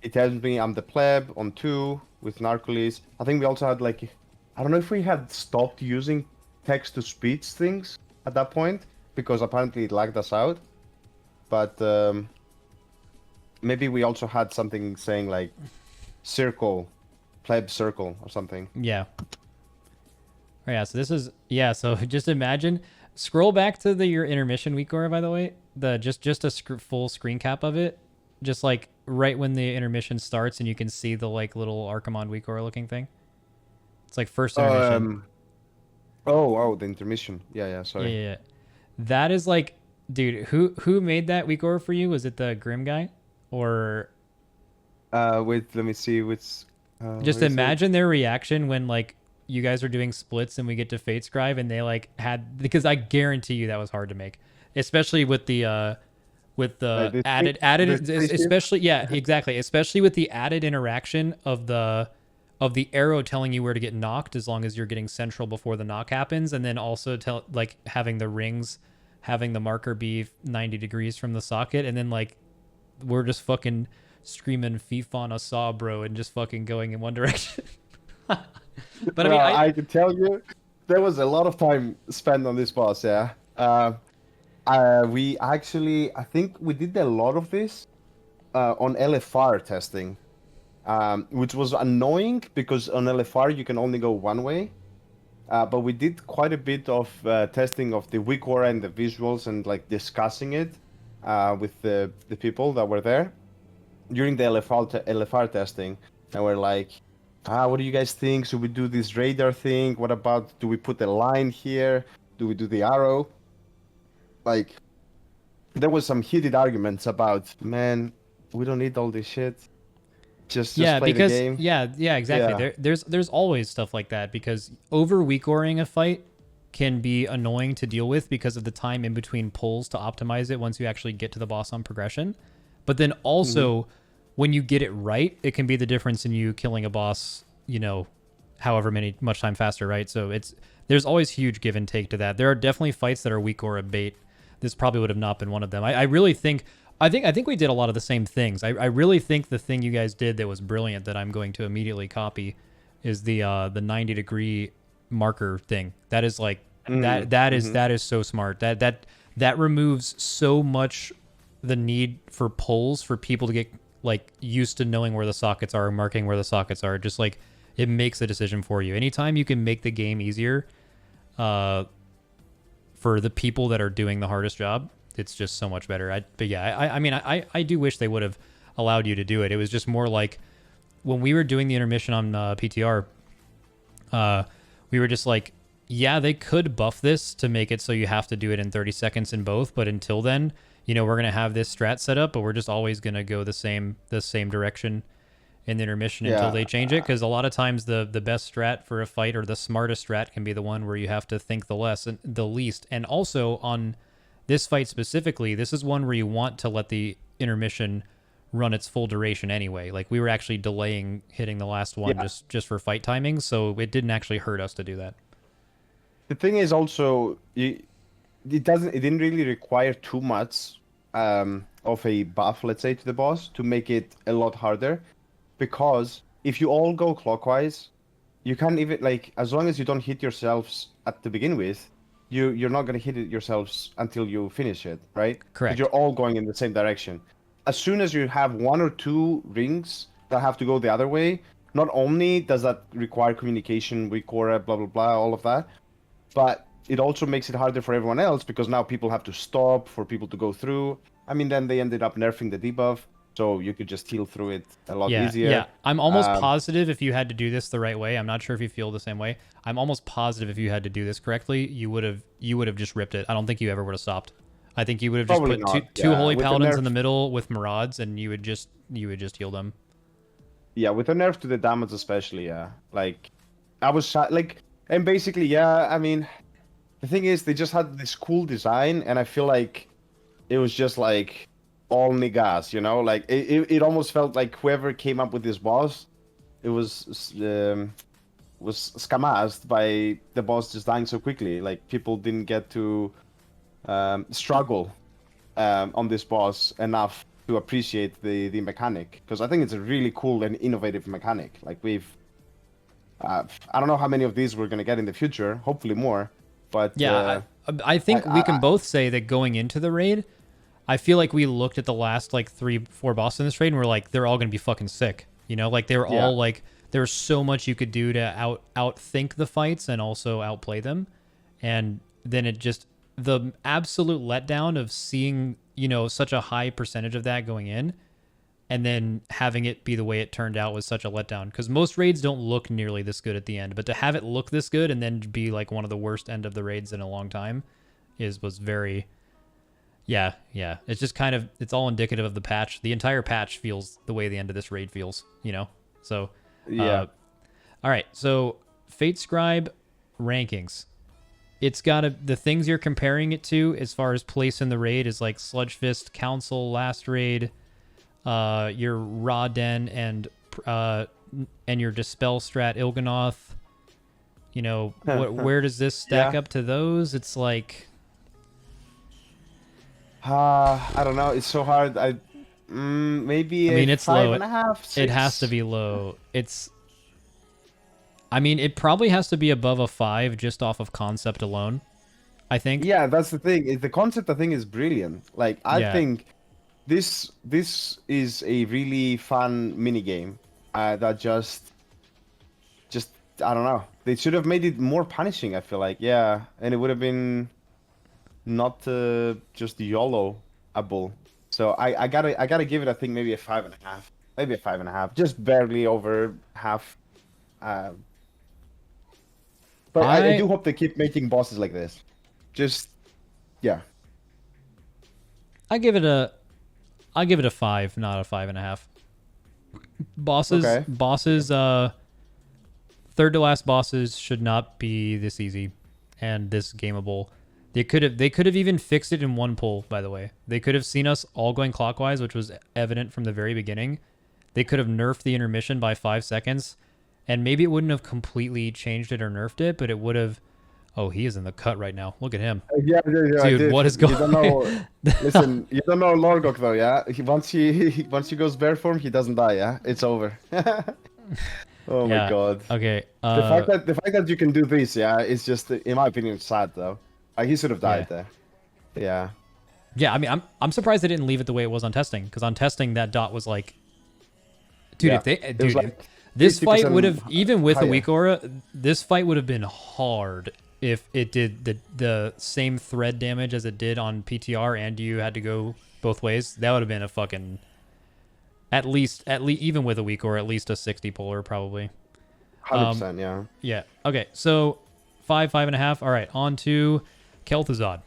Speaker 2: it tells me I'm the pleb on 2 with Narcoles. I think we also had like, I don't know if we had stopped using text to speech things at that point because apparently it lagged us out. But maybe we also had something saying like circle, pleb circle or something.
Speaker 1: Yeah. Oh, yeah, so this is so just imagine scroll back to your intermission week aura by the way. The just a full screen cap of it. Just like right when the intermission starts and you can see the like little Archimon week aura looking thing. It's like first intermission.
Speaker 2: Um. Oh, the intermission. Yeah, yeah.
Speaker 1: Yeah,
Speaker 2: Sorry.
Speaker 1: yeah, yeah. That is like dude, who made that week aura for you? Was it the Grim guy? Or
Speaker 2: Wait. Let me see. Which.
Speaker 1: just
Speaker 2: Where is it?
Speaker 1: imagine their reaction when like you guys are doing splits and we get to Fate Scribe and they like had because I guarantee you that was hard to make, especially with the
Speaker 2: The
Speaker 1: added
Speaker 2: spaceship.
Speaker 1: especially yeah exactly especially with the added interaction of the arrow telling you where to get knocked as long as you're getting central before the knock happens, and then also tell like having the rings having the marker be 90 degrees from the socket, and then like we're just fucking screaming FIFA saw bro and just fucking going in one direction. But I mean,
Speaker 2: Well, I can tell you, there was a lot of time spent on this boss. Yeah. We actually, I think we did a lot of this on LFR testing, which was annoying because on LFR you can only go one way. But we did quite a bit of testing of the weak aura and the visuals and like discussing it with the people that were there during the LFR testing. And we're like, what do you guys think? Should we do this radar thing? What about, do we put a line here? Do we do the arrow? Like, there was some heated arguments about, man, we don't need all this shit. Just
Speaker 1: yeah,
Speaker 2: play the
Speaker 1: because
Speaker 2: game.
Speaker 1: yeah, exactly.
Speaker 2: Yeah.
Speaker 1: There's always stuff like that because over weak auring a fight can be annoying to deal with because of the time in between pulls to optimize it once you actually get to the boss on progression. But then also when you get it right, it can be the difference in you killing a boss, however much time faster, right? So there's always huge give and take to that. There are definitely fights that are weak aura bait. This probably would have not been one of them. I really think I think we did a lot of the same things. I really think the thing you guys did that was brilliant that I'm going to immediately copy is the 90-degree marker thing. That is like that is so smart. That removes so much the need for pulls for people to get like used to knowing where the sockets are, marking where the sockets are. Just like it makes a decision for you. Anytime you can make the game easier for the people that are doing the hardest job, it's just so much better. I mean, I do wish they would have allowed you to do it. It was just more like when we were doing the intermission on PTR, we were just like, yeah, they could buff this to make it so you have to do it in 30 seconds in both. But until then, we're going to have this strat set up, but we're just always going to go the same direction in the intermission until they change it. Because a lot of times the best strat for a fight or the smartest strat can be the one where you have to think the least. And also on this fight specifically, this is one where you want to let the intermission run its full duration anyway. Like we were actually delaying hitting the last one just for fight timing, so it didn't actually hurt us to do that.
Speaker 2: The thing is also, it didn't really require too much of a buff, let's say, to the boss to make it a lot harder. Because if you all go clockwise, you can't even, like, as long as you don't hit yourselves at the begin with, you're not gonna hit it yourselves until you finish it, right? 'Cause
Speaker 1: Correct.
Speaker 2: you're all going in the same direction. As soon as you have one or two rings that have to go the other way, not only does that require communication with Cora, blah blah blah, all of that, but it also makes it harder for everyone else because now people have to stop for people to go through. I mean, then they ended up nerfing the debuff, so you could just heal through it a lot easier.
Speaker 1: Yeah, I'm almost
Speaker 2: Um,
Speaker 1: positive if you had to do this the right way. I'm not sure if you feel the same way. I'm almost positive if you had to do this correctly, you would have just ripped it. I don't think you ever would have stopped. I think you would have just
Speaker 2: Probably
Speaker 1: put two,
Speaker 2: not,
Speaker 1: two
Speaker 2: yeah.
Speaker 1: holy
Speaker 2: With the
Speaker 1: paladins
Speaker 2: nerf-
Speaker 1: in the middle with marauders, and you would just heal them.
Speaker 2: Yeah, with a nerf to the damage especially, yeah. Like, I was like, and basically, yeah. I mean, the thing is, they just had this cool design, and I feel like it was just like all niggas, you know? Like, it almost felt like whoever came up with this boss, it was scammazed by the boss just dying so quickly. Like, people didn't get to struggle on this boss enough to appreciate the mechanic, because I think it's a really cool and innovative mechanic. Like, I don't know how many of these we're gonna get in the future. Hopefully more, but
Speaker 1: Yeah, I think we can both say that going into the raid, I feel like we looked at the last like 3-4 bosses in this raid and we're like, they're all gonna be fucking sick. You know, like they were all like, there's so much you could do to outthink the fights and also outplay them, and then it just the absolute letdown of seeing, you know, such a high percentage of that going in, and then having it be the way it turned out was such a letdown, because most raids don't look nearly this good at the end, but to have it look this good and then be like one of the worst end of the raids in a long time was very yeah. It's just kind of, it's all indicative of the patch. The entire patch feels the way the end of this raid feels, you know? So
Speaker 2: yeah.
Speaker 1: All right, so Fate Scribe rankings. It's got the things you're comparing it to as far as place in the raid is like Sludge Fist, Council, last raid, your Raw Den, and your Dispel Strat, Il'gynoth. You know, where does this stack up to those? It's like,
Speaker 2: I don't know. It's so hard. Maybe.
Speaker 1: I mean, it's
Speaker 2: five
Speaker 1: low.
Speaker 2: and a half,
Speaker 1: It has
Speaker 2: 6.
Speaker 1: to be low. I mean, it probably has to be above a 5 just off of concept alone, I think.
Speaker 2: Yeah, that's the thing. The concept, I think, is brilliant. Like, I think this is a really fun mini game that just I don't know. They should have made it more punishing, I feel like. Yeah, and it would have been not just YOLO-able. So I gotta give it, I think, maybe a 5.5, maybe a 5.5, just barely over half. But I do hope they keep making bosses like this. Just, yeah.
Speaker 1: I give it a 5, not a 5.5. Bosses, third to last bosses should not be this easy and this gameable. They could have even fixed it in one pull, by the way. They could have seen us all going clockwise, which was evident from the very beginning. They could have nerfed the intermission by 5 seconds, and maybe it wouldn't have completely changed it or nerfed it, but it would have. Oh, he is in the cut right now. Look at him.
Speaker 2: Yeah,
Speaker 1: dude. What is going?
Speaker 2: You don't know. Listen, you don't know Lorgok though, yeah. Once he goes bear form, he doesn't die, yeah. It's over. Oh my god.
Speaker 1: Okay.
Speaker 2: The fact that you can do this, yeah, is just, in my opinion, sad though. He should have died there. Yeah.
Speaker 1: Yeah, I mean, I'm surprised they didn't leave it the way it was on testing, because on testing that dot was like, dude, this fight would have, even with a weak aura, this fight would have been hard if it did the same thread damage as it did on PTR, and you had to go both ways. That would have been a fucking, at least even with a weak aura, at least a 60 puller probably.
Speaker 2: 100%, yeah.
Speaker 1: Yeah. Okay, so 5.5. All right, on to Kel'Thuzad.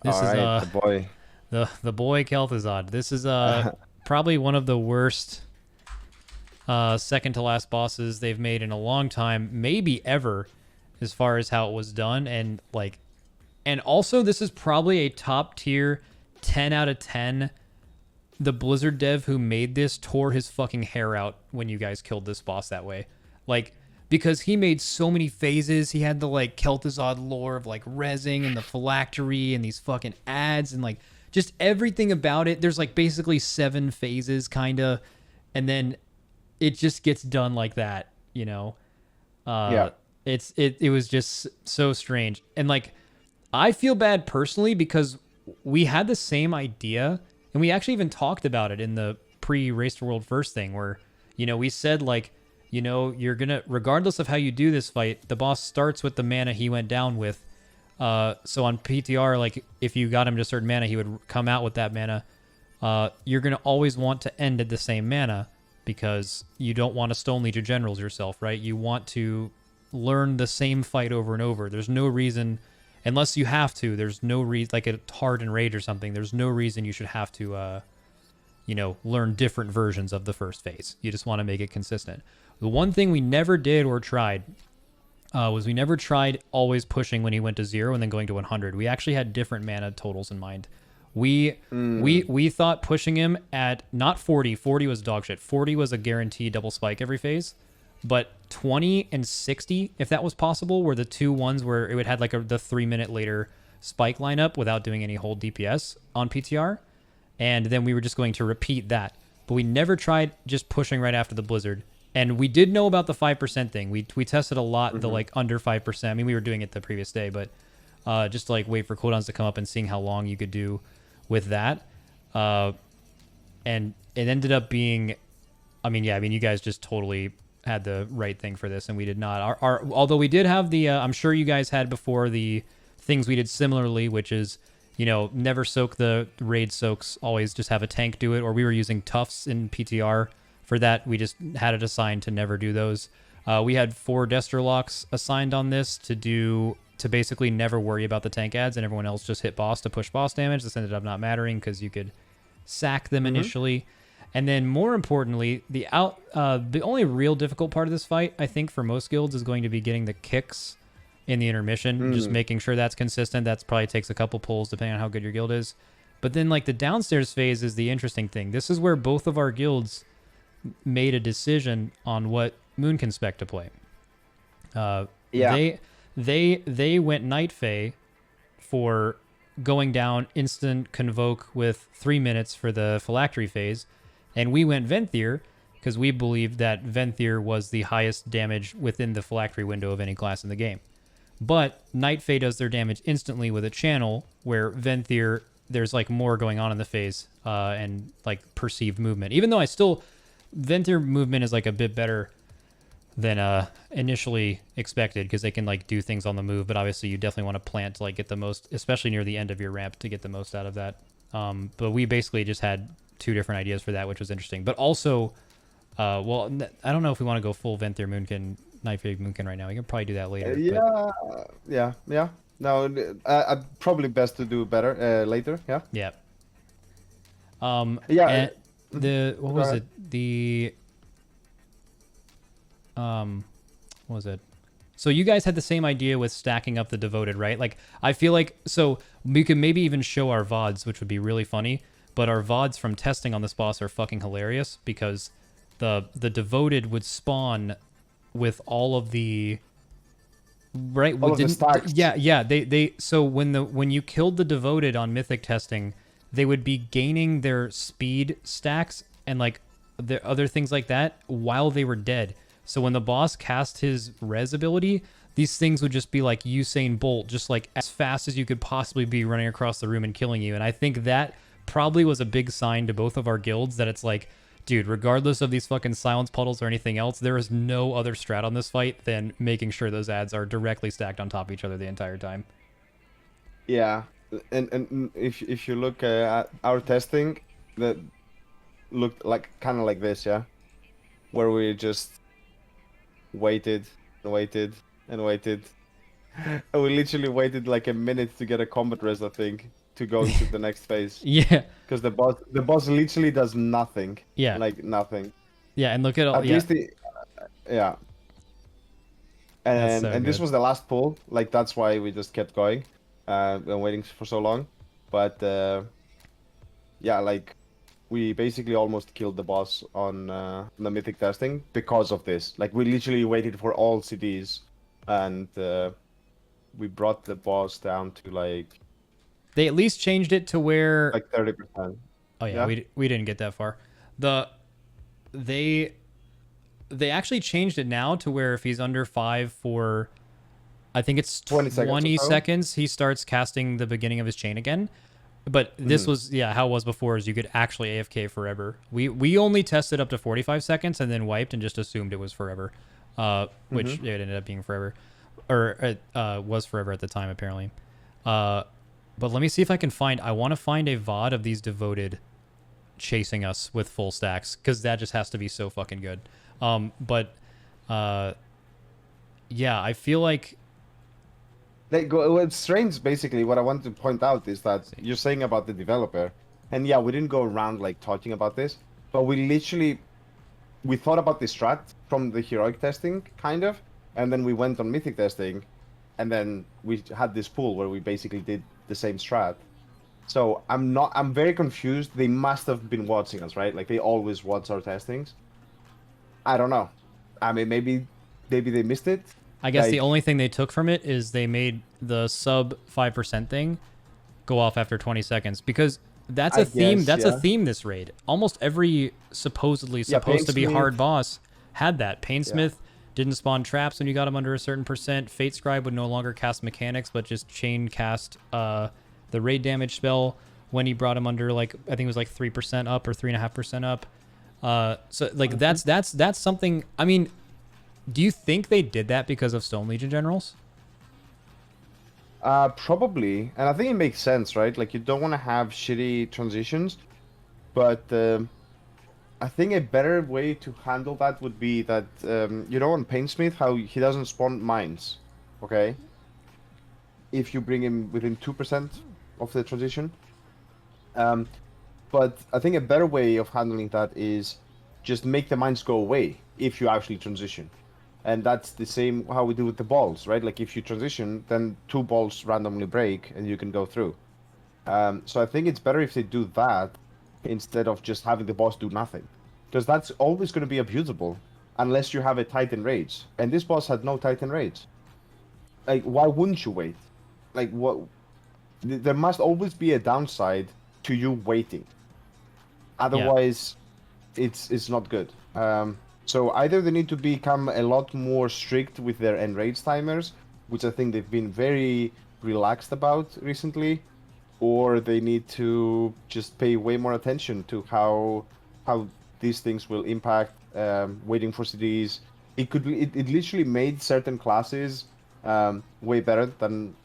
Speaker 1: This is
Speaker 2: the boy.
Speaker 1: The boy Kel'Thuzad. This is probably one of the worst second to last bosses they've made in a long time, maybe ever, as far as how it was done. And also this is probably a top tier 10 out of 10. The Blizzard dev who made this tore his fucking hair out when you guys killed this boss that way. Like, because he made so many phases. He had the like Kel'Thuzad lore of like rezzing and the phylactery and these fucking ads and like just everything about it. There's like basically 7 phases kind of, and then it just gets done like that, you know?
Speaker 2: Yeah.
Speaker 1: It was just so strange. And like I feel bad personally because we had the same idea, and we actually even talked about it in the pre-Race to World First thing, where we said like, you're gonna, regardless of how you do this fight, the boss starts with the mana he went down with. So on PTR, like if you got him to certain mana, he would come out with that mana. You're gonna always want to end at the same mana because you don't want to Stone Legion Generals yourself, right? You want to learn the same fight over and over. There's no reason, unless you have to. There's no reason, like a hard and rage or something. There's no reason you should have to, learn different versions of the first phase. You just want to make it consistent. The one thing we never did or tried was we never tried always pushing when he went to 0 and then going to 100. We actually had different mana totals in mind. We thought pushing him at not 40. 40 was dog shit. 40 was a guaranteed double spike every phase. But 20 and 60, if that was possible, were the two ones where it would have like the 3 minute later spike lineup without doing any hold DPS on PTR. And then we were just going to repeat that. But we never tried just pushing right after the Blizzard. And we did know about the 5% thing. We tested a lot, the like under 5%. I mean, we were doing it the previous day, but just to like wait for cooldowns to come up and seeing how long you could do with that. And it ended up being, you guys just totally had the right thing for this, and we did not. Although we did have the, I'm sure you guys had before the things we did similarly, which is, never soak the raid soaks, always just have a tank do it, or we were using Tufts in PTR for that. We just had it assigned to never do those. We had 4 Destro locks assigned on this to basically never worry about the tank ads, and everyone else just hit boss to push boss damage. This ended up not mattering because you could sack them initially. And then more importantly, the only real difficult part of this fight, I think, for most guilds is going to be getting the kicks in the intermission, just making sure that's consistent. That's probably takes a couple pulls depending on how good your guild is. But then like the downstairs phase is the interesting thing. This is where both of our guilds made a decision on what Moonkin spec to play. They went Night Fae for going down instant convoke with 3 minutes for the phylactery phase, and we went Venthyr because we believed that Venthyr was the highest damage within the phylactery window of any class in the game. But Night Fae does their damage instantly with a channel, where Venthyr, there's like more going on in the phase and like perceived movement. Even though Venthyr movement is like a bit better than initially expected because they can like do things on the move, but obviously you definitely want to plant to like get the most, especially near the end of your ramp, to get the most out of that. But we basically just had 2 different ideas for that, which was interesting. But also, I don't know if we want to go full Venthyr Moonkin, Night Fae Moonkin right now. We can probably do that later.
Speaker 2: Yeah. No, probably best to do better later. Yeah.
Speaker 1: Yeah.
Speaker 2: Yeah.
Speaker 1: What was it? What was it? So you guys had the same idea with stacking up the Devoted, right? Like, I feel like, so we could maybe even show our VODs, which would be really funny, but our VODs from testing on this boss are fucking hilarious because the Devoted would spawn with all of the, right?
Speaker 2: All of the stacks.
Speaker 1: Yeah. So when you killed the Devoted on Mythic testing, they would be gaining their speed stacks and like the other things like that while they were dead. So when the boss cast his res ability, these things would just be like Usain Bolt, just like as fast as you could possibly be running across the room and killing you. And I think that probably was a big sign to both of our guilds that it's like, dude, regardless of these fucking silence puddles or anything else, there is no other strat on this fight than making sure those ads are directly stacked on top of each other the entire time.
Speaker 2: Yeah, and if you look at our testing, that looked like kind of like this, yeah, where we just waited and waited and waited, and we literally waited like a minute to get a combat res, I think, to go to the next phase.
Speaker 1: Yeah,
Speaker 2: because the boss literally does nothing.
Speaker 1: Yeah,
Speaker 2: like nothing.
Speaker 1: Yeah, and look at all.
Speaker 2: At least yeah. And
Speaker 1: so
Speaker 2: this was the last pull. Like that's why we just kept going, and waiting for so long. But yeah, like we basically almost killed the boss on the mythic testing because of this. Like we literally waited for all CDs, and we brought the boss down to like.
Speaker 1: They at least changed it to where
Speaker 2: like 30%.
Speaker 1: Oh yeah, we didn't get that far. They actually changed it now to where if he's under 5 for I think it's
Speaker 2: 20 seconds or
Speaker 1: 20
Speaker 2: so.
Speaker 1: seconds he starts casting the beginning of his chain again. But this was how it was before is you could actually AFK forever. We only tested up to 45 seconds and then wiped and just assumed it was forever. Which
Speaker 2: Mm-hmm.
Speaker 1: it ended up being forever. Or it was forever at the time apparently. But let me see if I can find I want to find a VOD of these devoted chasing us with full stacks because that just has to be so fucking good. But yeah, I feel like
Speaker 2: What's strange, basically, what I want to point out is that you're saying about the developer, and yeah, we didn't go around like talking about this, but we thought about the strat from the heroic testing, kind of, and then we went on mythic testing, and then we had this pool where we basically did the same strat. So I'm very confused. They must have been watching us, right? Like they always watch our testings. I don't know. I mean, maybe they missed it.
Speaker 1: I guess the
Speaker 2: Like,
Speaker 1: only thing they took from it is they made the sub 5% thing go off after 20 seconds because that's a
Speaker 2: I
Speaker 1: theme.
Speaker 2: guess,
Speaker 1: That's a
Speaker 2: yeah.
Speaker 1: theme this raid. Almost every supposedly
Speaker 2: Yeah,
Speaker 1: supposed to be
Speaker 2: Painsmith.
Speaker 1: hard boss had that.
Speaker 2: Yeah.
Speaker 1: Painsmith didn't spawn traps when you got him under a certain percent. Fate Scribe would no longer cast mechanics but just chain cast the raid damage spell when he brought him under like I think it was like 3% up or 3.5% up. So like that's something. I mean, do you think they did that because of Stone Legion generals?
Speaker 2: Probably, and I think it makes sense, right? Like you don't want to have shitty transitions, but I think a better way to handle that would be that you know on Painsmith how he doesn't spawn mines, okay? If you bring him within 2% of the transition, um, but I think a better way of handling that is just make the mines go away if you actually transition. And that's the same how we do with the balls, right? Like if you transition, then two balls randomly break and you can go through. So I think it's better if they do that instead of just having the boss do nothing, because that's always going to be abusable unless you have a Titan rage. And this boss had no Titan rage. Like, why wouldn't you wait? Like, what? There must always be a downside to you waiting. Otherwise, it's not good. So either they need to become a lot more strict with their enrage timers, which I think they've been very relaxed about recently, or they need to just pay way more attention to how these things will impact waiting for CDs. It literally made certain classes way better than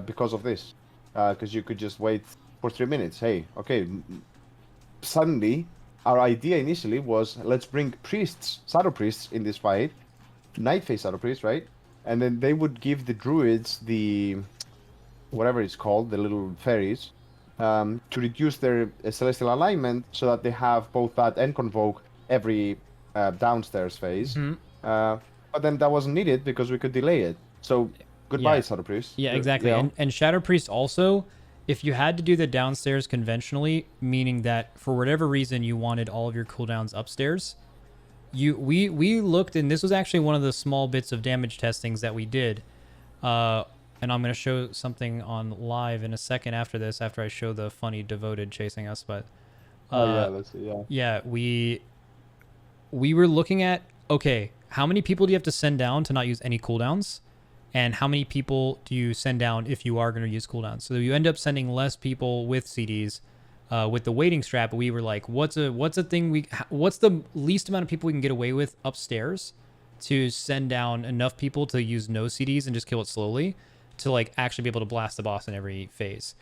Speaker 2: because of this, because you could just wait for 3 minutes. Hey, okay, suddenly our idea initially was let's bring priests, shadow priests in this fight, night phase shadow priests, right? And then they would give the druids the whatever it's called, the little fairies, to reduce their celestial alignment so that they have both that and convoke every downstairs phase. But then that wasn't needed because we could delay it. So goodbye,
Speaker 1: Yeah.
Speaker 2: shadow priests.
Speaker 1: Yeah, exactly.
Speaker 2: You know?
Speaker 1: And Shadow Priest also, if you had to do the downstairs conventionally, meaning that for whatever reason you wanted all of your cooldowns upstairs, we looked, and this was actually one of the small bits of damage testings that we did. And I'm gonna show something on live in a second after this, after I show the funny devoted chasing us. But
Speaker 2: Oh yeah, let's see. Yeah.
Speaker 1: yeah, we were looking at, okay, how many people do you have to send down to not use any cooldowns? And how many people do you send down if you are going to use cooldowns? So you end up sending less people with CDs with the waiting strat. But we were like, what's the least amount of people we can get away with upstairs to send down enough people to use no CDs and just kill it slowly to like actually be able to blast the boss in every phase.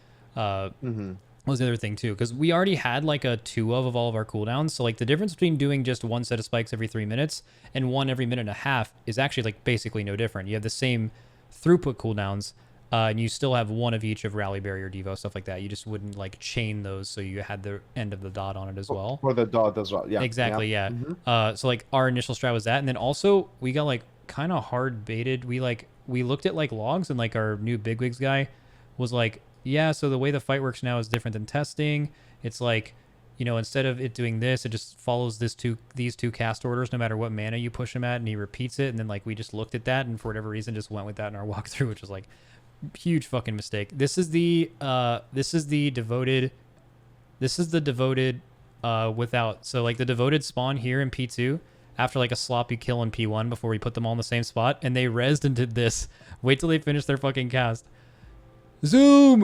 Speaker 1: Was the other thing too, because we already had like a 2 of all of our cooldowns. So like the difference between doing just one set of spikes every 3 minutes and one every minute and a half is actually like basically no different. You have the same throughput cooldowns, and you still have one of each of Rally Barrier, Devo, stuff like that. You just wouldn't like chain those, so you had the end of the dot on it as well.
Speaker 2: For the dot as well. Yeah.
Speaker 1: Exactly, yeah. So like our initial strat was that, and then also we got like kind of hard baited. We looked at like logs, and like our new bigwigs guy was like, yeah, so the way the fight works now is different than testing. It's like, you know, instead of it doing this, it just follows these two cast orders no matter what mana you push him at, and he repeats it. And then like we just looked at that and for whatever reason just went with that in our walkthrough, which was like huge fucking mistake. This is the devoted without, so like the devoted spawn here in P2 after like a sloppy kill in P1 before we put them all in the same spot, and they rezzed and did this. Wait till they finish their fucking cast. Zoom.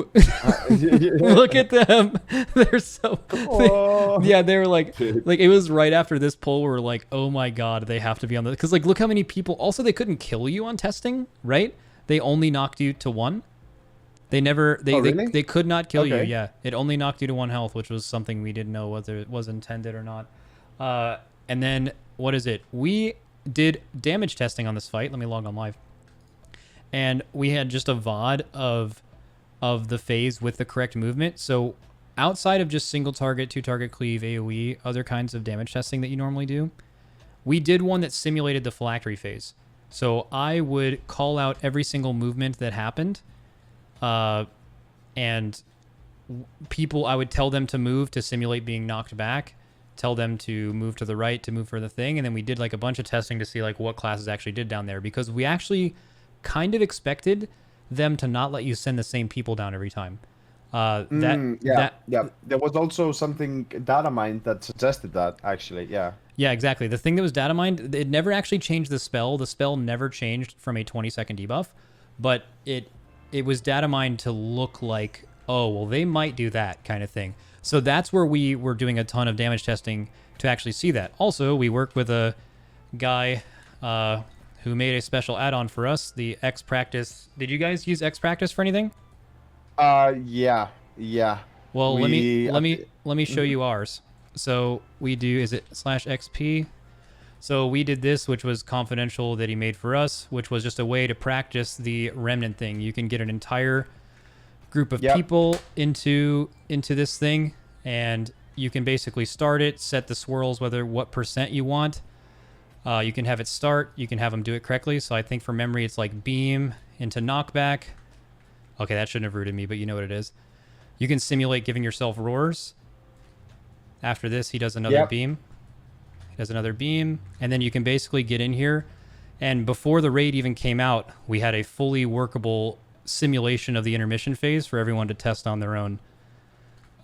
Speaker 1: Look at them. They're so
Speaker 2: Oh.
Speaker 1: yeah, they were like
Speaker 2: Dude.
Speaker 1: it was right after this poll we were like, oh my god, they have to be on the, because like look how many people, also they couldn't kill you on testing, right? They only knocked you to 1. They never
Speaker 2: Oh, really?
Speaker 1: they could not kill you.
Speaker 2: Okay.
Speaker 1: Yeah, it only knocked you to 1 health, which was something we didn't know whether it was intended or not. And then what is it? We did damage testing on this fight. Let me log on live. And we had just a VOD of the phase with the correct movement. So outside of just single target, 2 target cleave, AoE, other kinds of damage testing that you normally do, we did one that simulated the phylactery phase. So I would call out every single movement that happened, and people, I would tell them to move to simulate being knocked back, tell them to move to the right to move for the thing, and then we did like a bunch of testing to see like what classes actually did down there, because we actually kind of expected them to not let you send the same people down every time.
Speaker 2: Yeah. There was also something data mined that suggested that, actually. Yeah.
Speaker 1: Yeah, exactly. The thing that was data mined, it never actually changed the spell. The spell never changed from a 20-second debuff, but it was data mined to look like, oh, well, they might do that kind of thing. So that's where we were doing a ton of damage testing to actually see that. Also, we worked with a guy who made a special add-on for us, the X Practice. Did you guys use X Practice for anything?
Speaker 2: Yeah.
Speaker 1: Well, let me show
Speaker 2: Mhm.
Speaker 1: you ours. So we do, is it /XP? So we did this, which was confidential, that he made for us, which was just a way to practice the remnant thing. You can get an entire group of people into this thing, and you can basically start it, set the swirls, what percent you want. You can have it start, you can have them do it correctly. So I think for memory, it's like beam into knockback. Okay, that shouldn't have rooted me, but you know what it is. You can simulate giving yourself roars. After this, he does another beam. He does another beam. And then you can basically get in here. And before the raid even came out, we had a fully workable simulation of the intermission phase for everyone to test on their own.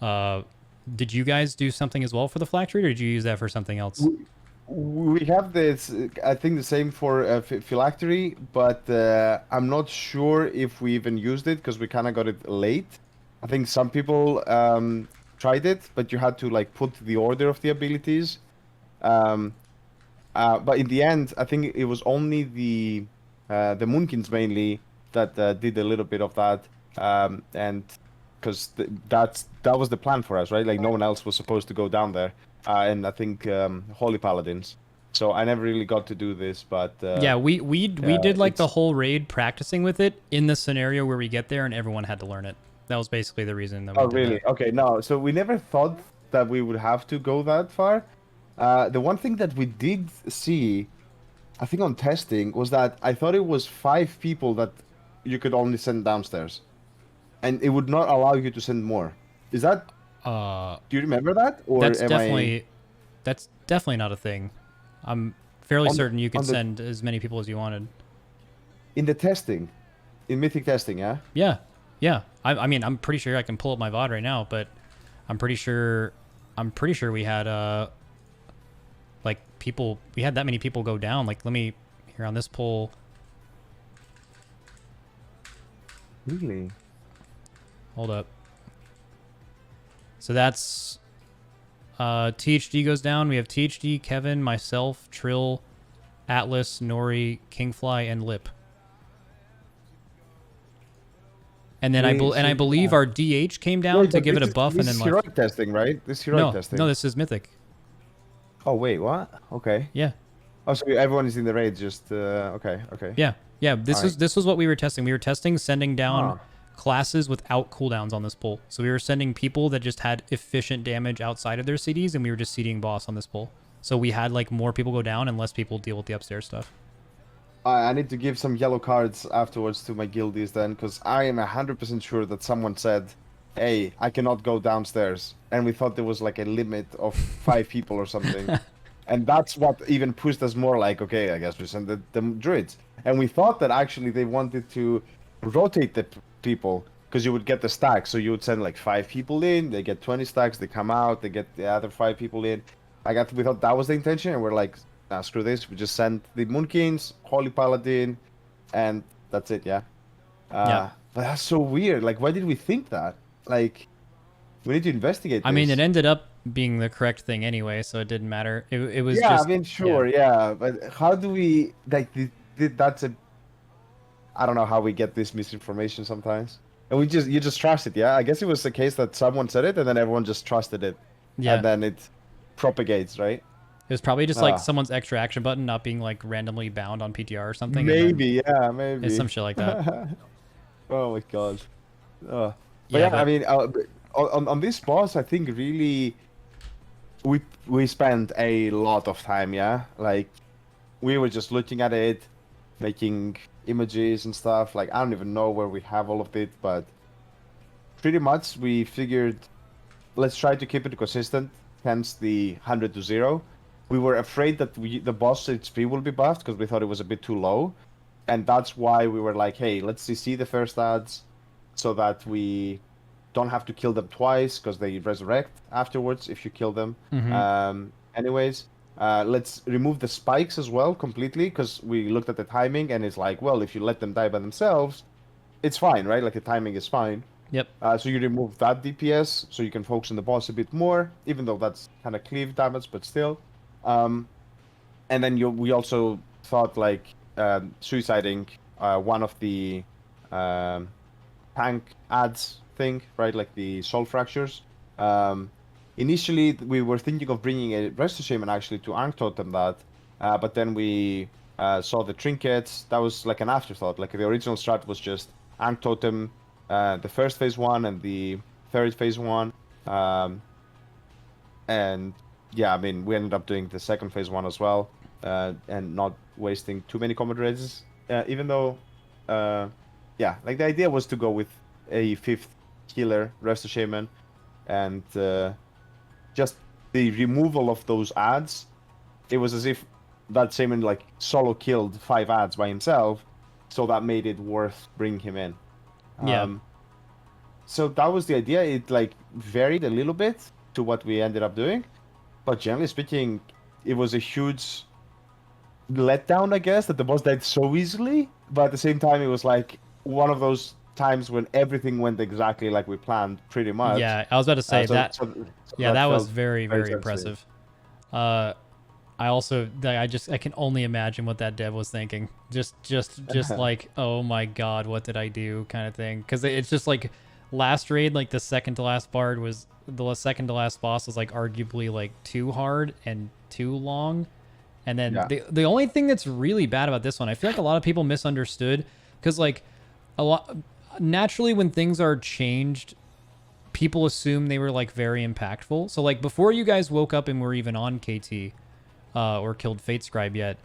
Speaker 1: Did you guys do something as well for the phylactery, or did you use that for something else?
Speaker 2: We have this, I think, the same for phylactery, but I'm not sure if we even used it because we kind of got it late. I think some people tried it, but you had to like put the order of the abilities. But in the end, I think it was only the Moonkins mainly that did a little bit of that, and because that was the plan for us, right? Like no one else was supposed to go down there. And I think Holy Paladins. So I never really got to do this, but
Speaker 1: yeah, we did like the whole raid practicing with it in the scenario where we get there and everyone had to learn it. That was basically the reason that we did
Speaker 2: really?
Speaker 1: that.
Speaker 2: Okay, no. So we never thought that we would have to go that far. The one thing that we did see, I think on testing, was that I thought it was 5 people that you could only send downstairs, and it would not allow you to send more. Is that? Do you remember that? Or
Speaker 1: that's definitely not a thing. I'm fairly certain you could send as many people as you wanted.
Speaker 2: In the testing, in Mythic testing, yeah.
Speaker 1: Yeah. I mean, I'm pretty sure I can pull up my VOD right now, but I'm pretty sure we had like people. We had that many people go down. Like, let me here on this poll.
Speaker 2: Really?
Speaker 1: Hold up. So that's THD goes down. We have THD, Kevin, myself, Trill, Atlas, Nori, Kingfly, and Lip. And then I believe our DH came down to give it a buff, and then
Speaker 2: this is heroic testing, right? This heroic testing.
Speaker 1: No, this is mythic.
Speaker 2: Oh wait, what? Okay.
Speaker 1: Yeah.
Speaker 2: Oh, so everyone is in the raid. Just okay.
Speaker 1: Yeah. This was what we were testing. We were testing sending down classes without cooldowns on this pull. So we were sending people that just had efficient damage outside of their CDs, and we were just CDing boss on this pull. So we had like more people go down and less people deal with the upstairs stuff.
Speaker 2: I need to give some yellow cards afterwards to my guildies then, because I am 100% sure that someone said, hey, I cannot go downstairs. And we thought there was like a limit of 5 people or something. And that's what even pushed us more like, okay, I guess we send the druids. And we thought that actually they wanted to rotate the people, because you would get the stacks. So you would send like 5 people in, they get 20 stacks, they come out, they get the other 5 people in. We thought that was the intention, and we're like, nah, screw this. We just send the Moonkings, Holy Paladin, and that's it. Yeah.
Speaker 1: Yeah.
Speaker 2: But that's so weird. Like, why did we think that? Like, we need to investigate
Speaker 1: I mean, it
Speaker 2: this.
Speaker 1: ended up being the correct thing anyway, so it didn't matter. It was
Speaker 2: Yeah, I
Speaker 1: just,
Speaker 2: mean,
Speaker 1: yeah.
Speaker 2: sure, yeah, but how do we like? That's a. I don't know how we get this misinformation sometimes, and you just trust it. Yeah, I guess it was the case that someone said it, and then everyone just trusted it, and
Speaker 1: Yeah.
Speaker 2: then it propagates, right?
Speaker 1: It was probably just like
Speaker 2: Ah,
Speaker 1: someone's extra action button not being like randomly bound on PTR or something, and then
Speaker 2: maybe, yeah,
Speaker 1: it's some
Speaker 2: maybe.
Speaker 1: shit like that.
Speaker 2: Oh my god. But
Speaker 1: Yeah,
Speaker 2: yeah, I
Speaker 1: but
Speaker 2: mean, on this boss, I think really we spent a lot of time. Yeah, like we were just looking at it, making images and stuff. Like I don't even know where we have all of it, but pretty much we figured let's try to keep it consistent. Hence the 100 to 0. We were afraid that the boss HP will be buffed because we thought it was a bit too low, and that's why we were like, hey, let's CC the first ads so that we don't have to kill them twice because they resurrect afterwards if you kill them.
Speaker 1: hmm
Speaker 2: Anyways, let's remove the spikes as well completely because we looked at the timing and it's like, well, if you let them die by themselves, it's fine, right? Like the timing is fine.
Speaker 1: Yep.
Speaker 2: So you remove that DPS so you can focus on the boss a bit more, even though that's kind of cleave damage, but still. Um, and then we also thought like suiciding one of the um, tank ads thing, right? Like the soul fractures. Um, Initially, we were thinking of bringing a Rescue Shaman actually to Ankh Totem that, but then we saw the trinkets. That was like an afterthought. Like the original strat was just Ankh Totem, the first phase one and the third phase one. And yeah, I mean, we ended up doing the second phase one as well, and not wasting too many combat raises. Even though, yeah, like the idea was to go with a fifth healer, Resto Shaman, and just the removal of those ads. It was as if that Shaman like solo killed 5 ads by himself, so that made it worth bringing him in.
Speaker 1: Yeah.
Speaker 2: So that was the idea. It like varied a little bit to what we ended up doing, but generally speaking, it was a huge letdown, I guess, that the boss died so easily. But at the same time, it was like one of those times when everything went exactly like we planned, pretty much.
Speaker 1: Yeah, I was about to say that.
Speaker 2: So
Speaker 1: Yeah,
Speaker 2: that
Speaker 1: that was
Speaker 2: felt
Speaker 1: very,
Speaker 2: very
Speaker 1: very
Speaker 2: satisfying.
Speaker 1: impressive. I also, I can only imagine what that dev was thinking. Just like, oh my god, what did I do, kind of thing. Because it's just like, last raid, like the second to last bard was the second to last boss was like arguably like too hard and too long. And then
Speaker 2: Yeah,
Speaker 1: the only thing that's really bad about this one, I feel like a lot of people misunderstood because like a lot naturally when things are changed people assume they were like very impactful. So like before you guys woke up and were even on KT or killed Fate Scribe yet,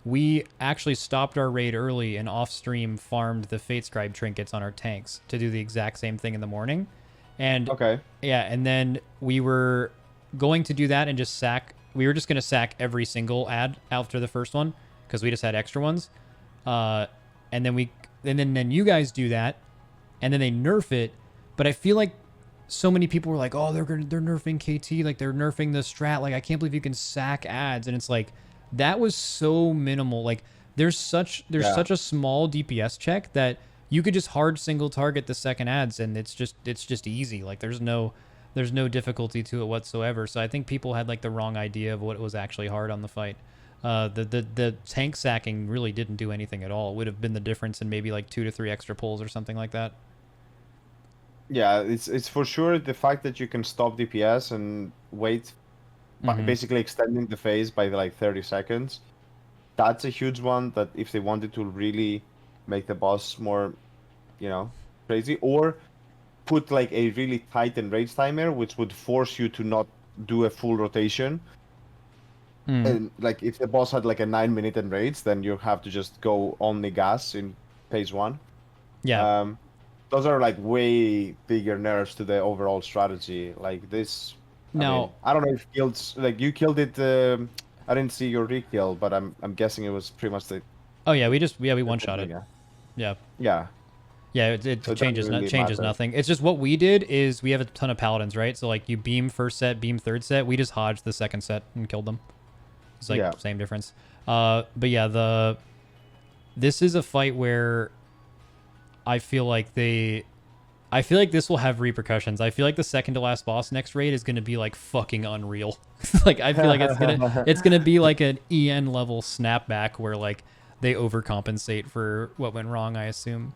Speaker 1: we actually stopped our raid early and off stream farmed the Fate Scribe trinkets on our tanks to do the exact same thing in the morning. And
Speaker 2: okay.
Speaker 1: yeah, and then we were going to do that and just sack. We were just going to sack every single ad after the first one because we just had extra ones. And then you guys do that, and then they nerf it. But I feel like so many people were like, "Oh, they're nerfing KT, like they're nerfing the strat. Like I can't believe you can sack ads." And it's like that was so minimal. Like there's
Speaker 2: Yeah.
Speaker 1: such a small DPS check that you could just hard single target the second ads, and it's just easy. Like there's no difficulty to it whatsoever. So I think people had like the wrong idea of what was actually hard on the fight. The tank sacking really didn't do anything at all. It would have been the difference in maybe like 2 to 3 extra pulls or something like that.
Speaker 2: Yeah, it's for sure the fact that you can stop DPS and wait,
Speaker 1: hmm
Speaker 2: basically extending the phase by like 30 seconds. That's a huge one that if they wanted to really make the boss more, crazy, or put like a really tight enrage timer, which would force you to not do a full rotation.
Speaker 1: Mm.
Speaker 2: And like if the boss had like a 9 minute enrage, then you have to just go only gas in phase one.
Speaker 1: Yeah.
Speaker 2: Um, those are like way bigger nerfs to the overall strategy. Like this, I mean,
Speaker 1: Now,
Speaker 2: I don't know if kills like you killed it. I didn't see your re-kill, but I'm guessing it was pretty much
Speaker 1: oh yeah, we
Speaker 2: the
Speaker 1: one
Speaker 2: same
Speaker 1: shot it.
Speaker 2: thing, yeah.
Speaker 1: Yeah.
Speaker 2: Yeah,
Speaker 1: Yeah,
Speaker 2: so
Speaker 1: it
Speaker 2: it doesn't
Speaker 1: changes
Speaker 2: really
Speaker 1: changes
Speaker 2: matter.
Speaker 1: nothing. It's just what we did is we have a ton of paladins, right? So like you beam first set, beam third set. We just hodged the second set and killed them. It's like
Speaker 2: Yeah.
Speaker 1: same difference. But yeah, this is a fight where I feel like this will have repercussions. I feel like the second to last boss next raid is gonna be like fucking unreal. Like I feel like it's gonna be like an EN level snapback where like they overcompensate for what went wrong, I assume.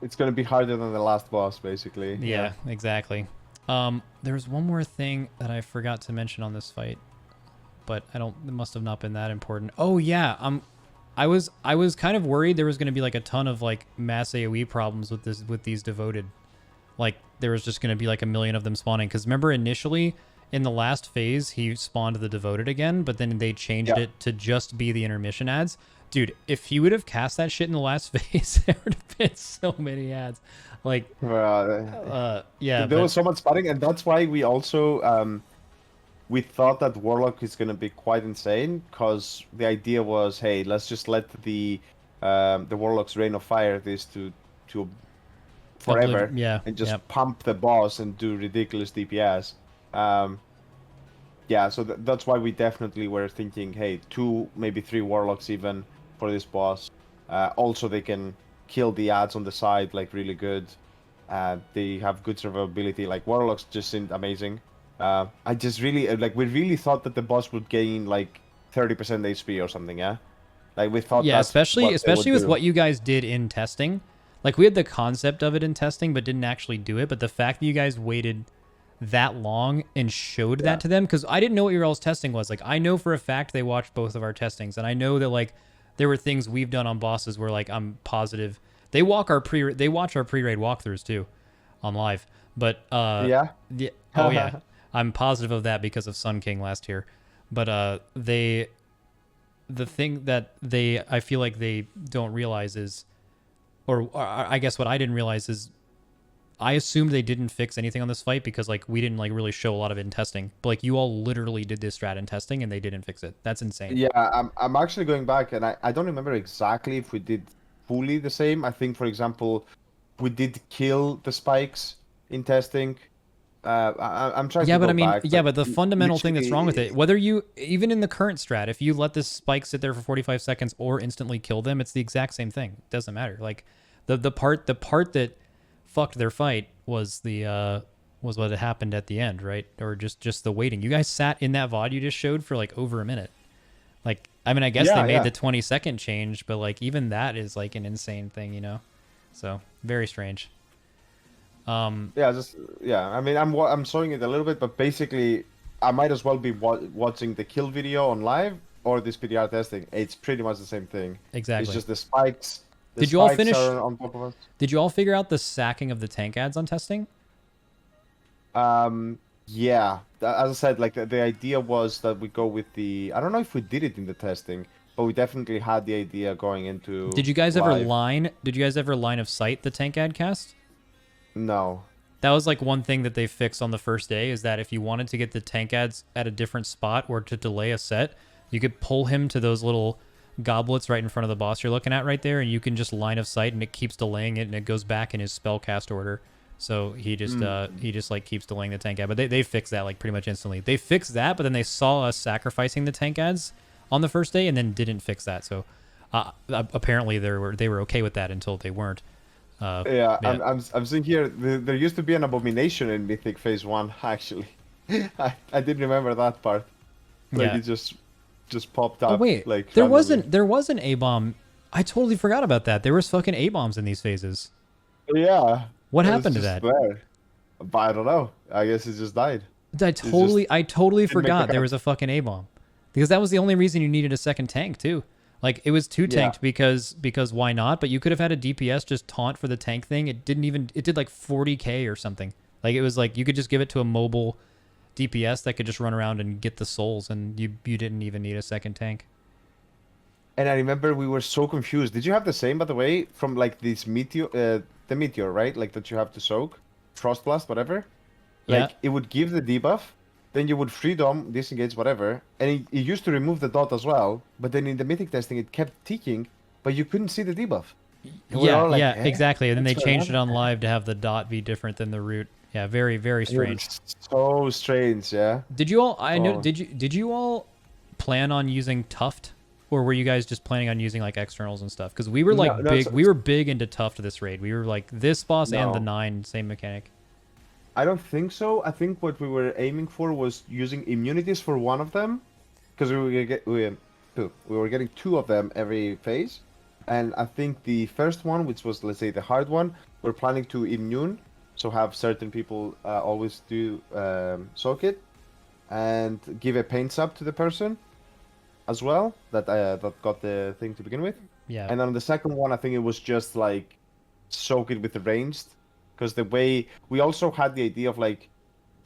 Speaker 2: It's gonna be harder than the last boss, basically.
Speaker 1: Yeah, exactly. There's one more thing that I forgot to mention on this fight, but it must have not been that important. Oh yeah, I was kind of worried there was going to be like a ton of like mass AoE problems with these devoted. Like there was just going to be like a million of them spawning, cuz remember initially in the last phase he spawned the devoted again, but then they changed it to just be the intermission ads. Dude, if he would have cast that shit in the last phase, there would have been so many ads. Like, yeah.
Speaker 2: There was so much spotting, and that's why we also we thought that Warlock is gonna be quite insane, because the idea was, hey, let's just let the Warlock's Rain of Fire this to forever, and just pump the boss and do ridiculous DPS. Yeah, so that's why we definitely were thinking, hey, 2, maybe 3 Warlocks even for this boss. Also, they can kill the ads on the side like really good. They have good survivability. Like Warlocks just seemed amazing. I just really we really thought that the boss would gain like 30% HP or something. Yeah, like we thought.
Speaker 1: Yeah,
Speaker 2: that's
Speaker 1: especially with what you guys did in testing. Like we had the concept of it in testing, but didn't actually do it. But the fact that you guys waited that long and showed that to them, because I didn't know what your all's testing was. Like I know for a fact they watched both of our testings, and I know that like there were things we've done on bosses where like I'm positive they watch our pre-raid walkthroughs too on live. But oh yeah, I'm positive of that because of Sun King last year. But the thing that I feel like they don't realize is, or I guess what I didn't realize is, I assumed they didn't fix anything on this fight because like we didn't like really show a lot of it in testing. But like you all literally did this strat in testing and they didn't fix it. That's insane.
Speaker 2: Yeah, I'm actually going back and I don't remember exactly if we did fully the same. I think, for example, we did kill the spikes in testing. I'm trying to
Speaker 1: but
Speaker 2: go
Speaker 1: I mean,
Speaker 2: back,
Speaker 1: but the fundamental thing that's wrong with it, whether you, even in the current strat, if you let this spike sit there for 45 seconds or instantly kill them, it's the exact same thing. It doesn't matter. Like the part that fucked their fight was was what had happened at the end, right? Or just the waiting. You guys sat in that VOD you just showed for like over a minute. Like, I mean, I guess they made the 20-second change, but like even that is like an insane thing, you know? So very strange.
Speaker 2: I mean, I'm showing it a little bit, but basically I might as well be watching the kill video on live or this PDR testing. It's pretty much the same thing.
Speaker 1: Exactly.
Speaker 2: It's just the spikes.
Speaker 1: Did you all finish
Speaker 2: on top of us.
Speaker 1: Did you all figure out the sacking of the tank ads on testing?
Speaker 2: Yeah. As I said, like the idea was that we go with the. I don't know if we did it in the testing, but we definitely had the idea going into.
Speaker 1: Did you guys
Speaker 2: live.
Speaker 1: Did you guys ever line of sight the tank ad cast?
Speaker 2: No.
Speaker 1: That was like one thing that they fixed on the first day, is that if you wanted to get the tank ads at a different spot or to delay a set, you could pull him to those little goblets right in front of the boss you're looking at right there, and you can just line of sight and it keeps delaying it and it goes back in his spell cast order. So he just like keeps delaying the tank ad. But they fixed that like pretty much instantly. They fixed that, but then they saw us sacrificing the tank ads on the first day and then didn't fix that. So apparently they were okay with that until they weren't.
Speaker 2: I'm seeing here there used to be an abomination in Mythic Phase 1 actually. I didn't remember that part. Like it just popped up.
Speaker 1: Oh wait,
Speaker 2: like
Speaker 1: there
Speaker 2: randomly.
Speaker 1: was an A-bomb. I totally forgot about that. There was fucking A-bombs in these phases.
Speaker 2: Yeah.
Speaker 1: What happened to that?
Speaker 2: There. But I don't know. I guess it just died.
Speaker 1: I totally forgot there was a fucking A-bomb. Because that was the only reason you needed a second tank too. Like it was 2-tanked because why not? But you could have had a DPS just taunt for the tank thing. It did like 40k or something. Like it was like you could just give it to a mobile DPS that could just run around and get the souls, and you didn't even need a second tank.
Speaker 2: And I remember we were so confused. Did you have the same, by the way, from like this meteor, the meteor, right? Like that you have to soak, frost blast, whatever. Like it would give the debuff, then you would freedom, disengage, whatever, and it used to remove the dot as well. But then in the mythic testing, it kept ticking, but you couldn't see the debuff.
Speaker 1: Exactly. And then they changed it on live to have the dot be different than the root. Yeah, very, very strange.
Speaker 2: So strange, yeah.
Speaker 1: Did you all? Did you all plan on using Tuft, or were you guys just planning on using like externals and stuff? Because we were like
Speaker 2: No,
Speaker 1: big. We were big into Tuft this raid. We were like this boss and the
Speaker 2: No.
Speaker 1: 9 same mechanic.
Speaker 2: I don't think so. I think what we were aiming for was using immunities for one of them, because we were getting 2 of them every phase, and I think the first one, which was, let's say, the hard one, we're planning to immune, so have certain people always do soak it, and give a paint sub to the person as well that got the thing to begin with.
Speaker 1: Yeah.
Speaker 2: And on the second one, I think it was just like soak it with the ranged, because the way we also had the idea of like,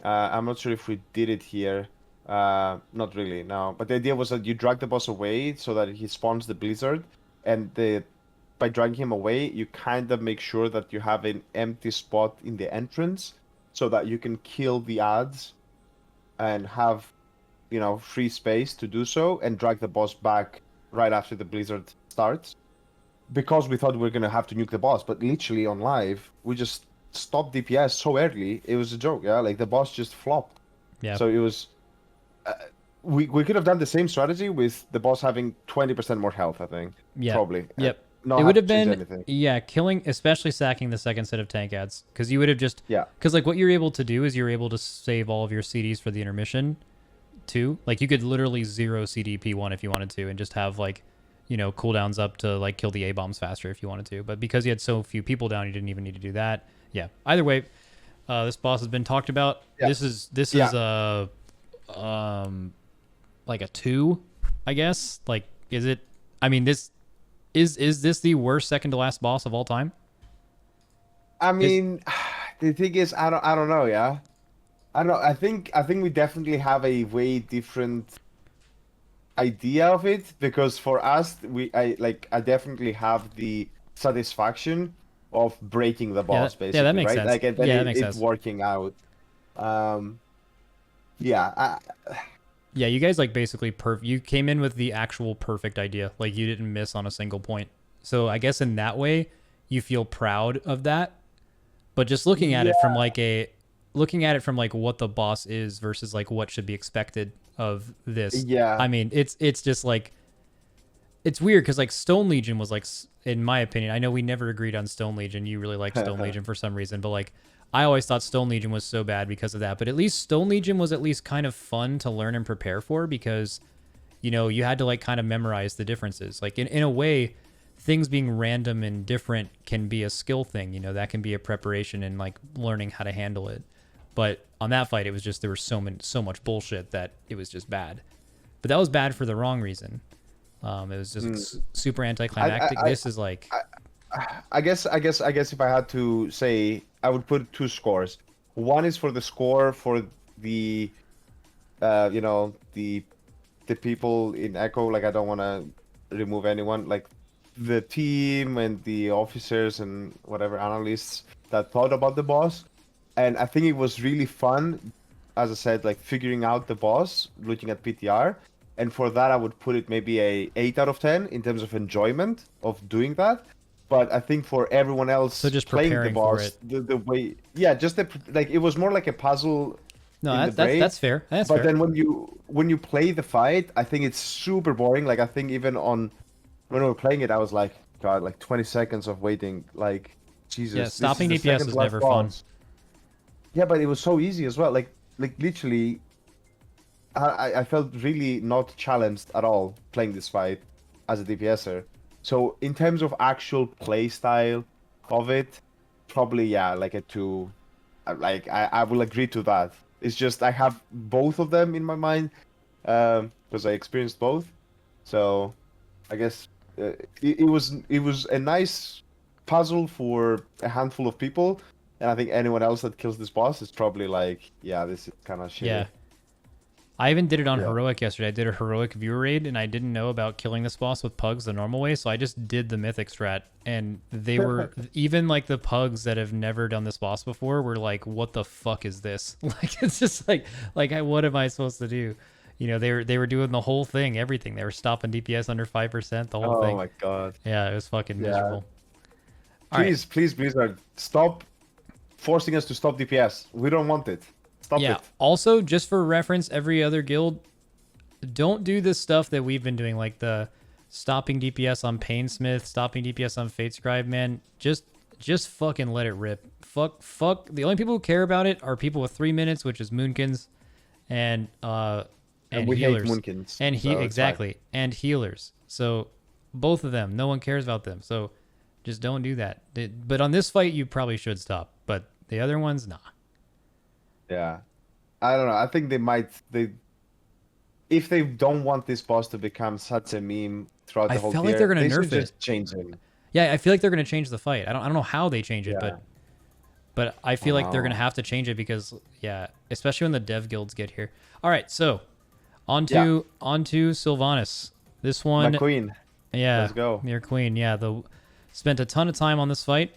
Speaker 2: I'm not sure if we did it here, not really, no. But the idea was that you drag the boss away so that he spawns the blizzard, and by dragging him away, you kind of make sure that you have an empty spot in the entrance, so that you can kill the ads, and have, free space to do so, and drag the boss back right after the blizzard starts. Because we thought we were gonna have to nuke the boss, but literally on live, we just stopped DPS so early. It was a joke, yeah. Like the boss just flopped.
Speaker 1: Yeah.
Speaker 2: So it was. We could have done the same strategy with the boss having 20% more health. I think.
Speaker 1: Yeah.
Speaker 2: Probably.
Speaker 1: Yep.
Speaker 2: Not
Speaker 1: It would have
Speaker 2: to change
Speaker 1: been
Speaker 2: anything.
Speaker 1: killing, especially sacking the second set of tank ads, because you would have just
Speaker 2: Yeah.
Speaker 1: because like what you're able to do is you're able to save all of your CDs for the intermission too. Like you could literally 0 CD P1 if you wanted to, and just have like cooldowns up to like kill the A bombs faster if you wanted to. But because you had so few people down, you didn't even need to do that. Yeah. Either way, this boss has been talked about.
Speaker 2: Yeah.
Speaker 1: This is like a 2, I guess. Like, is it? I mean, this is this the worst second to last boss of all time?
Speaker 2: I mean, the thing is, I don't know. Yeah. I don't know. I think we definitely have a way different idea of it, because for us, I definitely have the satisfaction of breaking the boss, basically.
Speaker 1: Yeah, that makes
Speaker 2: right?
Speaker 1: sense.
Speaker 2: Like, and then
Speaker 1: That makes
Speaker 2: it's
Speaker 1: sense.
Speaker 2: working out. Yeah.
Speaker 1: Yeah, you guys like basically you came in with the actual perfect idea. Like you didn't miss on a single point. So I guess in that way, you feel proud of that. But just looking at it from like what the boss is versus like what should be expected of this.
Speaker 2: Yeah.
Speaker 1: I mean, it's just like it's weird because like Stone Legion was like, in my opinion, I know we never agreed on Stone Legion. You really like Stone Legion for some reason, but like I always thought Stone Legion was so bad because of that. But at least Stone Legion was at least kind of fun to learn and prepare for, because you had to like kind of memorize the differences. Like in a way, things being random and different can be a skill thing. That can be a preparation and like learning how to handle it. But on that fight, it was just there was so much bullshit that it was just bad. But that was bad for the wrong reason. It was just super anticlimactic. This is like
Speaker 2: I guess if I had to say, I would put 2 scores. One is for the score for the the people in Echo. Like, I don't want to remove anyone, like the team and the officers and whatever analysts that thought about the boss. And I think it was really fun, as I said, like figuring out the boss, looking at PTR. And for that, I would put it maybe a 8 out of 10 in terms of enjoyment of doing that. But I think for everyone else,
Speaker 1: So just
Speaker 2: playing the
Speaker 1: preparing for
Speaker 2: boss,
Speaker 1: it.
Speaker 2: the way, yeah, just like it was more like a puzzle.
Speaker 1: no,
Speaker 2: in the
Speaker 1: that's
Speaker 2: brain.
Speaker 1: that's fair. That's
Speaker 2: But
Speaker 1: fair.
Speaker 2: then when you play the fight, I think it's super boring. Like, I think even when we were playing it, I was like, God, like 20 seconds of waiting. Like, Jesus.
Speaker 1: Yeah,
Speaker 2: this is
Speaker 1: stopping
Speaker 2: the
Speaker 1: DPS
Speaker 2: second
Speaker 1: is
Speaker 2: last
Speaker 1: never fun.
Speaker 2: boss. Yeah, but it was so easy as well. Like literally, I felt really not challenged at all playing this fight as a DPSer. So in terms of actual play style of it, probably, yeah, like a 2. Like, I will agree to that. It's just I have both of them in my mind, because I experienced both. So I guess it was a nice puzzle for a handful of people, and I think anyone else that kills this boss is probably like, yeah, this is kind of shitty.
Speaker 1: Yeah. I even did it on
Speaker 2: Yeah.
Speaker 1: Heroic yesterday. I did a Heroic viewer raid, and I didn't know about killing this boss with pugs the normal way, so I just did the Mythic strat. And they were, even like the pugs that have never done this boss before were like, what the fuck is this? Like, it's just like what am I supposed to do? They were doing the whole thing, everything. They were stopping DPS under 5%, the whole
Speaker 2: Oh
Speaker 1: thing.
Speaker 2: my God.
Speaker 1: Yeah, it was fucking
Speaker 2: Yeah.
Speaker 1: miserable. All right.
Speaker 2: Please, Blizzard, stop forcing us to stop DPS. We don't want it. Stop
Speaker 1: Yeah.
Speaker 2: it.
Speaker 1: Also, just for reference, every other guild, don't do the stuff that we've been doing, like the stopping DPS on Painsmith, stopping DPS on Fate Scribe, man. Just fucking let it rip. Fuck. The only people who care about it are people with 3 minutes, which is Moonkins, and
Speaker 2: we
Speaker 1: healers.
Speaker 2: hate Moonkins.
Speaker 1: And
Speaker 2: so it's
Speaker 1: exactly, and healers. So both of them, no one cares about them. So just don't do that. But on this fight, you probably should stop. But the other ones, nah.
Speaker 2: Yeah, I don't know. I think if they don't want this boss to become such a meme throughout the whole
Speaker 1: feel like
Speaker 2: tier,
Speaker 1: they're gonna
Speaker 2: they
Speaker 1: nerf
Speaker 2: should
Speaker 1: it.
Speaker 2: just change him.
Speaker 1: Yeah, I feel like they're gonna change the fight. I don't know how they change it,
Speaker 2: Yeah.
Speaker 1: but I feel like they're gonna
Speaker 2: Oh.
Speaker 1: have to change it because especially when the dev guilds get here. All right, so onto Sylvanas. This one,
Speaker 2: My queen.
Speaker 1: yeah,
Speaker 2: Let's go.
Speaker 1: your queen. Yeah, spent a ton of time on this fight.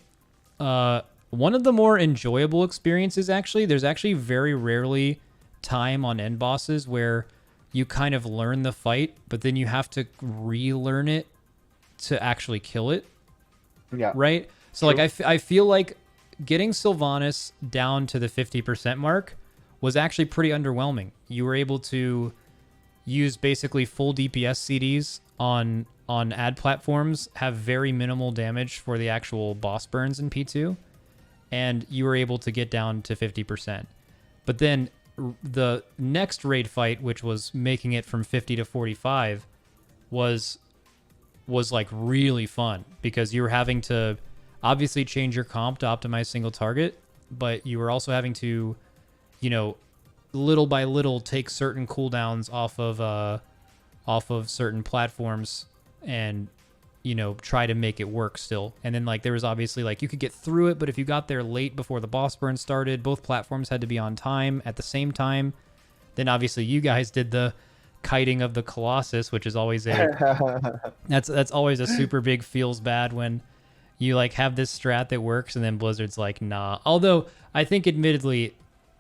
Speaker 1: One of the more enjoyable experiences, actually. There's actually very rarely time on end bosses where you kind of learn the fight, but then you have to relearn it to actually kill it.
Speaker 2: Yeah.
Speaker 1: Right? So,
Speaker 2: True.
Speaker 1: like, I feel like getting Sylvanas down to the 50% mark was actually pretty underwhelming. You were able to use basically full DPS CDs on ad platforms, have very minimal damage for the actual boss burns in P2, and you were able to get down to 50%. But then the next raid fight, which was making it from 50 to 45, was like really fun because you were having to obviously change your comp to optimize single target, but you were also having to, little by little take certain cooldowns off of certain platforms and try to make it work still. And then like there was obviously like you could get through it, but if you got there late before the boss burn started, both platforms had to be on time at the same time. Then obviously you guys did the kiting of the Colossus, which is always that's always a super big feels bad when you like have this strat that works and then Blizzard's like, nah. Although I think admittedly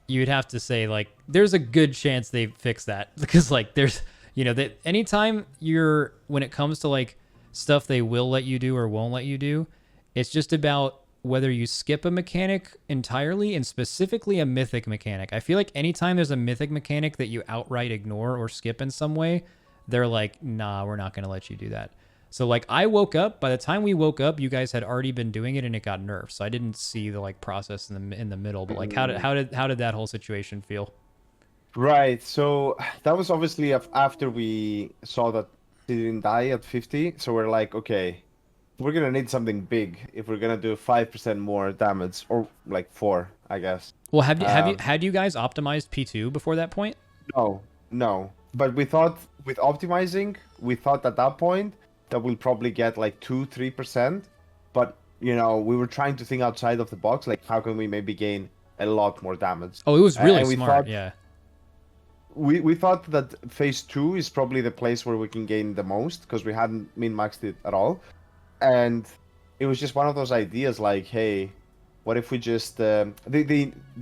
Speaker 1: you'd have to say like there's a good chance they fix that because like there's that anytime when it comes to like stuff they will let you do or won't let you do, it's just about whether you skip a mechanic entirely, and specifically a mythic mechanic. I feel like anytime there's a mythic mechanic that you outright ignore or skip in some way, they're like, nah, we're not going to let you do that. So like I woke up, by the time we woke up, you guys had already been doing it and it got nerfed. So I didn't see the like process in the middle, but like how did that whole situation feel?
Speaker 2: Right. So that was obviously after we saw that he didn't die at 50. So we're like, okay, we're gonna need something big if we're gonna do 5% more damage, or like 4, I guess.
Speaker 1: Well, had you guys optimized P2 before that point?
Speaker 2: No. But we thought with optimizing, we thought at that point that we'll probably get like 2-3%. But we were trying to think outside of the box, like how can we maybe gain a lot more damage?
Speaker 1: Oh, it was really
Speaker 2: And we
Speaker 1: smart.
Speaker 2: thought-
Speaker 1: Yeah.
Speaker 2: We thought that phase 2 is probably the place where we can gain the most because we hadn't min-maxed it at all. And it was just one of those ideas like, hey, what if we just the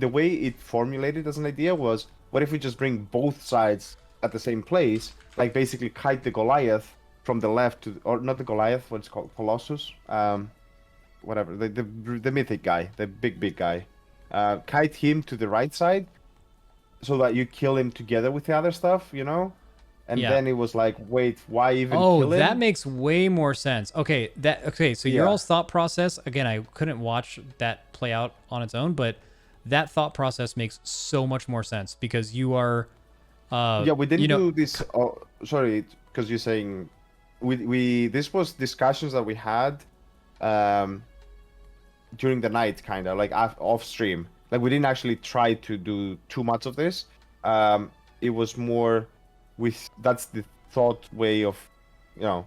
Speaker 2: way it formulated as an idea was, what if we just bring both sides at the same place, like basically kite the Goliath from the left to, or not the Goliath, what's it called, Colossus, whatever, the mythic guy, the big guy, kite him to the right side, so that you kill him together with the other stuff, And
Speaker 1: Yeah.
Speaker 2: then it was like, wait, why even
Speaker 1: Oh,
Speaker 2: kill him?
Speaker 1: that makes way more sense. Okay, so your
Speaker 2: Yeah.
Speaker 1: all's thought process, again, I couldn't watch that play out on its own, but that thought process makes so much more sense because you are
Speaker 2: Yeah, we didn't do this. Oh, sorry, because you're saying we this was discussions that we had during the night, kind of like off stream. Like we didn't actually try to do too much of this. It was more that's the thought way of,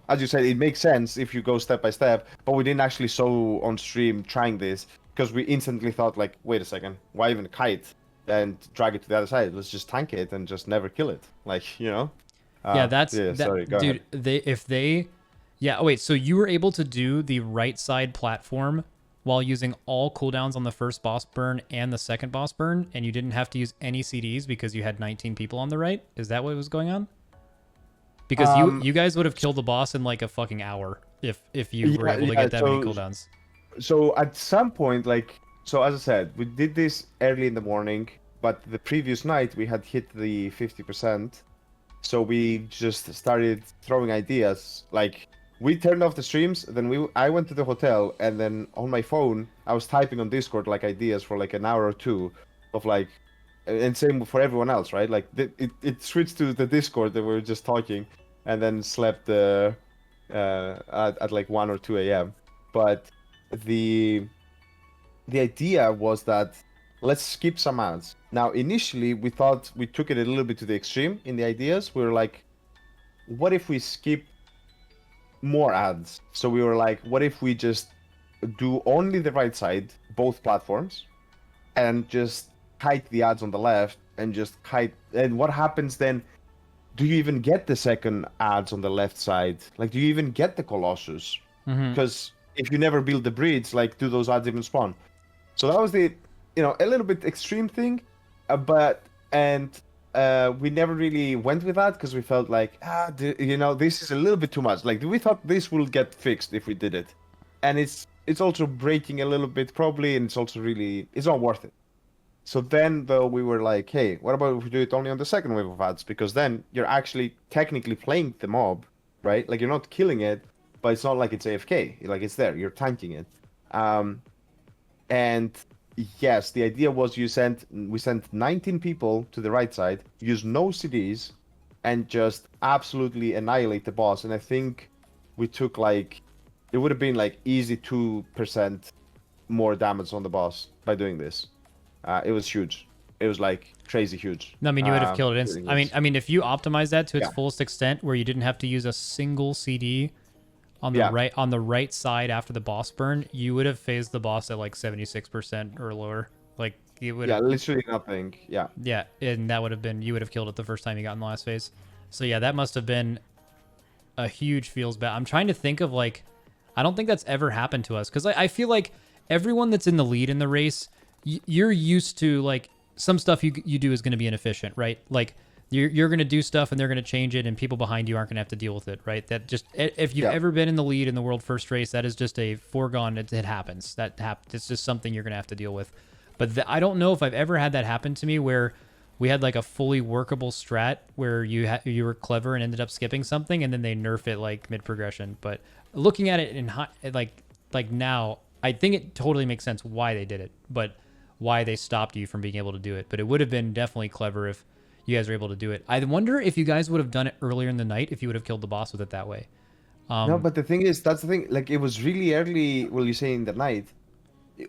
Speaker 2: as you said, it makes sense if you go step by step. But we didn't actually show on stream trying this because we instantly thought like, wait a second, why even kite and drag it to the other side? Let's just tank it and just never kill it. Like,
Speaker 1: yeah,
Speaker 2: sorry, go
Speaker 1: dude.
Speaker 2: ahead.
Speaker 1: Oh wait, so you were able to do the right side platform while using all cooldowns on the first boss burn and the second boss burn, and you didn't have to use any CDs because you had 19 people on the right? Is that what was going on? Because you guys would have killed the boss in like a fucking hour if you were able to get that many cooldowns.
Speaker 2: So at some point, so as I said, we did this early in the morning, but the previous night we had hit the 50%, So we just started throwing ideas. Like we turned off the streams, then I went to the hotel, and then on my phone I was typing on Discord like ideas for like an hour or two of like, and same for everyone else, right? Like it switched to the Discord that we were just talking, and then slept at like 1 or 2 a.m. But the the idea was that let's skip some ads. Now, initially, we thought we took it a little bit to the extreme in the ideas. We were like, what if we skip more ads? So we were like, what if we just do only the right side, both platforms, and just hide the ads on the left and just hide. And what happens then? Do you even get the second ads on the left side? Like, do you even get the Colossus? Because if you never build the breeds, like, do those ads even spawn? So that was the, a little bit extreme thing, we never really went with that because we felt like, this is a little bit too much. Like we thought this will get fixed if we did it, and it's also breaking a little bit probably, and it's also really it's not worth it. So then though we were like, hey, what about if we do it only on the second wave of ads? Because then you're actually technically playing the mob, right? Like you're not killing it, but it's not like it's AFK. Like it's there, you're tanking it. And yes, the idea was we sent 19 people to the right side, use no CDs, and just absolutely annihilate the boss. And I think we took like, it would have been like easy 2% more damage on the boss by doing this. It was huge. It was like crazy huge.
Speaker 1: No, I mean you would have killed it. I mean, if you optimize that to its fullest extent, where you didn't have to use a single CD on the right side after the boss burn, you would have phased the boss at like 76% or lower. Like it would.
Speaker 2: Yeah, literally nothing. Yeah.
Speaker 1: Yeah, and that would have been, you would have killed it the first time you got in the last phase. So yeah, that must have been a huge feels bad. I'm trying to think of like, I don't think that's ever happened to us because I feel like everyone that's in the lead in the race, you're used to like some stuff you do is going to be inefficient, right? Like you're going to do stuff and they're going to change it and people behind you aren't going to have to deal with it, right? That just, if you've ever been in the lead in the world first race, that is just a foregone, it happens. It's just something you're going to have to deal with. But I don't know if I've ever had that happen to me where we had like a fully workable strat where you were clever and ended up skipping something and then they nerf it like mid progression. But looking at it in like now, I think it totally makes sense why they did it, but why they stopped you from being able to do it. But it would have been definitely clever if you guys were able to do it. I wonder if you guys would have done it earlier in the night, if you would have killed the boss with it that way.
Speaker 2: No, but the thing is, that's the thing. Like, it was really early. Well, you say in the night.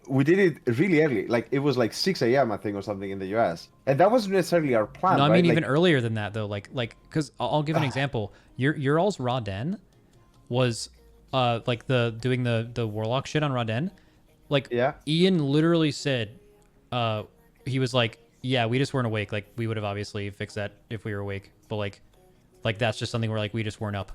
Speaker 2: We did it really early. Like, it was like 6 a.m., I think, or something in the US. And that wasn't necessarily our plan.
Speaker 1: No, I mean,
Speaker 2: right?
Speaker 1: even earlier than that, though. Like, because I'll give an example. Your all's Raw Den was, like, doing the Warlock shit on Raw Den. Like,
Speaker 2: yeah.
Speaker 1: Ian literally said, he was like, yeah, we just weren't awake. Like, we would have obviously fixed that if we were awake. But, like that's just something where, like, we just weren't up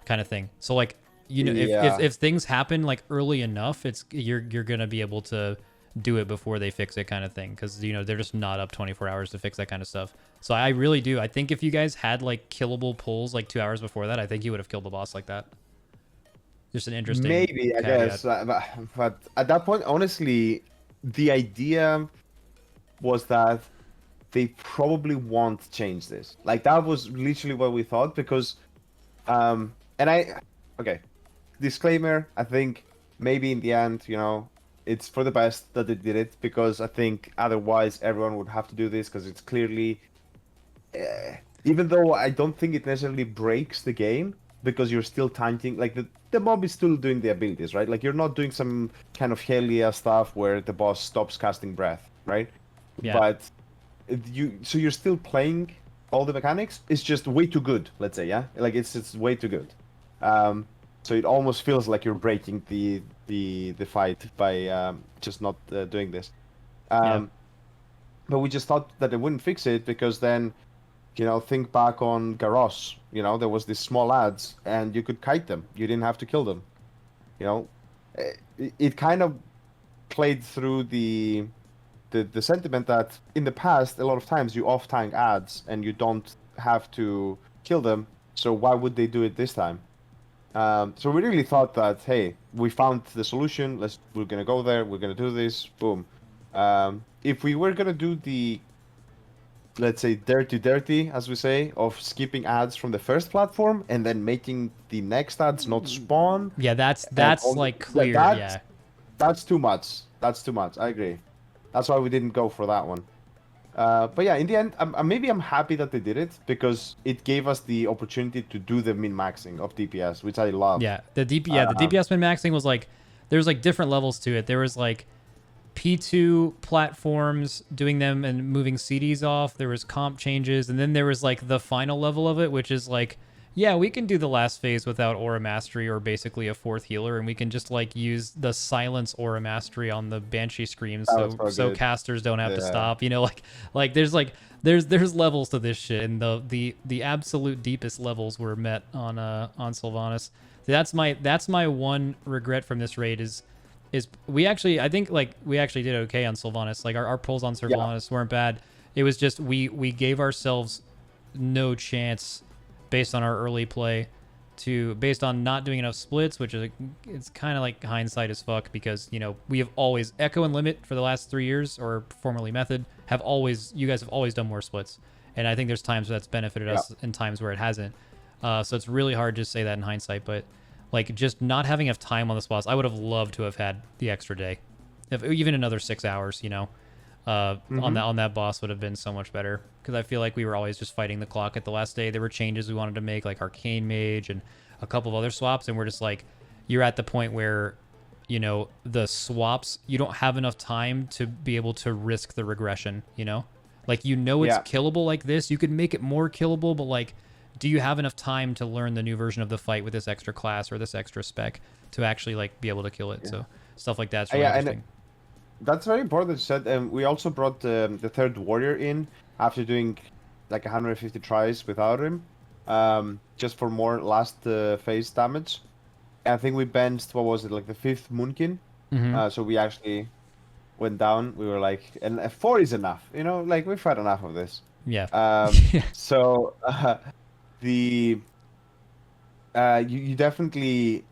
Speaker 1: kind of thing. So, like, you know, if things happen, like, early enough, you're going to be able to do it before they fix it kind of thing. Because, you know, they're just not up 24 hours to fix that kind of stuff. So, I really do. I think if you guys had, like, killable pulls, like, 2 hours before that, I think you would have killed the boss like that. Just an interesting
Speaker 2: Maybe, I guess. But at that point, honestly, the idea was that they probably won't change this. Like, that was literally what we thought because, okay, disclaimer, I think maybe in the end, you know, it's for the best that they did it because I think otherwise everyone would have to do this because it's clearly, even though I don't think it necessarily breaks the game because you're still tanking, like the mob is still doing the abilities, right? Like you're not doing some kind of Helia stuff where the boss stops casting breath, right?
Speaker 1: Yeah.
Speaker 2: But you're still playing all the mechanics. It's just way too good, let's say, yeah? Like it's way too good. So it almost feels like you're breaking the fight by just not doing this. But we just thought that they wouldn't fix it because then, you know, think back on Garros. You know, there was these small ads and you could kite them. You didn't have to kill them. You know, it kind of played through the sentiment that in the past, a lot of times you off-tank ads and you don't have to kill them. So why would they do it this time? So we really thought that, hey, we found the solution. We're gonna go there. We're gonna do this. Boom. If we were gonna do the let's say dirty, as we say, of skipping ads from the first platform and then making the next ads not spawn.
Speaker 1: Yeah,
Speaker 2: And
Speaker 1: that's like
Speaker 2: yeah,
Speaker 1: clear. Yeah,
Speaker 2: that's too much. That's too much. I agree. That's why we didn't go for that one. But yeah, in the end, maybe I'm happy that they did it because it gave us the opportunity to do the min maxing of DPS, which I love.
Speaker 1: yeah. The DPS min maxing was like there's like different levels to it. There was like P2 platforms doing them and moving CDs off. There was comp changes, and then there was like the final level of it, which is like, yeah, we can do the last phase without aura mastery or basically a fourth healer, and we can just like use the silence aura mastery on the banshee screams, so casters don't have to stop. You know, there's levels to this shit, and the absolute deepest levels were met on Sylvanas. That's my one regret from this raid is we actually I think like we actually did okay on Sylvanas. Like our pulls on Sylvanas weren't bad. It was just we gave ourselves no chance based on our early play based on not doing enough splits, which is it's kind of like hindsight as fuck because you know we have always Echo and Limit for the last 3 years or formerly Method you guys have always done more splits, and I think there's times where that's benefited us and times where it hasn't. So it's really hard to say that in hindsight, but like just not having enough time on the spots. I would have loved to have had the extra day, if even another 6 hours. You know, on that boss would have been so much better because I feel like we were always just fighting the clock at the last day. There were changes we wanted to make, like Arcane Mage and a couple of other swaps, and we're just like, you're at the point where, you know, the swaps you don't have enough time to be able to risk the regression. You know, like it's killable like this. You could make it more killable, but like, do you have enough time to learn the new version of the fight with this extra class or this extra spec to actually like be able to kill it? Yeah. So stuff like that's really interesting.
Speaker 2: That's very important that you said. And we also brought the third warrior in after doing like 150 tries without him, just for more last phase damage. And I think we benched, what was it, like the 5th Moonkin. So we actually went down. We were like, and 4 is enough, you know, like we've had enough of this.
Speaker 1: Yeah.
Speaker 2: So you definitely,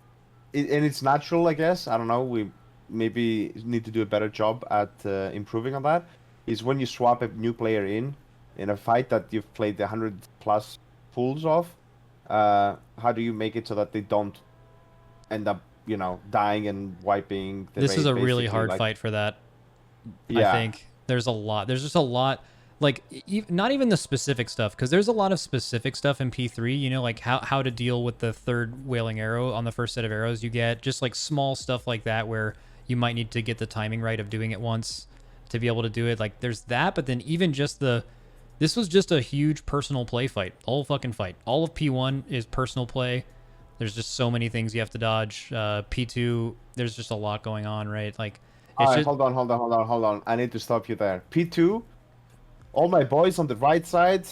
Speaker 2: and it's natural, I guess. I don't know. We maybe need to do a better job at improving on that. Is when you swap a new player in a fight that you've played 100+ pools of. How do you make it so that they don't end up, you know, dying and wiping?
Speaker 1: This is a really hard fight for that. Yeah. I think there's just a lot. Like, not even the specific stuff, because there's a lot of specific stuff in P3, you know, like how to deal with the 3rd Wailing Arrow on the first set of arrows you get, just like small stuff like that where you might need to get the timing right of doing it once to be able to do it. Like, there's that, but then even just this was just a huge personal play fight. All fucking fight. All of P1 is personal play. There's just so many things you have to dodge. P2, there's just a lot going on, right? Like, it's
Speaker 2: hold on. I need to stop you there. P2... all my boys on the right side,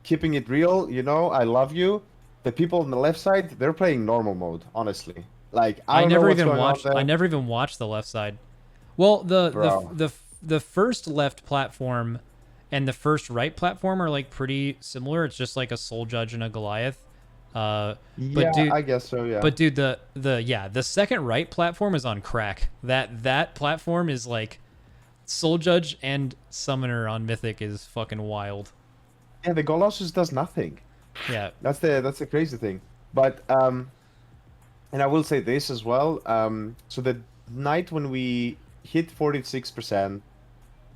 Speaker 2: keeping it real, you know, I love you. The people on the left side, they're playing normal mode, honestly. Like, I never
Speaker 1: even watched the left side. Well, the first left platform and the first right platform are like pretty similar. It's just like a Soul Judge and a Goliath.
Speaker 2: But dude, I guess so, yeah.
Speaker 1: But dude, the second right platform is on crack. That platform is like Soul Judge and Summoner on Mythic is fucking wild.
Speaker 2: Yeah, the Colossus does nothing.
Speaker 1: Yeah.
Speaker 2: That's the crazy thing. But and I will say this as well. So the night when we hit 46%,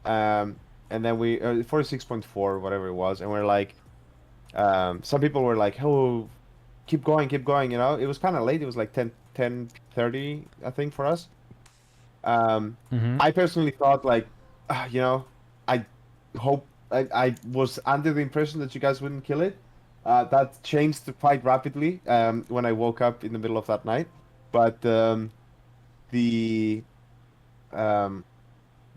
Speaker 2: and then we 46.4, whatever it was, and we're like, some people were like, "Oh, keep going," you know. It was kind of late. It was like 10:30, I think, for us. I personally thought, like, you know, I hope I was under the impression that you guys wouldn't kill it. That changed quite rapidly when I woke up in the middle of that night. But the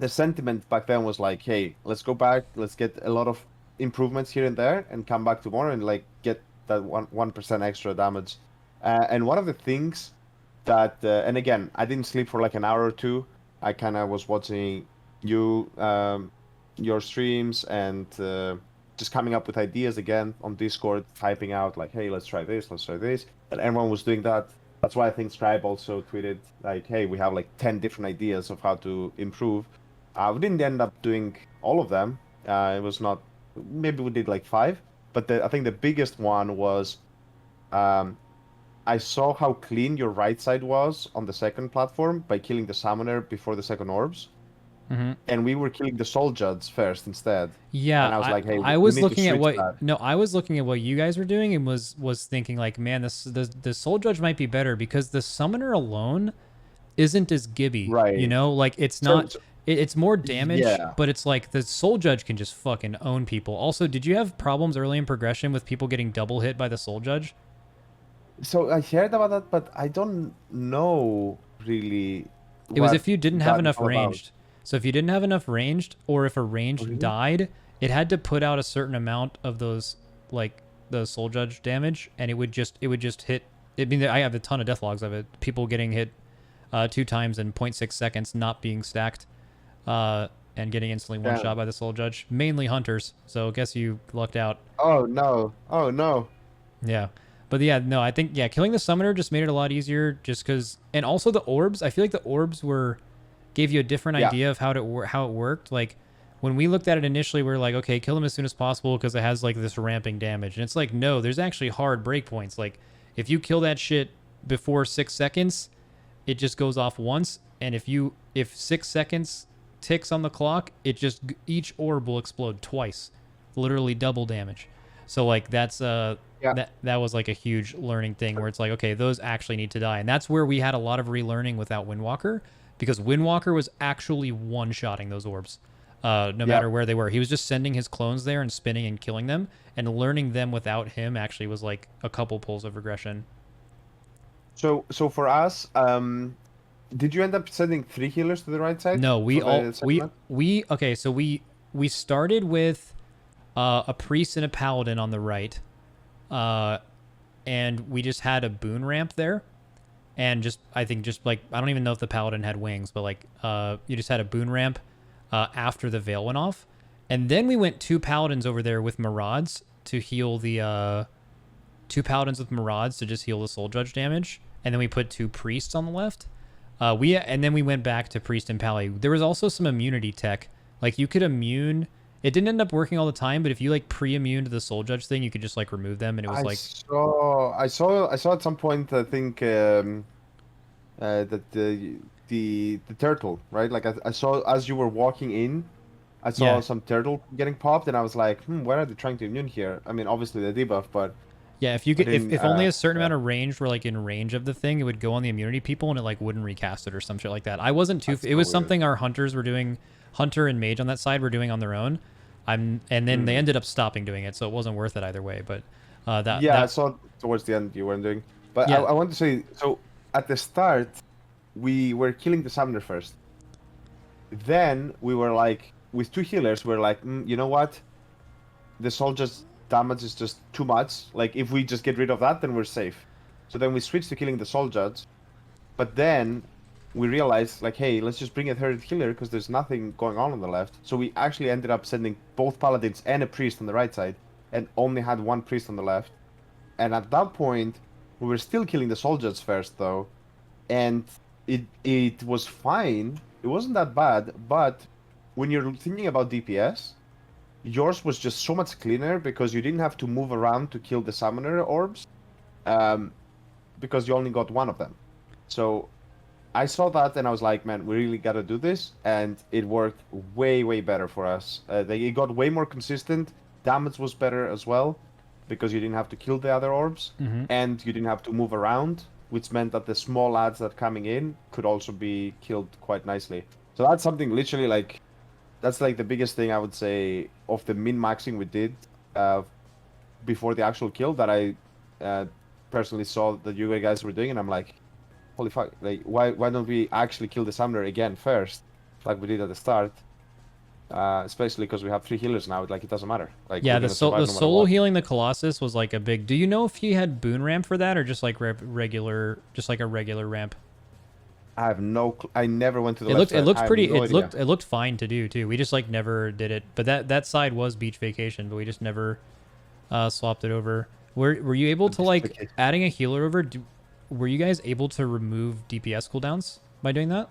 Speaker 2: sentiment back then was like, hey, let's go back, let's get a lot of improvements here and there, and come back tomorrow and like get that 1% extra damage. And one of the things that and again, I didn't sleep for like an hour or two. I kind of was watching you your streams and just coming up with ideas again on Discord, typing out like, hey, let's try this, and everyone was doing that. That's why I think Scribe also tweeted like, hey, we have like 10 different ideas of how to improve. We didn't end up doing all of them. It was not maybe we did like 5. But I think the biggest one was, um, I saw how clean your right side was on the second platform by killing the summoner before the second orbs,
Speaker 1: Hmm.
Speaker 2: and we were killing the soul judge first instead.
Speaker 1: Yeah,
Speaker 2: And I was like, hey,
Speaker 1: I
Speaker 2: we
Speaker 1: was
Speaker 2: need to
Speaker 1: looking at
Speaker 2: switch
Speaker 1: what
Speaker 2: that.
Speaker 1: no, I was looking at what you guys were doing and was thinking like, man, the Soul Judge might be better because the Summoner alone isn't as gibby, you
Speaker 2: Right.
Speaker 1: know? Like it's
Speaker 2: So,
Speaker 1: not
Speaker 2: so
Speaker 1: it's more damage,
Speaker 2: yeah.
Speaker 1: but it's like the Soul Judge can just fucking own people. Also, did you have problems early in progression with people getting double hit by the Soul Judge?
Speaker 2: So I heard about that, but I don't know really
Speaker 1: It was
Speaker 2: what
Speaker 1: if you didn't have
Speaker 2: that is
Speaker 1: enough
Speaker 2: all about.
Speaker 1: ranged. So if you didn't have enough ranged, or if a
Speaker 2: Oh,
Speaker 1: ranged
Speaker 2: really?
Speaker 1: died, it had to put out a certain amount of those like the soul judge damage, and it would just hit. I mean, I have a ton of death logs of it. People getting hit 2 times in point 0.6 seconds, not being stacked, and getting instantly one shot
Speaker 2: Damn.
Speaker 1: by the soul judge. Mainly hunters. So guess you lucked out.
Speaker 2: Oh no. Oh no.
Speaker 1: Yeah. But yeah, no, I think yeah, killing the summoner just made it a lot easier just cuz and also the orbs, I feel like the orbs were gave you a different
Speaker 2: Yeah.
Speaker 1: idea of how it worked. Like when we looked at it initially, we were like, okay, kill him as soon as possible because it has like this ramping damage. And it's like, no, there's actually hard breakpoints. Like if you kill that shit before 6 seconds, it just goes off once. And if 6 seconds ticks on the clock, each orb will explode twice, literally double damage. So like
Speaker 2: Yeah.
Speaker 1: that was like a huge learning thing where it's like, okay, those actually need to die. And that's where we had a lot of relearning without Windwalker because Windwalker was actually one-shotting those orbs. No
Speaker 2: Yeah.
Speaker 1: matter where they were. He was just sending his clones there and spinning and killing them. And learning them without him actually was like a couple pulls of regression.
Speaker 2: So for us, did you end up sending 3 healers to the right side
Speaker 1: No,
Speaker 2: for the segment?
Speaker 1: we okay, so we started with a priest and a paladin on the right. Uh and we just had a boon ramp there. And just I think just like I don't even know if the paladin had wings, but like you just had a boon ramp after the veil went off, and then we went 2 paladins over there with marauders to heal the 2 paladins with marauders to just heal the soul judge damage, and then we put 2 priests on the left. And then we went back to priest and pally. There was also some immunity tech, like you could immune. It didn't end up working all the time, but if you like pre-immune to the soul judge thing, you could just like remove them, and it was
Speaker 2: I
Speaker 1: like
Speaker 2: saw I saw at some point I think that the turtle, right? Like I saw as you were walking in, I saw
Speaker 1: yeah.
Speaker 2: some turtle getting popped, and I was like, why are they trying to immune here? I mean, obviously the debuff, but
Speaker 1: Yeah, if you
Speaker 2: I
Speaker 1: could,
Speaker 2: didn't.
Speaker 1: if only a certain
Speaker 2: Yeah,
Speaker 1: amount of range were like in range of the thing, it would go on the immunity people and it like wouldn't recast it or some shit like that. I wasn't too.
Speaker 2: that's
Speaker 1: It
Speaker 2: so
Speaker 1: was
Speaker 2: weird.
Speaker 1: something our hunters were doing, hunter and mage on that side were doing on their own. And then they
Speaker 2: Hmm.
Speaker 1: ended up stopping doing it, so it wasn't worth it either way. But that
Speaker 2: Yeah, I
Speaker 1: that
Speaker 2: saw towards the end you weren't doing. But
Speaker 1: yeah
Speaker 2: I want to say, so at the start, we were killing the summoner first. Then we were like, with 2 healers, we are like, you know what? The soldier's damage is just too much. Like, if we just get rid of that, then we're safe. So then we switched to killing the soldiers. But then we realized, like, hey, let's just bring a third healer because there's nothing going on the left. So we actually ended up sending both paladins and a priest on the right side, and only had 1 priest on the left. And at that point, we were still killing the soldiers first, though, and it was fine. It wasn't that bad, but when you're thinking about DPS, yours was just so much cleaner because you didn't have to move around to kill the summoner orbs, um, because you only got one of them. So I saw that and I was like, man, we really got to do this, and it worked way better for us. It got way more consistent. Damage was better as well because you didn't have to kill the other orbs,
Speaker 1: hmm
Speaker 2: and you didn't have to move around, which meant that the small lads that coming in could also be killed quite nicely. So that's something literally like that's like the biggest thing I would say of the min maxing we did uh, before the actual kill that I uh, personally saw that you guys were doing, and I'm like, holy fuck! Like, why don't we actually kill the summoner again first, like we did at the start? Especially because we have 3 healers now. Like, it doesn't matter. Like,
Speaker 1: yeah.
Speaker 2: we're
Speaker 1: The
Speaker 2: gonna survive
Speaker 1: the
Speaker 2: no matter
Speaker 1: solo
Speaker 2: what.
Speaker 1: healing the colossus was like a big. Do you know if he had boon ramp for that or just like regular, just like a regular ramp?
Speaker 2: I have no. I never went to the
Speaker 1: It
Speaker 2: left
Speaker 1: looked it
Speaker 2: side. I
Speaker 1: looked
Speaker 2: have
Speaker 1: pretty
Speaker 2: no idea.
Speaker 1: it looked fine to do too. We just like never did it. But that side was beach vacation, but we just never swapped it over. Were you able to like
Speaker 2: Okay.
Speaker 1: adding a healer over? Were you guys able to remove DPS cooldowns by doing that?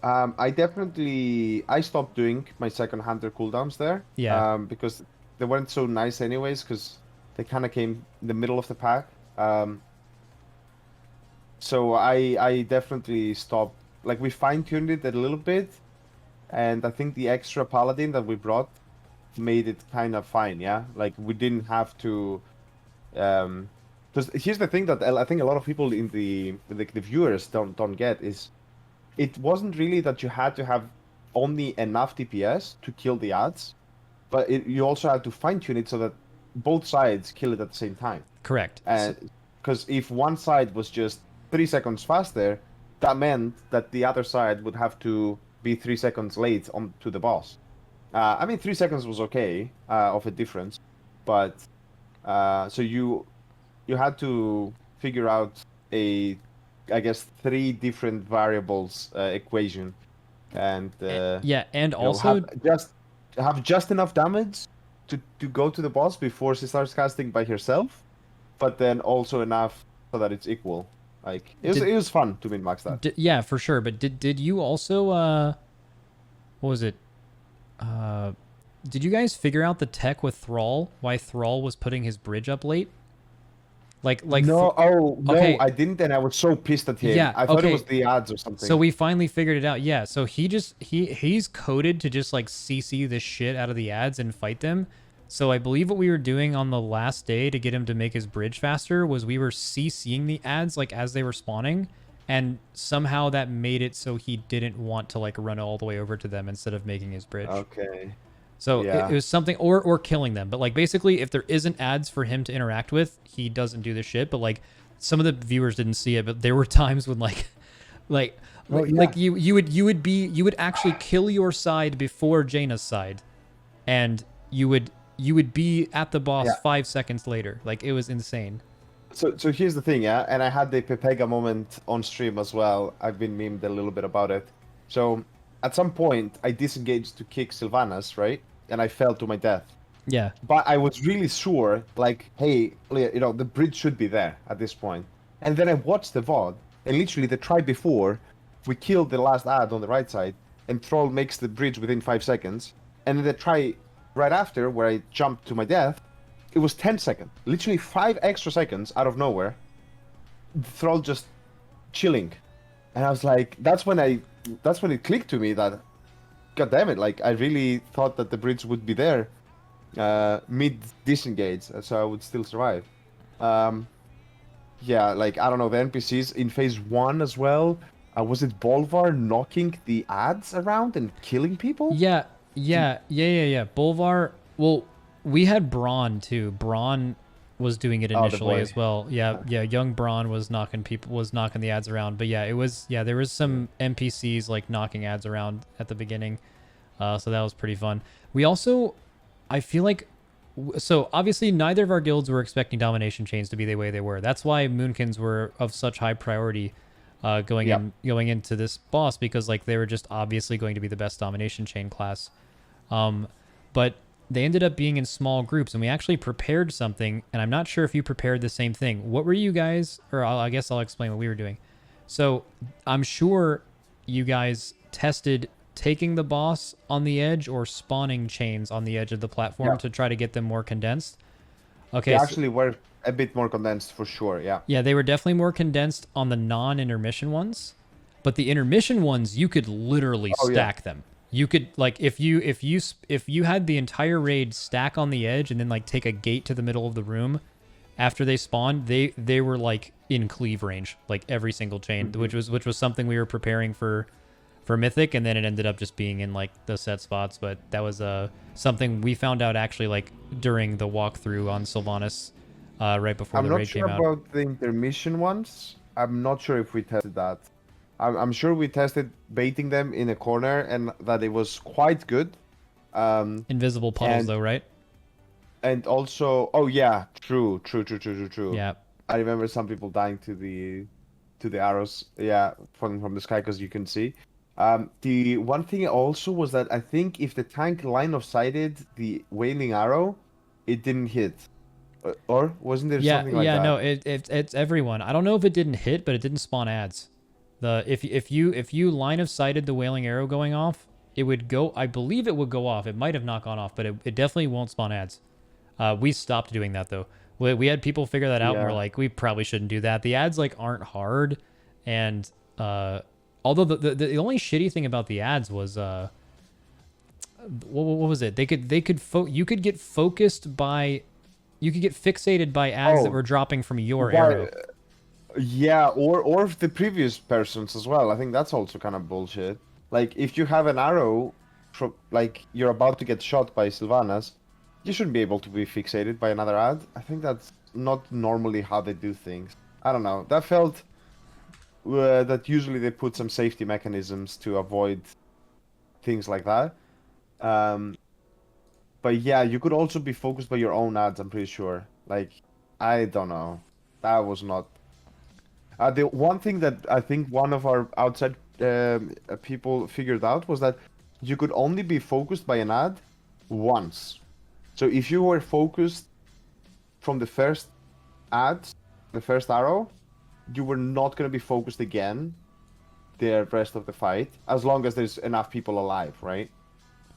Speaker 2: I stopped doing my second hunter cooldowns there,
Speaker 1: Yeah,
Speaker 2: because they weren't so nice anyways, because they kind of came in the middle of the pack. So I definitely stopped. Like we fine-tuned it a little bit, and I think the extra paladin that we brought made it kind of fine. Yeah, like we didn't have to. Because here's the thing that I think a lot of people in the viewers don't get is it wasn't really that you had to have only enough DPS to kill the ads, but you also had to fine tune it so that both sides kill it at the same time.
Speaker 1: correct.
Speaker 2: And because if one side was just 3 seconds faster, that meant that the other side would have to be 3 seconds late on to the boss. I mean, 3 seconds was okay of a difference, but so you had to figure out a, I guess, three different variables equation, and
Speaker 1: Yeah, and
Speaker 2: you know,
Speaker 1: also
Speaker 2: have just enough damage to go to the boss before she starts casting by herself, but then also enough so that it's equal. Like
Speaker 1: did,
Speaker 2: it was fun to min max that.
Speaker 1: yeah, for sure. But did you also what was it? Uh, did you guys figure out the tech with Thrall? Why Thrall was putting his bridge up late?
Speaker 2: No, oh no,
Speaker 1: okay,
Speaker 2: I didn't, and I was so pissed at him.
Speaker 1: yeah,
Speaker 2: I thought it
Speaker 1: okay.
Speaker 2: was the ads or
Speaker 1: So
Speaker 2: something.
Speaker 1: we finally figured it out. Yeah, so he's coded to just like CC the shit out of the ads and fight them. So I believe what we were doing on the last day to get him to make his bridge faster was we were CCing the ads like as they were spawning, and somehow that made it so he didn't want to like run all the way over to them instead of making his bridge.
Speaker 2: Okay,
Speaker 1: So it
Speaker 2: yeah.
Speaker 1: was something, or killing them. But like basically, if there isn't ads for him to interact with, he doesn't do the shit. But like some of the viewers didn't see it, but there were times when like
Speaker 2: Oh
Speaker 1: like
Speaker 2: yeah.
Speaker 1: you would actually kill your side before Jaina's side, and you would be at the boss
Speaker 2: Yeah.
Speaker 1: 5 seconds later. Like it was insane.
Speaker 2: So here's the thing, yeah, and I had the Pepega moment on stream as well. I've been memed a little bit about it. So at some point, I disengaged to kick Sylvanas, right? And I fell to my death.
Speaker 1: Yeah,
Speaker 2: But I was really sure, like, hey, the bridge should be there at this point. And then I watched the VOD, and literally the try before, we killed the last ad on the right side, and Troll makes the bridge within 5 seconds. And then the try right after, where I jumped to my death, it was 10 seconds. Literally 5 extra seconds out of nowhere. Troll just chilling. And I was like, that's when it clicked to me that, god damn it, like, I really thought that the bridge would be there mid disengage, so I would still survive. Um, yeah, like I don't know the NPCs in phase one as well. Was it Bolvar knocking the ads around and killing people?
Speaker 1: yeah. Bolvar. Well, we had Braun too. Braun was doing it
Speaker 2: Oh, the
Speaker 1: initially
Speaker 2: boy.
Speaker 1: as well. Yeah. Young Braun was knocking the ads around. But yeah, there was some NPCs like knocking ads around at the beginning. So that was pretty fun. We also, I feel like, so obviously neither of our guilds were expecting domination chains to be the way they were. That's why Moonkins were of such high priority
Speaker 2: Yep.
Speaker 1: going into this boss, because like they were just obviously going to be the best domination chain class. But they ended up being in small groups, and we actually prepared something, and I'm not sure if you prepared the same thing. What were you guys, or I guess I'll explain what we were doing. So I'm sure you guys tested taking the boss on the edge or spawning chains on the edge of the platform
Speaker 2: Yeah.
Speaker 1: to try to get them more condensed.
Speaker 2: They
Speaker 1: Okay, so,
Speaker 2: actually were a bit more condensed for sure. Yeah.
Speaker 1: yeah, they were definitely more condensed on the non-intermission ones, but the intermission ones you could literally
Speaker 2: Oh yeah.
Speaker 1: stack them. You could like if you had the entire raid stack on the edge and then like take a gate to the middle of the room after they spawned, they were like in cleave range, like every single chain,
Speaker 2: Mhm.
Speaker 1: which was something we were preparing for Mythic, and then it ended up just being in like the set spots. But that was something we found out actually like during the walkthrough on Sylvanas, right before
Speaker 2: I'm
Speaker 1: the
Speaker 2: not
Speaker 1: raid
Speaker 2: sure
Speaker 1: came out.
Speaker 2: about the intermission ones. I'm not sure if we tested that. I'm sure we tested baiting them in a corner and that it was quite good. Um,
Speaker 1: Invisible puddles
Speaker 2: and
Speaker 1: though, right?
Speaker 2: and also, oh yeah, true.
Speaker 1: Yeah.
Speaker 2: I remember some people dying to the arrows, yeah, from the sky because you can see. The one thing also was that I think if the tank line of sighted the wailing arrow, it didn't hit. Or wasn't there
Speaker 1: Yeah,
Speaker 2: something like
Speaker 1: yeah,
Speaker 2: that?
Speaker 1: no, it's everyone. I don't know if it didn't hit, but it didn't spawn ads. If you line of sighted the wailing arrow going off, it would go. I believe it would go off. It might have not gone off, but it definitely won't spawn ads. We stopped doing that though. We had people figure that out, and we're
Speaker 2: Yeah.
Speaker 1: like, we probably shouldn't do that. The ads like aren't hard, and although the only shitty thing about the ads was what was it? You could get focused by, you could get fixated by ads that
Speaker 2: Oh,
Speaker 1: were dropping from your
Speaker 2: right.
Speaker 1: arrow.
Speaker 2: Yeah, or the previous persons as well. I think that's also kind of bullshit. Like if you have an arrow from like you're about to get shot by Sylvanas, you shouldn't be able to be fixated by another ad. I think that's not normally how they do things. I don't know. That felt that usually they put some safety mechanisms to avoid things like that. Um, but yeah, you could also be focused by your own ads, I'm pretty sure. Like, I don't know. That was not. The one thing that I think one of our outside people figured out was that you could only be focused by an ad once. So if you were focused from the first ad, the first arrow, you were not going to be focused again the rest of the fight, as long as there's enough people alive, right?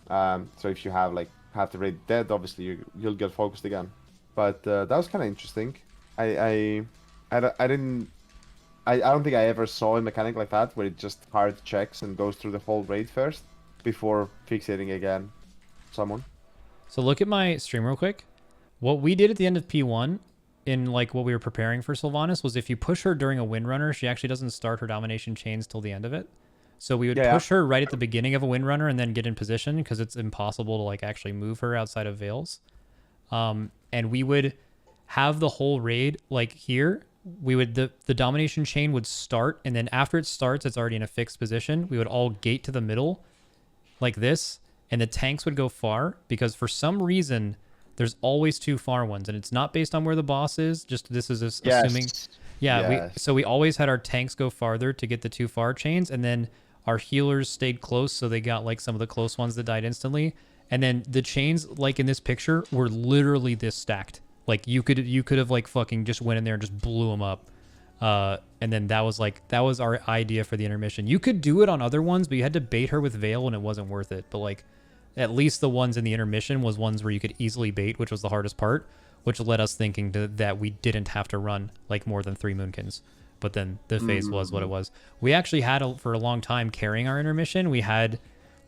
Speaker 2: So if you have like half the raid dead, obviously you'll get focused again. But that was kind of interesting. I didn't. I don't think I ever saw a mechanic like that where it just hard checks and goes through the whole raid first before fixating again someone.
Speaker 1: So look at my stream real quick. What we did at the end of P1 in like what we were preparing for Sylvanas was if you push her during a Windrunner, she actually doesn't start her domination chains till the end of it. So we would
Speaker 2: Yeah,
Speaker 1: push her right at the beginning of a Windrunner and then get in position because it's impossible to like actually move her outside of Veils. And we would have the whole raid like here. We would the domination chain would start, and then after it starts, it's already in a fixed position. We would all gate to the middle like this, and the tanks would go far because for some reason there's always two far ones, and it's not based on where the boss is. Just this is assuming.
Speaker 2: Yes.
Speaker 1: Yeah,
Speaker 2: Yes.
Speaker 1: so we always had our tanks go farther to get the two far chains, and then our healers stayed close, so they got like some of the close ones that died instantly. And then the chains, like in this picture, were literally this stacked. Like you could have like fucking just went in there and just blew them up. And then that was our idea for the intermission. You could do it on other ones, but you had to bait her with Veil, and it wasn't worth it. But like, at least the ones in the intermission was ones where you could easily bait, which was the hardest part, which led us thinking that we didn't have to run like more than 3 Moonkins. But then the phase was what it was. We actually had for a long time carrying our intermission. We had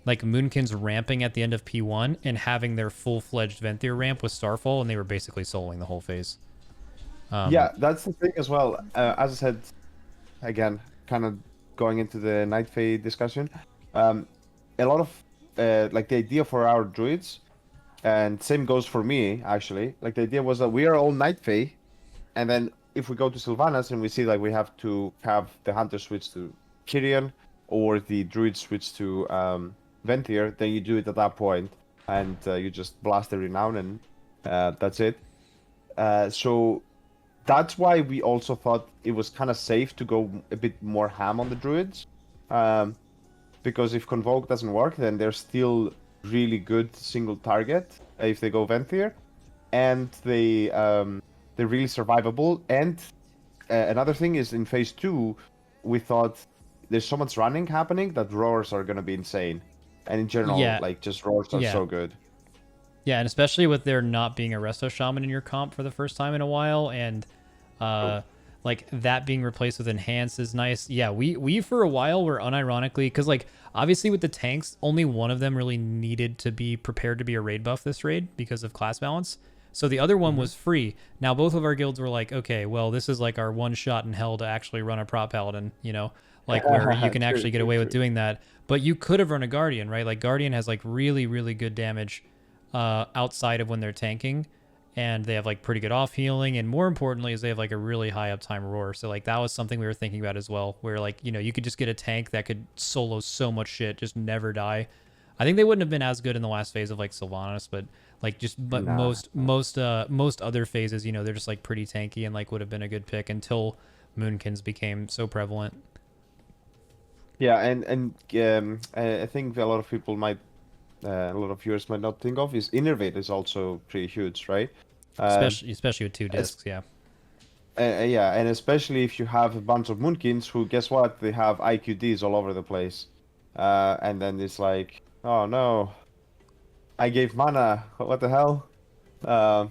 Speaker 1: like Moonkins ramping at the end of P1 and having their full-fledged Venthyr ramp with Starfall, and they were basically soloing the whole phase.
Speaker 2: Yeah, that's the thing as well. As I said, again, kind of going into the Night Fae discussion, a lot of like the idea for our druids, and same goes for me actually. Like the idea was that we are all Night Fae, and then if we go to Sylvanas and we see like we have to have the hunter switch to Kyrian or the druid switch to Venthyr, then you do it at that point, and you just blast the renown, and that's it. So that's why we also thought it was kind of safe to go a bit more ham on the druids, because if Convoke doesn't work, then they're still really good single target if they go Venthyr, and they're really survivable. And another thing is in phase 2, we thought there's so much running happening that roars are gonna be insane, and in general,
Speaker 1: Yeah.
Speaker 2: like just roars are
Speaker 1: Yeah.
Speaker 2: so good.
Speaker 1: Yeah, and especially with there not being a Resto Shaman in your comp for the first time in a while, and like that being replaced with Enhance is nice. Yeah, we for a while were unironically, because like obviously with the tanks, only one of them really needed to be prepared to be a raid buff this raid because of class balance. So the other one was free. Now both of our guilds were like, okay, well this is like our one shot in hell to actually run a prop paladin, you know, like where you can actually get away with doing that. But you could have run a Guardian, right? Like Guardian has like really, really good damage outside of when they're tanking, and they have like pretty good off healing, and more importantly is they have like a really high uptime roar. So like that was something we were thinking about as well, where like, you know, you could just get a tank that could solo so much shit, just never die. I think they wouldn't have been as good in the last phase of like Sylvanas, but like
Speaker 2: Nah.
Speaker 1: most other phases, you know, they're just like pretty tanky and like would have been a good pick until Moonkins became so prevalent.
Speaker 2: Yeah, and I think a lot of people might, a lot of viewers might not think of is Innervate is also pretty huge, right? Um,
Speaker 1: Especially with 2 discs, yeah.
Speaker 2: Yeah, and especially if you have a bunch of Moonkins who, guess what? They have IQDs all over the place. And then it's like, oh no, I gave mana. What the hell? Uh,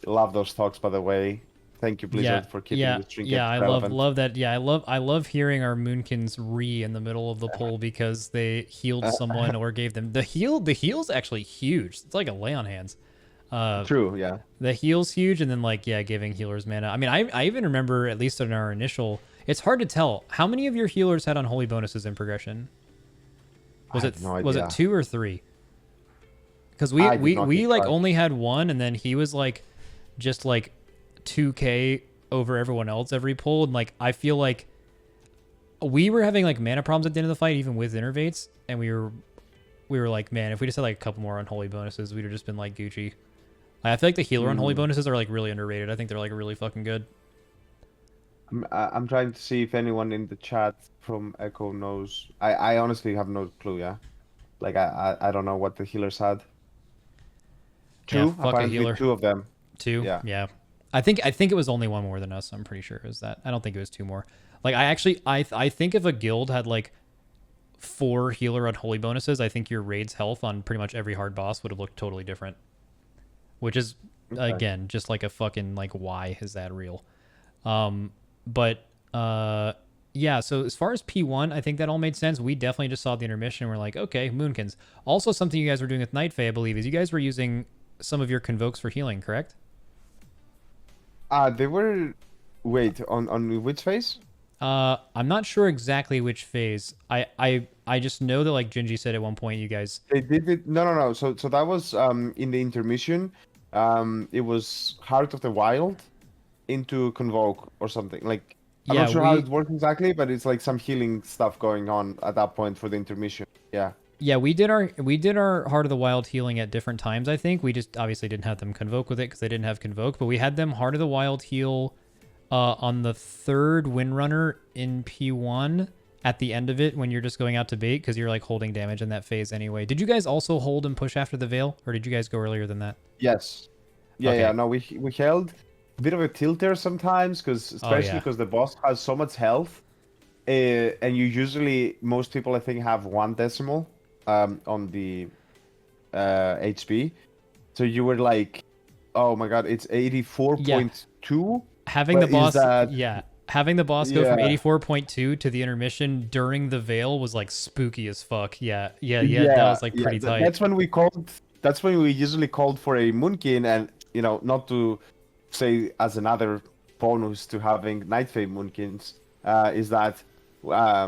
Speaker 2: love those talks, by the way. Thank you,
Speaker 1: Yeah,
Speaker 2: Blizzard, for keeping
Speaker 1: yeah,
Speaker 2: this trinket
Speaker 1: yeah. I
Speaker 2: relevant.
Speaker 1: love that. Yeah, I love hearing our Moonkins in the middle of the poll because they healed someone or gave them the heal. The heal's actually huge. It's like a lay on hands. Uh,
Speaker 2: True, yeah.
Speaker 1: the heal's huge, and then like yeah, giving healers mana. I mean, I even remember at least in our initial. It's hard to tell how many of your healers had unholy bonuses in progression.
Speaker 2: I have no
Speaker 1: Was it
Speaker 2: idea.
Speaker 1: 2 or 3? Because
Speaker 2: I did not
Speaker 1: we
Speaker 2: keep
Speaker 1: like
Speaker 2: track.
Speaker 1: only had one, and then he was like just like 2k over everyone else every pull, and like I feel like we were having like mana problems at the end of the fight, even with innervates, and we were like, man, if we just had like a couple more unholy bonuses, we'd have just been like Gucci. I feel like the healer unholy bonuses are like really underrated. I think they're like really fucking good.
Speaker 2: I'm trying to see if anyone in the chat from Echo knows. I honestly have no clue, yeah. Like, I don't know what the healers had.
Speaker 1: Yeah,
Speaker 2: Two?
Speaker 1: fuck a
Speaker 2: Apparently
Speaker 1: healer.
Speaker 2: two of them.
Speaker 1: 2,
Speaker 2: Yeah.
Speaker 1: yeah. I think it was only one more than us. I'm pretty sure it was that. I don't think it was 2 more. Like I actually I think if a guild had like 4 healer unholy bonuses, I think your raid's health on pretty much every hard boss would have looked totally different. Which is
Speaker 2: Okay.
Speaker 1: again just like a fucking like why is that real? But yeah, so as far as P1, I think that all made sense. We definitely just saw the intermission and we're like, okay, Moonkins. Also something you guys were doing with Night Fae, I believe, is you guys were using some of your convokes for healing, correct?
Speaker 2: They were. Wait, on which phase?
Speaker 1: I'm not sure exactly which phase. I just know that like Gingy said at one point you guys
Speaker 2: They did it. No, no, no. So that was in the intermission. It was Heart of the Wild into Convoke or something. Like, I'm
Speaker 1: yeah,
Speaker 2: not sure how it works exactly, but it's like some healing stuff going on at that point for the intermission. Yeah.
Speaker 1: we did our Heart of the Wild healing at different times, I think. We just obviously didn't have them convoke with it because they didn't have convoke, but we had them Heart of the Wild heal on the 3rd Windrunner in P1 at the end of it when you're just going out to bait because you're like holding damage in that phase anyway. Did you guys also hold and push after the Veil, or did you guys go earlier than that?
Speaker 2: Yes. Yeah,
Speaker 1: Okay.
Speaker 2: yeah. No, we held a bit of a tilter sometimes because
Speaker 1: Oh
Speaker 2: especially
Speaker 1: yeah.
Speaker 2: because the boss has so much health, and you usually most people I think have 1 decimal on the HP. So you were like, oh my god, it's 84.2.
Speaker 1: Having the
Speaker 2: But is
Speaker 1: boss,
Speaker 2: that
Speaker 1: having the boss go from
Speaker 2: yeah
Speaker 1: 84.2 to the intermission during the Veil was like spooky as fuck. Yeah, that was like pretty tight.
Speaker 2: That's when we called. That's when we usually called for a Moonkin, and not to say as another bonus to having Night Fae Moonkins, is that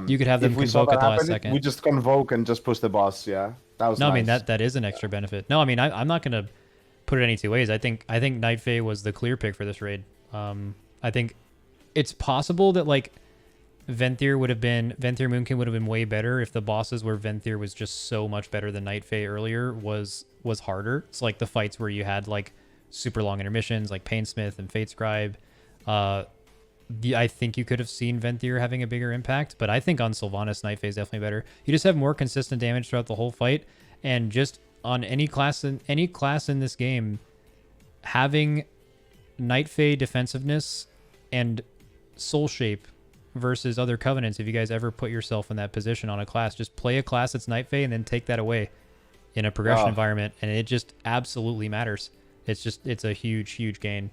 Speaker 1: You could have them
Speaker 2: if we saw
Speaker 1: convoke at
Speaker 2: that
Speaker 1: the last
Speaker 2: happening,
Speaker 1: second.
Speaker 2: we just convoke and just push the boss. Yeah, that was
Speaker 1: No, I mean
Speaker 2: nice.
Speaker 1: that is an extra benefit. No, I mean I'm not gonna put it any two ways. I think Night Fae was the clear pick for this raid. I think it's possible that like Venthyr Moonkin would have been way better if the bosses where Venthyr was just so much better than Night Fae earlier was harder. It's like the fights where you had like super long intermissions like Painsmith and Fate Scribe. I think you could have seen Venthyr having a bigger impact, but I think on Sylvanas, Night Fae is definitely better. You just have more consistent damage throughout the whole fight, and just on any class in this game, having Night Fae defensiveness and Soul Shape versus other Covenants. If you guys ever put yourself in that position on a class, just play a class that's Night Fae and then take that away in a progression
Speaker 2: Oh.
Speaker 1: environment, and it just absolutely matters. It's a huge gain.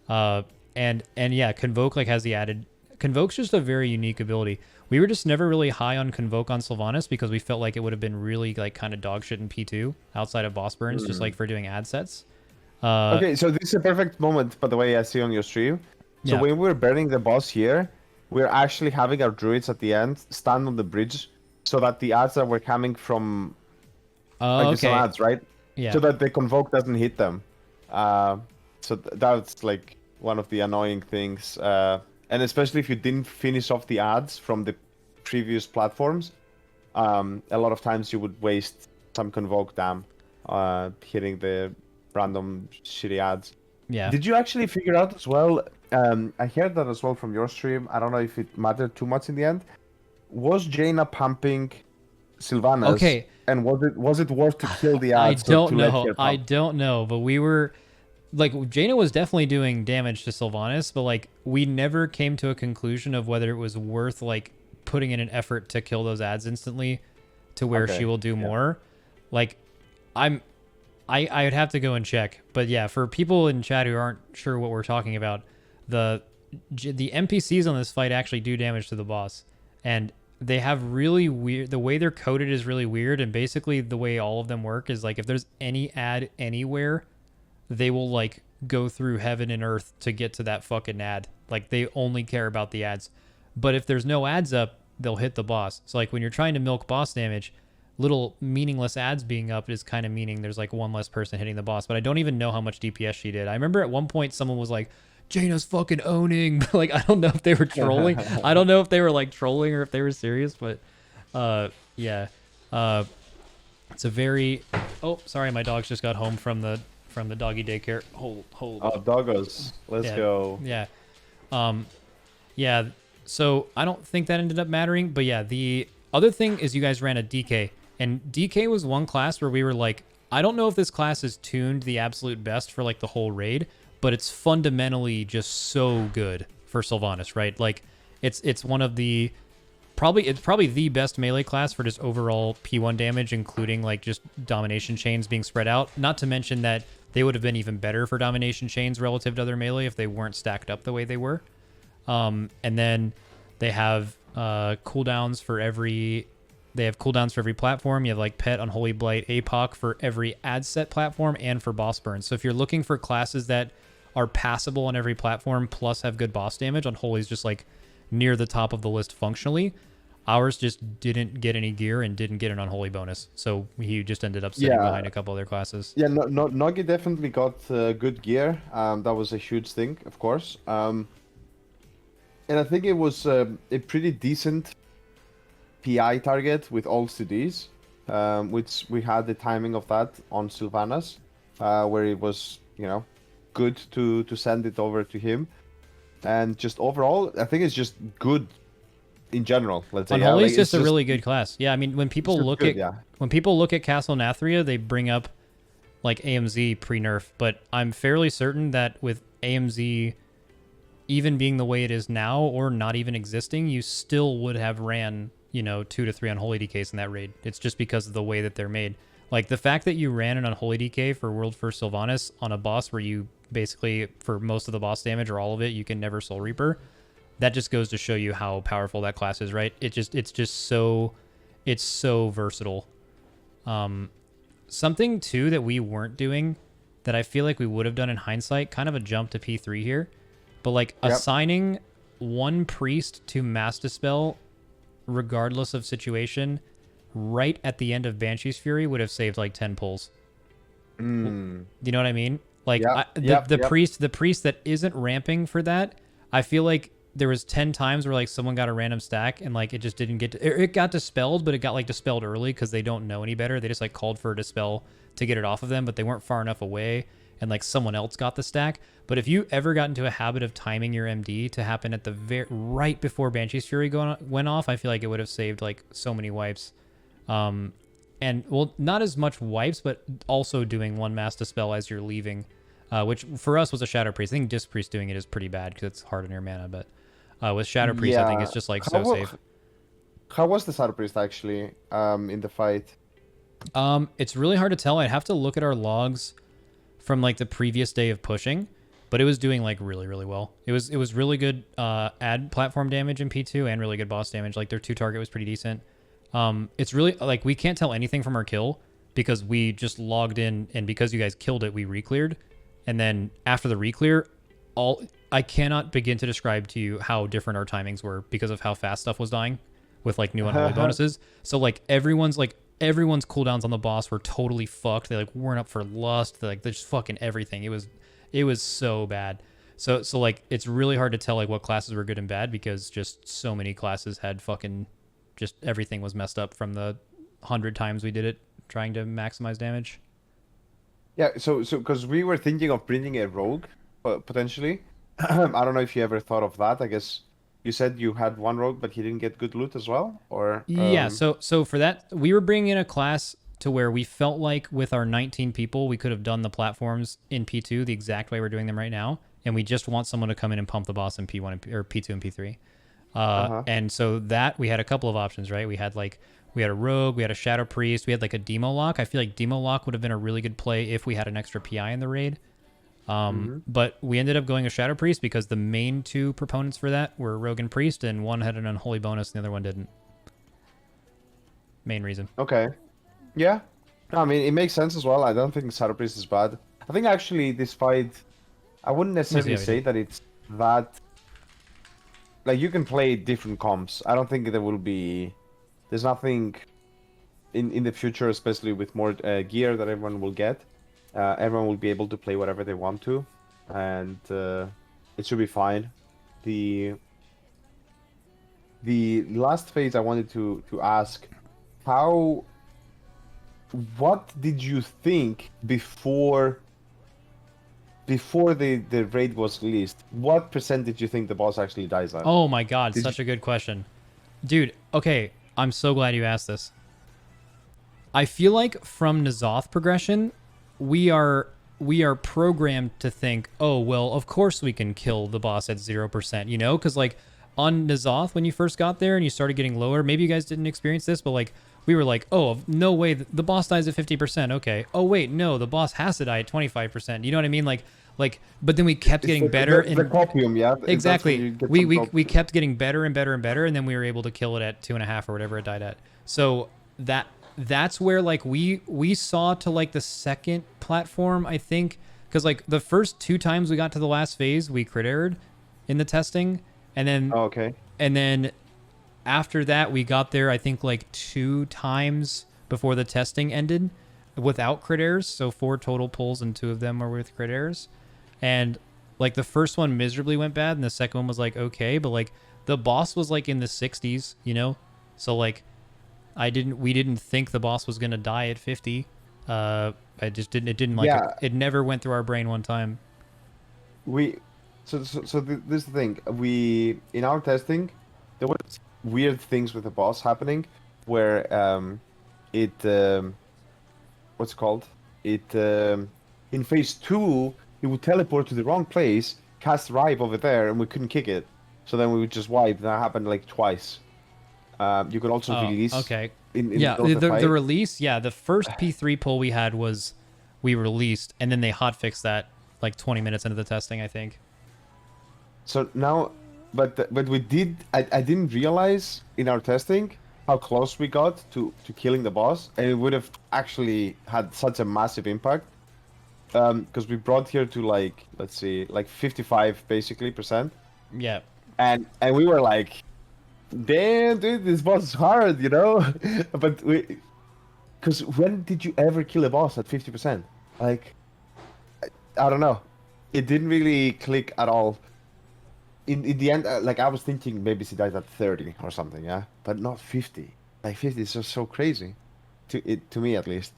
Speaker 1: And yeah, Convoke like has the added. Convoke's just a very unique ability. We were just never really high on Convoke on Sylvanas because we felt like it would have been really like kind of dog shit in P2 outside of boss burns, just like for doing ad sets.
Speaker 2: Okay, so this is a perfect moment, by the way, I see on your stream. So
Speaker 1: Yeah.
Speaker 2: when we're burning the boss here, we're actually having our druids at the end stand on the bridge so that the ads that were coming from like some
Speaker 1: Okay.
Speaker 2: ads, right?
Speaker 1: Yeah.
Speaker 2: So that the convoke doesn't hit them. That's like one of the annoying things. And especially if you didn't finish off the ads from the previous platforms, a lot of times you would waste some convoke dam hitting the random shitty ads.
Speaker 1: Yeah.
Speaker 2: Did you actually figure out as well? I heard that as well from your stream. I don't know if it mattered too much in the end. Was Jaina pumping Sylvanas?
Speaker 1: Okay.
Speaker 2: And was it worth to kill the
Speaker 1: I
Speaker 2: ads?
Speaker 1: don't
Speaker 2: to let
Speaker 1: know.
Speaker 2: her
Speaker 1: I
Speaker 2: pump?
Speaker 1: don't know, but we were like Jaina was definitely doing damage to Sylvanas, but like we never came to a conclusion of whether it was worth like putting in an effort to kill those ads instantly to where she
Speaker 2: Okay.
Speaker 1: will do
Speaker 2: Yeah.
Speaker 1: more. Like I'm I would have to go and check. But yeah, for people in chat who aren't sure what we're talking about, the the NPCs on this fight actually do damage to the boss. And they have really weird, the way they're coded is really weird, and basically the way all of them work is like if there's any ad anywhere, they will like go through heaven and earth to get to that fucking ad. Like they only care about the ads. But if there's no ads up, they'll hit the boss. So like when you're trying to milk boss damage, little meaningless ads being up is kind of meaning there's like one less person hitting the boss. But I don't even know how much DPS she did. I remember at one point someone was like, Jaina's fucking owning. Like I don't know if they were trolling. I don't know if they were like trolling or if they were serious, but yeah. It's a very oh, sorry, my dogs just got home from the doggy daycare. Hold.
Speaker 2: Oh, doggos. Let's
Speaker 1: Yeah.
Speaker 2: go.
Speaker 1: Yeah. Yeah. So I don't think that ended up mattering, but yeah, the other thing is you guys ran a DK, and DK was one class where we were like, I don't know if this class is tuned the absolute best for like the whole raid, but it's fundamentally just so good for Sylvanas, right? Like it's one of the it's probably the best melee class for just overall P1 damage, including like just domination chains being spread out. Not to mention that they would have been even better for domination chains relative to other melee if they weren't stacked up the way they were. And then they have cooldowns for every. They have cooldowns for every platform. You have like Pet, Unholy Blight, APOC for every ad set platform and for boss burn. So if you're looking for classes that are passable on every platform plus have good boss damage, Unholy's just like near the top of the list functionally. Ours just didn't get any gear and didn't get an Unholy bonus. So he just ended up sitting
Speaker 2: Yeah.
Speaker 1: behind a couple other classes.
Speaker 2: Yeah, no, Nogi definitely got good gear. That was a huge thing, of course. And I think it was a pretty decent PI target with all CDs, which we had the timing of that on Sylvanas, where it was, good to send it over to him. And just overall, I think it's just good in general. Let's say
Speaker 1: Unholy's
Speaker 2: like,
Speaker 1: just
Speaker 2: it's
Speaker 1: a really good class. Yeah, I mean when people
Speaker 2: just
Speaker 1: look
Speaker 2: good,
Speaker 1: at
Speaker 2: yeah.
Speaker 1: when people look at Castle Nathria, they bring up like AMZ pre-nerf, but I'm fairly certain that with AMZ even being the way it is now or not even existing, you still would have ran, 2 to 3 Unholy DKs in that raid. It's just because of the way that they're made. Like the fact that you ran an Unholy DK for World First Sylvanas on a boss where you basically, for most of the boss damage or all of it, you can never Soul Reaper, that just goes to show you how powerful that class is, right? It's so versatile. Something too that we weren't doing that I feel like we would have done in hindsight, kind of a jump to P3 here, but like
Speaker 2: Yep.
Speaker 1: assigning one priest to Mass Dispel regardless of situation right at the end of Banshee's Fury would have saved like 10 pulls.
Speaker 2: Mm.
Speaker 1: You know what I mean? Like
Speaker 2: Yep,
Speaker 1: the
Speaker 2: yep, yep.
Speaker 1: priest that isn't ramping for that, I feel like there was 10 times where like someone got a random stack and like it just didn't get it got dispelled, but it got like dispelled early because they don't know any better. They just like called for a dispel to get it off of them, but they weren't far enough away and like someone else got the stack. But if you ever got into a habit of timing your MD to happen at the right before Banshee's Fury went off, I feel like it would have saved like so many wipes. And well, not as much wipes, but also doing one Mass Dispel as you're leaving, which for us was a Shadow Priest. I think Disc Priest doing it is pretty bad because it's hard on your mana, but with Shadow Priest, I think it's just like so safe.
Speaker 2: How was the Shadow Priest actually in the fight?
Speaker 1: It's really hard to tell. I'd have to look at our logs from like the previous day of pushing, but it was doing like really, really well. It was really good ad platform damage in P2 and really good boss damage. Like their 2 target was pretty decent. It's really like we can't tell anything from our kill because we just logged in, and because you guys killed it, we re-cleared. And then after the re-clear, I cannot begin to describe to you how different our timings were because of how fast stuff was dying with like new Unholy bonuses. So like everyone's cooldowns on the boss were totally fucked. They like weren't up for lust. They're just fucking everything. It was so bad. So like it's really hard to tell like what classes were good and bad because just so many classes had fucking just everything was messed up from the 100 times we did it trying to maximize damage.
Speaker 2: Yeah, so because we were thinking of bringing a rogue, potentially. I don't know if you ever thought of that. I guess you said you had one rogue, but he didn't get good loot as well, or
Speaker 1: Yeah, so for that we were bringing in a class to where we felt like with our 19 people, we could have done the platforms in P2 the exact way we're doing them right now. And we just want someone to come in and pump the boss in P1 or P2 and P3. And so that we had a couple of options, right? We had a rogue, we had a shadow priest, we had like a demo lock. I feel like demo lock would have been a really good play if we had an extra PI in the raid. But we ended up going a shadow priest because the main two proponents for that were rogue and priest, and one had an unholy bonus and the other one didn't. Main reason.
Speaker 2: Okay. Yeah. I mean, it makes sense as well. I don't think Shadow Priest is bad. I think actually this fight, I wouldn't necessarily say that it's that. Like, you can play different comps. I don't think there will be. There's nothing in the future, especially with more gear that everyone will get. Everyone will be able to play whatever they want to, and it should be fine. The last phase I wanted to ask, what did you think before the raid was released? What percent did you think the boss actually dies at?
Speaker 1: Oh my god, such a good question. Dude, okay, I'm so glad you asked this. I feel like from N'Zoth progression, we are programmed to think, oh, well, of course we can kill the boss at 0%, you know? Because, like, on N'Zoth, when you first got there and you started getting lower, maybe you guys didn't experience this, but, like, we were like, oh, no way, the boss dies at 50%, okay. Oh, wait, no, the boss has to die at 25%. You know what I mean? Like, but then we kept getting better.
Speaker 2: The copium, yeah.
Speaker 1: Exactly. We kept getting better and better and better, and then we were able to kill it at 2.5 or whatever it died at. So that's where, like, we saw to, like, the second platform, I think, because, like, the first 2 times we got to the last phase, we crit errored in the testing, and then and then after that we got there, I think, like 2 times before the testing ended without crit errors, so 4 total pulls and 2 of them were with crit errors. And, like, the first one miserably went bad and the second one was, like, okay, but, like, the boss was, like, in the 60s, you know, so, like, we didn't think the boss was gonna die at 50. It didn't like it never went through our brain one time.
Speaker 2: This is the thing. In our testing, there were weird things with the boss happening, where what's it called? In phase 2, it would teleport to the wrong place, cast Rive over there, and we couldn't kick it. So then we would just wipe. That happened like twice. You could also release.
Speaker 1: Okay.
Speaker 2: The
Speaker 1: release. Yeah, the first P3 pull we had was we released, and then they hotfixed that like 20 minutes into the testing, I think.
Speaker 2: So now, but we did. I didn't realize in our testing how close we got to killing the boss, and it would have actually had such a massive impact. Because we brought here to, like, let's see, like 55 basically %.
Speaker 1: Yeah.
Speaker 2: And we were like, damn, dude, this boss is hard, you know? But because when did you ever kill a boss at 50%? Like, I don't know. It didn't really click at all. In the end, like, I was thinking maybe she dies at 30 or something, yeah? But not 50. Like, 50 is just so crazy. To me, at least.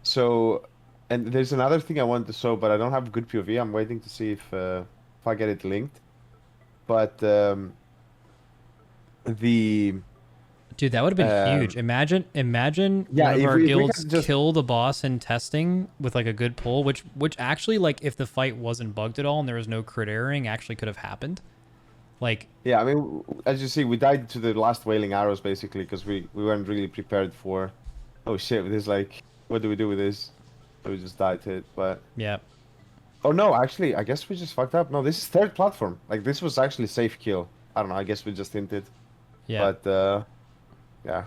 Speaker 2: So, and there's another thing I wanted to show, but I don't have good POV. I'm waiting to see if I get it linked. But
Speaker 1: Dude, that would have been huge. Imagine one of our guilds kill the boss in testing with, like, a good pull, which actually, like, if the fight wasn't bugged at all and there was no crit erroring, actually could have happened. Like,
Speaker 2: yeah, I mean, as you see, we died to the last wailing arrows basically because we weren't really prepared for. Oh shit! This, like, what do we do with this? So we just died to it, but
Speaker 1: yeah.
Speaker 2: Oh no, actually, I guess we just fucked up. No, this is third platform. Like, this was actually safe kill. I don't know. I guess we just hinted.
Speaker 1: Yeah.
Speaker 2: But yeah.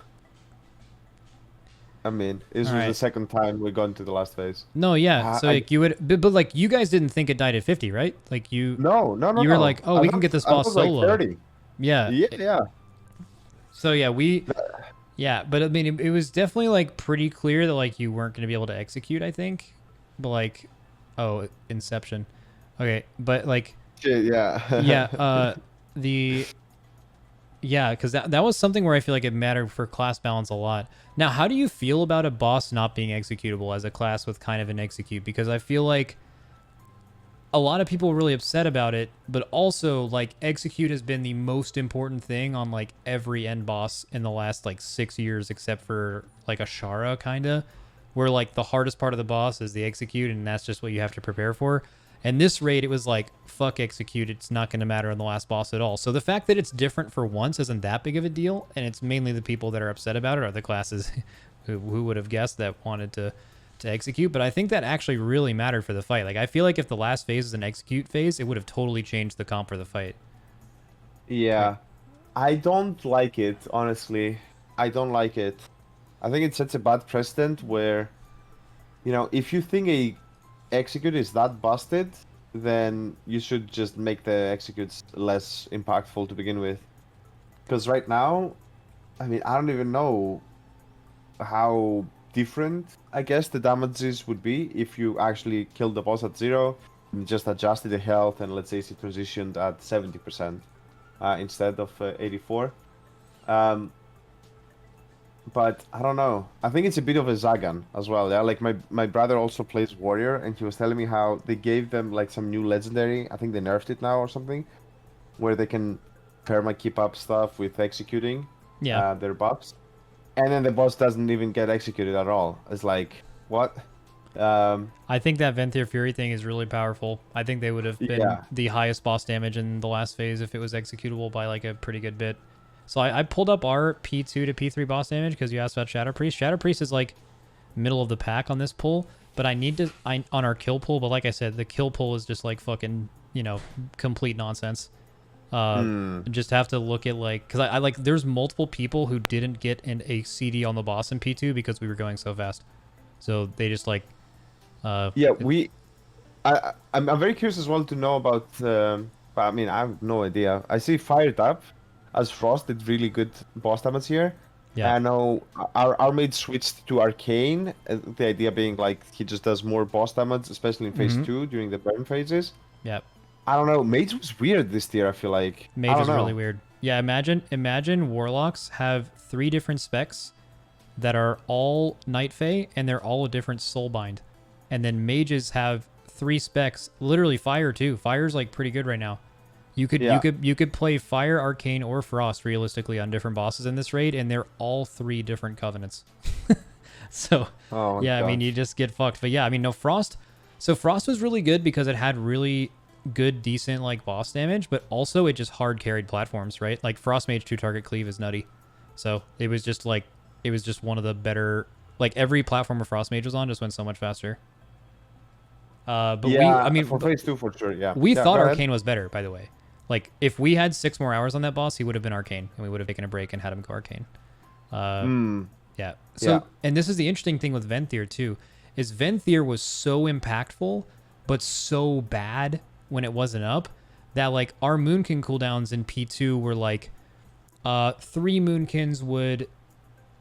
Speaker 2: I mean, this was the second time we got into the last phase.
Speaker 1: No, yeah. So like you would, but like you guys didn't think it died at 50, right? Like you.
Speaker 2: No.
Speaker 1: You were like, oh, we can get this boss solo.
Speaker 2: Like 30.
Speaker 1: Yeah.
Speaker 2: Yeah.
Speaker 1: So yeah, yeah, but I mean, it was definitely, like, pretty clear that, like, you weren't going to be able to execute, I think. But, like, oh, Inception. Okay, but, like,
Speaker 2: yeah.
Speaker 1: yeah, because that was something where I feel like it mattered for class balance a lot. Now, how do you feel about a boss not being executable as a class with kind of an execute? Because I feel like a lot of people were really upset about it, but also like execute has been the most important thing on like every end boss in the last like 6 years, except for like Ashara kinda, where like the hardest part of the boss is the execute, and that's just what you have to prepare for. And this raid, it was like, fuck execute, it's not going to matter on the last boss at all. So the fact that it's different for once isn't that big of a deal, and it's mainly the people that are upset about it are the classes who would have guessed that wanted to execute. But I think that actually really mattered for the fight. Like, I feel like if the last phase is an execute phase, it would have totally changed the comp for the fight.
Speaker 2: Yeah, I don't like it, honestly. I don't like it. I think it sets a bad precedent where, if you think a execute is that busted, then you should just make the executes less impactful to begin with. Because right now, I mean, I don't even know how different, I guess, the damages would be if you actually killed the boss at 0 and just adjusted the health and let's say it transitioned at 70% instead of 84. But I don't know. I think it's a bit of a Zagan as well. Yeah, like my brother also plays Warrior, and he was telling me how they gave them like some new legendary. I think they nerfed it now or something, where they can perma keep up stuff with executing their buffs, and then the boss doesn't even get executed at all. It's like what?
Speaker 1: I think that Venthyr Fury thing is really powerful. I think they would have been the highest boss damage in the last phase if it was executable by like a pretty good bit. So I pulled up our P2 to P3 boss damage because you asked about Shadow Priest. Shadow Priest is like middle of the pack on this pull, but I need to on our kill pull. But like I said, the kill pull is just like fucking complete nonsense. Just have to look at like because I like there's multiple people who didn't get a CD on the boss in P2 because we were going so fast. So they just like
Speaker 2: I'm very curious as well to know about. But I mean, I have no idea. I see Fired Up as Frost did really good boss damage here.
Speaker 1: Yeah.
Speaker 2: I know our mate switched to Arcane, the idea being like he just does more boss damage, especially in phase 2 during the burn phases.
Speaker 1: Yeah.
Speaker 2: I don't know. Mage was weird this tier, I feel like.
Speaker 1: Mage was really weird. Yeah, imagine Warlocks have 3 different specs that are all Night Fae, and they're all a different Soulbind. And then Mages have 3 specs, literally Fire too. Fire's like pretty good right now. You could play Fire, Arcane, or Frost realistically on different bosses in this raid, and they're all 3 different covenants. So I mean, you just get fucked. But yeah, I mean, no Frost. So Frost was really good because it had really good, decent like boss damage, but also it just hard carried platforms, right? Like Frost Mage 2-target cleave is nutty. So it was just one of the better, like every platform where Frost Mage was on just went so much faster. But
Speaker 2: for phase 2 for sure, yeah.
Speaker 1: We thought Arcane was better, by the way. Like, if we had 6 more hours on that boss, he would have been Arcane, and we would have taken a break and had him go Arcane. Yeah. So, and this is the interesting thing with Venthyr, too, is Venthyr was so impactful, but so bad when it wasn't up, that, like, our Moonkin cooldowns in P2 were, like, 3 Moonkins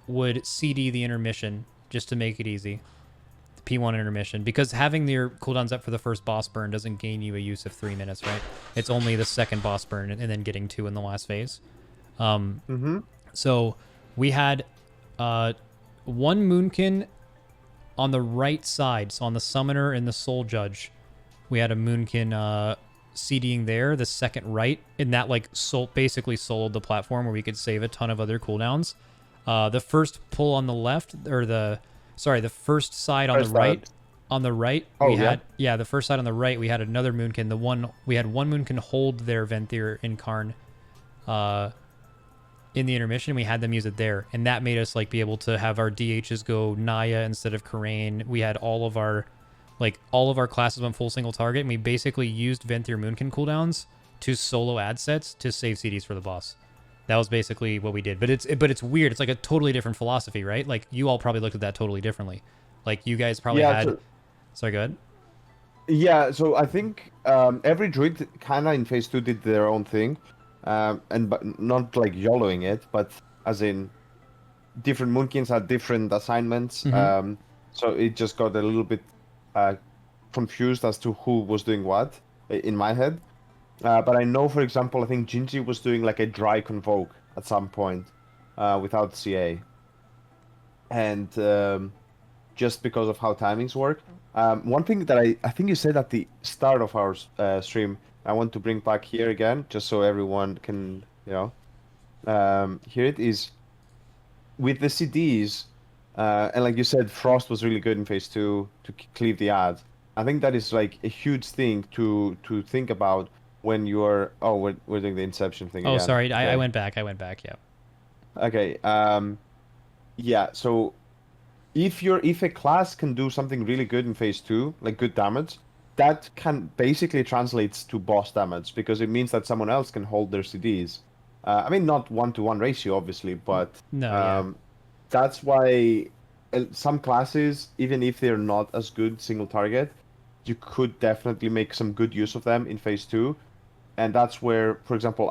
Speaker 1: would CD the intermission, just to make it easy. P1 intermission, because having your cooldowns up for the first boss burn doesn't gain you a use of 3 minutes, right? It's only the second boss burn and then getting 2 in the last phase. So we had 1 Moonkin on the right side, so on the Summoner and the Soul Judge. We had a Moonkin CDing there, the second right, and that like basically soloed the platform where we could save a ton of other cooldowns. The first pull on the left, or the first side on the right. On the right, the first side on the right, we had another Moonkin. We had one Moonkin hold their Venthyr in Karn in the intermission. We had them use it there, and that made us like be able to have our DHs go Naya instead of Karain. We had all of our classes on full single target, and we basically used Venthyr Moonkin cooldowns to solo ad sets to save CDs for the boss. That was basically what we did. But it's weird. It's like a totally different philosophy, right? Like you all probably looked at that totally differently. Like you guys probably had. Sorry, go ahead.
Speaker 2: Yeah, so I think every druid kind of in phase 2 did their own thing, but not like YOLOing it, but as in different Moonkins had different assignments. So it just got a little bit confused as to who was doing what in my head. But I know, for example, I think Gingy was doing like a dry convoke at some point without CA. And just because of how timings work. One thing that I think you said at the start of our stream, I want to bring back here again, just so everyone can, hear it, is with the CDs, and like you said, Frost was really good in phase two to cleave the ads. I think that is like a huge thing to think about when you're. Oh, we're doing the Inception thing
Speaker 1: Oh,
Speaker 2: again.
Speaker 1: sorry, I
Speaker 2: Okay.
Speaker 1: went back. Yeah.
Speaker 2: Okay. Yeah. So if a class can do something really good in phase two, like good damage, that can basically translates to boss damage because it means that someone else can hold their CDs. I mean, not 1-to-1 ratio, obviously, but
Speaker 1: No, yeah.
Speaker 2: that's why some classes, even if they're not as good single target, you could definitely make some good use of them in phase two. And that's where, for example,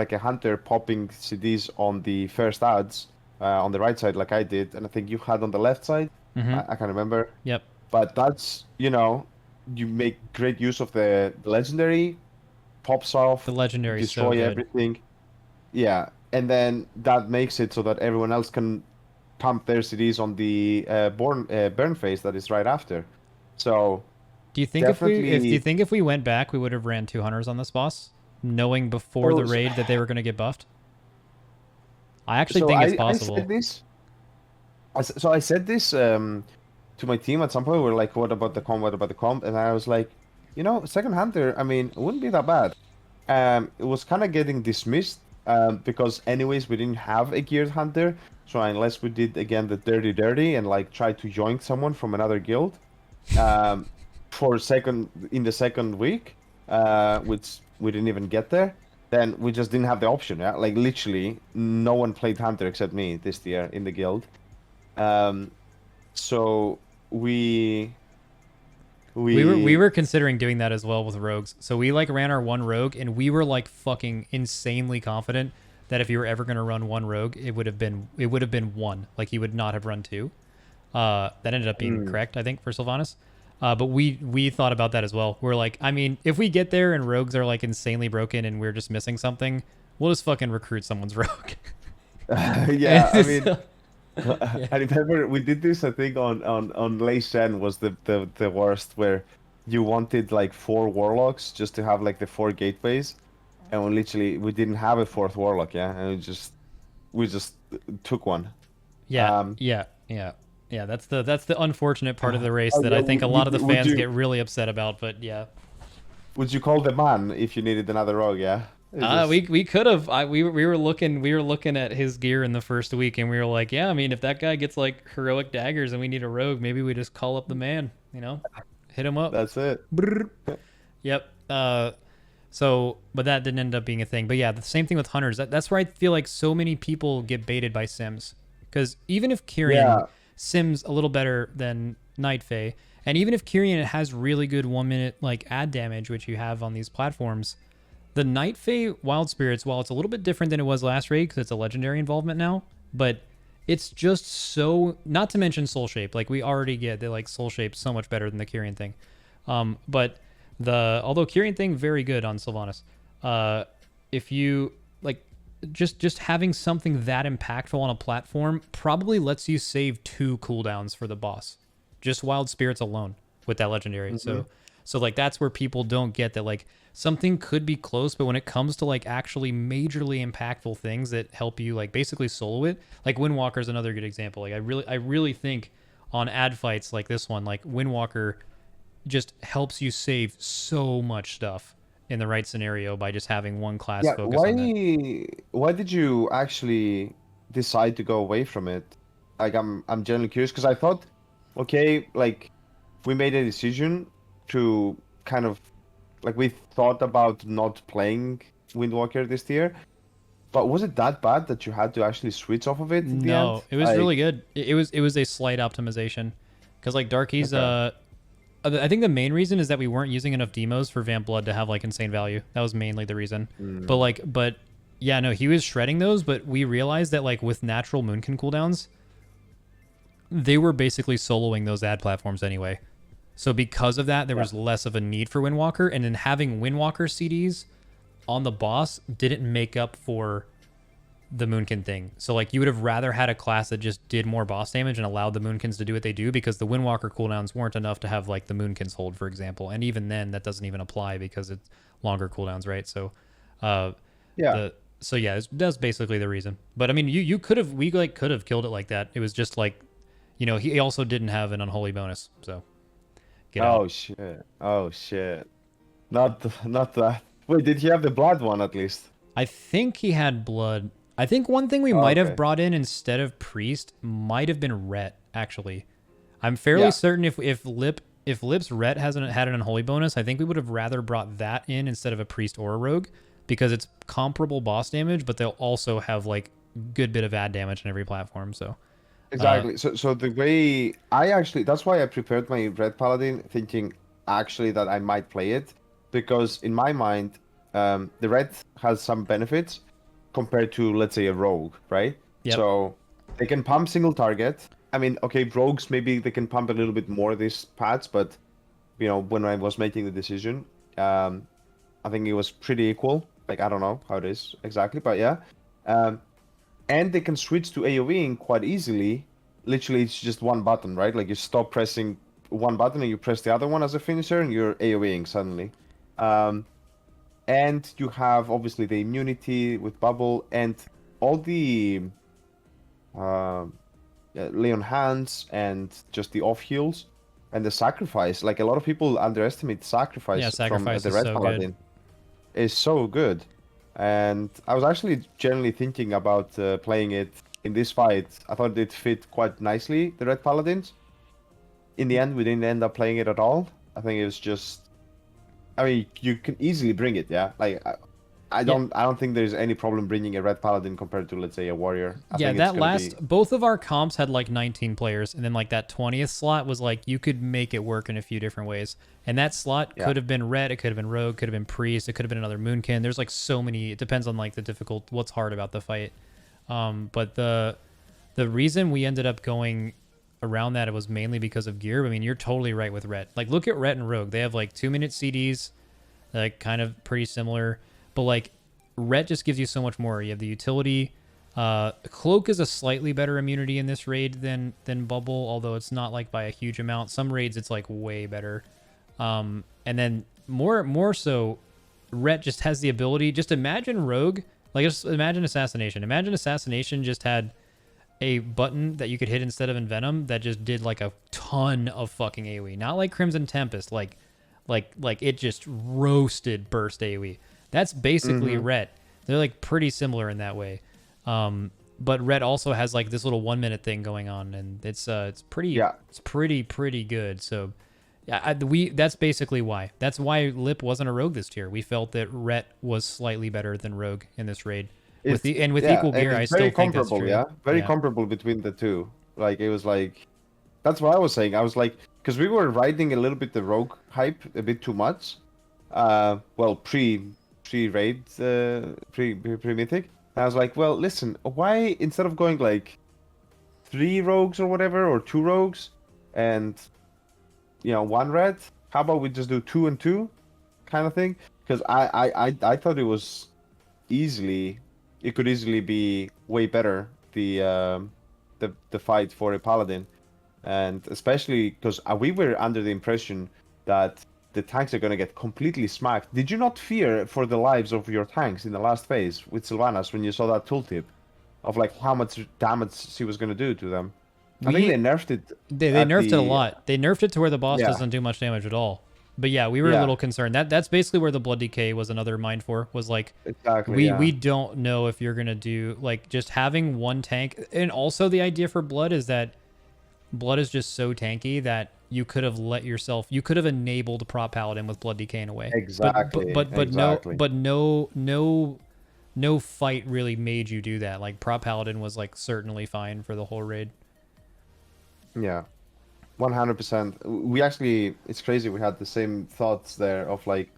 Speaker 2: like a hunter popping CDs on the first ads on the right side, like I did, and I think you had on the left side.
Speaker 1: Mm-hmm.
Speaker 2: I can't remember.
Speaker 1: Yep.
Speaker 2: But that's, you make great use of the legendary, pops off,
Speaker 1: The legendary is so
Speaker 2: destroy
Speaker 1: good.
Speaker 2: everything. Yeah, and then that makes it so that everyone else can pump their CDs on the burn phase that is right after. So
Speaker 1: Do you think do you
Speaker 2: definitely.
Speaker 1: think if we went back, we would have ran 2 hunters on this boss, knowing before the
Speaker 2: So,
Speaker 1: raid that they were going to get buffed? I actually
Speaker 2: so
Speaker 1: think it's
Speaker 2: I said
Speaker 1: possible.
Speaker 2: this. So I said this to my team at some point. We're like, "What about the comp? What about the comp?" And I was like, Second Hunter. I mean, it wouldn't be that bad. It was kind of getting dismissed because, anyways, we didn't have a geared hunter. So unless we did again the dirty and like try to join someone from another guild, um, in the second week, which we didn't even get there, then we just didn't have the option. Yeah, like literally, no one played hunter except me this year in the guild. Um, so we
Speaker 1: We
Speaker 2: we
Speaker 1: were considering doing that as well with rogues. So we like ran our one rogue, and we were like fucking insanely confident that if you were ever going to run one rogue, it would have been one. Like you would not have run two. That ended up being correct, I think, for Sylvanas. But we thought about that as well. We're like, I mean, if we get there and rogues are like insanely broken and we're just missing something, we'll just fucking recruit someone's rogue.
Speaker 2: yeah, I mean.
Speaker 1: Yeah.
Speaker 2: I remember we did this, I think, on Lei Shen was the worst, where you wanted like 4 warlocks just to have like the 4 gateways, and we didn't have a fourth warlock, yeah, and we just took one.
Speaker 1: Yeah,
Speaker 2: Um,
Speaker 1: yeah, yeah, yeah. That's the unfortunate part of the race
Speaker 2: oh,
Speaker 1: that
Speaker 2: yeah,
Speaker 1: I think a lot of the
Speaker 2: would
Speaker 1: fans
Speaker 2: you
Speaker 1: get really upset about. But yeah,
Speaker 2: would you call the man if you needed another rogue? Yeah. It just-
Speaker 1: we could have. We were looking at his gear in the first week, and we were like, yeah, I mean, if that guy gets like heroic daggers and we need a rogue, maybe we just call up the man. Hit him up.
Speaker 2: That's it.
Speaker 1: Yep. But that didn't end up being a thing. But yeah, the same thing with hunters. That's where I feel like so many people get baited by Sims. Because even if Kyrian
Speaker 2: Yeah.
Speaker 1: Sims a little better than Night Fae, and even if Kyrian has really good 1 minute like ad damage, which you have on these platforms, the Night Fae Wild Spirits, while it's a little bit different than it was last raid because it's a legendary involvement now, but it's just so. Not to mention Soul Shape, like we already get that like Soul Shape's so much better than the Kyrian thing. But although Kyrian thing very good on Sylvanas. If you like just having something that impactful on a platform probably lets you save 2 cooldowns for the boss. Just Wild Spirits alone with that legendary. So like that's where people don't get that like something could be close, but when it comes to like actually majorly impactful things that help you like basically solo it, like Windwalker is another good example. Like I really think on ad fights like this one, like Windwalker just helps you save so much stuff in the right scenario by just having one class
Speaker 2: Yeah.
Speaker 1: focus on that.
Speaker 2: Why did you actually decide to go away from it? Like, I'm genuinely curious because I thought, okay, like we made a decision to kind of like we thought about not playing Windwalker this year, but was it that bad that you had to actually switch off of it in the end?
Speaker 1: No, it was really good. It was a slight optimization because like Darkies,
Speaker 2: Okay.
Speaker 1: I think the main reason is that we weren't using enough demos for Vamp Blood to have like insane value. That was mainly the reason. But yeah, no, he was shredding those, but we realized that like with natural Moonkin cooldowns, they were basically soloing those ad platforms anyway. So because of that, there was less of a need for Windwalker, and then having Windwalker CDs on the boss didn't make up for the Moonkin thing. So like you would have rather had a class that just did more boss damage and allowed the Moonkins to do what they do, because the Windwalker cooldowns weren't enough to have like the Moonkins hold, for example. And even then, that doesn't even apply because it's longer cooldowns, right? So, uh,
Speaker 2: Yeah.
Speaker 1: so yeah, that's basically the reason. But I mean, you could have we like could have killed it like that. It was just like, he also didn't have an unholy bonus, so get out.
Speaker 2: Oh shit. Oh shit. Not that. Wait, did he have the blood one at least?
Speaker 1: I think he had blood. I think one thing we
Speaker 2: Oh,
Speaker 1: might have
Speaker 2: okay.
Speaker 1: brought in instead of priest might have been Ret. Actually, I'm fairly
Speaker 2: Yeah.
Speaker 1: certain if Lip's Ret hasn't had an unholy bonus, I think we would have rather brought that in instead of a priest or a rogue, because it's comparable boss damage, but they'll also have like good bit of ad damage on every platform. So
Speaker 2: Exactly. So the way I actually, that's why I prepared my Red Paladin, thinking actually that I might play it, because in my mind, the Red has some benefits compared to, let's say, a Rogue, right?
Speaker 1: Yep.
Speaker 2: So they can pump single target. I mean, okay, Rogues maybe they can pump a little bit more these pads, but when I was making the decision, I think it was pretty equal. Like I don't know how it is exactly, but yeah. Um, and they can switch to AoEing quite easily. Literally, it's just one button, right? Like you stop pressing one button and you press the other one as a finisher, and you're AoEing suddenly. Um, and you have obviously the immunity with bubble and all the lay on hands and just the off heals and the sacrifice. Like a lot of people underestimate sacrifice
Speaker 1: Yeah,
Speaker 2: from
Speaker 1: sacrifice
Speaker 2: the
Speaker 1: is
Speaker 2: Red
Speaker 1: so good.
Speaker 2: Paladin. Is so good. And I was actually generally thinking about playing it in this fight. I thought it fit quite nicely, the Red Paladins. In the end, we didn't end up playing it at all. I think it was just. I mean, you can easily bring it, yeah. Like, I don't think there's any problem bringing a Red Paladin compared to, let's say, a Warrior. I
Speaker 1: Yeah,
Speaker 2: think
Speaker 1: that
Speaker 2: it's gonna
Speaker 1: last
Speaker 2: be...
Speaker 1: both of our comps had like 19 players, and then like that 20th slot was like you could make it work in a few different ways. And that slot
Speaker 2: Yeah.
Speaker 1: could have been Red, it could have been Rogue, could have been Priest, it could have been another Moonkin. There's like so many. It depends on like the what's hard about the fight. But the reason we ended up going around that, it was mainly because of gear. I mean, you're totally right with Ret. Like look at Ret and Rogue. They have like 2-minute CDs, like kind of pretty similar, but like Ret just gives you so much more. You have the utility. Cloak is a slightly better immunity in this raid than Bubble, although it's not like by a huge amount. Some raids it's like way better. And then more so, Ret just has the ability. Just imagine Rogue, like just imagine Assassination. Imagine Assassination just had a button that you could hit instead of Envenom that just did like a ton of fucking AoE. Not like Crimson Tempest, like it just roasted burst AoE. That's basically Ret. They're like pretty similar in that way. But Ret also has like this little 1-minute thing going on, and it's pretty good. So yeah, that's basically why. That's why Lip wasn't a rogue this tier. We felt that Ret was slightly better than rogue in this raid. With equal gear, I
Speaker 2: it's
Speaker 1: still
Speaker 2: very
Speaker 1: think that's
Speaker 2: comparable,
Speaker 1: true.
Speaker 2: yeah, very
Speaker 1: Yeah.
Speaker 2: comparable between the two. Like it was like, that's what I was saying. I was like, because we were riding a little bit the rogue hype a bit too much. Well, pre-raid, pre-mythic. I was like, well, listen, why instead of going like 3 rogues or whatever, or 2 rogues, and 1 red, how about we just do 2 and 2, kind of thing? Because I thought it could easily be way better, the fight for a paladin, and especially because we were under the impression that the tanks are going to get completely smacked. Did you not fear for the lives of your tanks in the last phase with Sylvanas when you saw that tooltip of like how much damage she was going to do to them? I think they nerfed it.
Speaker 1: They nerfed it a lot. They nerfed it to where the boss
Speaker 2: Yeah.
Speaker 1: doesn't do much damage at all. But yeah, we were a
Speaker 2: Yeah.
Speaker 1: little concerned. That's basically where the Blood Decay was another mind for, was like
Speaker 2: Exactly.
Speaker 1: we don't know if you're gonna do like just having one tank. And also the idea for Blood is that Blood is just so tanky that you could have enabled Prop Paladin with Blood Decay in a way.
Speaker 2: Exactly.
Speaker 1: But
Speaker 2: Exactly.
Speaker 1: no fight really made you do that. Like Prop Paladin was like certainly fine for the whole raid.
Speaker 2: Yeah, 100%. We actually, it's crazy. We had the same thoughts there of like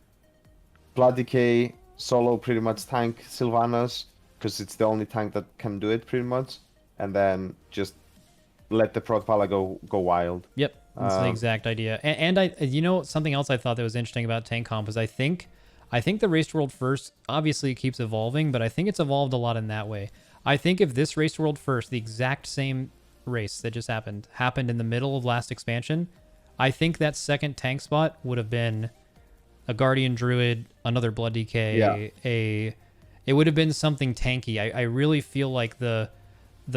Speaker 2: Blood Decay, solo pretty much tank Sylvanas, because it's the only tank that can do it pretty much, and then just let the Prot Pala go wild.
Speaker 1: Yep, that's the exact idea. And I, something else I thought that was interesting about tank comp is I think the Race to World First obviously keeps evolving, but I think it's evolved a lot in that way. I think if this Race World First, the exact same race that just happened in the middle of last expansion, I think that second tank spot would have been a Guardian Druid, another Blood DK, it would have been something tanky. I really feel like the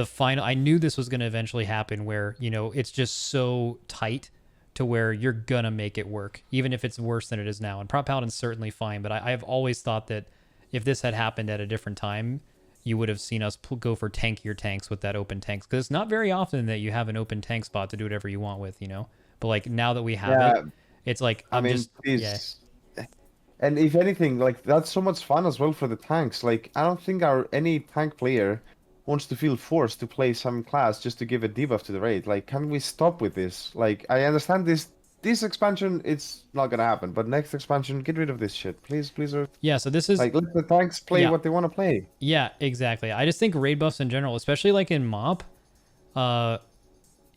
Speaker 1: final, I knew this was going to eventually happen where, you know, it's just so tight to where you're going to make it work, even if it's worse than it is now. And Prop Paladin's certainly fine, but I've always thought that if this had happened at a different time, you would have seen us go for tankier tanks with that open tanks. Because it's not very often that you have an open tank spot to do whatever you want with, you know? But like now that we have it, it's like,
Speaker 2: And if anything, like that's so much fun as well for the tanks. Like I don't think any tank player wants to feel forced to play some class just to give a debuff to the raid. Like, can we stop with this? Like, I understand this expansion, it's not gonna happen, but next expansion, get rid of this shit, please, please.
Speaker 1: Yeah, so this is
Speaker 2: like, let the tanks play what they want to play.
Speaker 1: Yeah, exactly. I just think raid buffs in general, especially like in MoP,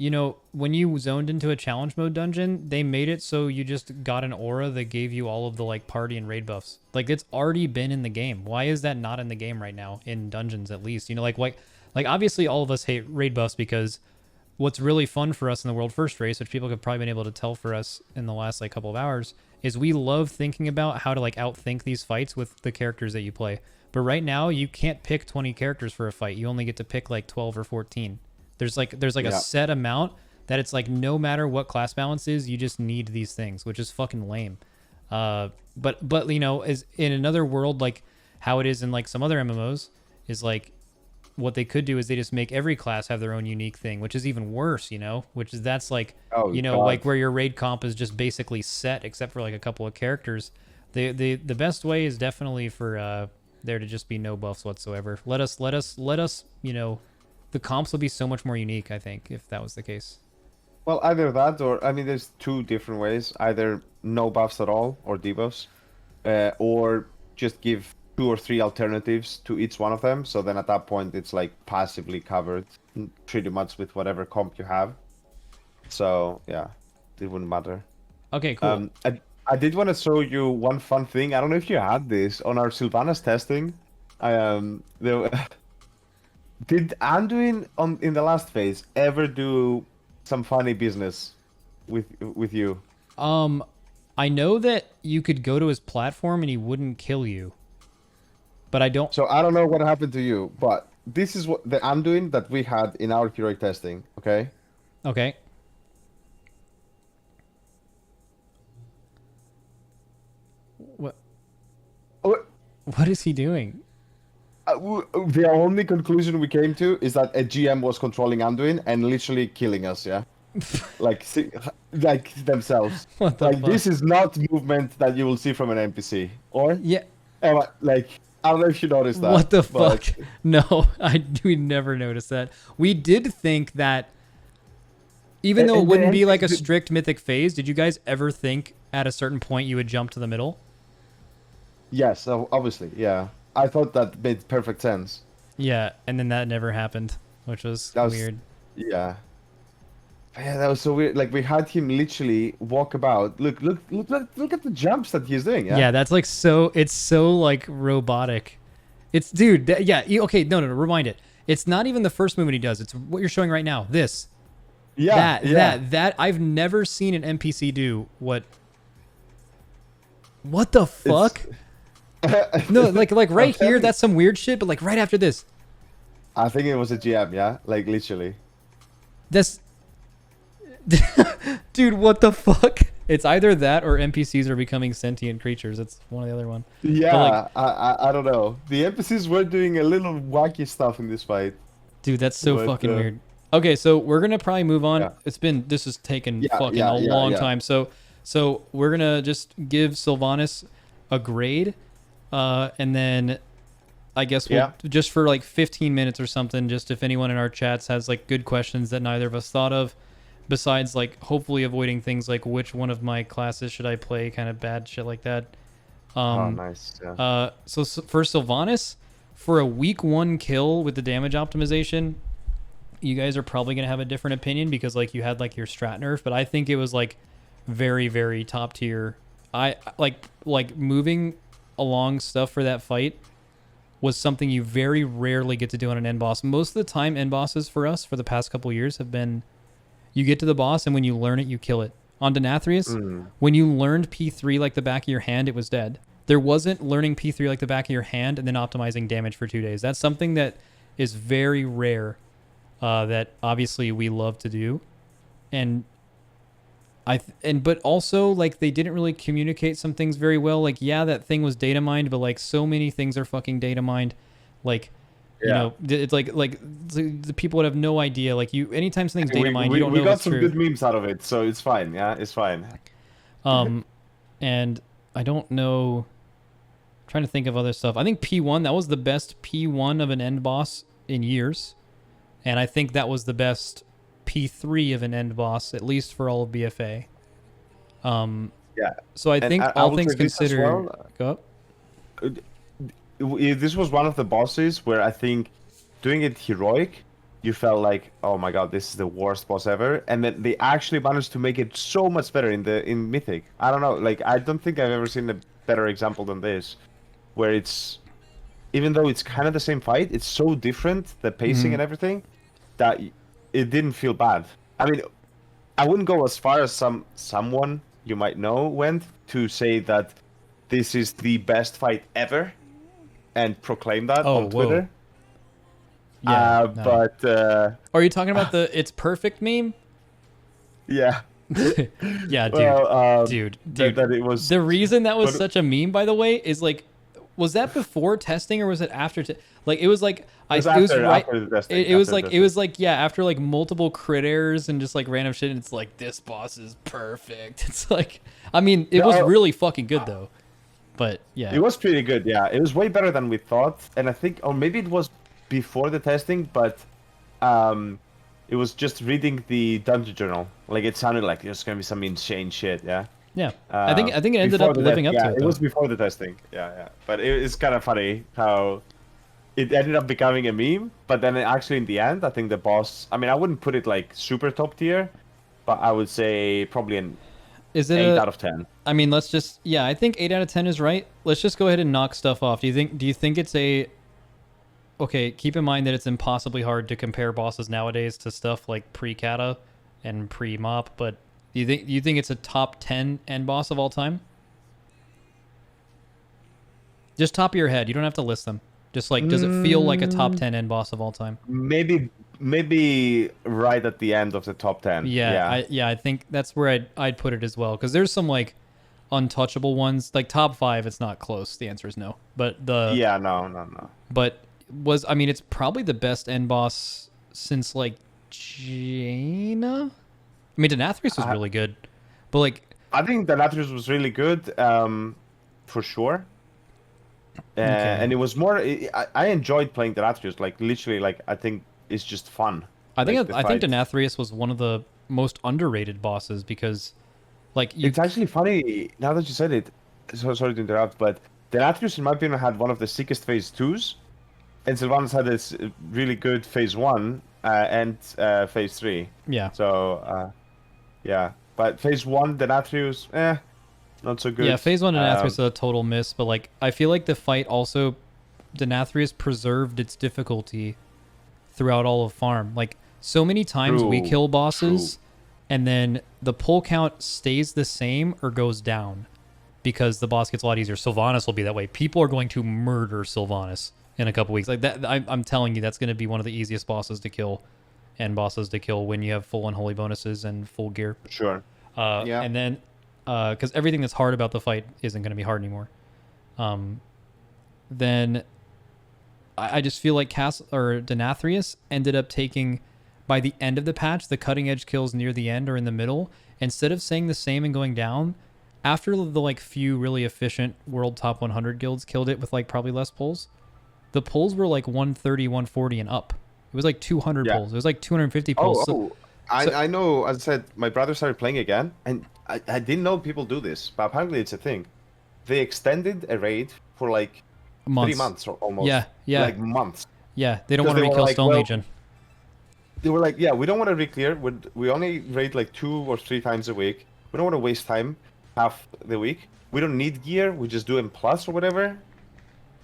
Speaker 1: you know, when you zoned into a challenge mode dungeon, they made it so you just got an aura that gave you all of the like party and raid buffs. Like it's already been in the game. Why is that not in the game right now? In dungeons at least. You know, like obviously all of us hate raid buffs because what's really fun for us in the World First race, which people have probably been able to tell for us in the last like couple of hours, is we love thinking about how to like outthink these fights with the characters that you play. But right now you can't pick 20 characters for a fight. You only get to pick like 12 or 14. There's like a set amount that it's like no matter what class balance is, you just need these things, which is fucking lame. But you know, is in another world like how it is in like some other MMOs, is like what they could do is they just make every class have their own unique thing, which is even worse, you know, which is that's like you know, like where your raid comp is just basically set except for like a couple of characters. The best way is definitely for there to just be no buffs whatsoever. Let us, you know, the comps will be so much more unique, I think, if that was the case.
Speaker 2: Well, either that or, I mean, there's two different ways. Either no buffs at all or debuffs, or just give 2 or 3 alternatives to each one of them. So then at that point, it's like passively covered pretty much with whatever comp you have. So yeah, it wouldn't matter.
Speaker 1: Okay, cool.
Speaker 2: I did want to show you one fun thing. I don't know if you had this on our Sylvanas testing. Did Anduin in the last phase ever do some funny business with you?
Speaker 1: I know that you could go to his platform and he wouldn't kill you, but I don't.
Speaker 2: So I don't know what happened to you, but this is what the Anduin that we had in our heroic testing. Okay.
Speaker 1: Okay. What? What is he doing?
Speaker 2: The only conclusion we came to is that a GM was controlling Anduin and literally killing us. Yeah, like themselves.
Speaker 1: What the
Speaker 2: like
Speaker 1: fuck?
Speaker 2: This is not movement that you will see from an NPC, or
Speaker 1: Yeah.
Speaker 2: Like I don't know if you noticed that.
Speaker 1: What the fuck? No, we never noticed that. We did think that, even though it wouldn't be like a strict mythic phase, did you guys ever think at a certain point you would jump to the middle?
Speaker 2: Yes, obviously, yeah. I thought that made perfect sense.
Speaker 1: Yeah, and then that never happened, which was weird.
Speaker 2: Yeah. Yeah, that was so weird. Like we had him literally walk about. Look at the jumps that he's doing. Yeah,
Speaker 1: that's like it's so like robotic. It's dude. Okay, no, rewind it. It's not even the first movement he does. It's what you're showing right now. This.
Speaker 2: Yeah.
Speaker 1: That I've never seen an NPC do what. What the fuck? No, like right here, that's some weird shit. But like right after this,
Speaker 2: I think it was a GM. Yeah, like literally.
Speaker 1: That's, dude. What the fuck? It's either that or NPCs are becoming sentient creatures. It's one or the other one.
Speaker 2: Yeah, like, I don't know. The NPCs were doing a little wacky stuff in this fight.
Speaker 1: Dude, that's so fucking weird. Okay, so we're gonna probably move on.
Speaker 2: Yeah.
Speaker 1: This has taken fucking a long time. So we're gonna just give Sylvanas a grade. And then I guess we'll just for like 15 minutes or something, just if anyone in our chats has like good questions that neither of us thought of, besides like hopefully avoiding things like which one of my classes should I play, kind of bad shit like that.
Speaker 2: Nice. Yeah.
Speaker 1: So for Sylvanas, for a week 1 kill with the damage optimization, you guys are probably going to have a different opinion because like you had like your strat nerf, but I think it was like very, very top tier. I like moving along stuff for that fight was something you very rarely get to do on an end boss. Most of the time, end bosses for us for the past couple of years have been you get to the boss and when you learn it, you kill it. On Denathrius, when you learned P3 like the back of your hand, it was dead. There wasn't learning P3 like the back of your hand and then optimizing damage for 2 days. That's something that is very rare that obviously we love to do. And but also like they didn't really communicate some things very well. Like yeah, that thing was data mined, but like so many things are fucking data mined. Like you know, it's like the people would have no idea. Like you, anytime something's data mined, you don't know.
Speaker 2: We got
Speaker 1: it's
Speaker 2: some
Speaker 1: true.
Speaker 2: good memes out of it, so it's fine. Yeah, it's fine.
Speaker 1: And I don't know. I'm trying to think of other stuff. I think P1 that was the best P1 of an end boss in years, and I think that was the best P3 of an end boss, at least for all of BFA.
Speaker 2: Yeah.
Speaker 1: So I think all things considered, go up.
Speaker 2: This was one of the bosses where I think doing it heroic, you felt like, oh my god, this is the worst boss ever, and then they actually managed to make it so much better in Mythic. I don't know, like I don't think I've ever seen a better example than this, where it's even though it's kind of the same fight, it's so different, the pacing and everything, that it didn't feel bad. I mean, I wouldn't go as far as someone you might know went to say that this is the best fight ever and proclaim that on Twitter.
Speaker 1: Yeah, no.
Speaker 2: But
Speaker 1: are you talking about the "it's perfect" meme?
Speaker 2: Yeah.
Speaker 1: Yeah, dude.
Speaker 2: Well,
Speaker 1: dude.
Speaker 2: That it was
Speaker 1: the reason that was such a meme, by the way, is like, was that before testing or was it after? Like, it was like it was right. It was like yeah, after like multiple crit errors and just like random shit. And it's like this boss is perfect. It's like, I mean, it was really fucking good though. But yeah,
Speaker 2: it was pretty good. Yeah, it was way better than we thought, and I think, or maybe it was before the testing, but it was just reading the dungeon journal. Like it sounded like there's gonna be some insane shit. Yeah.
Speaker 1: Yeah, I think it ended up living up to it.
Speaker 2: It was before the testing. Yeah. But it's kind of funny how it ended up becoming a meme. But then actually in the end, I think the boss. I mean, I wouldn't put it like super top tier, but I would say probably an 8 out of 10.
Speaker 1: I mean, let's just I think 8 out of 10 is right. Let's just go ahead and knock stuff off. Do you think it's a okay? Keep in mind that it's impossibly hard to compare bosses nowadays to stuff like pre-kata and pre-mop, but. Do you think it's a top 10 end boss of all time? Just top of your head. You don't have to list them. Just like, does it feel like a top 10 end boss of all time?
Speaker 2: Maybe right at the end of the top 10.
Speaker 1: Yeah. I think that's where I'd put it as well. Because there's some like untouchable ones. Like top 5, it's not close. The answer is no. But
Speaker 2: no.
Speaker 1: But it's probably the best end boss since like Jaina. I mean, Denathrius was really good, but like
Speaker 2: I think Denathrius was really good, for sure. And it was more. I enjoyed playing Denathrius. Like literally, like I think it's just fun.
Speaker 1: I think Denathrius was one of the most underrated bosses because, like,
Speaker 2: it's actually funny now that you said it. So sorry to interrupt, but Denathrius, in my opinion, had one of the sickest phase 2s, and Sylvanas had this really good phase 1 and phase 3.
Speaker 1: Yeah.
Speaker 2: So. Yeah, but phase 1, Denathrius, not so good.
Speaker 1: Yeah, phase 1 Denathrius is a total miss, but like I feel like the fight also, Denathrius preserved its difficulty throughout all of farm. Like so many times we kill bosses, and then the pull count stays the same or goes down because the boss gets a lot easier. Sylvanas will be that way. People are going to murder Sylvanas in a couple weeks. Like that, I'm telling you, that's going to be one of the easiest bosses to kill. And bosses to kill when you have full unholy bonuses and full gear.
Speaker 2: Sure.
Speaker 1: And then, because everything that's hard about the fight isn't going to be hard anymore. Then, I just feel like Denathrius ended up taking, by the end of the patch, the cutting edge kills near the end or in the middle. Instead of staying the same and going down, after the like few really efficient world top 100 guilds killed it with like probably less pulls, the pulls were like 130, 140 and up. It was like 200 pulls. It was like 250 pulls.
Speaker 2: I know. As I said, my brother started playing again, and I didn't know people do this, but apparently it's a thing. They extended a raid for like 3 months or almost.
Speaker 1: Yeah.
Speaker 2: Like months.
Speaker 1: Yeah, they don't want to re-kill Stone Legion.
Speaker 2: They were like, we don't want to re-clear. We only raid like 2 or 3 times a week. We don't want to waste time half the week. We don't need gear. We just do M+ or whatever.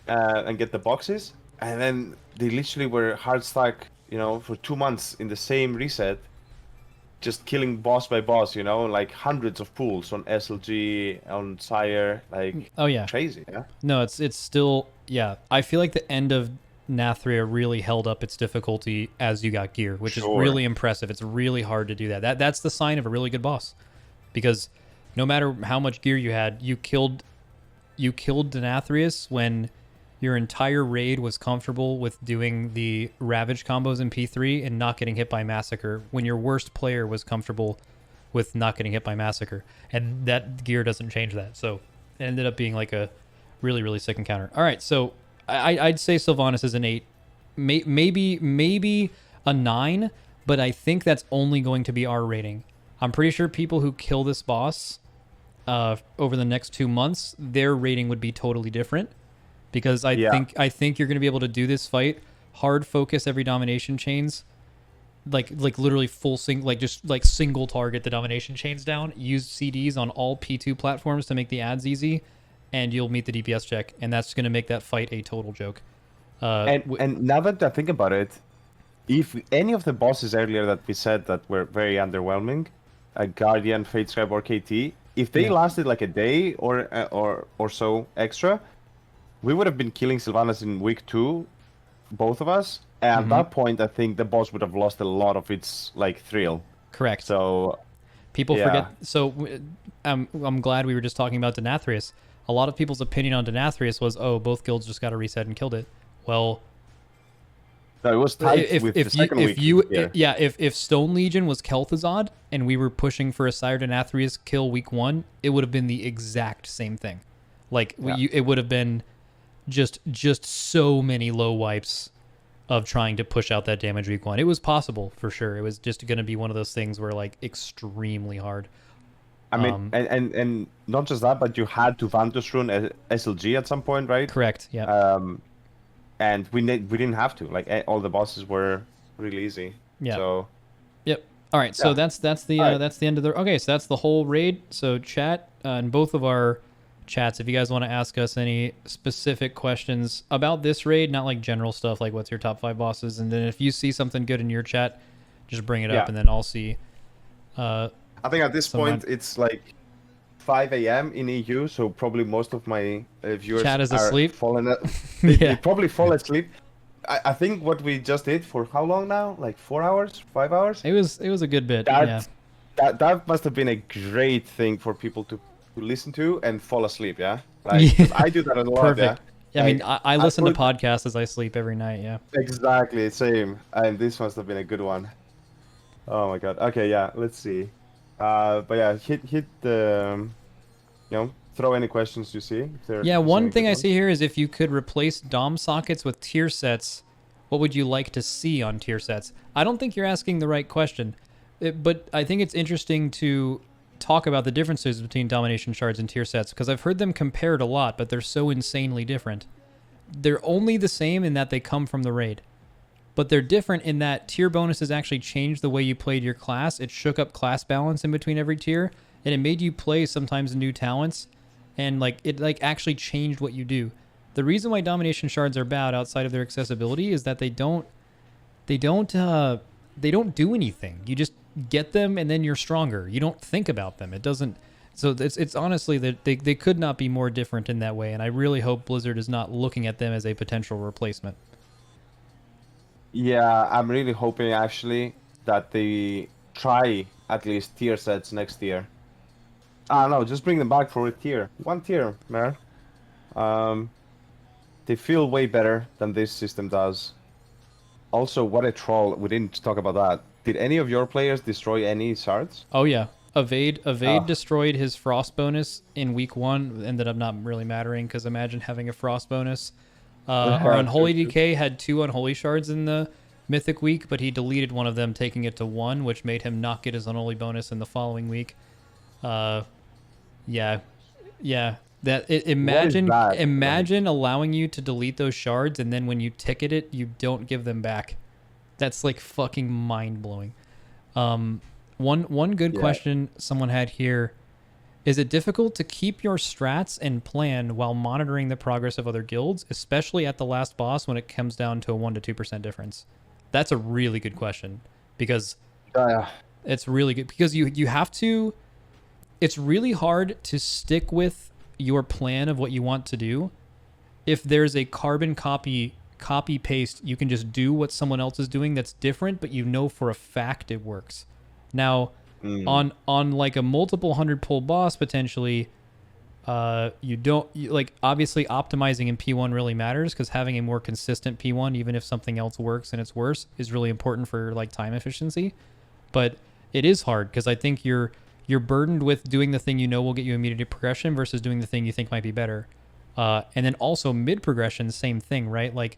Speaker 2: and get the boxes, and then they literally were hard stuck, for 2 months in the same reset, just killing boss by boss, like hundreds of pools on SLG, on Sire, like
Speaker 1: Oh yeah.
Speaker 2: crazy, yeah.
Speaker 1: No, it's still, yeah. I feel like the end of Nathria really held up its difficulty as you got gear, which is
Speaker 2: Sure.
Speaker 1: really impressive. It's really hard to do that. That's the sign of a really good boss, because no matter how much gear you had, you killed Denathrius when your entire raid was comfortable with doing the Ravage combos in P3 and not getting hit by Massacre, when your worst player was comfortable with not getting hit by Massacre. And that gear doesn't change that. So it ended up being like a really, really sick encounter. All right, so I'd say Sylvanas is an 8. Maybe a 9, but I think that's only going to be our rating. I'm pretty sure people who kill this boss over the next 2 months, their rating would be totally different, because I think you're going to be able to do this fight, hard focus every domination chains, like literally single target the domination chains down, use CDs on all P2 platforms to make the ads easy, and you'll meet the DPS check, and that's going to make that fight a total joke.
Speaker 2: And now that I think about it, if any of the bosses earlier that we said that were very underwhelming, Guardian, Fatescribe, or KT, if they lasted like a day or so extra, we would have been killing Sylvanas in week 2, both of us. And at that point, I think the boss would have lost a lot of its thrill.
Speaker 1: Correct.
Speaker 2: So
Speaker 1: people forget. So I'm glad we were just talking about Denathrius. A lot of people's opinion on Denathrius was, oh, both guilds just got a reset and killed it. Well,
Speaker 2: no, it was tight with the second week.
Speaker 1: If Stone Legion was Kel'Thuzad and we were pushing for a Sire Denathrius kill week 1, it would have been the exact same thing. It would have been just so many low wipes of trying to push out that damage week 1. It was possible for sure. It was just going to be one of those things where extremely hard.
Speaker 2: I mean, and not just that, but you had to Vantus rune SLG at some point, right?
Speaker 1: Correct. Yeah.
Speaker 2: And we didn't have to. All the bosses were really easy.
Speaker 1: Yeah.
Speaker 2: So.
Speaker 1: Yep. All right. So that's the end of the. Okay. So that's the whole raid. So chat in both of our chats, if you guys want to ask us any specific questions about this raid, not like general stuff like what's your top 5 bosses, and then if you see something good in your chat, just bring it up, and then I'll see.
Speaker 2: I think at this point it's 5 a.m. in EU, so probably most of my viewers
Speaker 1: chat is
Speaker 2: are
Speaker 1: asleep.
Speaker 2: They probably fall asleep. I think what we just did for how long now? 4 hours, 5 hours?
Speaker 1: It was a good bit.
Speaker 2: That must have been a great thing for people to listen to and fall asleep. Yeah, I do that a lot.
Speaker 1: Perfect.
Speaker 2: Yeah,
Speaker 1: I mean, I listen to podcasts as I sleep every night. Yeah.
Speaker 2: Exactly, same. And this must have been a good one. Oh my god. Okay, yeah. Let's see. But yeah, hit the, throw any questions you see.
Speaker 1: One thing I see here is if you could replace DOM sockets with tier sets, what would you like to see on tier sets? I don't think you're asking the right question, but I think it's interesting to talk about the differences between domination shards and tier sets, because I've heard them compared a lot, but they're so insanely different. They're only the same in that they come from the raid, but they're different in that tier bonuses actually changed the way you played your class. It shook up class balance in between every tier, and it made you play sometimes new talents, and it actually changed what you do. The reason why domination shards are bad outside of their accessibility is that they don't do anything. You just get them and then you're stronger. You don't think about them. It doesn't. So it's honestly that they could not be more different in that way. And I really hope Blizzard is not looking at them as a potential replacement.
Speaker 2: Yeah, I'm really hoping actually that they try at least tier sets next year. No, just bring them back for a tier. One tier, man. They feel way better than this system does. Also, what a troll. We didn't talk about that. Did any of your players destroy any shards?
Speaker 1: Oh, yeah. Evade destroyed his frost bonus in week 1. Ended up not really mattering, because imagine having a frost bonus. Our Unholy DK had 2 Unholy shards in the Mythic week, but he deleted one of them, taking it to 1, which made him not get his Unholy bonus in the following week. Yeah. Imagine allowing you to delete those shards, and then when you ticket it, you don't give them back. That's fucking mind blowing. One good question someone had here Is it difficult to keep your strats and plan while monitoring the progress of other guilds, especially at the last boss when it comes down to a 1 to 2% difference? That's a really good question, because
Speaker 2: Uh,
Speaker 1: it's really good, because you have to, it's really hard to stick with your plan of what you want to do if there's a carbon copy paste. You can just do what someone else is doing that's different, but you know for a fact it works. Now, on like a multiple 100 pull boss potentially, you don't like, obviously optimizing in P1 really matters, because having a more consistent P1, even if something else works and it's worse, is really important for like time efficiency. But it is hard, because I think you're burdened with doing the thing you know will get you immediate progression versus doing the thing you think might be better. And then also mid progression, same thing, right? Like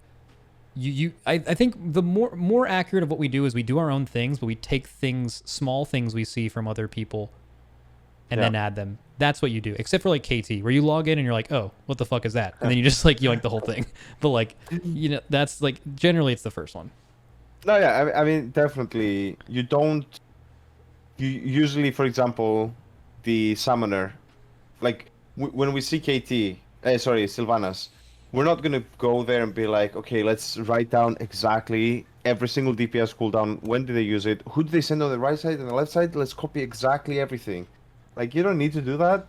Speaker 1: I think the more accurate of what we do is we do our own things, but we take things, small things we see from other people, and then add them. That's what you do, except for like KT, where you log in and you're like, oh, what the fuck is that? And then you just like yoink the whole thing. But like, you know, that's like, generally it's the first one.
Speaker 2: No, yeah, I mean, definitely. You don't. You usually, for example, the summoner, like when we see KT, Sylvanas, we're not gonna go there and be like, okay, let's write down exactly every single DPS cooldown. When do they use it? Who do they send on the right side and the left side? Let's copy exactly everything. Like, you don't need to do that.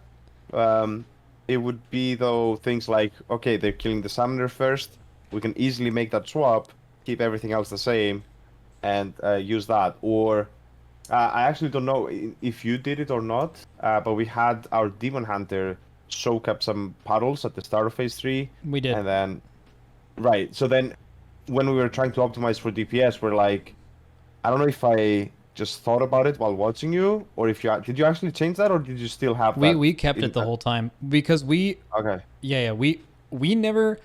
Speaker 2: It would be though things like, okay, they're killing the summoner first. We can easily make that swap, keep everything else the same, and use that. Or I actually don't know if you did it or not, but we had our Demon Hunter soak up some puddles at the start of phase 3.
Speaker 1: We did.
Speaker 2: And then, right, so then when we were trying to optimize for DPS, we're like, I don't know if I just thought about it while watching you, or if you did you actually change that, or did you still have that?
Speaker 1: We kept it the whole time, because we
Speaker 2: Okay.
Speaker 1: yeah we never,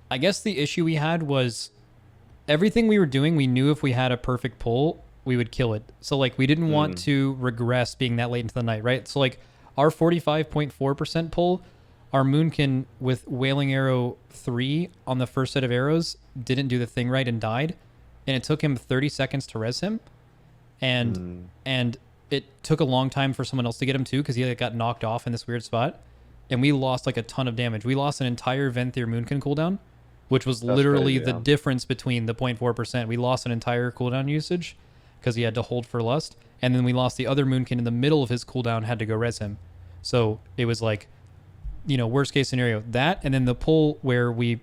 Speaker 1: I guess the issue we had was everything we were doing, we knew if we had a perfect pull we would kill it. So like we didn't want to regress being that late into the night, right? So like our 45.4% pull, our Moonkin with Wailing Arrow 3 on the first set of arrows didn't do the thing right and died, and it took him 30 seconds to res him, and it took a long time for someone else to get him too, because he like got knocked off in this weird spot, and we lost like a ton of damage. We lost an entire Venthyr Moonkin cooldown, which was literally the difference between the 0.4%. We lost an entire cooldown usage because he had to hold for Lust, and then we lost the other Moonkin in the middle of his cooldown, had to go res him. So it was like, you know, worst case scenario, that, and then the pull where we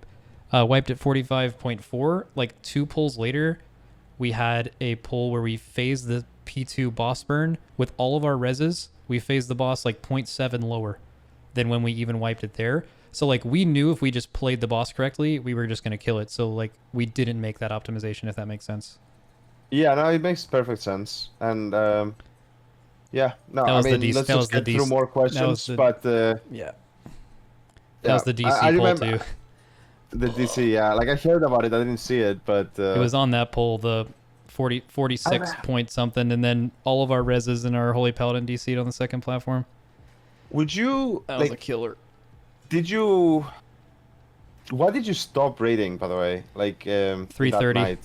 Speaker 1: wiped at 45.4, like 2 pulls later, we had a pull where we phased the P2 boss burn with all of our reses. We phased the boss like 0.7 lower than when we even wiped it there. So like we knew if we just played the boss correctly, we were just going to kill it. So like we didn't make that optimization, if that makes sense.
Speaker 2: Yeah, no, it makes perfect sense. And yeah, no, I mean, let's just get through more questions. But
Speaker 1: yeah, that was the DC poll too.
Speaker 2: The DC, yeah, like I heard about it, I didn't see it, but
Speaker 1: it was on that poll, the 46 point something, and then all of our reses and our Holy Paladin DC'd on the second platform.
Speaker 2: Would you?
Speaker 1: That was a killer.
Speaker 2: Did you? Why did you stop raiding, by the way? Like
Speaker 1: 3:30.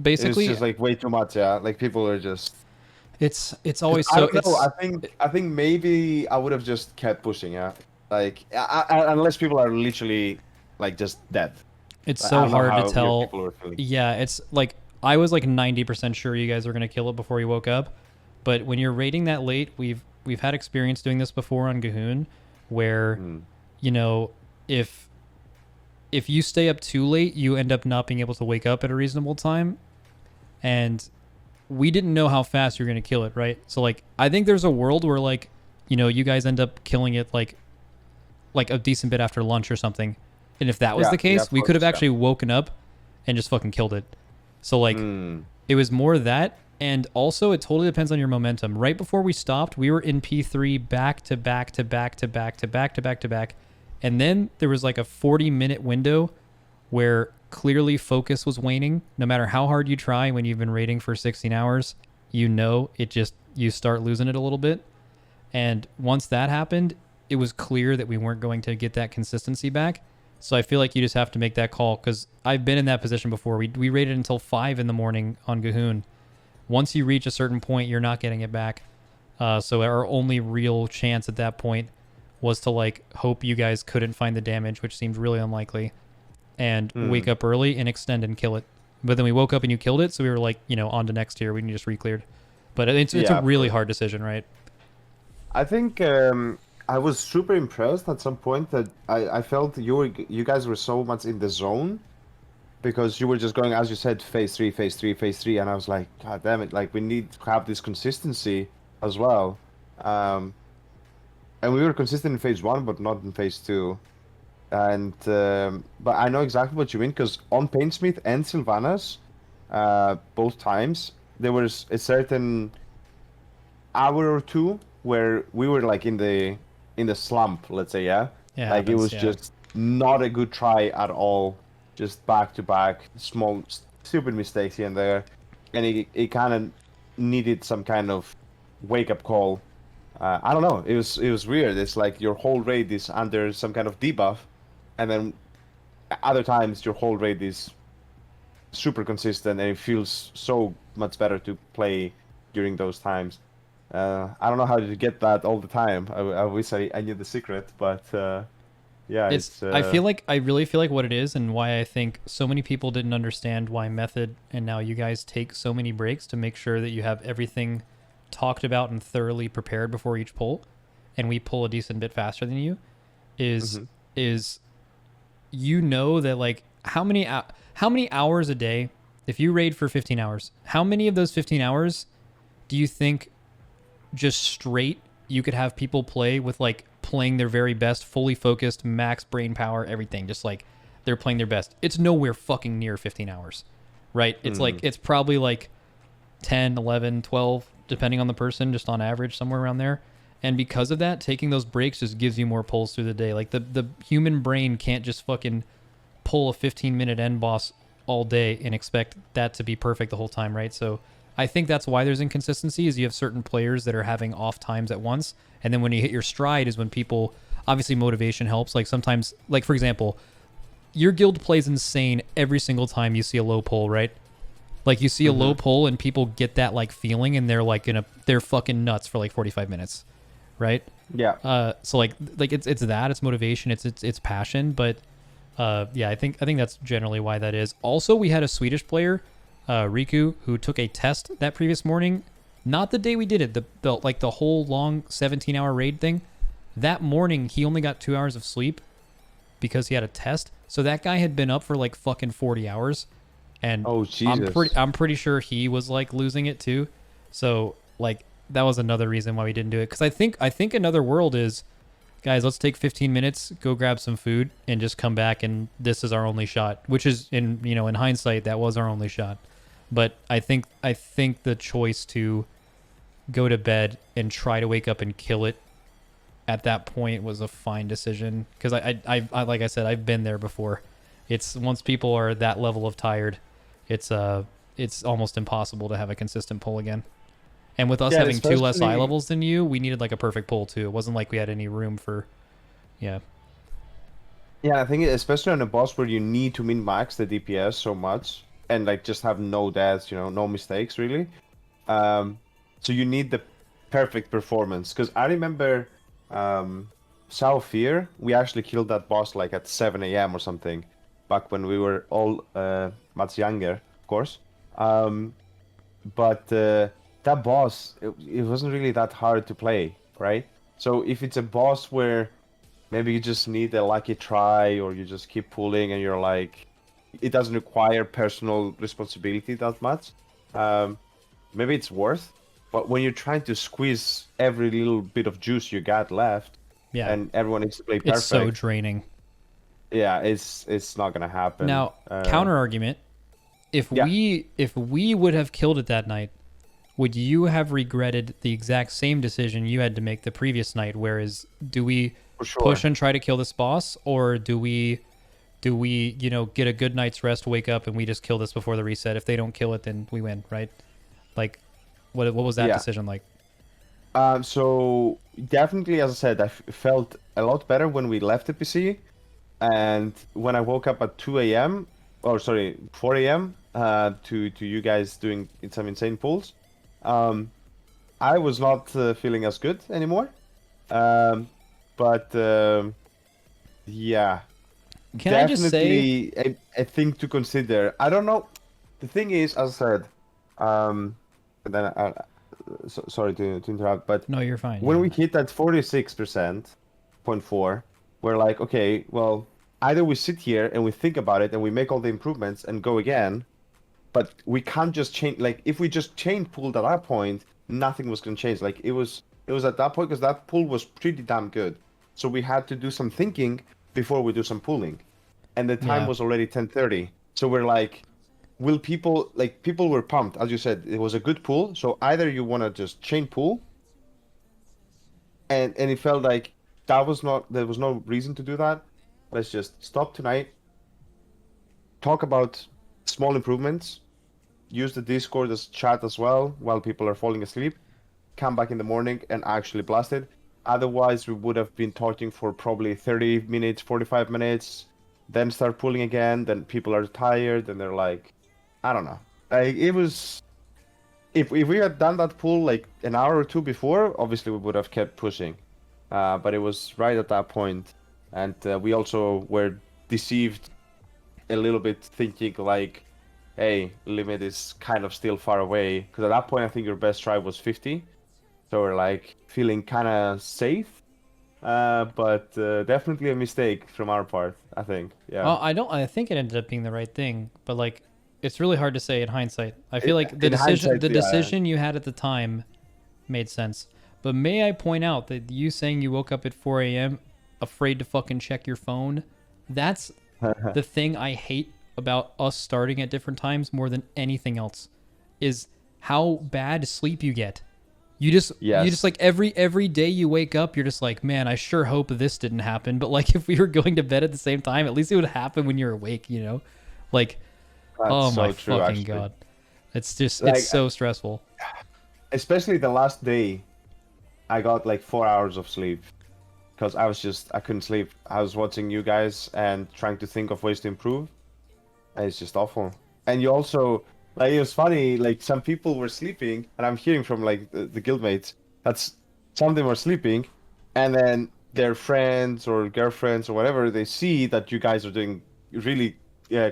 Speaker 1: Basically,
Speaker 2: it's just like way too much. Yeah, like people are just.
Speaker 1: It's always so.
Speaker 2: I think maybe I would have just kept pushing. Yeah, like unless people are literally like just dead.
Speaker 1: It's so hard to tell. Yeah, it's like I was like 90% sure you guys were gonna kill it before you woke up, but when you're raiding that late, we've had experience doing this before on G'huun, where you know if you stay up too late, you end up not being able to wake up at a reasonable time, and we didn't know how fast you're gonna kill it, right? So like I think there's a world where like, you know, you guys end up killing it like a decent bit after lunch or something. And if that was the case, we could have actually woken up and just fucking killed it. So like it was more that, and also it totally depends on your momentum. Right before we stopped, we were in P3 back to back to back to back to back to back to back. And then there was like a 40-minute window where clearly focus was waning. No matter how hard you try when you've been raiding for 16 hours, you know, you start losing it a little bit. And once that happened, it was clear that we weren't going to get that consistency back. So I feel like you just have to make that call, because I've been in that position before. We raided until 5 in the morning on G'huun. Once you reach a certain point, you're not getting it back. So our only real chance at that point was to like hope you guys couldn't find the damage, which seemed really unlikely, and wake up early and extend and kill it. But then we woke up and you killed it, so we were like, on to next tier. We can just re-cleared. But it's
Speaker 2: Yeah,
Speaker 1: a really hard decision, right?
Speaker 2: I think I was super impressed at some point that I felt you guys were so much in the zone because you were just going, as you said, phase three, phase three, phase three, and I was like, God damn it! Like we need to have this consistency as well. And we were consistent in phase one, but not in phase two. And but I know exactly what you mean because on Painsmith and Sylvanas, both times there was a certain hour or two where we were like in the slump, let's say, yeah.
Speaker 1: Yeah,
Speaker 2: Like it
Speaker 1: happens,
Speaker 2: was
Speaker 1: yeah.
Speaker 2: just not a good try at all, just back to back, small stupid mistakes here and there, and it kind of needed some kind of wake up call. I don't know. It was weird. It's like your whole raid is under some kind of debuff, and then other times your whole raid is super consistent, and it feels so much better to play during those times. I don't know how to get that all the time. I wish I knew the secret, but yeah, it's.
Speaker 1: I really feel like what it is, and why I think so many people didn't understand why Method and now you guys take so many breaks to make sure that you have everything talked about and thoroughly prepared before each pull, and we pull a decent bit faster than you, is that like how many hours a day, if you raid for 15 hours, how many of those 15 hours do you think just straight you could have people play with like playing their very best, fully focused, max brain power, everything, just like they're playing their best? It's nowhere fucking near 15 hours, right? It's like it's probably like 10, 11, 12, depending on the person, just on average, somewhere around there. And because of that, taking those breaks just gives you more pulls through the day. Like the human brain can't just fucking pull a 15-minute end boss all day and expect that to be perfect the whole time, right? So I think that's why there's inconsistency, is you have certain players that are having off times at once, and then when you hit your stride is when people, obviously motivation helps. Like sometimes, like for example, your guild plays insane every single time you see a low pull, right? Like you see a low pull and people get that like feeling and they're like they're fucking nuts for like 45 minutes, right?
Speaker 2: Yeah.
Speaker 1: So like it's that, it's motivation, it's passion, but yeah, I think that's generally why that is. Also, we had a Swedish player, Riku, who took a test that previous morning, not the day we did it, the whole long 17-hour raid thing. That morning he only got 2 hours of sleep because he had a test. So that guy had been up for like fucking 40 hours. And
Speaker 2: Oh Jesus.
Speaker 1: I'm pretty sure he was like losing it too. So like that was another reason why we didn't do it. Because I think another world is, guys, let's take 15 minutes, go grab some food, and just come back, and this is our only shot. Which is in hindsight, that was our only shot. But I think the choice to go to bed and try to wake up and kill it at that point was a fine decision. Because I like I said, I've been there before. It's once people are that level of tired, it's almost impossible to have a consistent pull again. And with us
Speaker 2: Yeah,
Speaker 1: having two less eye
Speaker 2: especially-
Speaker 1: levels than you, we needed like a perfect pull too. It wasn't like we had any room for, yeah.
Speaker 2: Yeah, I think especially on a boss where you need to min-max the DPS so much and like just have no deaths, no mistakes really. So you need the perfect performance. Because I remember Fear, we actually killed that boss like at 7 a.m. or something, back when we were all much younger, of course. But that boss, it wasn't really that hard to play, right? So if it's a boss where maybe you just need a lucky try, or you just keep pulling and you're like, it doesn't require personal responsibility that much, maybe it's worth. But when you're trying to squeeze every little bit of juice you got left,
Speaker 1: Yeah.
Speaker 2: and everyone needs to play perfect,
Speaker 1: It's so draining.
Speaker 2: yeah, it's not gonna happen.
Speaker 1: Now, counter argument, if
Speaker 2: yeah.
Speaker 1: we would have killed it that night, would you have regretted the exact same decision you had to make the previous night? Whereas, do we
Speaker 2: For sure.
Speaker 1: push and try to kill this boss, or do we get a good night's rest, wake up, and we just kill this before the reset? If they don't kill it, then we win, right? Like, what was that
Speaker 2: Yeah.
Speaker 1: decision like?
Speaker 2: So definitely, as I said, I felt a lot better when we left the PC, and when I woke up at 2 a.m. or sorry, 4 a.m. To you guys doing some insane pulls. I was not feeling as good anymore. Um, but yeah,
Speaker 1: Can I just say,
Speaker 2: definitely a thing to consider. I don't know. The thing is, as I said, and then sorry to interrupt, but
Speaker 1: no, you're fine.
Speaker 2: when
Speaker 1: Yeah.
Speaker 2: we hit that 46%, 0.4, we're like, okay, well, either we sit here and we think about it and we make all the improvements and go again, but we can't just change. Like, if we just chain pooled at that point, nothing was gonna change. Like, it was at that point because that pool was pretty damn good. So we had to do some thinking before we do some pooling, and the time
Speaker 1: Yeah.
Speaker 2: was already 10:30. So we're like, will people like people were pumped, as you said, it was a good pool. So either you want to just chain pool, and it felt like there was no reason to do that. Let's just stop tonight, talk about small improvements, use the Discord as chat as well while people are falling asleep, come back in the morning and actually blast it. Otherwise, we would have been talking for probably 30 minutes, 45 minutes, then start pulling again. Then people are tired and they're like, I don't know. Like, it was. If we had done that pull like an hour or two before, obviously we would have kept pushing. But it was right at that point, and we also were deceived a little bit, thinking like, hey, limit is kind of still far away. Because at that point, I think your best try was 50. So we're like feeling kind of safe. But definitely a mistake from our part, I think. Yeah.
Speaker 1: I don't. I think it ended up being the right thing, but like, it's really hard to say in hindsight. I feel like
Speaker 2: In hindsight,
Speaker 1: the
Speaker 2: yeah.
Speaker 1: decision you had at the time made sense. But may I point out that you saying you woke up at 4 a.m. afraid to fucking check your phone, that's the thing I hate about us starting at different times more than anything else, is how bad sleep you get. You just
Speaker 2: Yes.
Speaker 1: like every day you wake up, you're just like, man, I sure hope this didn't happen. But like, if we were going to bed at the same time, at least it would happen when you're awake, you know? Like,
Speaker 2: That's
Speaker 1: oh
Speaker 2: so
Speaker 1: my
Speaker 2: true,
Speaker 1: fucking
Speaker 2: actually.
Speaker 1: god, it's just
Speaker 2: Like,
Speaker 1: it's so stressful.
Speaker 2: especially the last day, I got like 4 hours of sleep because I couldn't sleep. I was watching you guys and trying to think of ways to improve. And it's just awful. And you also, like, it was funny, like some people were sleeping, and I'm hearing from like the guildmates that's some of them were sleeping, and then their friends or girlfriends or whatever, they see that you guys are doing really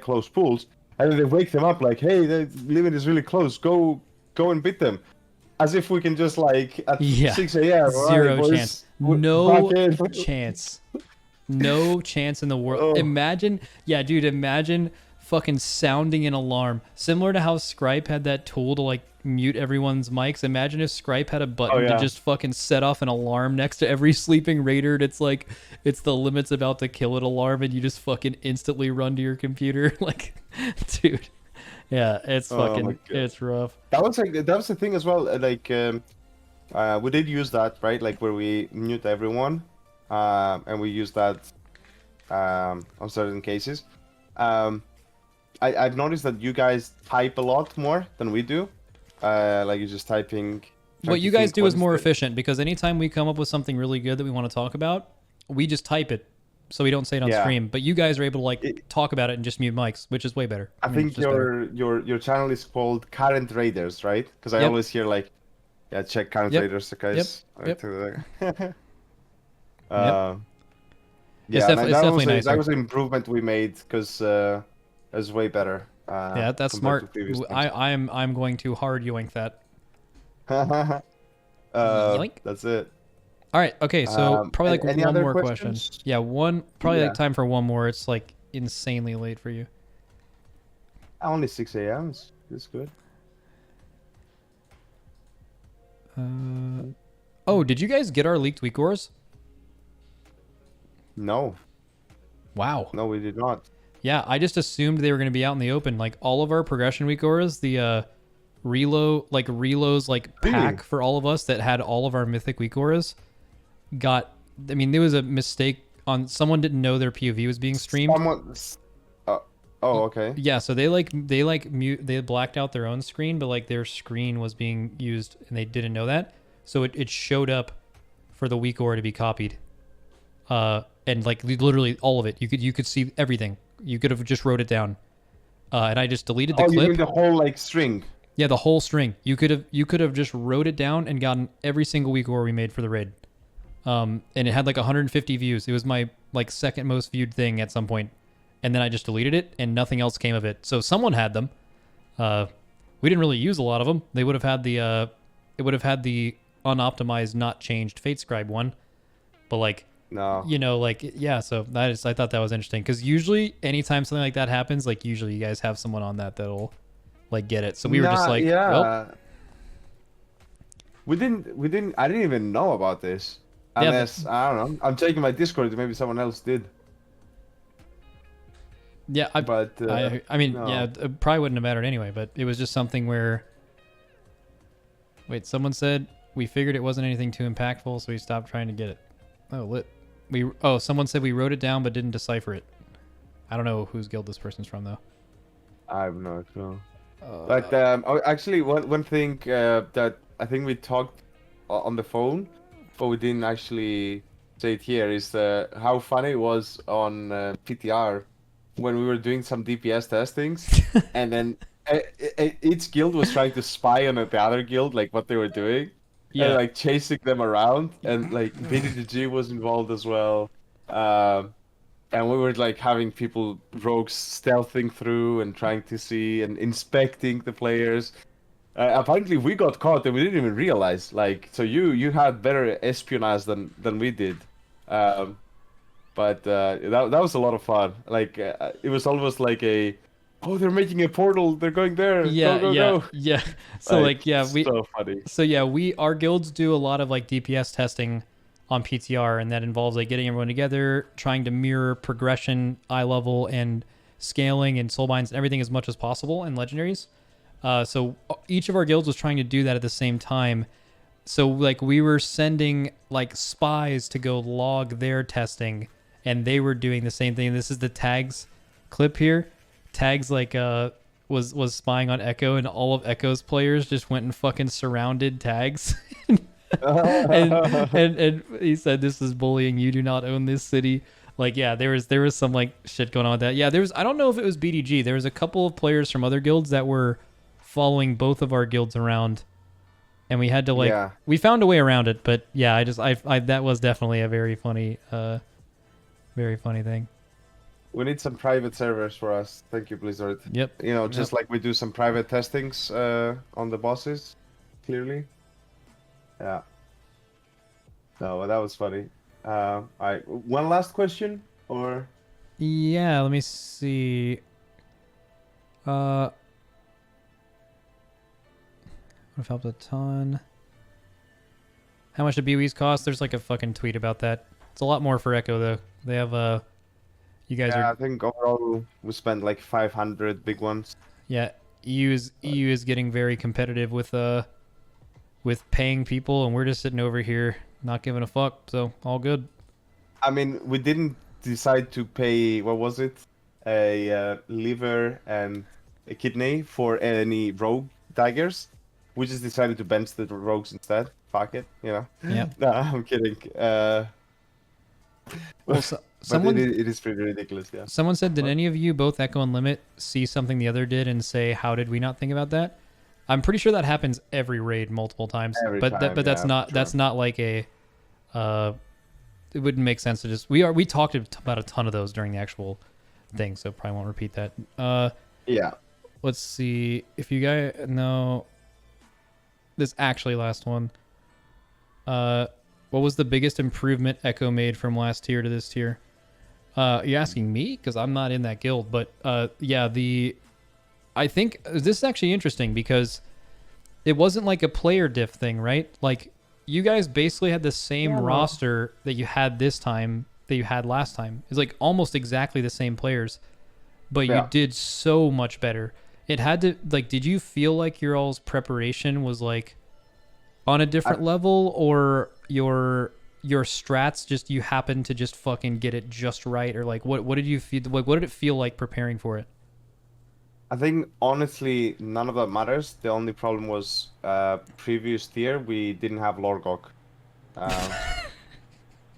Speaker 2: close pulls, and then they wake them up like, hey, the limit is really close. Go and beat them. As if we can just like at
Speaker 1: Yeah.
Speaker 2: 6 a.m.
Speaker 1: Zero
Speaker 2: boys,
Speaker 1: chance.
Speaker 2: back
Speaker 1: No
Speaker 2: in.
Speaker 1: chance. No chance in the world.
Speaker 2: Oh.
Speaker 1: Imagine, yeah, dude, imagine fucking sounding an alarm. Similar to how Scripe had that tool to like mute everyone's mics. Imagine if Scripe had a button to
Speaker 2: yeah.
Speaker 1: just fucking set off an alarm next to every sleeping raider. And it's like, it's the limit's about to kill it alarm, and you just fucking instantly run to your computer. Like, dude. Yeah, it's
Speaker 2: Oh my
Speaker 1: fucking,
Speaker 2: God.
Speaker 1: it's rough.
Speaker 2: That was the thing as well. Like, we did use that, right? Like where we mute everyone, and we use that on certain cases. I've noticed that you guys type a lot more than we do. Like you're just typing.
Speaker 1: What you guys do is more efficient, because anytime we come up with something really good that we want to talk about, we just type it so we don't say it on
Speaker 2: Yeah.
Speaker 1: stream. But you guys are able to like talk about it and just mute mics, which is way better.
Speaker 2: I
Speaker 1: mean,
Speaker 2: think
Speaker 1: it's just better.
Speaker 2: your channel is called Current Raiders, right? Because I
Speaker 1: Yep.
Speaker 2: always hear like, yeah, check Current
Speaker 1: Yep.
Speaker 2: Raiders, guys.
Speaker 1: Yep.
Speaker 2: Yeah,
Speaker 1: It's
Speaker 2: and
Speaker 1: definitely
Speaker 2: that
Speaker 1: nicer.
Speaker 2: was an improvement we made because it was way better.
Speaker 1: Yeah, that's
Speaker 2: compared to
Speaker 1: smart.
Speaker 2: previous
Speaker 1: I'm going to hard yoink that.
Speaker 2: times.
Speaker 1: Yoink.
Speaker 2: That's it.
Speaker 1: All right. Okay. So probably like
Speaker 2: any
Speaker 1: one
Speaker 2: other
Speaker 1: more
Speaker 2: questions?
Speaker 1: question. Yeah. One. Probably
Speaker 2: Yeah.
Speaker 1: like time for one more. It's like insanely late for you.
Speaker 2: Only 6 a.m. It's good.
Speaker 1: Oh, did you guys get our leaked week ores?
Speaker 2: No,
Speaker 1: Wow.
Speaker 2: no, we did not.
Speaker 1: Yeah, I just assumed they were going to be out in the open. Like all of our progression week auras, the relo's like
Speaker 2: Really?
Speaker 1: pack for all of us that had all of our mythic week auras got. I mean, there was a mistake on someone didn't know their POV was being streamed.
Speaker 2: Someone. Oh, okay.
Speaker 1: Yeah, so they blacked out their own screen, but like their screen was being used and they didn't know that. So it showed up for the week aura to be copied. And like literally all of it. You could see everything. You could have just wrote it down. And I just deleted the
Speaker 2: Oh, you
Speaker 1: clip.
Speaker 2: mean the whole like string?
Speaker 1: Yeah, the whole string. You could have just wrote it down and gotten every single week war we made for the raid. And it had like 150 views. It was my like second most viewed thing at some point, and then I just deleted it, and nothing else came of it. So someone had them. We didn't really use a lot of them. They would have had the it would have had the unoptimized, not changed Fate Scribe one, but like
Speaker 2: No.
Speaker 1: like yeah. So that is, I thought that was interesting because usually anytime something like that happens, like usually you guys have someone on that'll like get it. So we were just like,
Speaker 2: yeah.
Speaker 1: well,
Speaker 2: We didn't. I didn't even know about this.
Speaker 1: Yeah,
Speaker 2: Unless I don't know. I'm checking my Discord. Maybe someone else did.
Speaker 1: yeah.
Speaker 2: But
Speaker 1: I mean,
Speaker 2: no.
Speaker 1: yeah, it probably wouldn't have mattered anyway, but it was just something where. Wait, someone said we figured it wasn't anything too impactful, so we stopped trying to get it. Oh, lit. Someone said we wrote it down but didn't decipher it. I don't know whose guild this person's from though.
Speaker 2: I have no clue. But actually, one thing that I think we talked on the phone, but we didn't actually say it here, is how funny it was on PTR when we were doing some DPS testings, and then each guild was trying to spy on the other guild, like what they were doing, and like chasing them around, and like BDG was involved as well. And we were like having people rogues stealthing through and trying to see and inspecting the players. Apparently we got caught and we didn't even realize. Like, so you had better espionage than we did. But that was a lot of fun. Like it was almost like oh, they're making a portal. They're going there. Go.
Speaker 1: Yeah. So like we
Speaker 2: so funny.
Speaker 1: So yeah, our guilds do a lot of like DPS testing on PTR, and that involves like getting everyone together, trying to mirror progression, eye level, and scaling and soulbinds and everything as much as possible in legendaries. So each of our guilds was trying to do that at the same time. So like we were sending like spies to go log their testing, and they were doing the same thing. This is the Tags clip here. Tags like was spying on Echo, and all of Echo's players just went and fucking surrounded Tags. and he said, "This is bullying. You do not own this city." Like, yeah, there was some like shit going on with that. Yeah, I don't know if it was BDG. There was a couple of players from other guilds that were following both of our guilds around, and we had to we found a way around it. But yeah, I that was definitely a very funny thing.
Speaker 2: We need some private servers for us. Thank you, Blizzard.
Speaker 1: Yep.
Speaker 2: Just like we do some private testings on the bosses, clearly. Yeah. No, that was funny. One last question, or?
Speaker 1: Yeah, let me see. Would have helped a ton. How much do BWs cost? There's like a fucking tweet about that. It's a lot more for Echo though. They have you guys are.
Speaker 2: I think overall we spent like 500 big ones.
Speaker 1: Yeah, EU is getting very competitive with paying people, and we're just sitting over here not giving a fuck. So all good.
Speaker 2: I mean, we didn't decide to pay. What was it? A liver and a kidney for any rogue daggers. We just decided to bench the rogues instead. Fuck it,
Speaker 1: Yeah.
Speaker 2: No, I'm kidding.
Speaker 1: Well, someone
Speaker 2: it is pretty ridiculous. Yeah.
Speaker 1: Someone said, "Did any of you, both Echo and Limit, see something the other did and say, how did we not think about that?" I'm pretty sure that happens every raid multiple times. But that's not like a it wouldn't make sense to just we talked about a ton of those during the actual thing, so probably won't repeat that.
Speaker 2: Yeah.
Speaker 1: Let's see if you guys know this actually last one. What was the biggest improvement Echo made from last tier to this tier? You're asking me because I'm not in that guild, but yeah, I think this is actually interesting because it wasn't like a player diff thing, right? Like you guys basically had the same roster that you had this time that you had last time. It's like almost exactly the same players, but you did so much better. It had to like, did you feel like your all's preparation was like on a different level, or your strats just you happened to just fucking get it just right, or like what did you feel like? What did it feel like preparing for it?
Speaker 2: I think honestly none of that matters. The only problem was previous tier we didn't have Lorgok.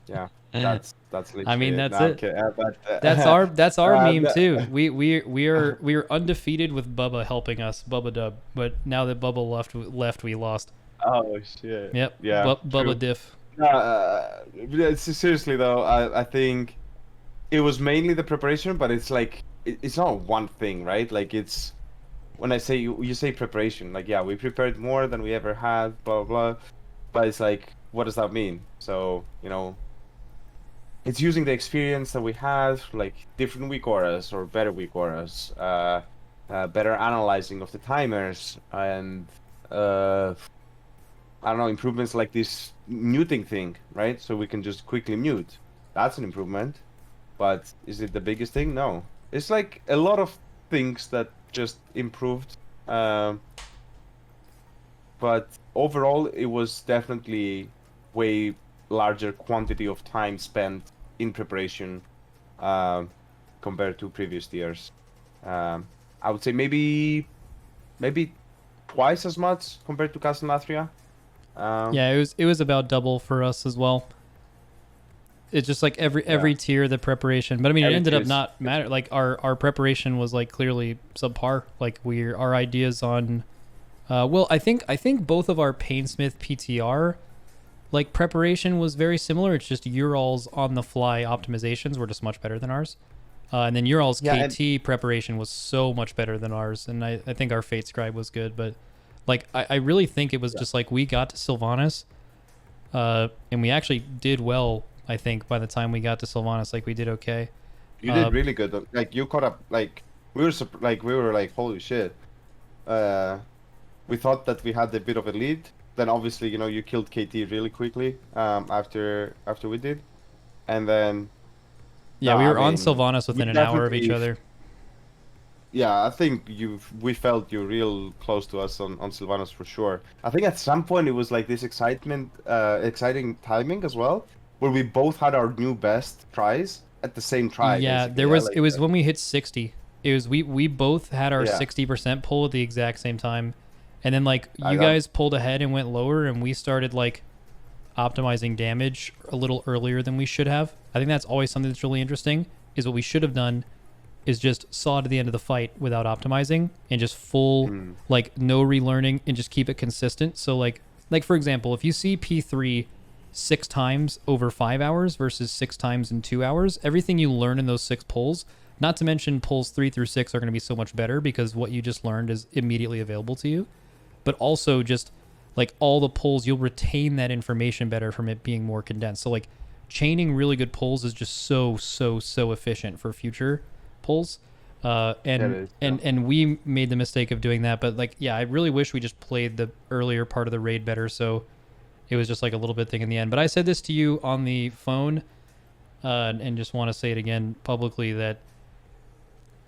Speaker 2: Yeah. That's
Speaker 1: I mean,
Speaker 2: legit.
Speaker 1: that's
Speaker 2: No,
Speaker 1: it.
Speaker 2: okay, but
Speaker 1: That's our meme
Speaker 2: the-
Speaker 1: too. We are undefeated with Bubba helping us, Bubba Dub. But now that Bubba left, we lost.
Speaker 2: oh shit.
Speaker 1: Yep,
Speaker 2: Yeah,
Speaker 1: Bubba
Speaker 2: true.
Speaker 1: diff.
Speaker 2: Seriously though, I think it was mainly the preparation, but it's like it's not one thing, right? Like it's when I say you say preparation, like yeah, we prepared more than we ever had, blah blah blah. But it's like, what does that mean? So it's using the experience that we have, like different weak auras or better weak auras, better analyzing of the timers, and I don't know, improvements like this muting thing, right? So we can just quickly mute. That's an improvement. But is it the biggest thing? No. It's like a lot of things that just improved. But overall, it was definitely way larger quantity of time spent in preparation um, compared to previous years. Um, I would say maybe twice as much compared to Castle Nathria.
Speaker 1: Yeah, it was about double for us as well. It's just like every
Speaker 2: Yeah.
Speaker 1: tier the preparation, but I mean it
Speaker 2: Every
Speaker 1: ended
Speaker 2: tier
Speaker 1: up
Speaker 2: is
Speaker 1: not matter. Like our preparation was like clearly subpar. Like our ideas on, well I think both of our Painsmith PTR like preparation was very similar. It's just Ural's on the fly optimizations were just much better than ours. And then Ural's
Speaker 2: Yeah, and
Speaker 1: KT preparation was so much better than ours. And I think our Fate Scribe was good, but like I really think it was
Speaker 2: yeah,
Speaker 1: just like we got to Sylvanas, and we actually did well. I think by the time we got to Sylvanas, like we did okay.
Speaker 2: you
Speaker 1: Uh,
Speaker 2: did really good. Like you caught up. Like we were like holy shit. Uh, we thought that we had a bit of a lead. Then obviously you killed KT really quickly. After we did, and then
Speaker 1: yeah,
Speaker 2: no,
Speaker 1: we
Speaker 2: I
Speaker 1: were on
Speaker 2: mean
Speaker 1: Sylvanas
Speaker 2: we
Speaker 1: within an hour of each
Speaker 2: definitely.
Speaker 1: other.
Speaker 2: Yeah, I think we felt you real close to us on Sylvanas for sure. I think at some point it was like this exciting timing as well, where we both had our new best tries at the same try,
Speaker 1: Yeah,
Speaker 2: basically.
Speaker 1: there
Speaker 2: Yeah,
Speaker 1: was
Speaker 2: like
Speaker 1: it was when we hit 60. It was we both had our
Speaker 2: yeah,
Speaker 1: 60% pull at the exact same time. And then like
Speaker 2: I
Speaker 1: you
Speaker 2: got
Speaker 1: guys pulled ahead and went lower and we started like optimizing damage a little earlier than we should have. I think that's always something that's really interesting is what we should have done is just saw to the end of the fight without optimizing and just full
Speaker 2: mm,
Speaker 1: like no relearning and just keep it consistent. So like for example, if you see P3 6 times over 5 hours versus 6 times in 2 hours, everything you learn in those 6 pulls, not to mention pulls 3 through 6 are going to be so much better because what you just learned is immediately available to you. But also just like all the pulls, you'll retain that information better from it being more condensed. So like chaining really good pulls is just so efficient for future pulls.
Speaker 2: that
Speaker 1: And
Speaker 2: is, yeah.
Speaker 1: and we made the mistake of doing that. But like, yeah, I really wish we just played the earlier part of the raid better. So it was just like a little bit thing in the end. But I said this to you on the phone, and just want to say it again publicly that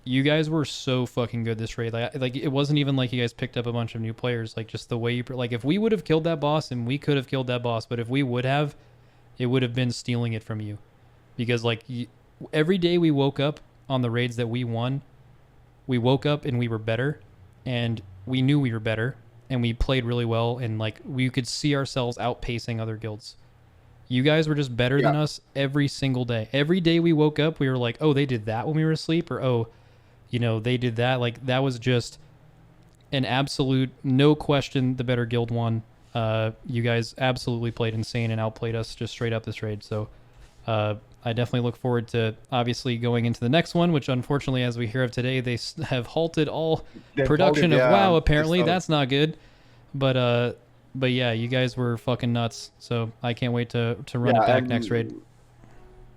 Speaker 1: you guys were so fucking good this raid. Like it wasn't even like you guys picked up a bunch of new players. Like just the way you like if we would have killed that boss and we could have killed that boss, but if we would have, it would have been stealing it from you, because like every day we woke up on the raids that we won, we woke up and we were better, and we knew we were better, and we played really well, and like we could see ourselves outpacing other guilds. You guys were just better than
Speaker 2: Yeah,
Speaker 1: us every single day. Every day we woke up, we were like, oh, they did that when we were asleep, or oh, they did that. Like that was just an absolute no question the better guild won. You guys absolutely played insane and outplayed us just straight up this raid. So I definitely look forward to obviously going into the next one, which unfortunately, as we hear of today, they have halted all
Speaker 2: they called it.
Speaker 1: production of
Speaker 2: Yeah,
Speaker 1: WoW.
Speaker 2: it's
Speaker 1: Apparently,
Speaker 2: not.
Speaker 1: that's not good. But yeah, you guys were fucking nuts. So I can't wait to run it
Speaker 2: Yeah,
Speaker 1: back next raid.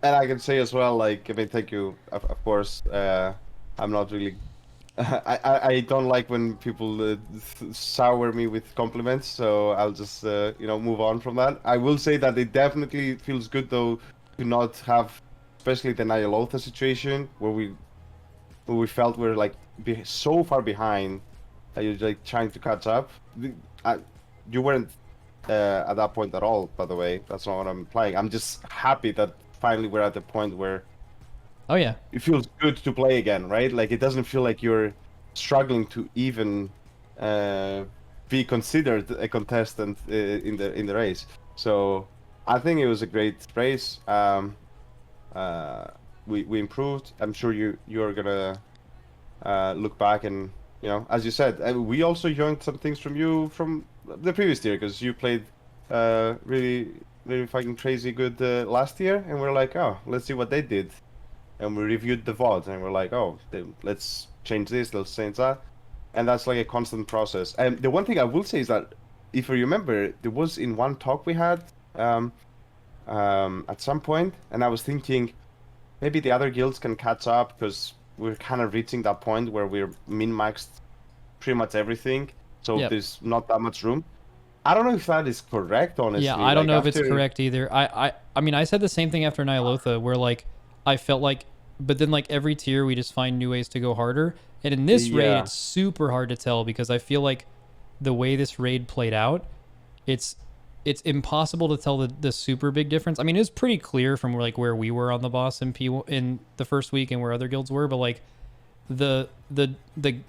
Speaker 2: and I can say as well, like I mean, thank you, of course. I'm not really. I don't like when people sour me with compliments, so I'll just move on from that. I will say that it definitely feels good though to not have, especially the Nyalotha situation where we felt we're like so far behind that you're like trying to catch up. I, you weren't at that point at all, by the way. That's not what I'm implying. I'm just happy that finally we're at the point where
Speaker 1: Oh yeah,
Speaker 2: it feels good to play again, right? Like it doesn't feel like you're struggling to even be considered a contestant in the race. So I think it was a great race. Uh, we improved. I'm sure you're gonna look back and as you said, we also joined some things from you from the previous year because you played really really fucking crazy good last year, and we're like, oh, let's see what they did, and we reviewed the VOD, and we're like, oh, let's change this, let's change that, and that's like a constant process. And the one thing I will say is that if you remember, there was in one talk we had at some point, and I was thinking maybe the other guilds can catch up because we're kind of reaching that point where we're min-maxed pretty much everything, so
Speaker 1: Yep.
Speaker 2: there's not that much room. I don't know if that is correct, honestly.
Speaker 1: Yeah, I don't
Speaker 2: Like
Speaker 1: know if it's
Speaker 2: after,
Speaker 1: correct either. I mean, I said the same thing after Nyalotha, where like I felt like, but then like every tier we just find new ways to go harder. And in this raid,
Speaker 2: Yeah.
Speaker 1: it's super hard to tell because I feel like the way this raid played out, it's impossible to tell the super big difference. I mean, it was pretty clear from like where we were on the boss in in the first week and where other guilds were, but like the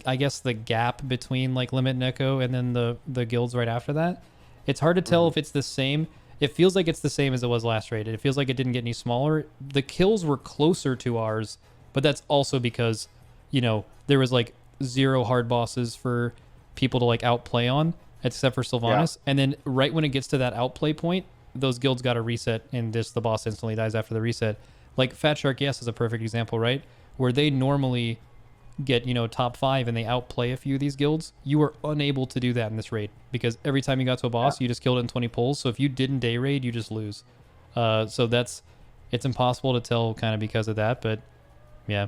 Speaker 1: I guess the gap between like Limit and Echo and then the guilds right after that, it's hard to tell if it's the same. It feels like it's the same as it was last raid. It feels like it didn't get any smaller. The kills were closer to ours, but that's also because there was like 0 hard bosses for people to like outplay on, except for Sylvanas. And then right when it gets to that outplay point, those guilds got a reset, and just the boss instantly dies after the reset. Like Fat Shark Yes is a perfect example, right? Where they normally get top 5 and they outplay a few of these guilds. You were unable to do that in this raid because every time you got to a boss, you just killed it in 20 pulls. So if you didn't day raid, you just lose. So it's impossible to tell kind of because of that. But yeah.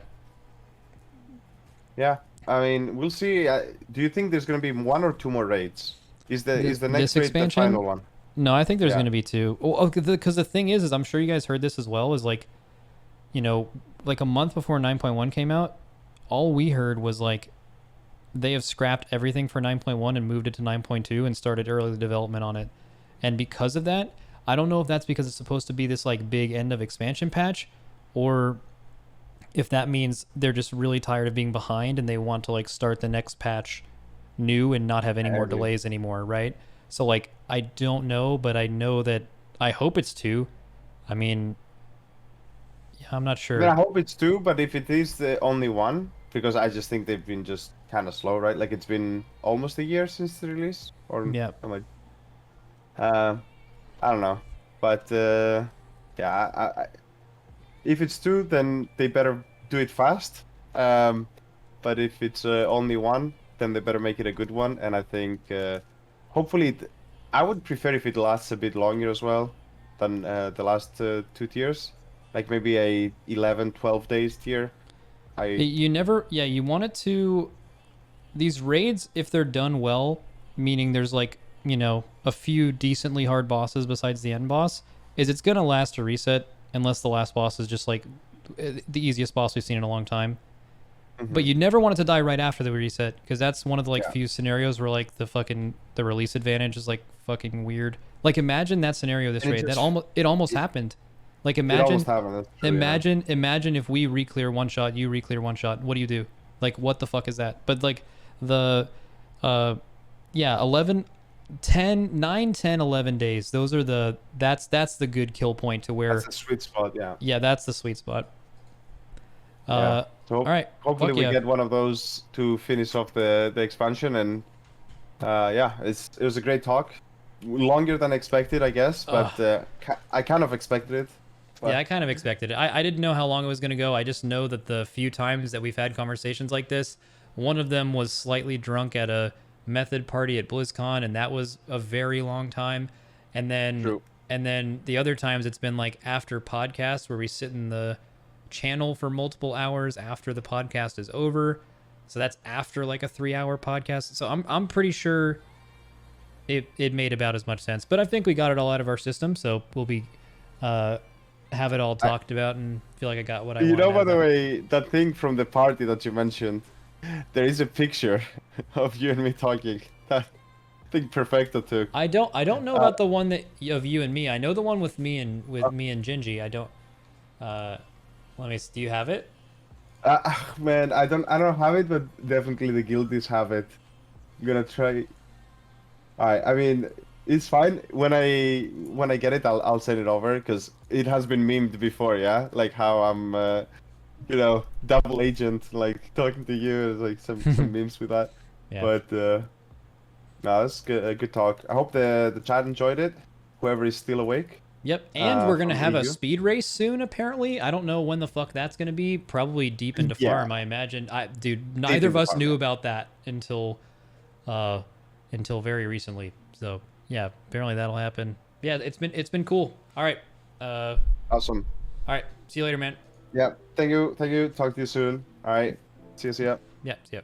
Speaker 2: Yeah, I mean, we'll see. Do you think there's gonna be 1 or 2 more raids? Is the
Speaker 1: This
Speaker 2: next raid the
Speaker 1: expansion?
Speaker 2: final one?
Speaker 1: No, I think there's
Speaker 2: Yeah.
Speaker 1: going to be 2. Oh, because the thing is I'm sure you guys heard this as well, is like, like a month before 9.1 came out, all we heard was like they have scrapped everything for 9.1 and moved it to 9.2 and started early development on it. And because of that, I don't know if that's because it's supposed to be this like big end of expansion patch, or if that means they're just really tired of being behind and they want to like start the next patch new and not have any more
Speaker 2: Heavy.
Speaker 1: delays anymore, right? So like I don't know, but I know that I hope it's 2. I mean, yeah, I'm not
Speaker 2: I
Speaker 1: sure.
Speaker 2: mean, I hope it's 2, but if it is the only one, because I just think they've been just kind of slow, right? Like it's been almost a year since the release, or
Speaker 1: Yeah.
Speaker 2: I'm like, I don't know, but yeah, if it's 2, then they better do it fast. But if it's only 1, then they better make it a good one. And I think hopefully, I would prefer if it lasts a bit longer as well than the last 2 tiers, like maybe a 11, 12 days tier.
Speaker 1: You never, yeah, you want it to, these raids, if they're done well, meaning there's like, a few decently hard bosses besides the end boss, is it's going to last a reset unless the last boss is just like the easiest boss we've seen in a long time. But you never want it to die right after the reset, because that's one of the like few scenarios where like the release advantage is like fucking weird. Like imagine that scenario this
Speaker 2: And it
Speaker 1: raid.
Speaker 2: just-
Speaker 1: It almost happened. Like
Speaker 2: It
Speaker 1: imagine
Speaker 2: almost happened. That's true, yeah.
Speaker 1: imagine if we re-clear one shot, you re-clear one shot. What do you do? Like what the fuck is that? But like the 11 10 9 10 11 days. Those are that's the good kill point to where
Speaker 2: That's a sweet spot, yeah.
Speaker 1: yeah, that's the sweet spot.
Speaker 2: Yeah. So
Speaker 1: all right.
Speaker 2: hopefully
Speaker 1: Fuck
Speaker 2: we
Speaker 1: yeah.
Speaker 2: get one of those to finish off the expansion, and yeah, it was a great talk. Longer than expected, I guess, but I kind of expected it. But
Speaker 1: Yeah, I kind of expected it. I didn't know how long it was going to go. I just know that the few times that we've had conversations like this, one of them was slightly drunk at a method party at BlizzCon, and that was a very long time. And then
Speaker 2: True.
Speaker 1: and then the other times it's been like after podcasts where we sit in the channel for multiple hours after the podcast is over. So that's after like a 3-hour podcast. So I'm pretty sure it made about as much sense. But I think we got it all out of our system, so we'll be have it all talked about and feel like I got what I
Speaker 2: You
Speaker 1: wanted.
Speaker 2: know,
Speaker 1: out
Speaker 2: by
Speaker 1: of
Speaker 2: the
Speaker 1: it.
Speaker 2: way, that thing from the party that you mentioned, there is a picture of you and me talking. That I think Perfecto took.
Speaker 1: I don't know about the one that of you and me. I know the one with me and Gingy. I don't. Let me. Do you have it?
Speaker 2: Man, I don't have it, but definitely the guildies have it. I'm gonna try. Alright, I mean, It's fine. When I get it, I'll send it over because it has been memed before. Yeah, like how I'm, double agent, like talking to you. Like some memes with that.
Speaker 1: Yeah.
Speaker 2: But no, it's good. A good talk. I hope the chat enjoyed it. Whoever is still awake.
Speaker 1: Yep. And we're gonna
Speaker 2: From
Speaker 1: have a
Speaker 2: EU.
Speaker 1: speed race soon. Apparently, I don't know when the fuck that's gonna be. Probably deep into
Speaker 2: Yeah.
Speaker 1: farm, I imagine. Dude, neither of
Speaker 2: into
Speaker 1: us
Speaker 2: farm,
Speaker 1: knew
Speaker 2: yeah.
Speaker 1: about that until very recently. So yeah, apparently that'll happen. Yeah, it's been cool. All right.
Speaker 2: Awesome.
Speaker 1: All right. See you later, man.
Speaker 2: Yeah. Thank you. Thank you. Talk to you soon. All right. See you. See ya.
Speaker 1: Yeah. See ya.